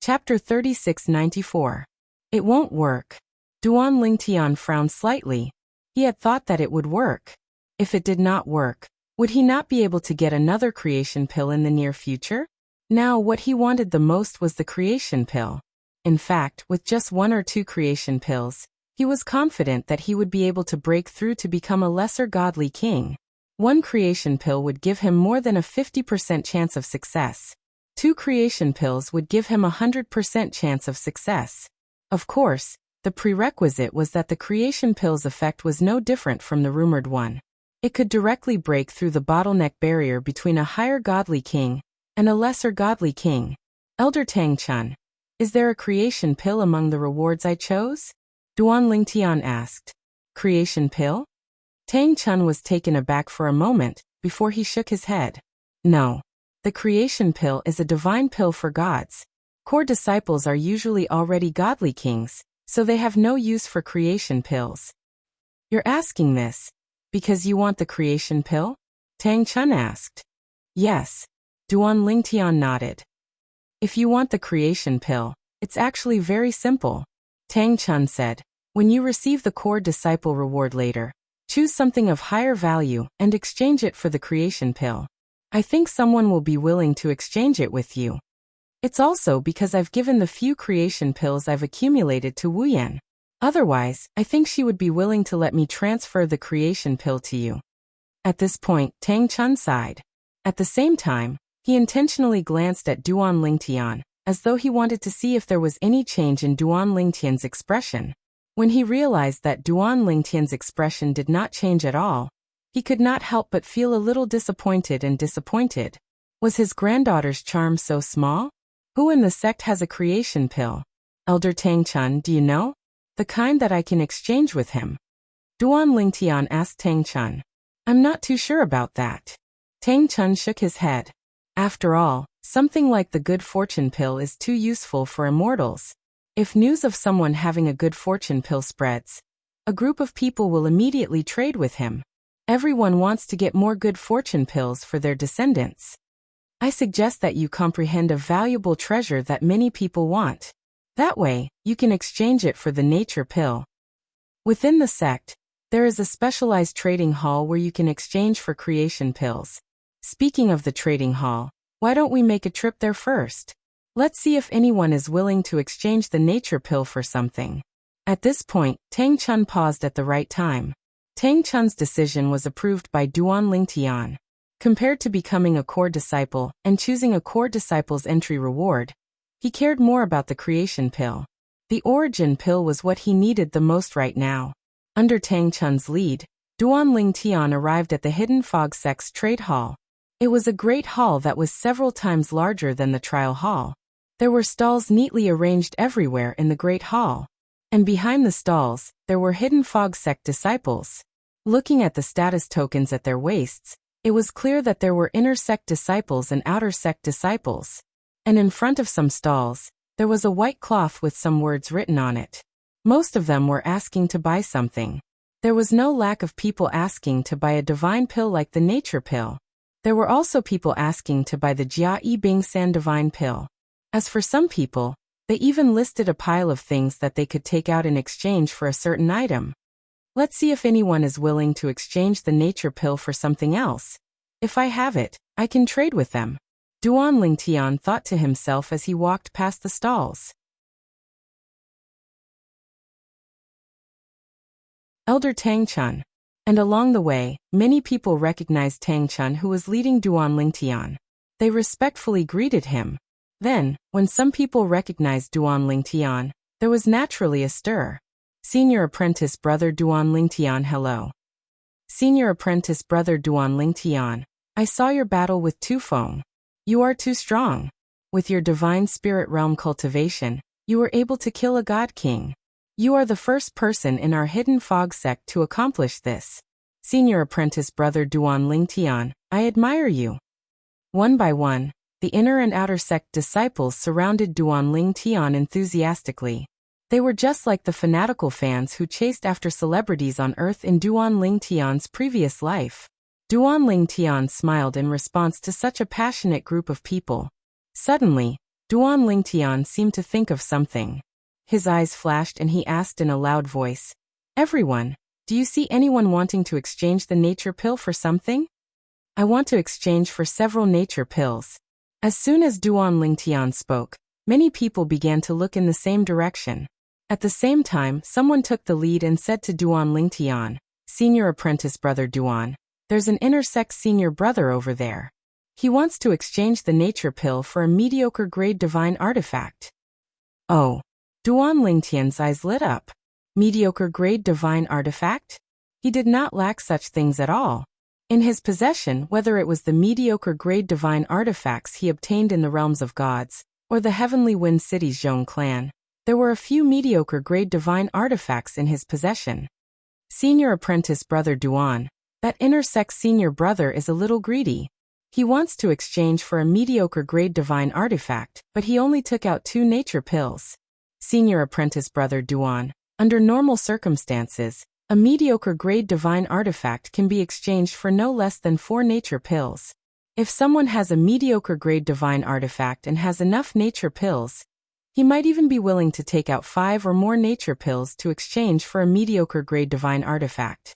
Speaker 1: Chapter 3694. It won't work. Duan Lingtian frowned slightly. He had thought that it would work. If it did not work, would he not be able to get another creation pill in the near future? Now what he wanted the most was the creation pill. In fact, with just 1 or 2 creation pills, he was confident that he would be able to break through to become a lesser godly king. 1 creation pill would give him more than a 50% chance of success. 2 creation pills would give him a 100% chance of success. Of course, the prerequisite was that the creation pill's effect was no different from the rumored one. It could directly break through the bottleneck barrier between a higher godly king and a lesser godly king. Elder Tang Chun, is there a creation pill among the rewards I chose? Duan Lingtian asked. Creation pill? Tang Chun was taken aback for a moment before he shook his head. No. The creation pill is a divine pill for gods. Core disciples are usually already godly kings, so they have no use for creation pills. You're asking this because you want the creation pill? Tang Chun asked. Yes. Duan Lingtian nodded. If you want the creation pill, it's actually very simple. Tang Chun said. When you receive the core disciple reward later, choose something of higher value and exchange it for the creation pill. I think someone will be willing to exchange it with you. It's also because I've given the few creation pills I've accumulated to Wu Yan. Otherwise, I think she would be willing to let me transfer the creation pill to you. At this point, Tang Chun sighed. At the same time, he intentionally glanced at Duan Lingtian, as though he wanted to see if there was any change in Duan Lingtian's expression. When he realized that Duan Lingtian's expression did not change at all, he could not help but feel a little disappointed and disappointed. Was his granddaughter's charm so small? Who in the sect has a creation pill? Elder Tang Chun, do you know? The kind that I can exchange with him. Duan Lingtian asked Tang Chun. I'm not too sure about that. Tang Chun shook his head. After all, something like the good fortune pill is too useful for immortals. If news of someone having a good fortune pill spreads, a group of people will immediately trade with him. Everyone wants to get more good fortune pills for their descendants. I suggest that you comprehend a valuable treasure that many people want. That way, you can exchange it for the nature pill. Within the sect, there is a specialized trading hall where you can exchange for creation pills. Speaking of the trading hall, why don't we make a trip there first? Let's see if anyone is willing to exchange the nature pill for something. At this point, Tang Chun paused at the right time. Tang Chun's decision was approved by Duan Lingtian. Compared to becoming a core disciple and choosing a core disciple's entry reward, he cared more about the creation pill. The origin pill was what he needed the most right now. Under Tang Chun's lead, Duan Lingtian arrived at the Hidden Fog Sect's trade hall. It was a great hall that was several times larger than the trial hall. There were stalls neatly arranged everywhere in the great hall. And behind the stalls, there were Hidden Fog Sect disciples. Looking at the status tokens at their waists, it was clear that there were inner sect disciples and outer sect disciples. And in front of some stalls, there was a white cloth with some words written on it. Most of them were asking to buy something. There was no lack of people asking to buy a divine pill like the nature pill. There were also people asking to buy the Jia Yi Bing San divine pill. As for some people, they even listed a pile of things that they could take out in exchange for a certain item. Let's see if anyone is willing to exchange the nature pill for something else. If I have it, I can trade with them. Duan Lingtian thought to himself as he walked past the stalls. Elder Tang Chun. And along the way, many people recognized Tang Chun, who was leading Duan Lingtian. They respectfully greeted him. Then, when some people recognized Duan Lingtian, there was naturally a stir. Senior Apprentice Brother Duan Lingtian, hello. Senior Apprentice Brother Duan Lingtian, I saw your battle with Tufeng. You are too strong. With your divine spirit realm cultivation, you were able to kill a god king. You are the first person in our Hidden Fog Sect to accomplish this. Senior Apprentice Brother Duan Lingtian, I admire you. One by one, the inner and outer sect disciples surrounded Duan Lingtian enthusiastically. They were just like the fanatical fans who chased after celebrities on Earth in Duan Lingtian's previous life. Duan Lingtian smiled in response to such a passionate group of people. Suddenly, Duan Lingtian seemed to think of something. His eyes flashed and he asked in a loud voice, Everyone, do you see anyone wanting to exchange the nature pill for something? I want to exchange for several nature pills. As soon as Duan Lingtian spoke, many people began to look in the same direction. At the same time, someone took the lead and said to Duan Lingtian, Senior Apprentice Brother Duan, there's an inner sect senior brother over there. He wants to exchange the nature pill for a mediocre grade divine artifact. Oh. Duan Lingtian's eyes lit up. Mediocre grade divine artifact? He did not lack such things at all. In his possession, whether it was the mediocre grade divine artifacts he obtained in the realms of gods, or the Heavenly Wind City's Zhong clan, there were a few mediocre grade divine artifacts in his possession. Senior Apprentice Brother Duan, that inner sect senior brother is a little greedy. He wants to exchange for a mediocre grade divine artifact, but he only took out 2 nature pills. Senior Apprentice Brother Duan, under normal circumstances, a mediocre grade divine artifact can be exchanged for no less than 4 nature pills. If someone has a mediocre grade divine artifact and has enough nature pills, he might even be willing to take out 5 or more nature pills to exchange for a mediocre grade divine artifact.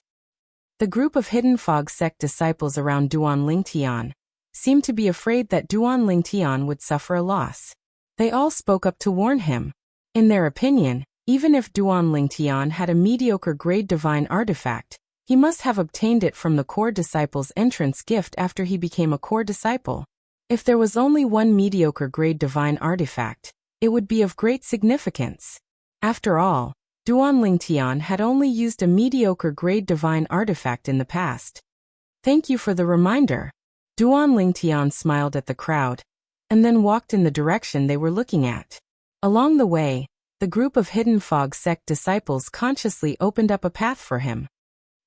Speaker 1: The group of Hidden Fog Sect disciples around Duan Lingtian seemed to be afraid that Duan Lingtian would suffer a loss. They all spoke up to warn him. In their opinion, even if Duan Lingtian had a mediocre grade divine artifact, he must have obtained it from the core disciple's entrance gift after he became a core disciple. If there was only one mediocre grade divine artifact, it would be of great significance. After all, Duan Lingtian had only used a mediocre-grade divine artifact in the past. Thank you for the reminder. Duan Lingtian smiled at the crowd, and then walked in the direction they were looking at. Along the way, the group of Hidden Fog sect disciples consciously opened up a path for him.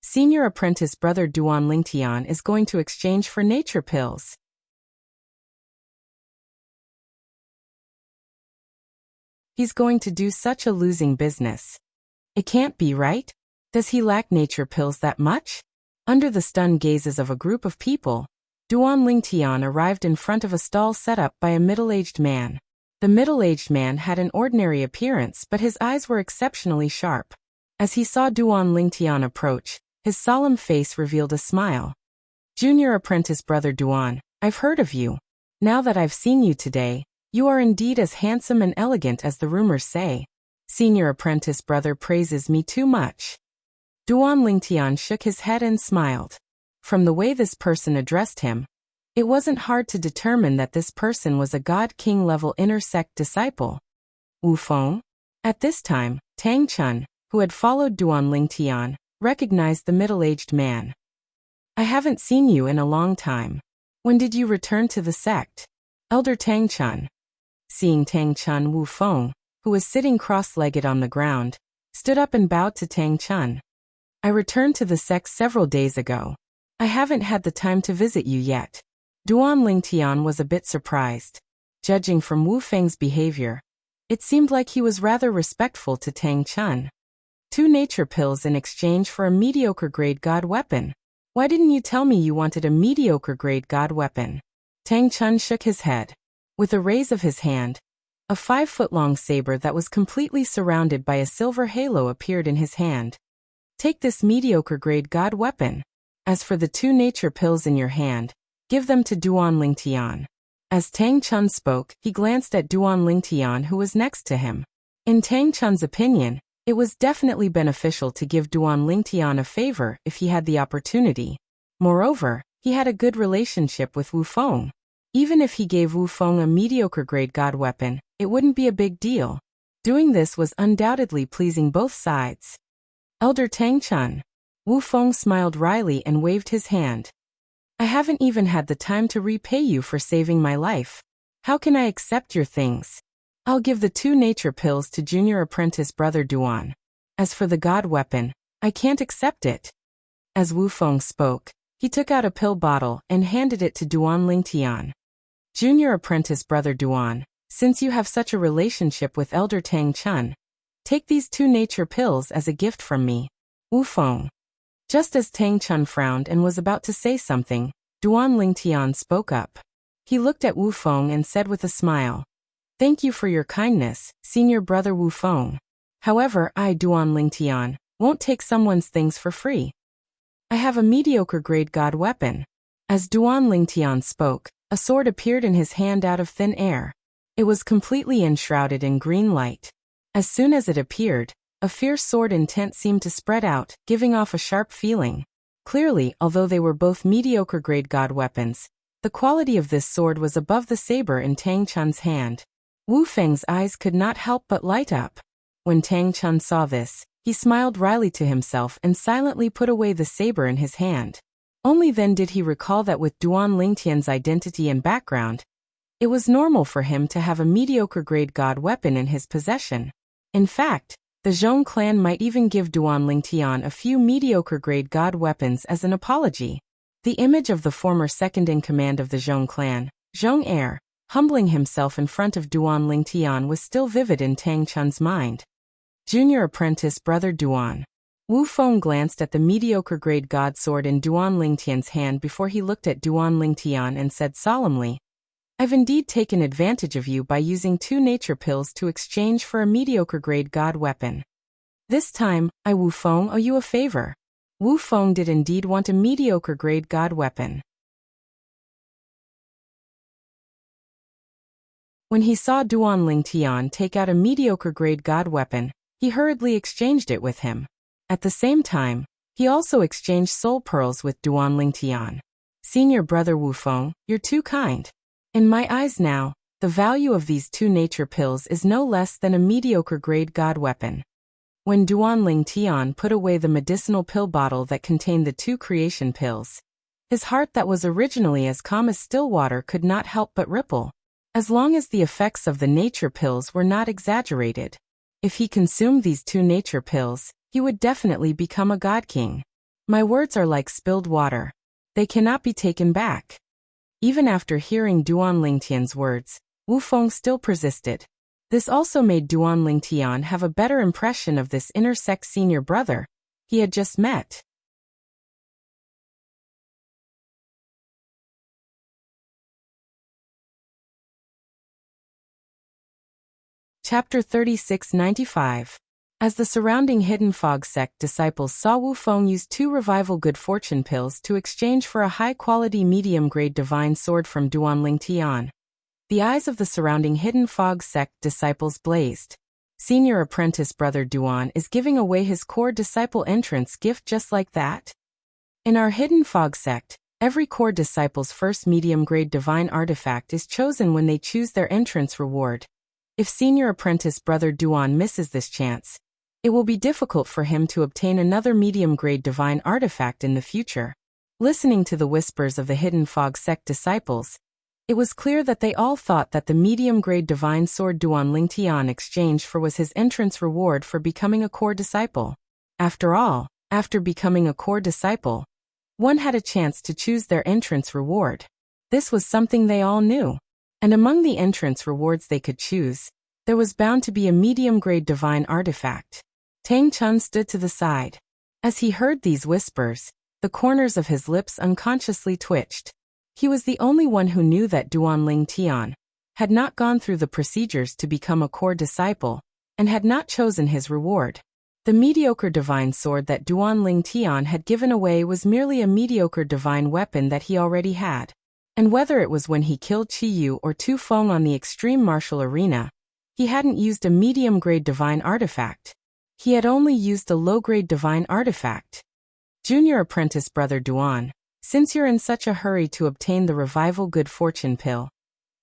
Speaker 1: Senior apprentice brother Duan Lingtian is going to exchange for nature pills. He's going to do such a losing business. It can't be right? Does he lack nature pills that much? Under the stunned gazes of a group of people, Duan Lingtian arrived in front of a stall set up by a middle-aged man. The middle-aged man had an ordinary appearance, but his eyes were exceptionally sharp. As he saw Duan Lingtian approach, his solemn face revealed a smile. Junior apprentice brother Duan, I've heard of you. Now that I've seen you today, you are indeed as handsome and elegant as the rumors say. Senior apprentice brother praises me too much. Duan Lingtian shook his head and smiled. From the way this person addressed him, it wasn't hard to determine that this person was a God King level inner sect disciple. Wu Feng? At this time, Tang Chun, who had followed Duan Lingtian, recognized the middle-aged man. I haven't seen you in a long time. When did you return to the sect? Elder Tang Chun. Seeing Tang Chun, Wu Feng, who was sitting cross-legged on the ground, stood up and bowed to Tang Chun. I returned to the sect several days ago. I haven't had the time to visit you yet. Duan Lingtian was a bit surprised. Judging from Wu Feng's behavior, it seemed like he was rather respectful to Tang Chun. 2 nature pills in exchange for a mediocre-grade god weapon. Why didn't you tell me you wanted a mediocre-grade god weapon? Tang Chun shook his head. With a raise of his hand, a 5-foot-long saber that was completely surrounded by a silver halo appeared in his hand. Take this mediocre-grade god weapon. As for the 2 nature pills in your hand, give them to Duan Lingtian. As Tang Chun spoke, he glanced at Duan Lingtian, who was next to him. In Tang Chun's opinion, it was definitely beneficial to give Duan Lingtian a favor if he had the opportunity. Moreover, he had a good relationship with Wu Feng. Even if he gave Wu Feng a mediocre-grade god weapon, it wouldn't be a big deal. Doing this was undoubtedly pleasing both sides. Elder Tang Chun. Wu Feng smiled wryly and waved his hand. I haven't even had the time to repay you for saving my life. How can I accept your things? I'll give the 2 nature pills to junior apprentice brother Duan. As for the god weapon, I can't accept it. As Wu Feng spoke, he took out a pill bottle and handed it to Duan Lingtian. Junior apprentice brother Duan, since you have such a relationship with Elder Tang Chun, take these 2 nature pills as a gift from me. Wu Feng. Just as Tang Chun frowned and was about to say something, Duan Lingtian spoke up. He looked at Wu Feng and said with a smile, Thank you for your kindness, senior brother Wu Feng. However, I, Duan Lingtian, won't take someone's things for free. I have a mediocre-grade god weapon. As Duan Lingtian spoke, a sword appeared in his hand out of thin air. It was completely enshrouded in green light. As soon as it appeared, a fierce sword intent seemed to spread out, giving off a sharp feeling. Clearly, although they were both mediocre-grade god weapons, the quality of this sword was above the saber in Tang Chun's hand. Wu Feng's eyes could not help but light up. When Tang Chun saw this, he smiled wryly to himself and silently put away the saber in his hand. Only then did he recall that with Duan Lingtian's identity and background, it was normal for him to have a mediocre-grade god weapon in his possession. In fact, the Zhong clan might even give Duan Lingtian a few mediocre-grade god weapons as an apology. The image of the former second-in-command of the Zhong clan, Zhong Heir, humbling himself in front of Duan Lingtian was still vivid in Tang Chun's mind. Junior apprentice brother Duan. Wu Feng glanced at the mediocre-grade god sword in Duan Lingtian's hand before he looked at Duan Lingtian and said solemnly, I've indeed taken advantage of you by using 2 nature pills to exchange for a mediocre-grade god weapon. This time, I Wu Feng owe you a favor. Wu Feng did indeed want a mediocre-grade god weapon. When he saw Duan Lingtian take out a mediocre-grade god weapon, he hurriedly exchanged it with him. At the same time, he also exchanged soul pearls with Duan Lingtian. Senior brother Wu Feng, you're too kind. In my eyes now, the value of these 2 nature pills is no less than a mediocre-grade god weapon. When Duanling Tian put away the medicinal pill bottle that contained the 2 creation pills, his heart that was originally as calm as still water could not help but ripple. As long as the effects of the nature pills were not exaggerated. If he consumed these 2 nature pills, he would definitely become a god king. My words are like spilled water. They cannot be taken back. Even after hearing Duanling Tian's words, Wu Feng still persisted. This also made Duanling Tian have a better impression of this inner-sect senior brother he had just met. Chapter 3695. As the surrounding Hidden Fog sect disciples saw Wu Feng use 2 revival good fortune pills to exchange for a high-quality medium-grade divine sword from Duanling Tian, the eyes of the surrounding Hidden Fog sect disciples blazed. Senior apprentice brother Duan is giving away his core disciple entrance gift just like that? In our Hidden Fog sect, every core disciple's first medium-grade divine artifact is chosen when they choose their entrance reward. If senior apprentice brother Duan misses this chance, it will be difficult for him to obtain another medium-grade divine artifact in the future. Listening to the whispers of the Hidden Fog sect disciples, it was clear that they all thought that the medium-grade divine sword Duanling Tian exchanged for was his entrance reward for becoming a core disciple. After all, after becoming a core disciple, one had a chance to choose their entrance reward. This was something they all knew. And among the entrance rewards they could choose, there was bound to be a medium-grade divine artifact. Tang Chun stood to the side. As he heard these whispers, the corners of his lips unconsciously twitched. He was the only one who knew that Duanling Tian had not gone through the procedures to become a core disciple, and had not chosen his reward. The mediocre divine sword that Duanling Tian had given away was merely a mediocre divine weapon that he already had. And whether it was when he killed Qi Yu or Tu Feng on the extreme martial arena, he hadn't used a medium-grade divine artifact. He had only used a low-grade divine artifact. Junior apprentice brother Duan, since you're in such a hurry to obtain the revival good fortune pill,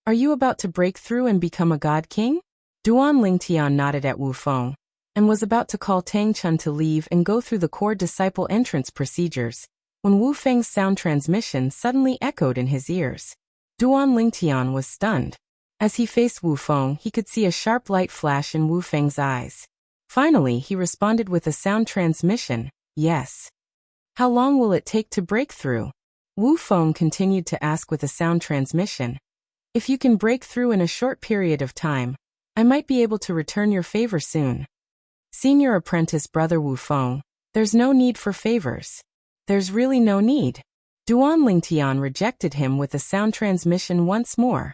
Speaker 1: are you about to break through and become a god king? Duanling Tian nodded at Wu Feng, and was about to call Tang Chun to leave and go through the core disciple entrance procedures, when Wu Feng's sound transmission suddenly echoed in his ears. Duanling Tian was stunned. As he faced Wu Feng, he could see a sharp light flash in Wu Feng's eyes. Finally, he responded with a sound transmission, yes. How long will it take to break through? Wu Feng continued to ask with a sound transmission. If you can break through in a short period of time, I might be able to return your favor soon. Senior apprentice brother Wu Feng, there's no need for favors. There's really no need. Duanling Tian rejected him with a sound transmission once more.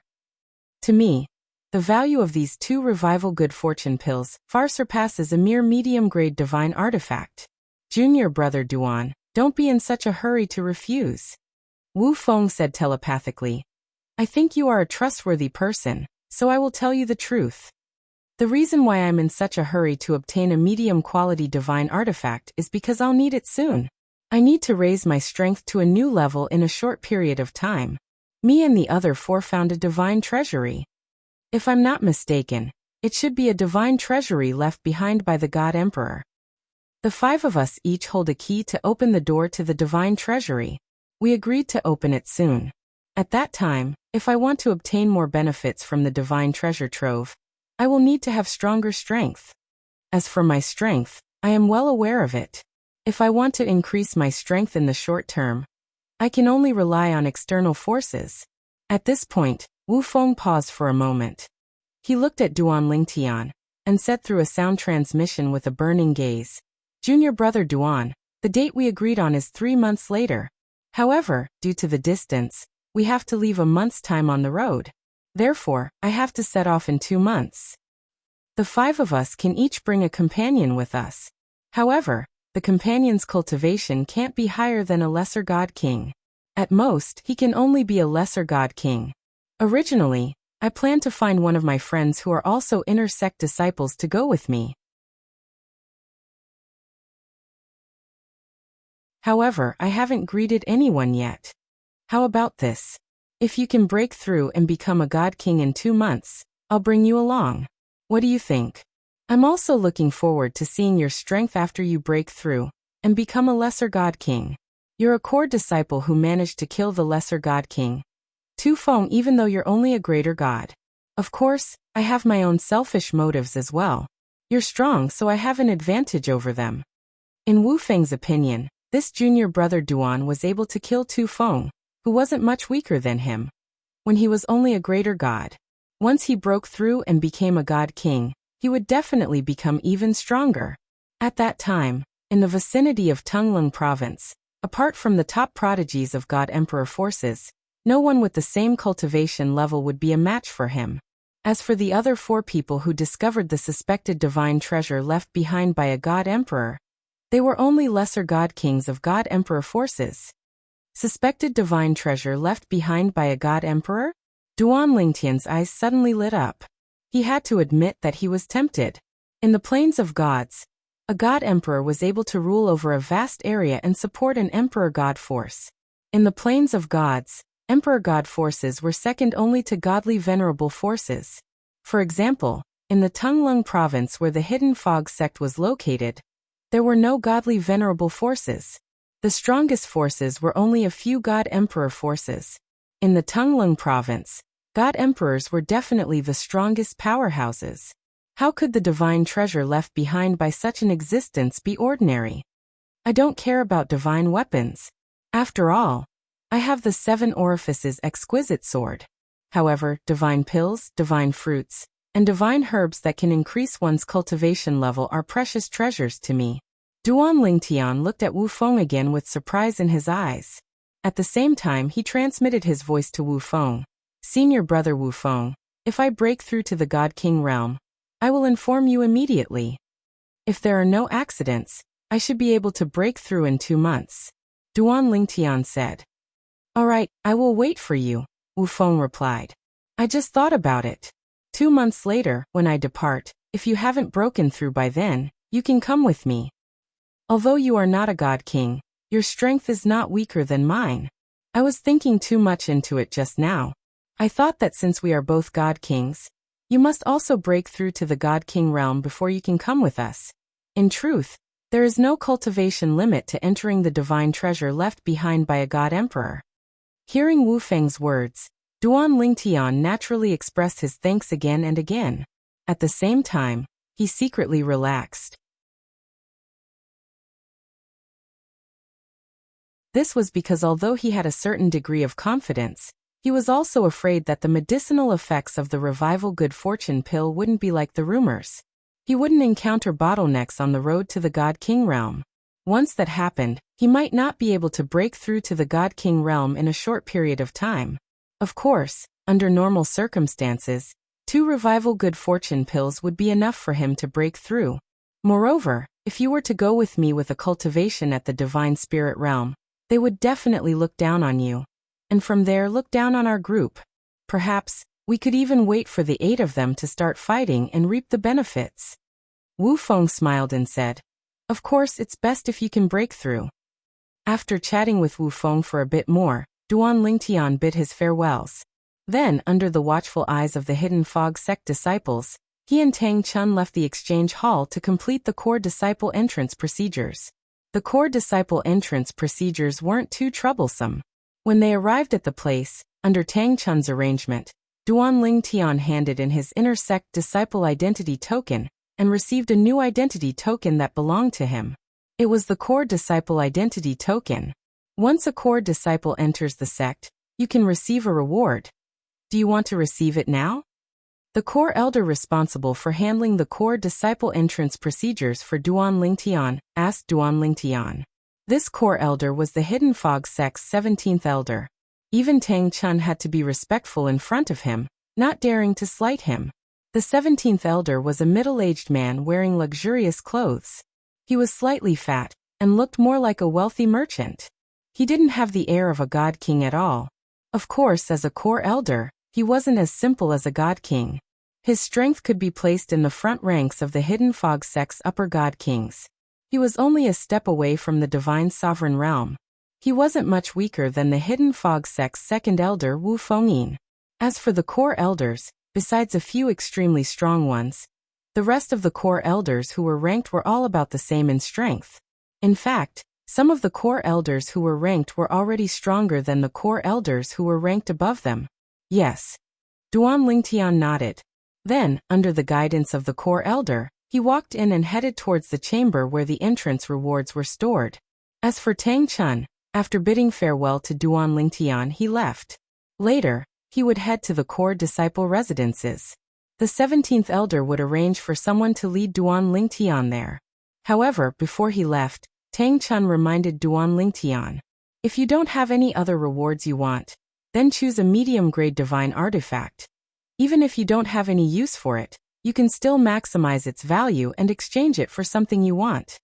Speaker 1: To me, the value of these 2 revival good fortune pills far surpasses a mere medium-grade divine artifact. Junior brother Duan, don't be in such a hurry to refuse. Wu Feng said telepathically. I think you are a trustworthy person, so I will tell you the truth. The reason why I'm in such a hurry to obtain a medium-quality divine artifact is because I'll need it soon. I need to raise my strength to a new level in a short period of time. Me and the other 4 found a divine treasury. If I'm not mistaken, it should be a divine treasury left behind by the God Emperor. The 5 of us each hold a key to open the door to the divine treasury. We agreed to open it soon. At that time, if I want to obtain more benefits from the divine treasure trove, I will need to have stronger strength. As for my strength, I am well aware of it. If I want to increase my strength in the short term, I can only rely on external forces. At this point, Wu Feng paused for a moment. He looked at Duanling Tian, and said through a sound transmission with a burning gaze, Junior brother Duan, the date we agreed on is 3 months later. However, due to the distance, we have to leave a month's time on the road. Therefore, I have to set off in 2 months. The 5 of us can each bring a companion with us. However, the companion's cultivation can't be higher than a lesser god king. At most, he can only be a lesser god king. Originally, I planned to find one of my friends who are also inner sect disciples to go with me. However, I haven't greeted anyone yet. How about this? If you can break through and become a god king in 2 months, I'll bring you along. What do you think? I'm also looking forward to seeing your strength after you break through and become a lesser god king. You're a core disciple who managed to kill the lesser god king, Tu Feng, even though you're only a greater god. Of course, I have my own selfish motives as well. You're strong, so I have an advantage over them. In Wu Feng's opinion, this junior brother Duan was able to kill Tu Feng, who wasn't much weaker than him, when he was only a greater god. Once he broke through and became a god king, he would definitely become even stronger. At that time, in the vicinity of Tunglung province, apart from the top prodigies of God Emperor forces, no one with the same cultivation level would be a match for him. As for the other 4 people who discovered the suspected divine treasure left behind by a God Emperor, they were only lesser God Kings of God Emperor forces. Suspected divine treasure left behind by a God Emperor? Duan Lingtian's eyes suddenly lit up. He had to admit that he was tempted. In the Plains of Gods, a God Emperor was able to rule over a vast area and support an Emperor God force. In the Plains of Gods, Emperor God forces were second only to godly venerable forces. For example, in the Tunglung province where the Hidden Fog sect was located, there were no godly venerable forces. The strongest forces were only a few God Emperor forces. In the Tunglung province, God Emperors were definitely the strongest powerhouses. How could the divine treasure left behind by such an existence be ordinary? I don't care about divine weapons. After all, I have the 7 orifices exquisite sword. However, divine pills, divine fruits, and divine herbs that can increase one's cultivation level are precious treasures to me. Duan Lingtian looked at Wu Feng again with surprise in his eyes. At the same time, he transmitted his voice to Wu Feng. Senior brother Wu Feng, if I break through to the God King realm, I will inform you immediately. If there are no accidents, I should be able to break through in 2 months. Duan Lingtian said. All right, I will wait for you, Wu Feng replied. I just thought about it. 2 months later, when I depart, if you haven't broken through by then, you can come with me. Although you are not a god king, your strength is not weaker than mine. I was thinking too much into it just now. I thought that since we are both god kings, you must also break through to the god king realm before you can come with us. In truth, there is no cultivation limit to entering the divine treasure left behind by a god emperor. Hearing Wu Feng's words, Duan Lingtian naturally expressed his thanks again and again. At the same time, he secretly relaxed. This was because although he had a certain degree of confidence, he was also afraid that the medicinal effects of the revival good fortune pill wouldn't be like the rumors. He wouldn't encounter bottlenecks on the road to the God King realm. Once that happened, he might not be able to break through to the God King realm in a short period of time. Of course, under normal circumstances, 2 revival good fortune pills would be enough for him to break through. Moreover, if you were to go with me with a cultivation at the divine spirit realm, they would definitely look down on you. And from there look down on our group. Perhaps, we could even wait for the 8 of them to start fighting and reap the benefits. Wu Feng smiled and said, Of course it's best if you can break through. After chatting with Wu Feng for a bit more, Duan Lingtian bid his farewells. Then, under the watchful eyes of the Hidden Fog sect disciples, he and Tang Chun left the exchange hall to complete the core disciple entrance procedures. The core disciple entrance procedures weren't too troublesome. When they arrived at the place, under Tang Chun's arrangement, Duan Lingtian handed in his inner sect disciple identity token and received a new identity token that belonged to him. It was the core disciple identity token. Once a core disciple enters the sect, you can receive a reward. Do you want to receive it now? The core elder responsible for handling the core disciple entrance procedures for Duan Lingtian asked Duan Lingtian. This core elder was the Hidden Fog sect's 17th elder. Even Tang Chun had to be respectful in front of him, not daring to slight him. The 17th elder was a middle-aged man wearing luxurious clothes. He was slightly fat, and looked more like a wealthy merchant. He didn't have the air of a god king at all. Of course, as a core elder, he wasn't as simple as a god king. His strength could be placed in the front ranks of the Hidden Fog sect's upper god kings. He was only a step away from the divine sovereign realm. He wasn't much weaker than the Hidden Fog sect's second elder Wu Fengyin. As for the core elders, besides a few extremely strong ones, The rest of the core elders who were ranked were all about the same in strength. In fact, some of the core elders who were ranked were already stronger than the core elders who were ranked above them. Yes. Duan Lingtian nodded. Then, under the guidance of the core elder, he walked in and headed towards the chamber where the entrance rewards were stored. As for Tang Chun, after bidding farewell to Duan Lingtian, he left. Later, he would head to the core disciple residences. The 17th elder would arrange for someone to lead Duan Lingtian there. However, before he left, Tang Chun reminded Duan Lingtian, if you don't have any other rewards you want, then choose a medium-grade divine artifact. Even if you don't have any use for it, you can still maximize its value and exchange it for something you want.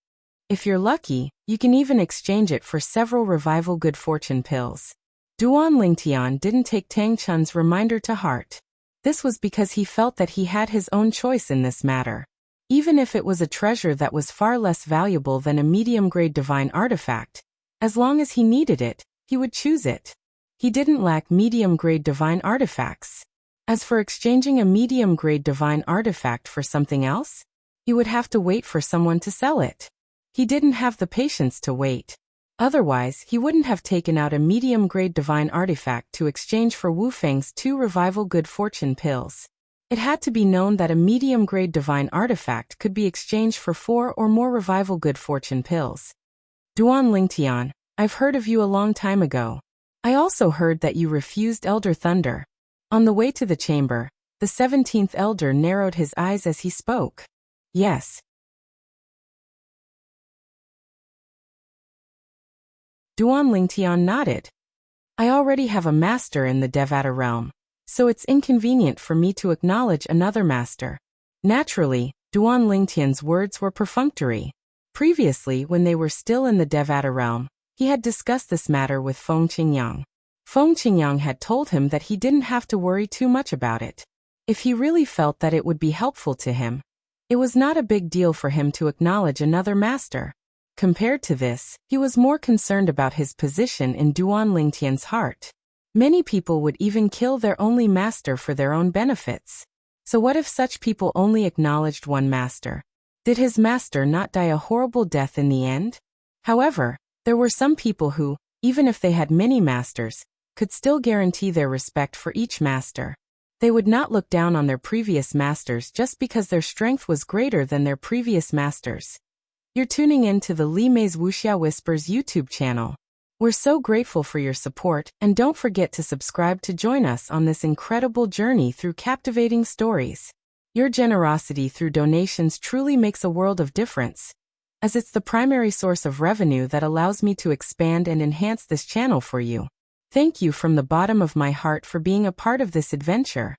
Speaker 1: If you're lucky, you can even exchange it for several revival good fortune pills. Duan Lingtian didn't take Tang Chun's reminder to heart. This was because he felt that he had his own choice in this matter. Even if it was a treasure that was far less valuable than a medium-grade divine artifact, as long as he needed it, he would choose it. He didn't lack medium-grade divine artifacts. As for exchanging a medium-grade divine artifact for something else, he would have to wait for someone to sell it. He didn't have the patience to wait. Otherwise, he wouldn't have taken out a medium-grade divine artifact to exchange for Wu Feng's 2 revival good fortune pills. It had to be known that a medium-grade divine artifact could be exchanged for 4 or more revival good fortune pills. Duan Lingtian, I've heard of you a long time ago. I also heard that you refused Elder Thunder. On the way to the chamber, the 17th elder narrowed his eyes as he spoke. Yes. Duan Lingtian nodded. I already have a master in the Devata realm, so it's inconvenient for me to acknowledge another master. Naturally, Duan Lingtian's words were perfunctory. Previously, when they were still in the Devata realm, he had discussed this matter with Feng Qingyang. Feng Qingyang had told him that he didn't have to worry too much about it. If he really felt that it would be helpful to him, it was not a big deal for him to acknowledge another master. Compared to this, he was more concerned about his position in Duan Lingtian's heart. Many people would even kill their only master for their own benefits. So what if such people only acknowledged one master? Did his master not die a horrible death in the end? However, there were some people who, even if they had many masters, could still guarantee their respect for each master. They would not look down on their previous masters just because their strength was greater than their previous masters. You're tuning in to the Li Mei's Wuxia Whispers YouTube channel. We're so grateful for your support, and don't forget to subscribe to join us on this incredible journey through captivating stories. Your generosity through donations truly makes a world of difference, as it's the primary source of revenue that allows me to expand and enhance this channel for you. Thank you from the bottom of my heart for being a part of this adventure.